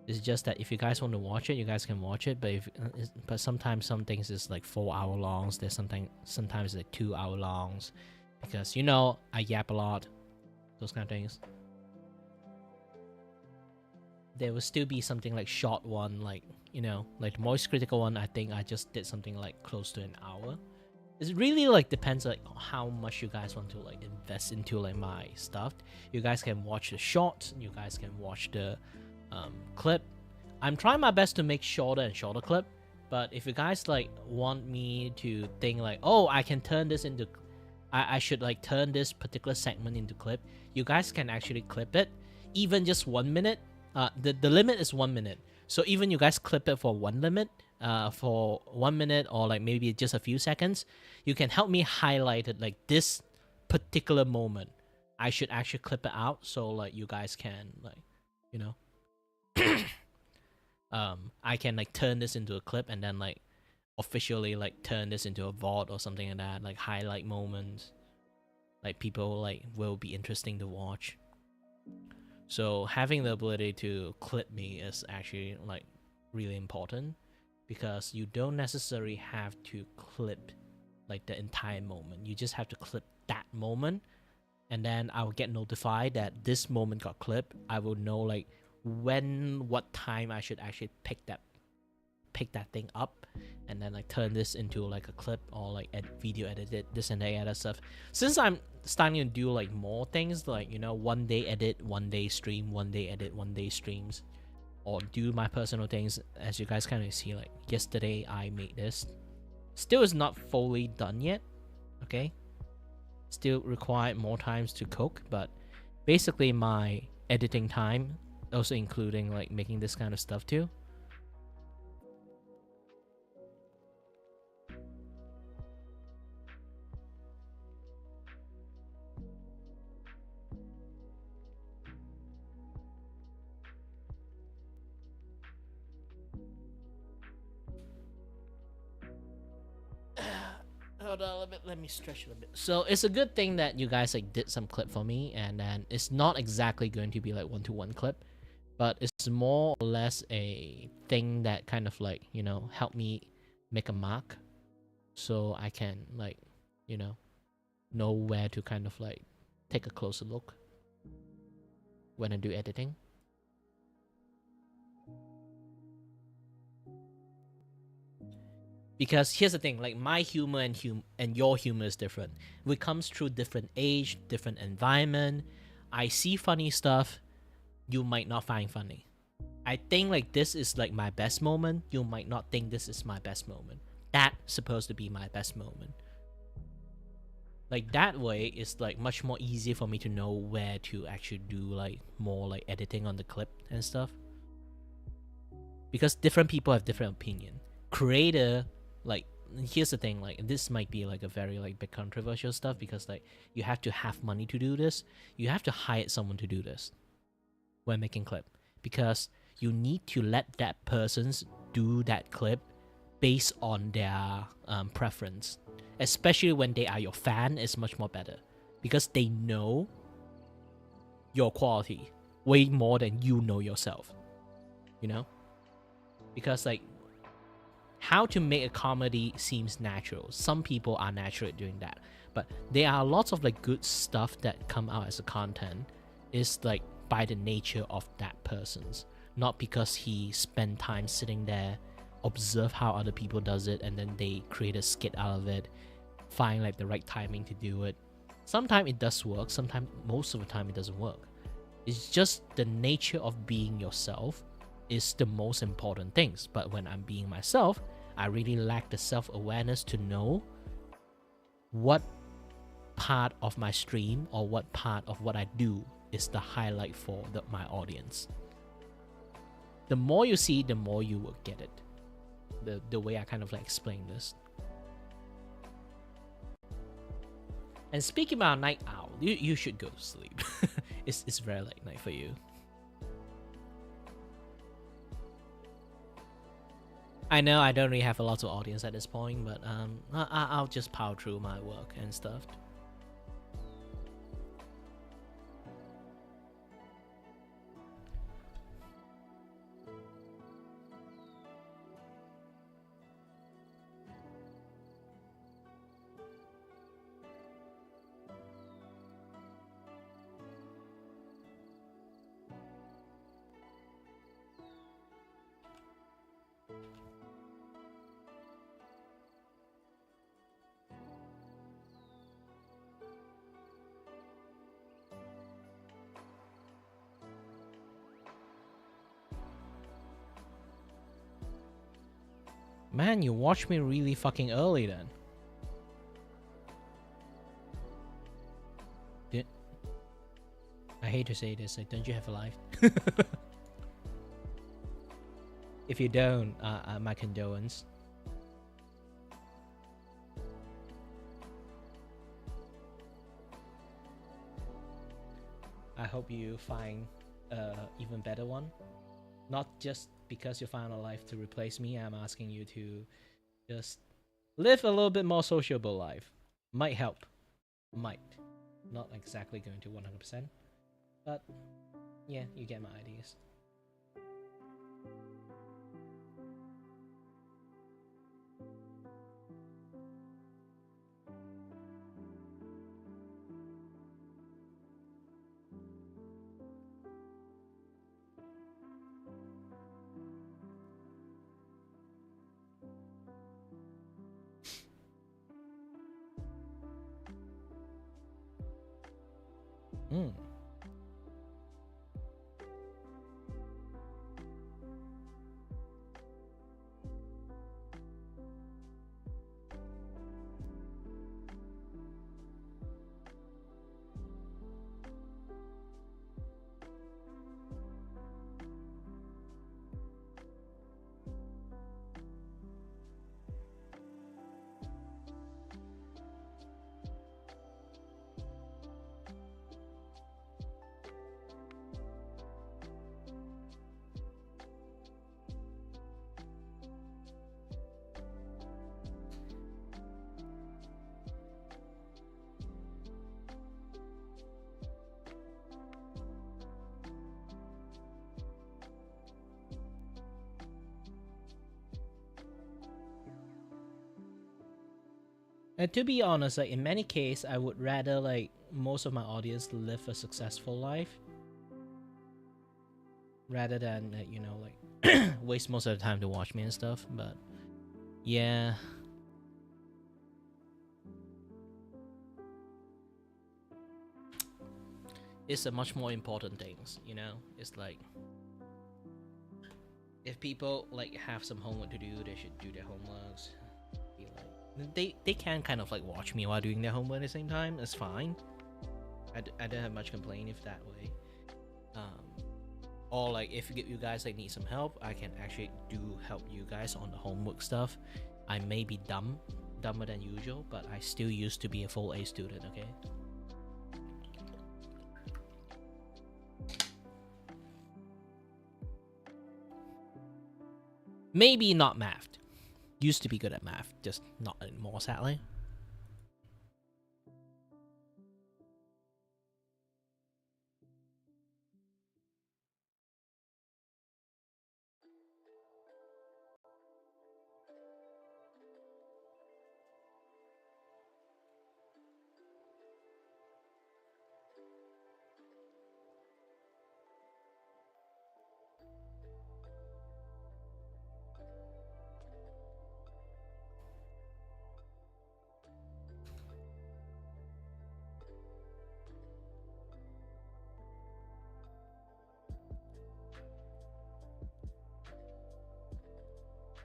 S1: It's just that if you guys want to watch it, you guys can watch it, but sometimes some things is like 4 hour longs. There's sometimes like 2 hour longs, because you know I yap a lot, those kind of things. There will still be something like short one, like, you know, like the voice critical one. I think I just did something like close to an hour. It really like depends like how much you guys want to like invest into like my stuff. You guys can watch the shorts, you guys can watch the clip. I'm trying my best to make shorter and shorter clip, but if you guys like want me to think like, oh, I can turn this into, I should like turn this particular segment into clip, you guys can actually clip it, even just 1 minute. The limit is 1 minute, so even you guys clip it for for 1 minute, or like maybe just a few seconds, you can help me highlight it, like this particular moment. I should actually clip it out, so like you guys can like, you know, I can like turn this into a clip and then like officially like turn this into a VOD or something like that, like highlight moments, like people like will be interesting to watch. So having the ability to clip me is actually like really important, because you don't necessarily have to clip like the entire moment. You just have to clip that moment, and then I will get notified that this moment got clipped. I will know like what time I should actually pick pick that thing up and then like turn this into like a clip or like video edit it, this and that other stuff. Since I'm starting to do like more things, like, you know, 1 day edit, 1 day stream, 1 day edit, 1 day streams, or do my personal things, as you guys kind of see, like yesterday I made this. Still is not fully done yet, okay? Still required more times to cook, but basically my editing time, also including like making this kind of stuff too. Hold on a little bit, let me stretch a little bit. So it's a good thing that you guys like did some clip for me, and then it's not exactly going to be like 1-to-1 clip, but it's more or less a thing that kind of like, you know, help me make a mark so I can like, you know where to kind of like take a closer look when I do editing. Because here's the thing, like my humor and your humor is different. It comes through different age, different environment. I see funny stuff, you might not find funny. I think like this is like my best moment, you might not think this is my best moment. That's supposed to be my best moment. Like that way, it's like much more easier for me to know where to actually do like more like editing on the clip and stuff. Because different people have different opinion. Creator, like, here's the thing, like this might be like a very like big controversial stuff, because like you have to have money to do this. You have to hire someone to do this when making clip, because you need to let that person's do that clip based on their preference. Especially when they are your fan, is much more better because they know your quality way more than you know yourself, you know? Because like how to make a comedy seems natural. Some people are natural at doing that, but there are lots of like good stuff that come out as a content is like by the nature of that person's, not because he spent time sitting there, observe how other people does it, and then they create a skit out of it, find like the right timing to do it. Sometimes it does work, sometimes, most of the time it doesn't work. It's just the nature of being yourself is the most important things. But when I'm being myself, I really lack the self-awareness to know what part of my stream or what part of what I do is the highlight for my audience. The more you see, the more you will get it. The way I kind of like explain this. And speaking about night owl, you should go to sleep. It's very late night for you. I know I don't really have a lot of audience at this point, but I'll just power through my work and stuff. Man, you watched me really fucking early then. I hate to say this, like, don't you have a life? If you don't, my condolence. I hope you find even better one. Not just because you found a life to replace me, I'm asking you to just live a little bit more sociable life. Might help. Might. Not exactly going to 100%. But, yeah, you get my ideas. Hmm. And to be honest, like in many cases, I would rather like most of my audience live a successful life rather than you know, like waste most of the time to watch me and stuff. But yeah, it's a much more important things. You know, it's like if people like have some homework to do, they should do their homeworks. Be like, they can kind of like watch me while doing their homework at the same time. It's fine. I don't have much complaint if that way. Or like if you guys like need some help, I can actually do help you guys on the homework stuff. I may be dumber than usual, but I still used to be a full A student. Okay. Maybe not math. Used to be good at math, just not anymore, sadly.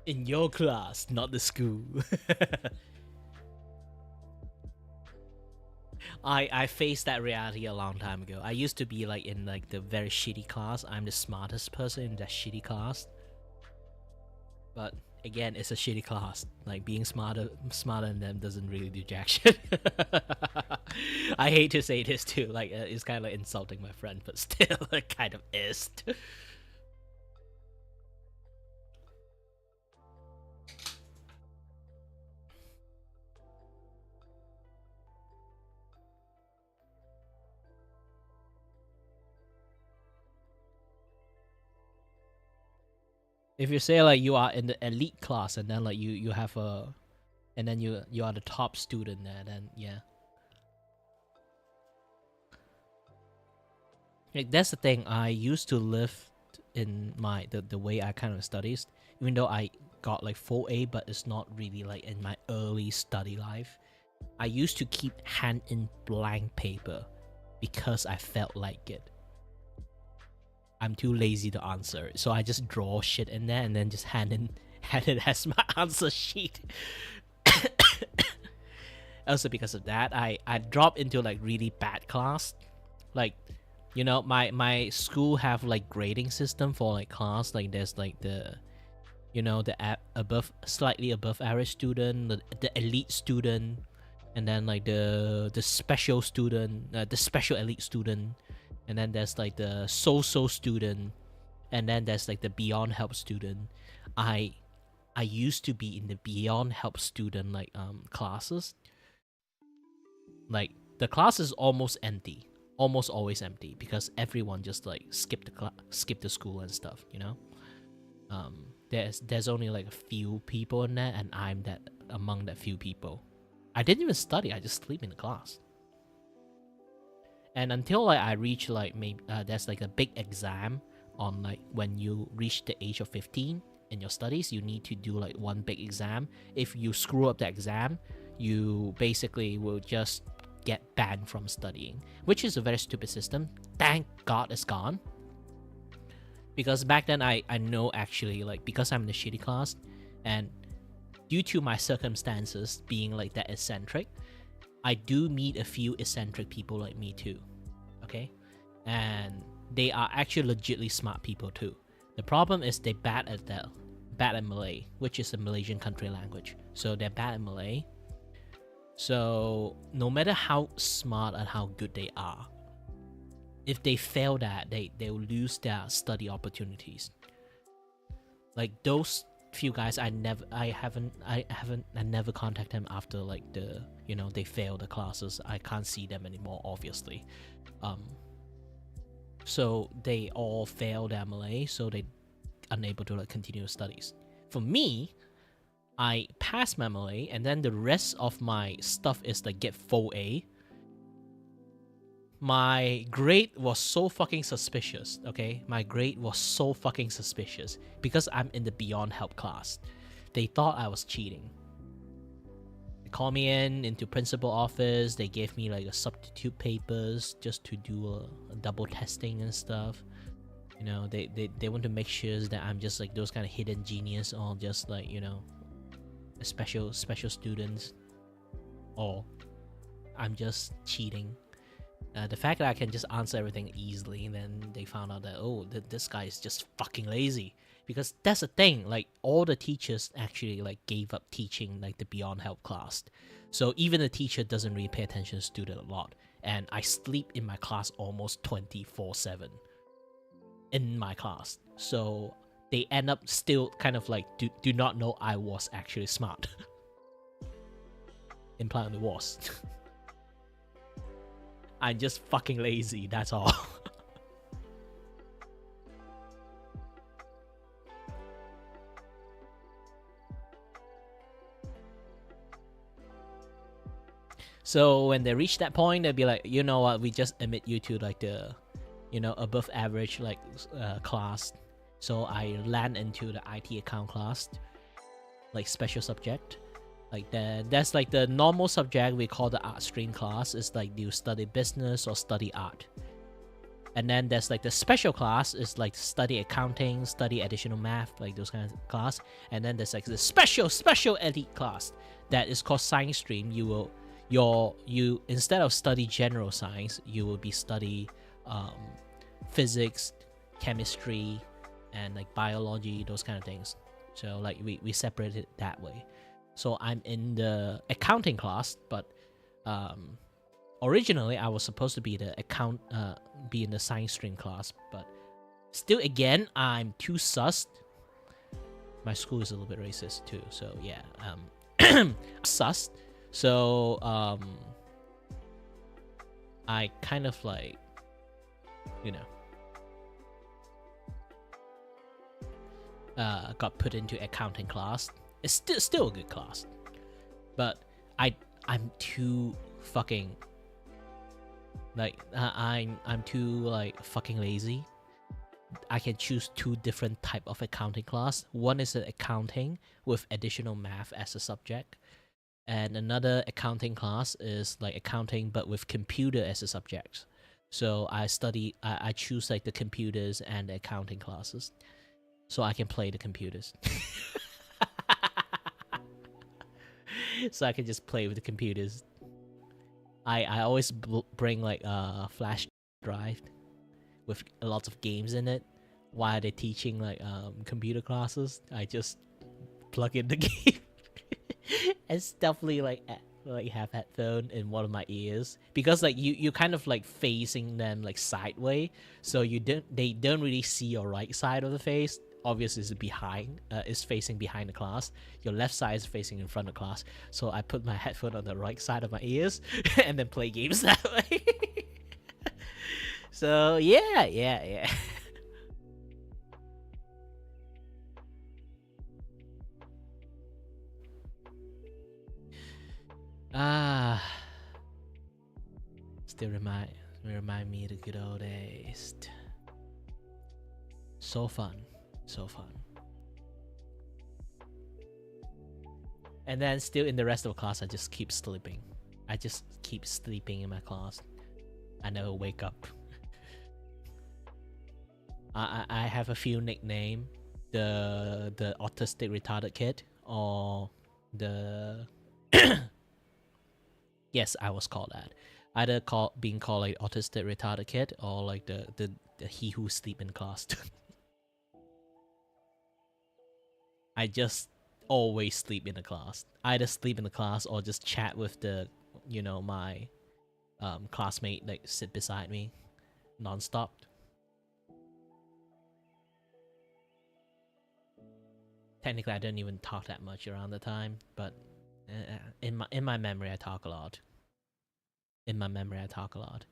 S1: In your class, not the school. I faced that reality a long time ago. I used to be like in like the very shitty class. I'm the smartest person in that shitty class. But again, it's a shitty class. Like being smarter than them doesn't really do jack shit. I hate to say this too. Like it's kind of like insulting my friend, but still, it kind of is. If you say like you are in the elite class and then like you have a, and then you are the top student there, then yeah. Like that's the thing. I used to live in my the way I kind of studies, even though I got like full A, but it's not really like in my early study life. I used to keep hand in blank paper because I felt like it. I'm too lazy to answer, so I just draw shit in there and then just hand it as my answer sheet. Also because of that, I dropped into like really bad class. Like, you know, my school have like grading system for like class. Like there's like the, you know, the slightly above average student, the elite student, and then like the special student, the special elite student. And then there's like the so-so student, and then there's like the beyond help student. I used to be in the beyond help student like classes. Like the class is almost empty, almost always empty because everyone just like skip the school and stuff. You know, there's only like a few people in there, and I'm that among that few people. I didn't even study. I just sleep in the class. And until like I reach like maybe there's like a big exam on like when you reach the age of 15 in your studies, you need to do like one big exam. If you screw up the exam, you basically will just get banned from studying, which is a very stupid system. Thank God it's gone. Because back then I know actually, like, because I'm in a shitty class, and due to my circumstances being like that eccentric, I do meet a few eccentric people like me too. Okay? And they are actually legitly smart people too. The problem is they're bad at Malay, which is a Malaysian country language. So they're bad at Malay. So no matter how smart and how good they are, if they fail that, they'll lose their study opportunities. Like those few guys, I never contact them after like they fail the classes. I can't see them anymore, obviously. So they all fail their Malay, so they unable to like continue studies. For me, I passed my Malay, and then the rest of my stuff is like get full A. My grade was so fucking suspicious, okay? My grade was so fucking suspicious because I'm in the Beyond Help class. They thought I was cheating. They called me into principal office. They gave me like a substitute papers just to do a double testing and stuff. You know, they want to make sure that I'm just like those kind of hidden genius, or just like, you know, a special students, or I'm just cheating. The fact that I can just answer everything easily, and then they found out that, oh, this guy is just fucking lazy. Because that's the thing, like all the teachers actually like gave up teaching like the Beyond Help class. So even the teacher doesn't really pay attention to the student a lot. And I sleep in my class almost 24/7 in my class. So they end up still kind of like do not know I was actually smart. Implying it was. I'm just fucking lazy, that's all. So when they reach that point, they'll be like, you know what, we just admit you to like the, you know, above average like class. So I land into the IT account class, like special subject. Like that's like the normal subject we call the art stream class. Is like you study business or study art. And then there's like the special class is like study accounting, study additional math, like those kinds of class. And then there's like the special elite class that is called science stream. You instead of study general science, you will be study physics, chemistry, and like biology, those kind of things. So like we separate it that way. So I'm in the accounting class, but originally I was supposed to be be in the science stream class, but still again I'm too sus. My school is a little bit racist too, so yeah, sus. So I kind of like, you know, got put into accounting class. It's still a good class, but I'm too fucking like I'm too like fucking lazy. I can choose two different type of accounting class. One is an accounting with additional math as a subject, and another accounting class is like accounting but with computer as a subject. So I choose like the computers and the accounting classes, so I can play the computers. So I can just play with the computers. I always bring like a flash drive with lots of games in it. While they're teaching like computer classes, I just plug in the game and stealthily like have headphone in one of my ears, because like you kind of like facing them like sideways, so they don't really see your right side of the face. Obviously is facing behind the class. Your left side is facing in front of class. So I put my headphone on the right side of my ears and then play games that way. So yeah. Still remind me of the good old days. So fun. And then still in the rest of the class, I just keep sleeping. I just keep sleeping in my class. I never wake up. I have a few nicknames. The autistic retarded kid, or the yes, I was called that. Either being called like autistic retarded kid, or like the he who sleep in class. I just always sleep in the class. Either sleep in the class or just chat with the my classmate like sit beside me non-stop. Technically, I didn't even talk that much around the time, but in my memory, I talk a lot. In my memory, I talk a lot.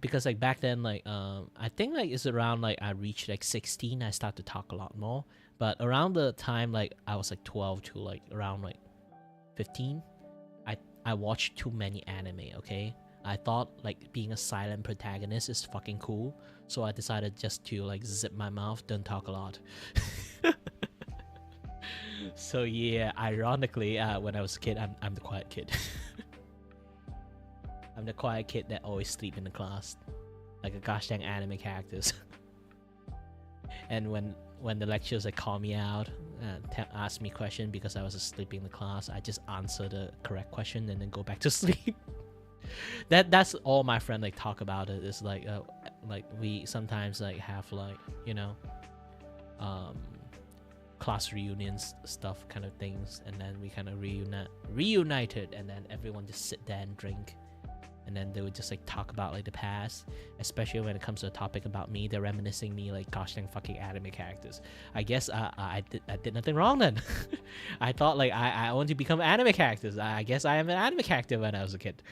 S1: Because like back then, like I think like it's around like I reached like 16, I start to talk a lot more. But around the time like I was like 12 to like around like 15, I watched too many anime. Okay, I thought like being a silent protagonist is fucking cool, so I decided just to like zip my mouth, don't talk a lot. So yeah, ironically, when I was a kid, I'm the quiet kid. I'm the quiet kid that always sleep in the class, like a gosh dang anime characters. And when the lecturers like call me out and ask me question because I was asleep in the class, I just answer the correct question and then go back to sleep. That's all my friend like talk about it. Is like we sometimes like have like class reunions stuff kind of things, and then we kind of reunited, and then everyone just sit there and drink. And then they would just like talk about like the past, especially when it comes to a topic about me. They're reminiscing me like gosh dang fucking anime characters. I guess I did nothing wrong then. I thought like I want to become anime characters. I guess I am an anime character when I was a kid.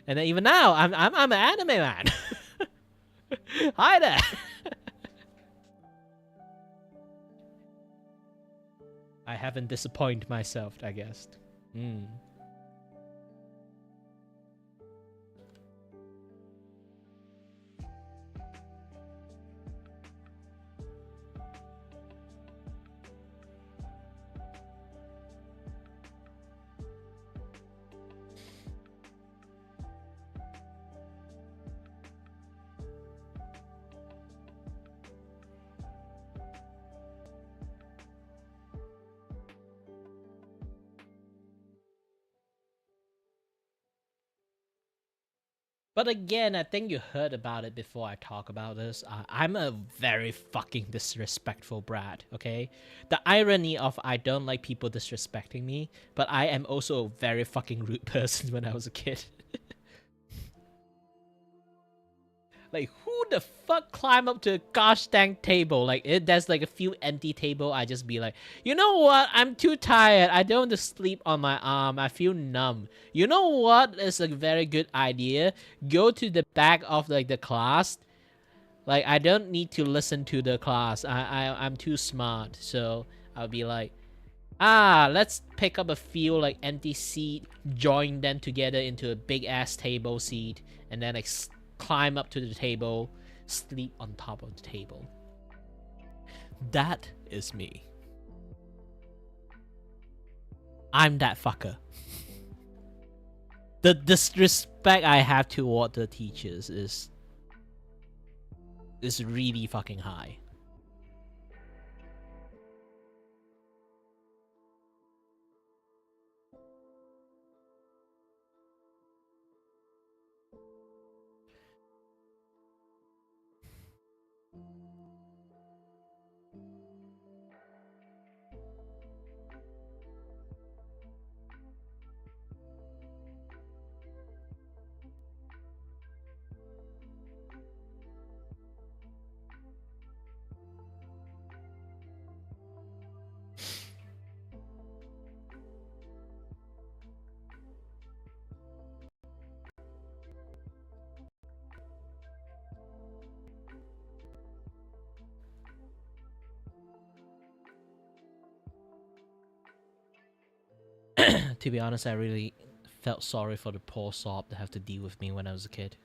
S1: And then even now I'm an anime man. Hi there. I haven't disappointed myself, I guess. But again, I think you heard about it before I talk about this. I'm a very fucking disrespectful brat, okay? The irony of I don't like people disrespecting me, but I am also a very fucking rude person when I was a kid. Like, who the fuck climb up to a gosh dang table? Like, there's like a few empty table, I just be like, you know what? I'm too tired. I don't want to sleep on my arm. I feel numb. You know what is a very good idea? Go to the back of like the class. Like, I don't need to listen to the class. I'm too smart. So I'll be like, let's pick up a few like empty seat, join them together into a big ass table seat, and then like climb up to the table, sleep on top of the table. That is me. I'm that fucker. The disrespect I have toward the teachers is really fucking high. To be honest, I really felt sorry for the poor sob that have to deal with me when I was a kid.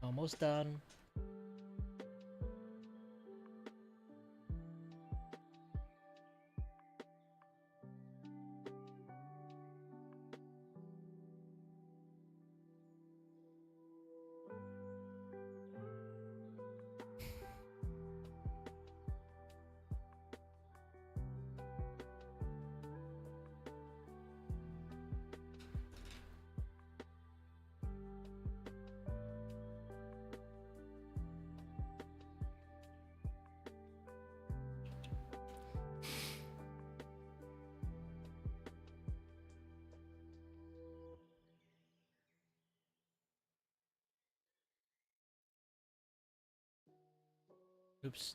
S1: Almost done. Oops.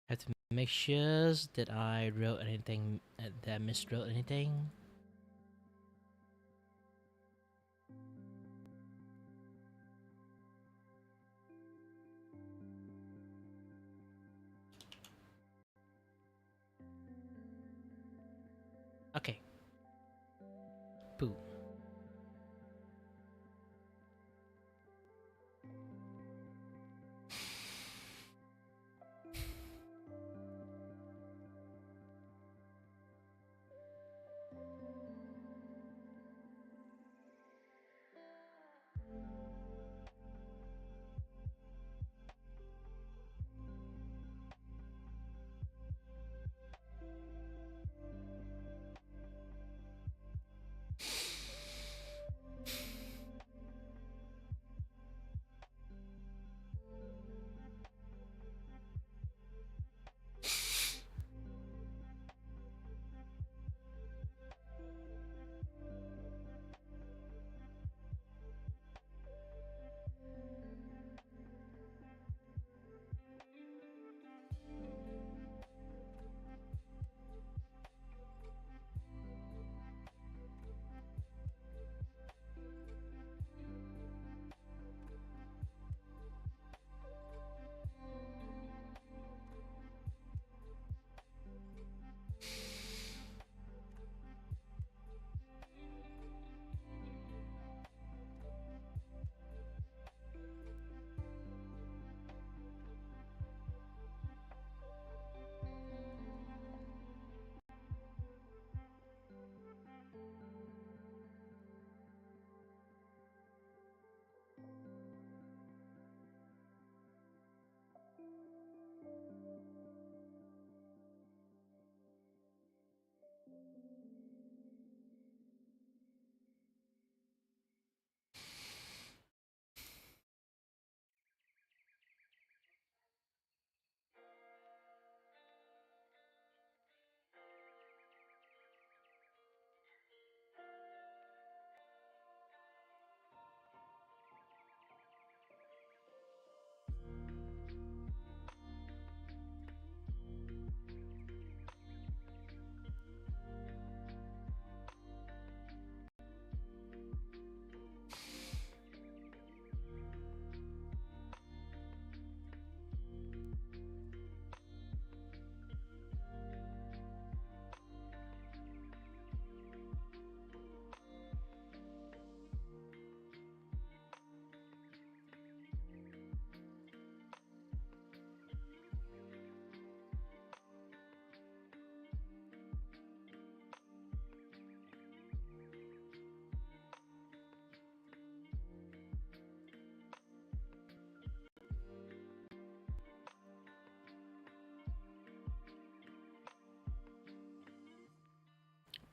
S1: Have to make sure that I wrote anything that I miswrote anything. Okay. Boo.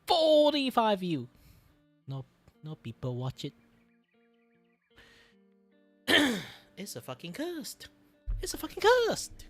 S1: $45 view. No people watch it. It's a fucking cursed. It's a fucking cursed.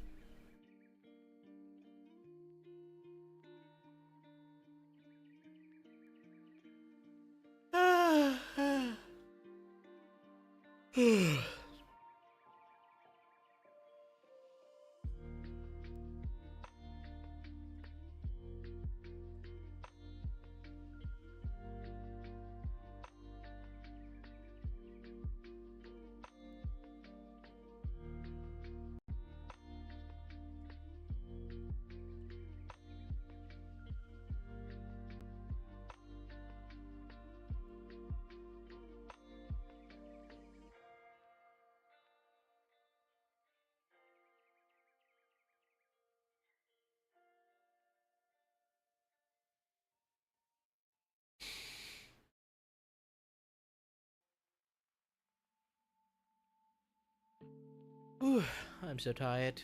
S1: Ooh, I'm so tired.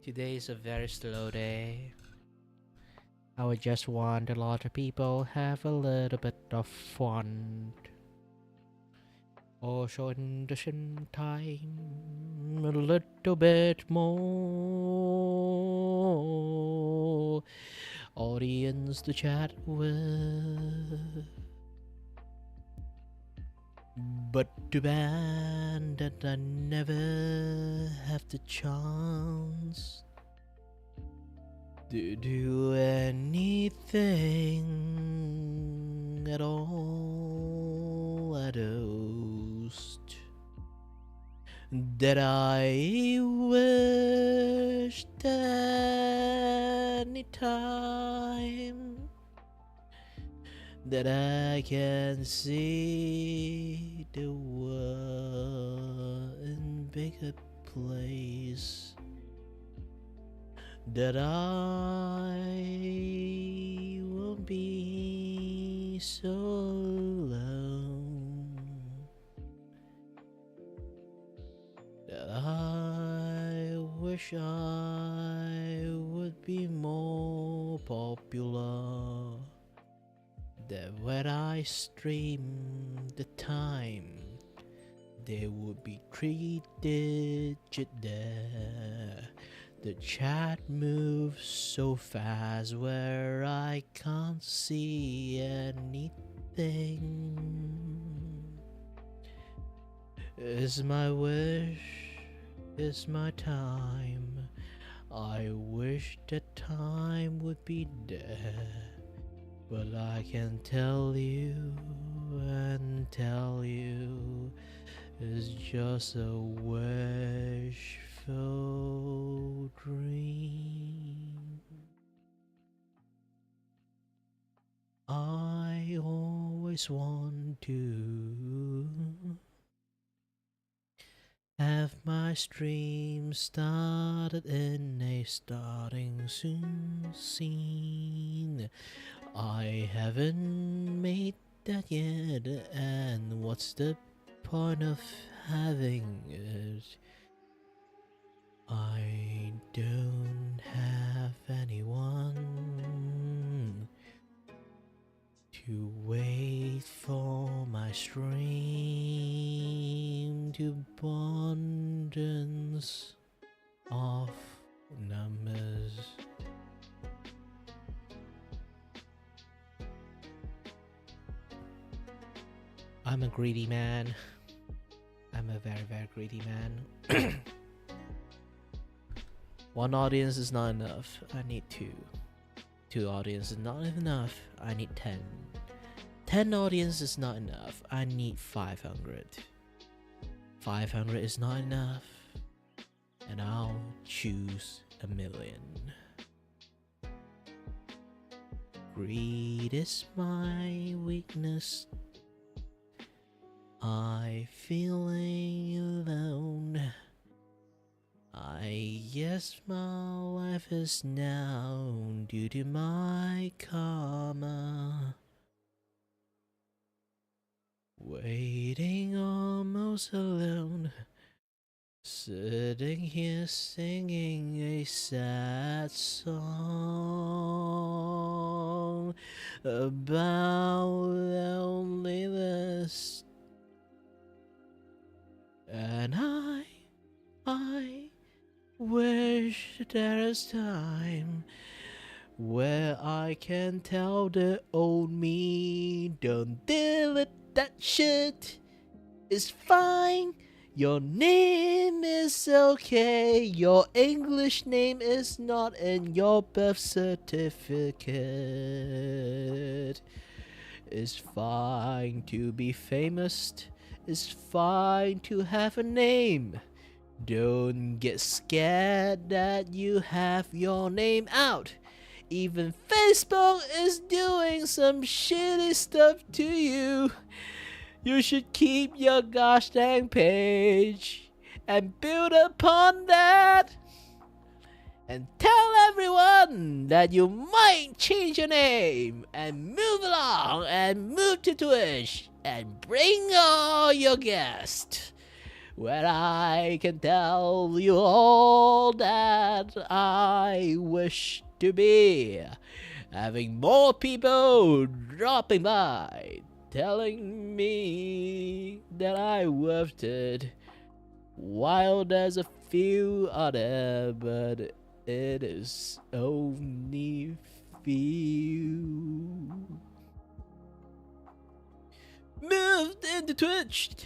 S1: Today is a very slow day. I would just want a lot of people have a little bit of fun. Also in the same time, a little bit more audience to chat with. But too bad that I never have the chance to do anything at all at most that I wished any time that I can see the world in bigger place, that I won't be so alone, that I wish I would be more popular, that when I stream the time there would be 3 digits there. The chat moves so fast where I can't see anything. It's my wish, it's my time. I wish the time would be there. But I can tell you and tell you, it's just a wishful dream. I always want to have my stream started in a starting soon scene. I haven't made that yet, and what's the point of having it? I don't have anyone to wait for my stream to abundance of numbers. I'm a greedy man. I'm a very, very greedy man. One audience is not enough. I need 2. 2 audiences is not enough. I need 10. 10 audience is not enough. I need 500. 500 is not enough. And I'll choose 1,000,000. Greed is my weakness. I feeling alone. I guess my life is now due to my karma. Waiting almost alone, sitting here singing a sad song about loneliness. And I wish there is time where I can tell the old me, don't deal with that shit. It's fine. Your name is okay. Your English name is not in your birth certificate. It's fine to be famous. It's fine to have a name. Don't get scared that you have your name out. Even Facebook is doing some shitty stuff to you. You should keep your gosh dang page and build upon that. and tell everyone that you might change your name and move along and move to Twitch and bring all your guests, where I can tell you all that I wish to be. Having more people dropping by, telling me that I worth it, while there's a few other, but it is only few. Moved into Twitch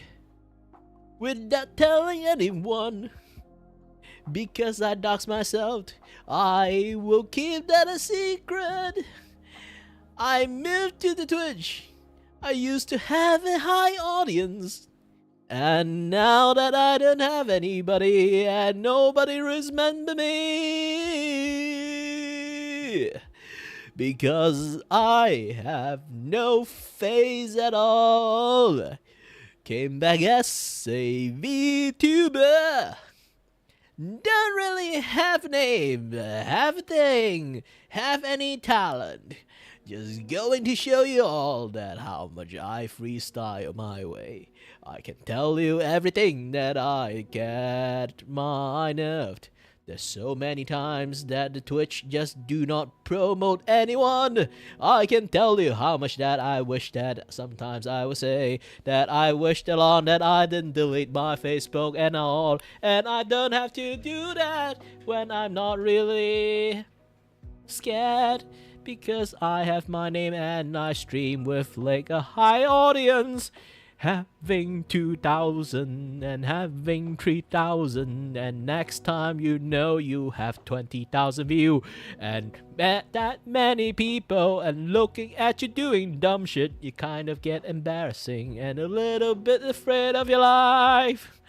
S1: without telling anyone, because I dox myself. I will keep that a secret. I moved to the Twitch. I used to have a high audience, and now that I don't have anybody and nobody remember me, because I have no face at all, came back as a Vtuber. Don't really have a name, have a thing, have any talent. Just going to show you all that how much I freestyle my way. I can tell you everything that I get my nerfed. There's so many times that the Twitch just do not promote anyone. I can tell you how much that I wish that sometimes I would say that I wished a lot that I didn't delete my Facebook and all. And I don't have to do that when I'm not really scared, because I have my name and I stream with like a high audience. Having 2,000 and having 3,000, and next time you know you have 20,000 views, and that many people and looking at you doing dumb shit, you kind of get embarrassing and a little bit afraid of your life.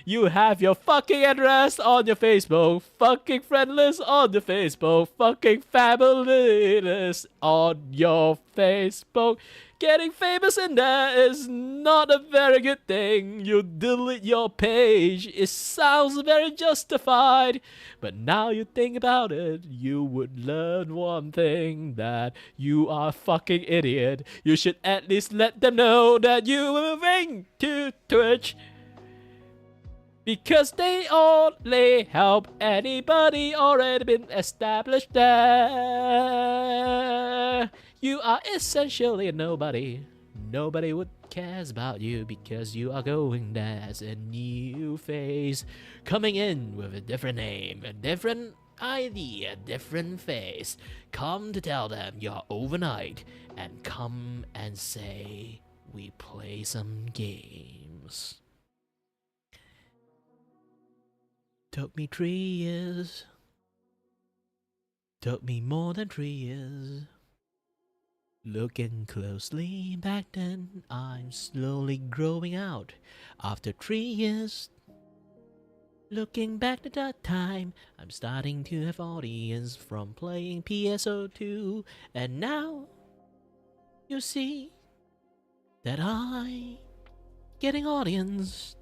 S1: You have your fucking address on your Facebook, fucking friend list on your Facebook, fucking family list on your Facebook. Getting famous in there is not a very good thing. You delete your page, it sounds very justified. But now you think about it, you would learn one thing, that you are a fucking idiot. You should at least let them know that you are moving to Twitch, because they only help anybody already been established there. You are essentially a nobody. Nobody would cares about you because you are going there as a new face, coming in with a different name, a different ID, a different face. Come to tell them you're overnight, and come and say, we play some games. Took me 3 years. Took me more than 3 years. Looking closely back then, I'm slowly growing out. After 3 years, looking back at that time, I'm starting to have audience from playing PSO2. And now, you see that I getting audience.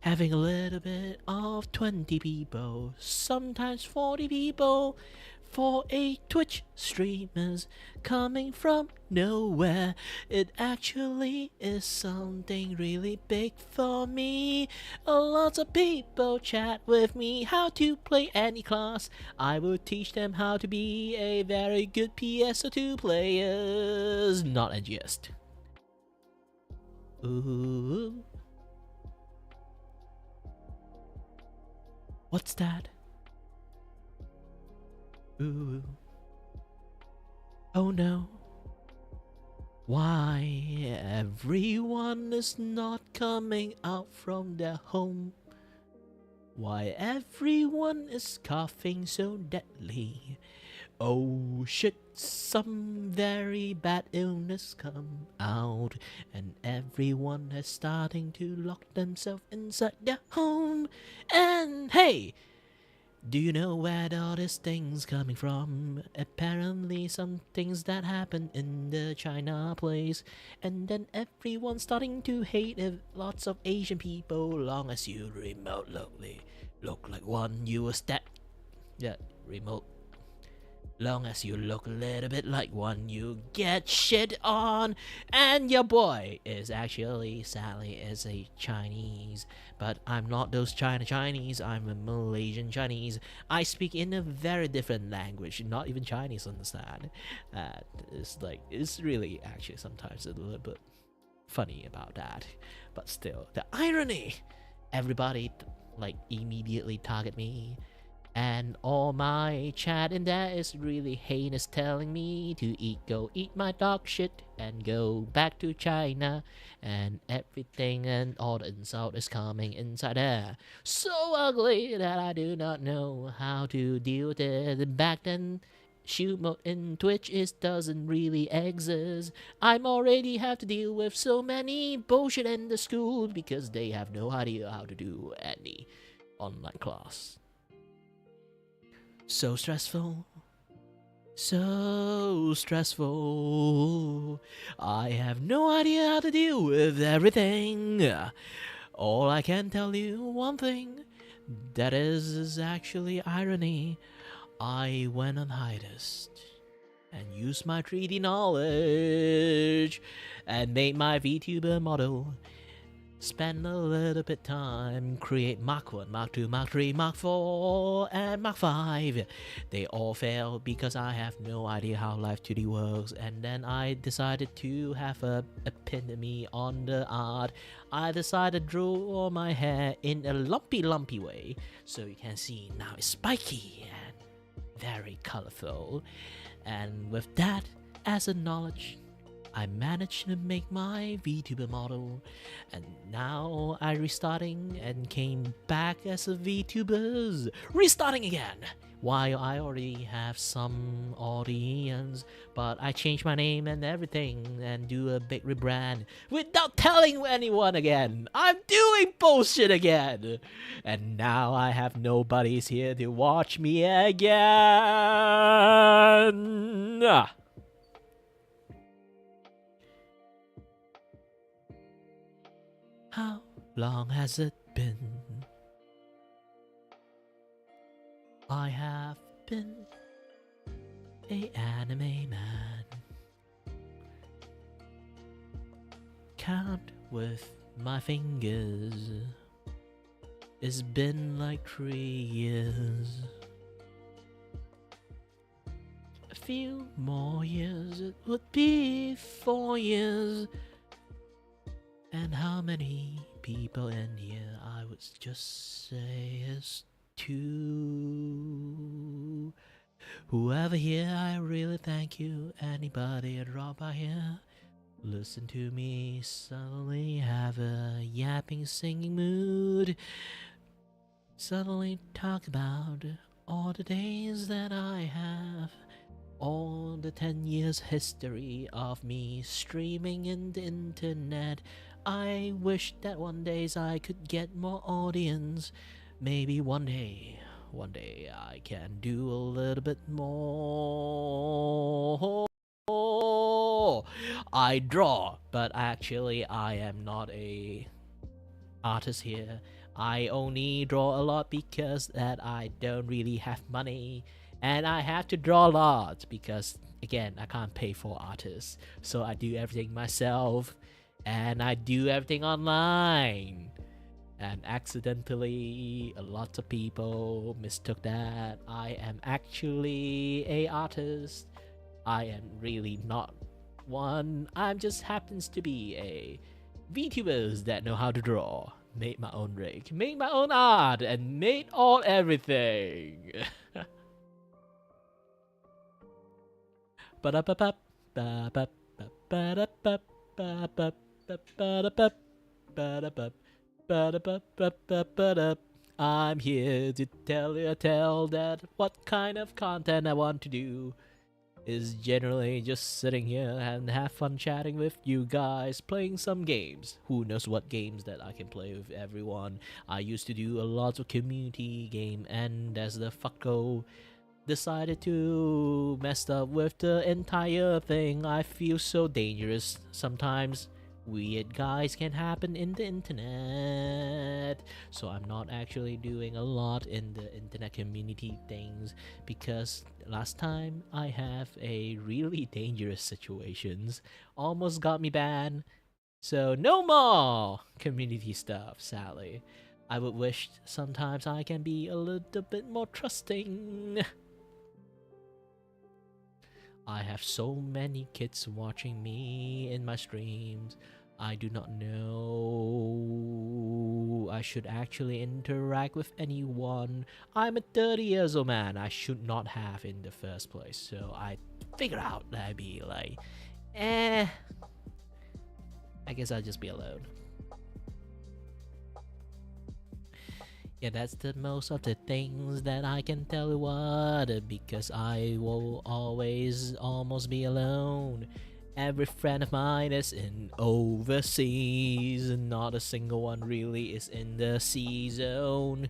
S1: Having a little bit of 20 people, sometimes 40 people, for a Twitch streamers coming from nowhere. It actually is something really big for me. A lot of people chat with me how to play any class. I will teach them how to be a very good PSO2 players, not NGS. Ooh. What's that? Ooh. Oh no. Why everyone is not coming out from their home? Why everyone is coughing so deadly? Oh shit, some very bad illness come out, and everyone is starting to lock themselves inside their home. And hey, do you know where all these things coming from? Apparently some things that happen in the China place, and then everyone starting to hate lots of Asian people long as you remotely look like one. You will Yeah, remote. Long as you look a little bit like one, you get shit on. And your boy is actually, sadly, is a Chinese. But I'm not those Chinese, I'm a Malaysian Chinese. I speak in a very different language, not even Chinese understand. It's really actually sometimes a little bit funny about that. But still, the irony! Everybody, immediately target me. And all my chat in there is really heinous, telling me to go eat my dog shit and go back to China. And everything and all the insult is coming inside there. So ugly that I do not know how to deal with it. Back then, shoot mode in Twitch doesn't really exist. I'm already have to deal with so many bullshit in the school because they have no idea how to do any online class. So stressful. So stressful. I have no idea how to deal with everything. All I can tell you one thing. That is actually irony. I went on hiatus and used my 3D knowledge and made my VTuber model. Spend a little bit time, create Mark 1, Mark 2, Mark 3, Mark 4, and Mark 5. They all failed because I have no idea how Live 2D works, and then I decided to have a epitome on the art. I decided to draw my hair in a lumpy way, so you can see now it's spiky and very colorful. And with that as a knowledge, I managed to make my VTuber model, and now I restarting and came back as a VTubers, restarting again. While I already have some audience, but I changed my name and everything and do a big rebrand without telling anyone again. I'm doing bullshit again, and now I have nobody's here to watch me again. How long has it been? I have been a anime man. Count with my fingers. It's been like 3 years. A few more years, it would be 4 years. And how many people in here? I would just say is 2. Whoever here, I really thank you. Anybody that drop by here, listen to me suddenly have a yapping singing mood. Suddenly talk about all the days that I have. All the 10 years history of me streaming in the internet. I wish that one day I could get more audience. Maybe one day I can do a little bit more. I draw, but actually I am not a artist here. I only draw a lot because that I don't really have money. And I have to draw a lot because, again, I can't pay for artists. So I do everything myself. And I do everything online. And accidentally, a lot of people mistook that I am actually a artist. I am really not one. I just happens to be a VTubers that know how to draw. Made my own rig, made my own art, and made all everything. I'm here to tell that what kind of content I want to do is generally just sitting here and have fun chatting with you guys, playing some games. Who knows what games that I can play with everyone. I used to do a lot of community game, and as the fucko decided to mess up with the entire thing, I feel so dangerous sometimes. weird guys can happen in the internet. So I'm not actually doing a lot in the internet community things, because last time I have a really dangerous situations almost got me banned. So no more community stuff, sadly. I would wish sometimes I can be a little bit more trusting. I have so many kids watching me in my streams. I do not know I should actually interact with anyone. I'm a 30 years old man. I should not have in the first place. So I figured out that I'd be like, I guess I'll just be alone. Yeah, that's the most of the things that I can tell you what, because I will always almost be alone. Every friend of mine is in overseas, and not a single one really is in the sea zone.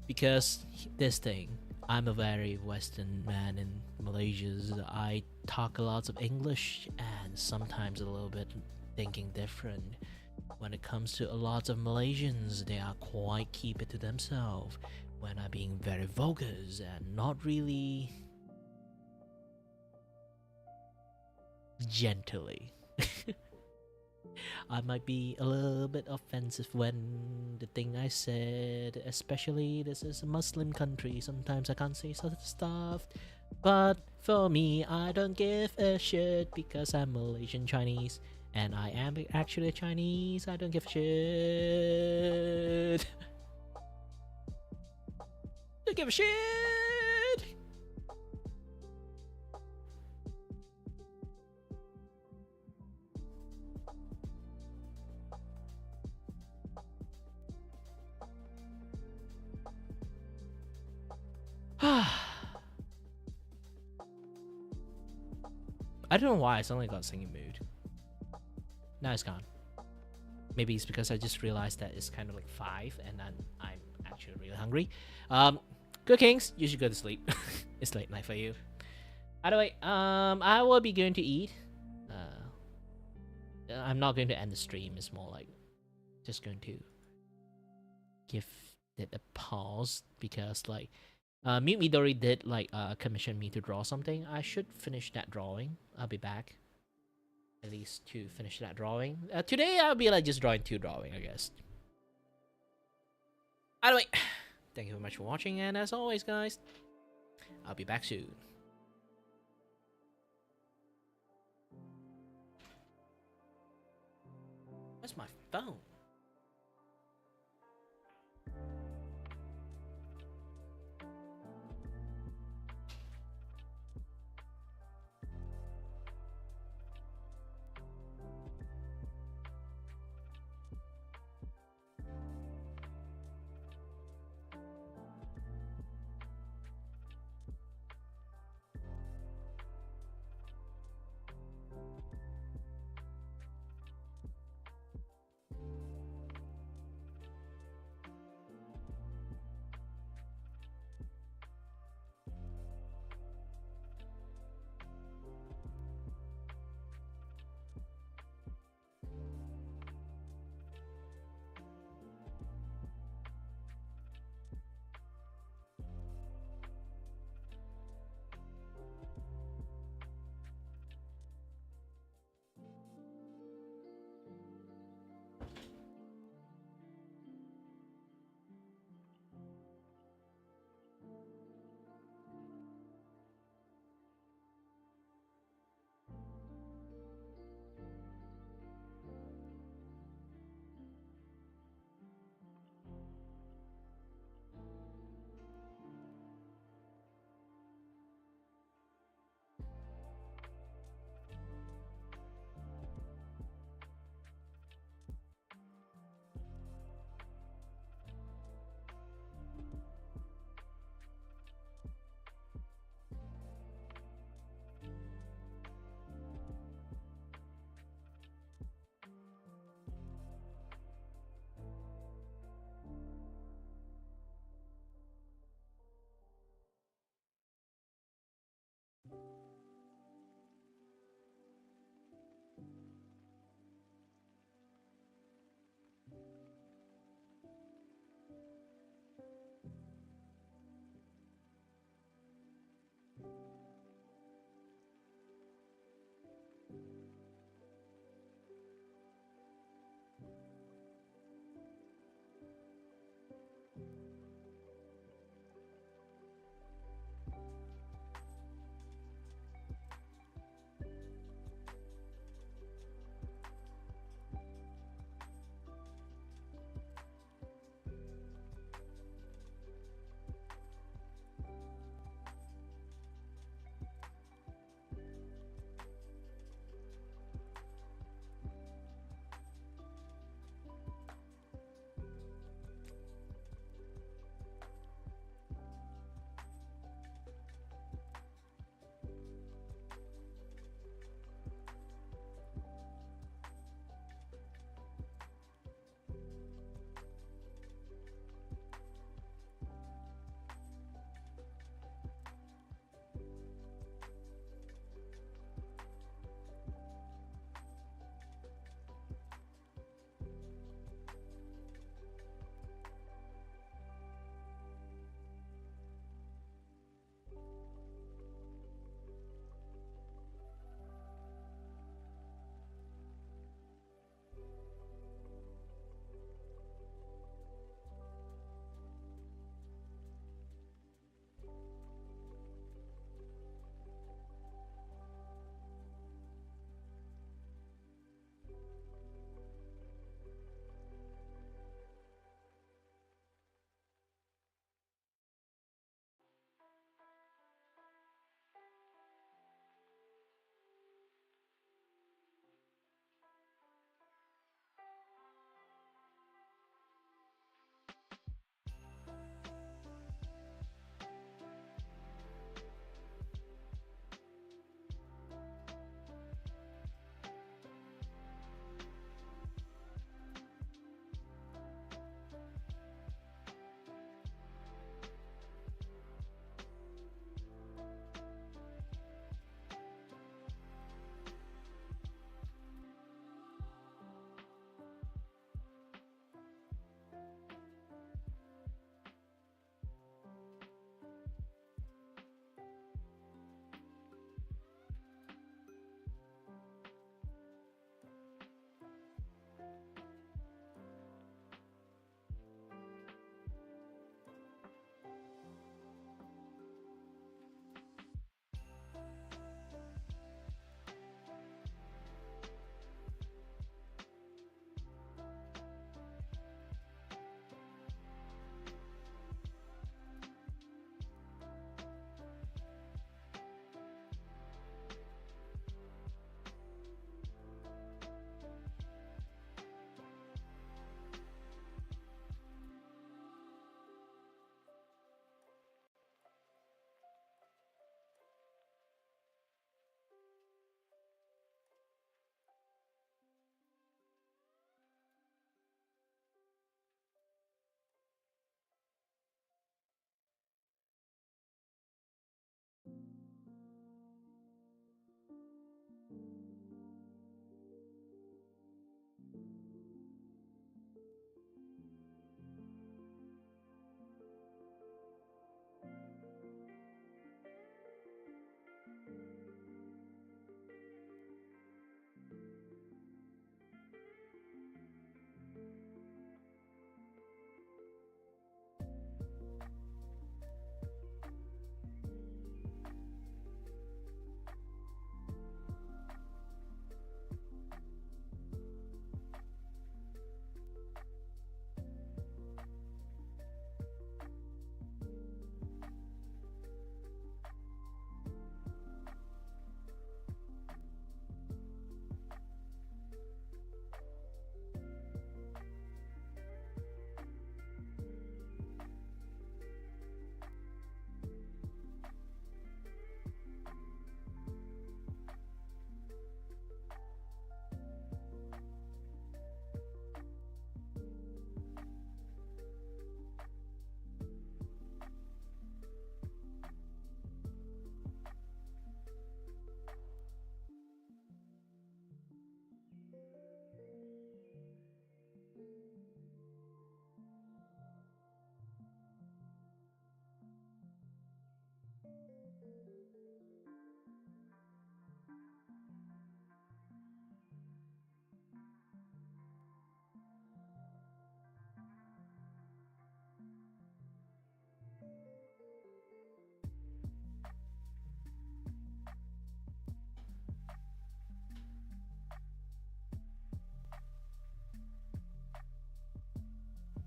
S1: Because this thing, I'm a very Western man in Malaysia. I talk a lot of English and sometimes a little bit thinking different. When it comes to a lot of Malaysians, they are quite keep it to themselves when I'm being very vulgar and not really gently. I might be a little bit offensive when the thing I said, especially this is a Muslim country, sometimes I can't say such stuff. But for me, I don't give a shit because I'm Malaysian Chinese. And I am actually Chinese. I don't give a shit. Don't give a shit. I don't know why I suddenly got singing mood. Now it's gone. Maybe it's because I just realized that it's kind of like 5 and then I'm actually really hungry. Good Kings, you should go to sleep. It's late night for you. By the way, I will be going to eat. I'm not going to end the stream. It's more like just going to give it a pause because like Mute Midori did like commission me to draw something. I should finish that drawing. I'll be back. At least to finish that drawing. Today I'll be like just drawing 2 drawing, I guess. Anyway, thank you very much for watching, and as always, guys, I'll be back soon. Where's my phone?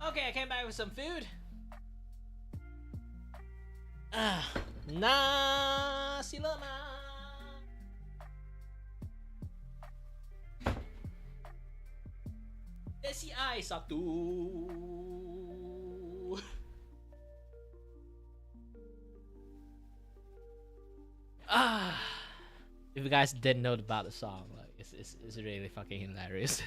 S1: Okay, I came back with some food. Nasi lemak. Desi ai satu. If you guys didn't know about the song, like it's really fucking hilarious.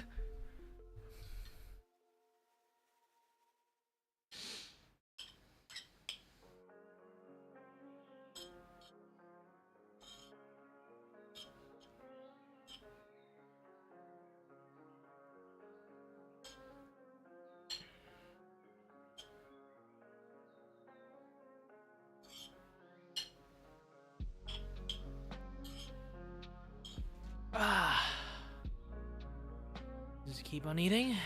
S1: Just keep on eating.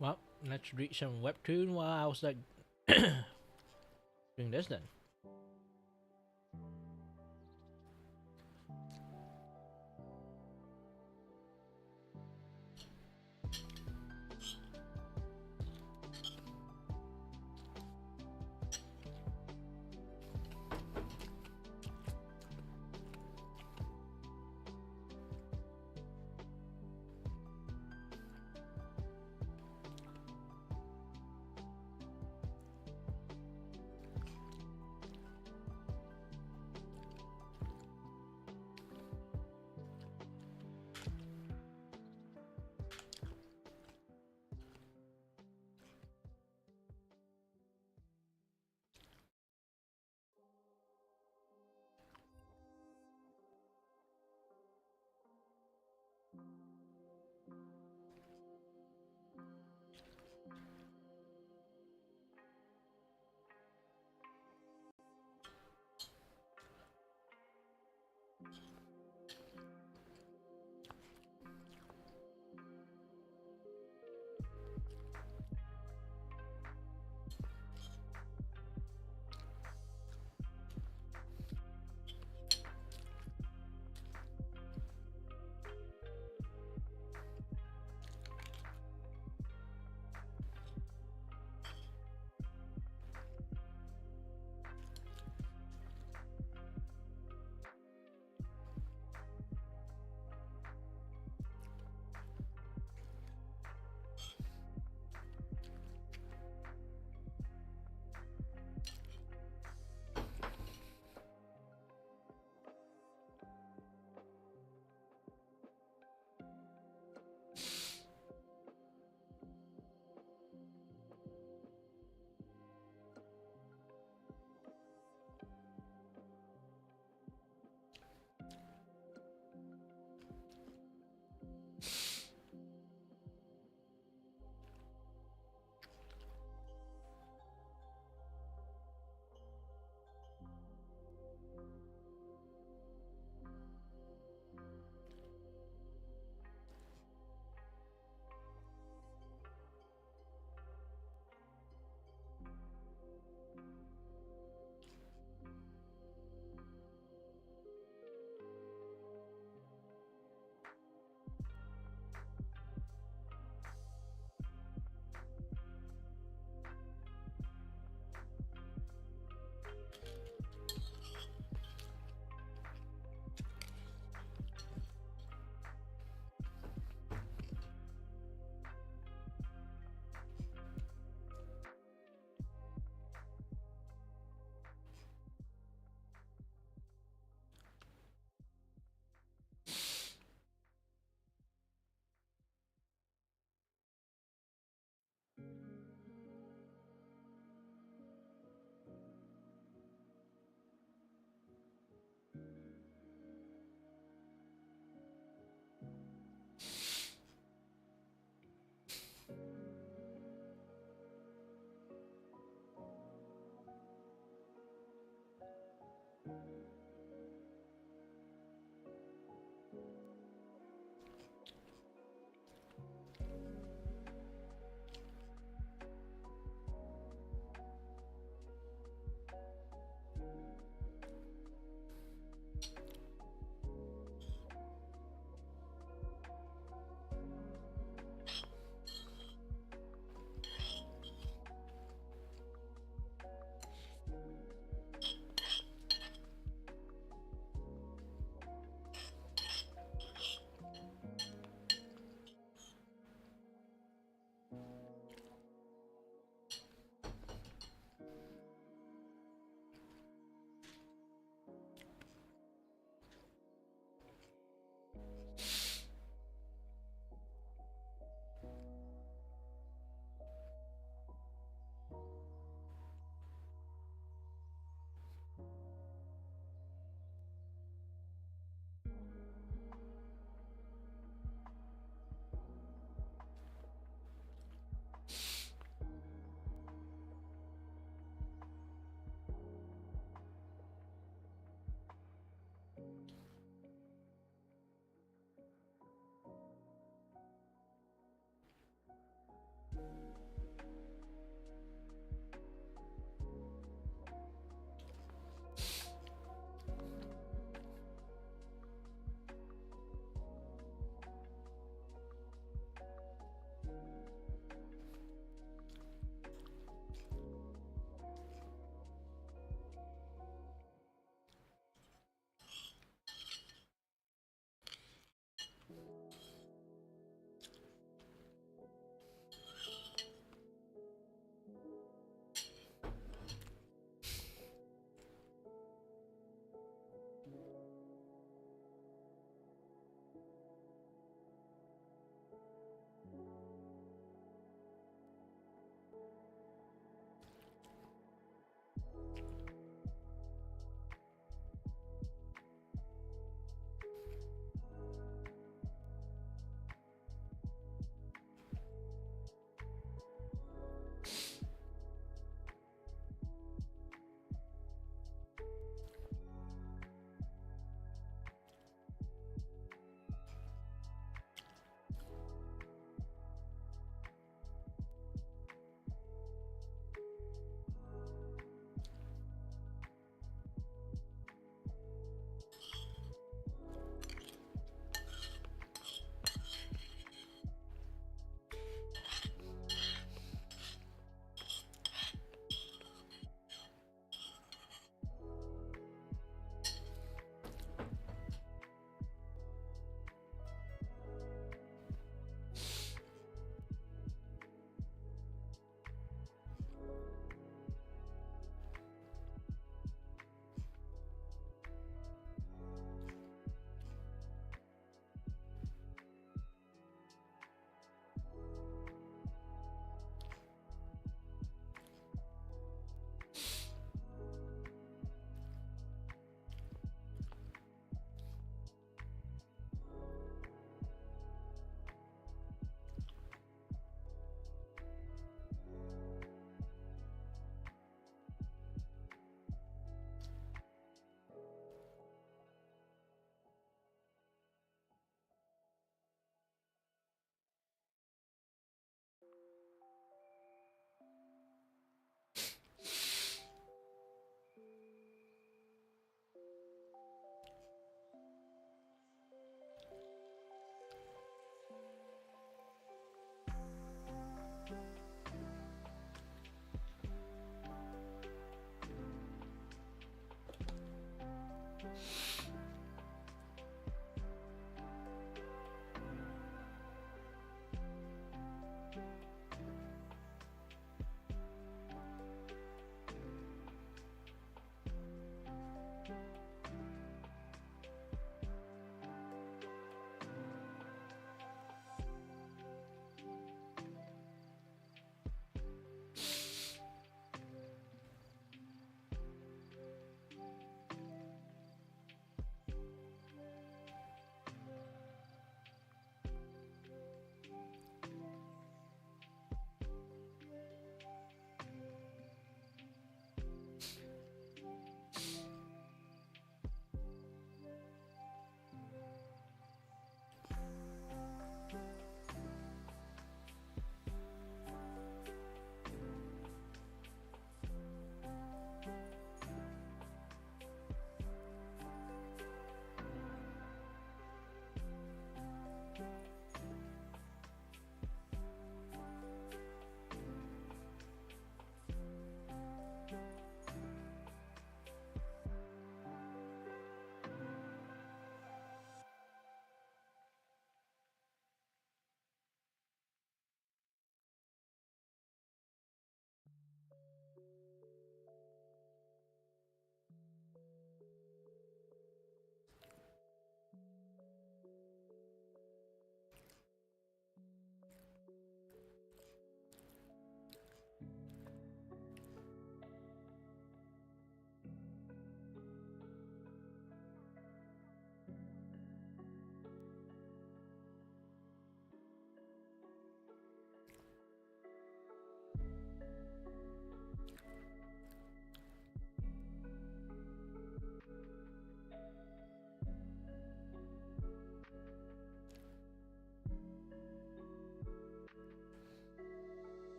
S1: Well, let's read some webtoon while I was like doing this then.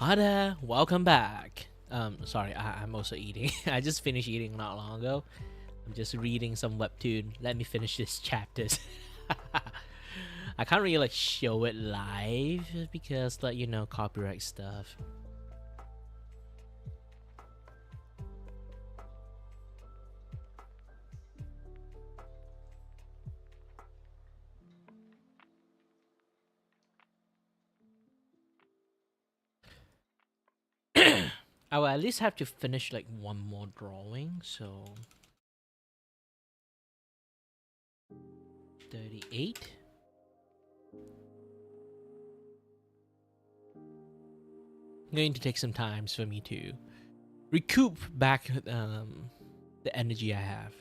S1: Hi there, welcome back. Sorry, I'm also eating. I just finished eating not long ago. I'm just reading some webtoon. Let me finish this chapters. I can't really like show it live because like, you know, copyright stuff. I will at least have to finish like one more drawing, so 38. Going to take some time for me to recoup back the energy I have.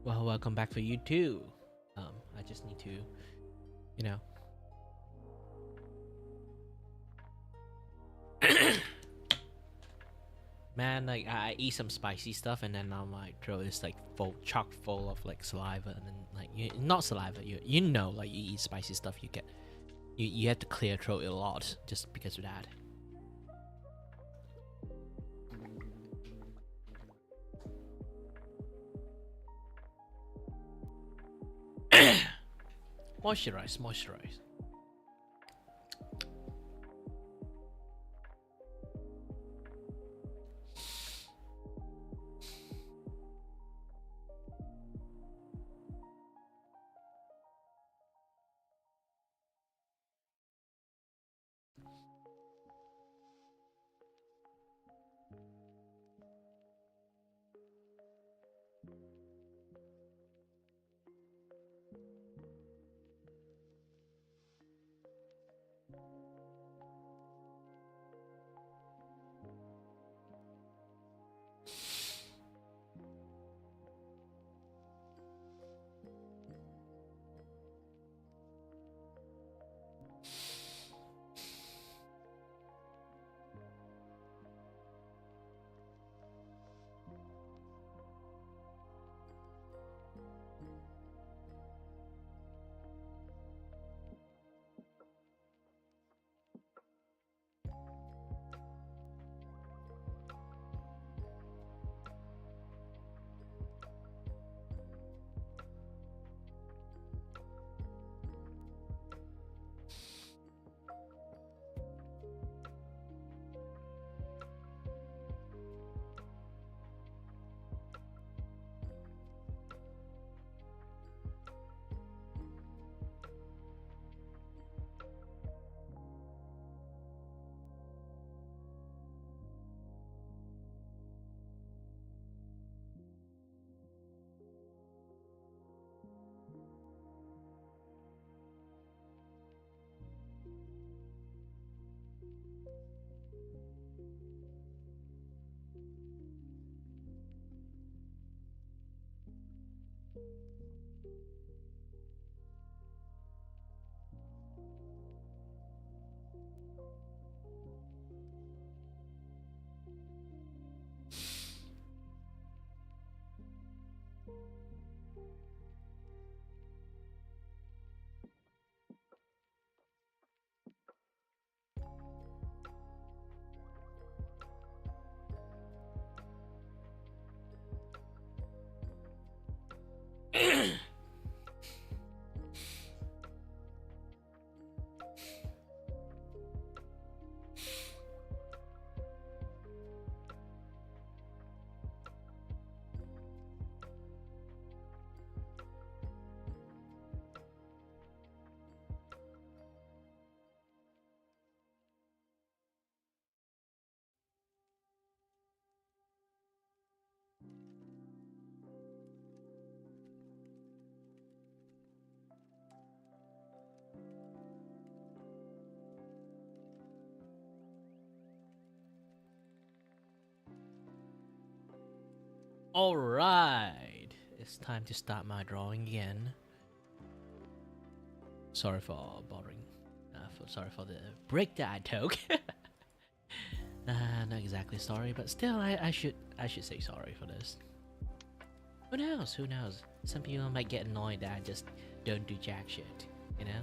S1: Well, welcome back for you too. I just need to, you know. Man, like I eat some spicy stuff and then I'm like throat is like chock full of like saliva and then like not saliva, you know, like you eat spicy stuff you get you have to clear throat a lot just because of that. Moisturize. Alright, it's time to start my drawing again. Sorry for bothering. Sorry for the break that I took. Not exactly sorry, but still, I should say sorry for this. Who knows? Who knows? Some people might get annoyed that I just don't do jack shit, you know?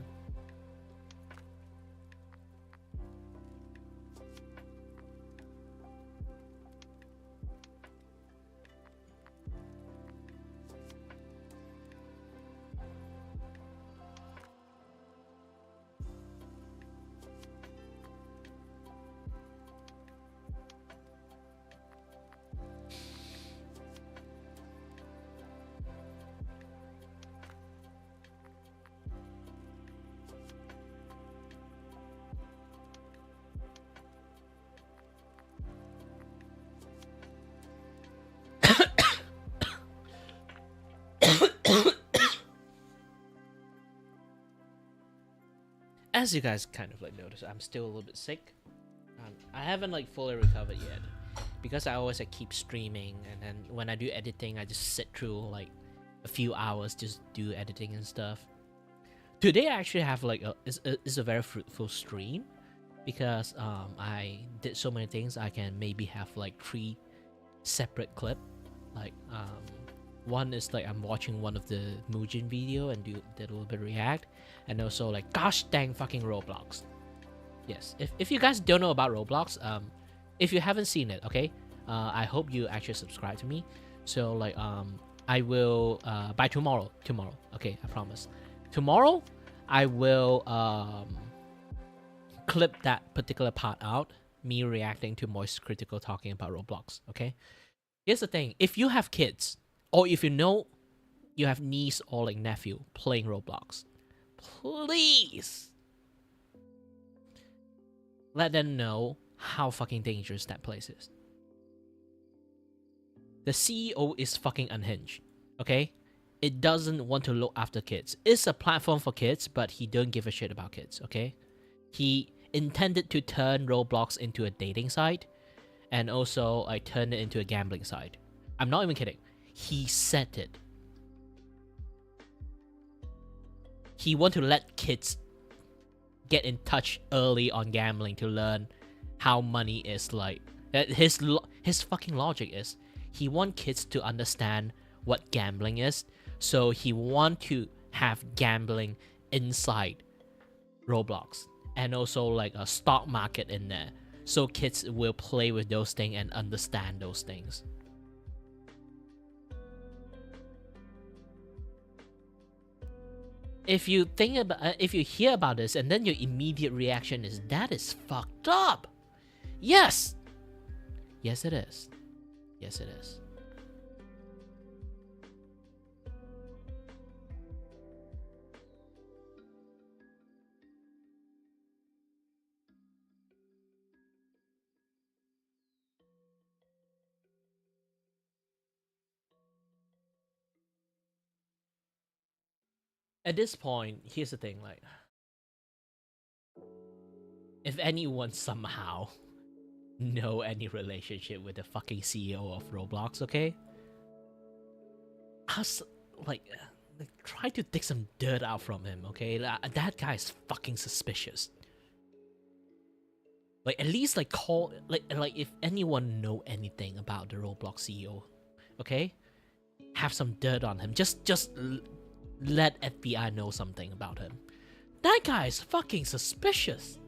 S1: As you guys kind of like notice, I'm still a little bit sick. I haven't like fully recovered yet because I always like keep streaming, and then when I do editing, I just sit through like a few hours just do editing and stuff. Today I actually have like is a very fruitful stream because I did so many things. I can maybe have like 3 separate clip. Like one is like I'm watching one of the Mujin video and did a little bit of react, and also like gosh dang fucking Roblox. Yes, if you guys don't know about Roblox, if you haven't seen it, okay, I hope you actually subscribe to me. So like I will by tomorrow, okay, I promise. Tomorrow I will clip that particular part out, me reacting to Moist Critical talking about Roblox, okay? Here's the thing, if you have kids, or if you know you have niece or like nephew playing Roblox, please let them know how fucking dangerous that place is. The CEO is fucking unhinged, okay? It doesn't want to look after kids. It's a platform for kids, but he don't give a shit about kids, okay? He intended to turn Roblox into a dating site, and also I turned it into a gambling site. I'm not even kidding. He said it. He want to let kids get in touch early on gambling to learn how money is like. His fucking logic is he want kids to understand what gambling is, so he want to have gambling inside Roblox and also like a stock market in there, so kids will play with those things and understand those things. If you think about, if you hear about this and then your immediate reaction is that is fucked up. Yes. Yes, it is. Yes, it is. At this point, here's the thing, like, if anyone somehow know any relationship with the fucking CEO of Roblox, okay? Us, like try to dig some dirt out from him, okay? That guy is fucking suspicious. Like, at least, like, call, like if anyone know anything about the Roblox CEO, okay? Have some dirt on him. Just let FBI know something about him. That guy is fucking suspicious.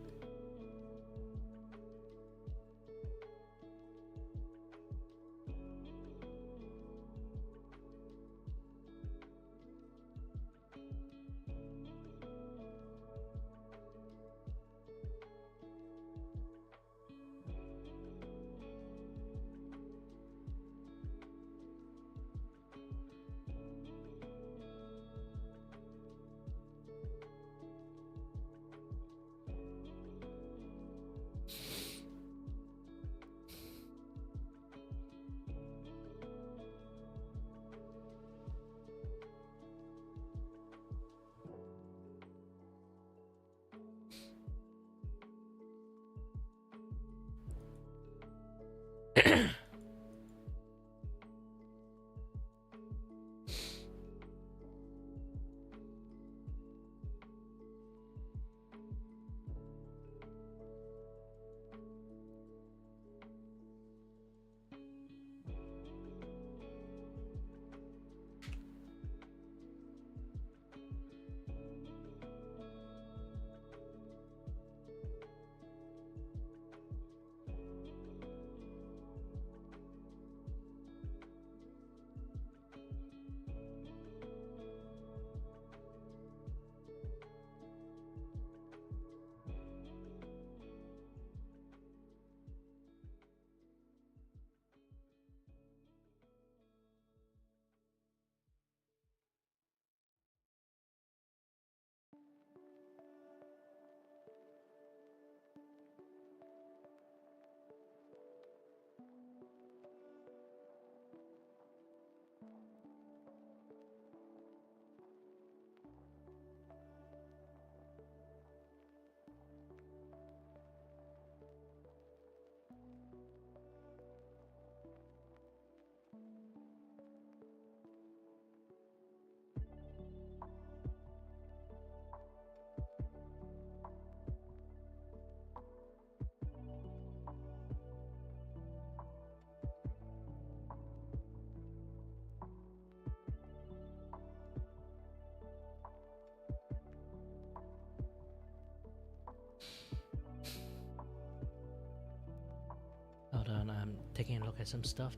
S1: on, I'm taking a look at some stuff.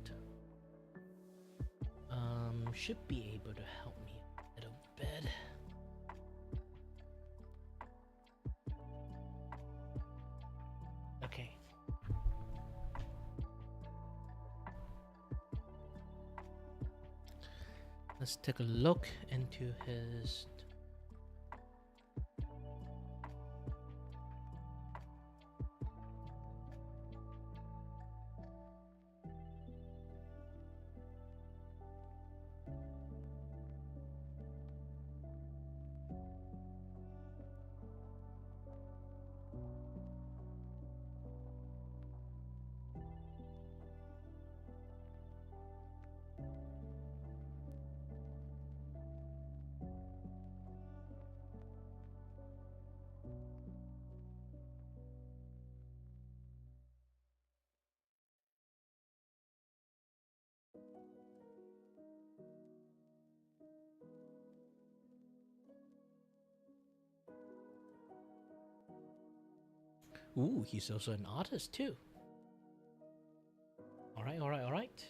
S1: Should be able to help me a little bit. Okay. Let's take a look into his. Ooh, he's also an artist too. Alright, alright, alright.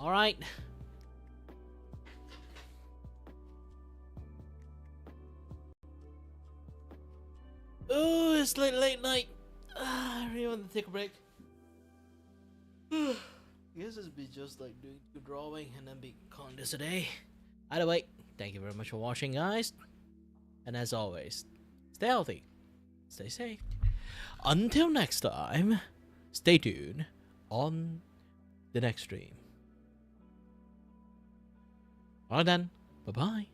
S1: Alright. Oh, it's late night. I really want to take a break. I guess it's be just like doing drawing and then be calling this a day. Either way, thank you very much for watching, guys. And as always, stay healthy, stay safe. Until next time, stay tuned on the next stream. Alright then, bye bye.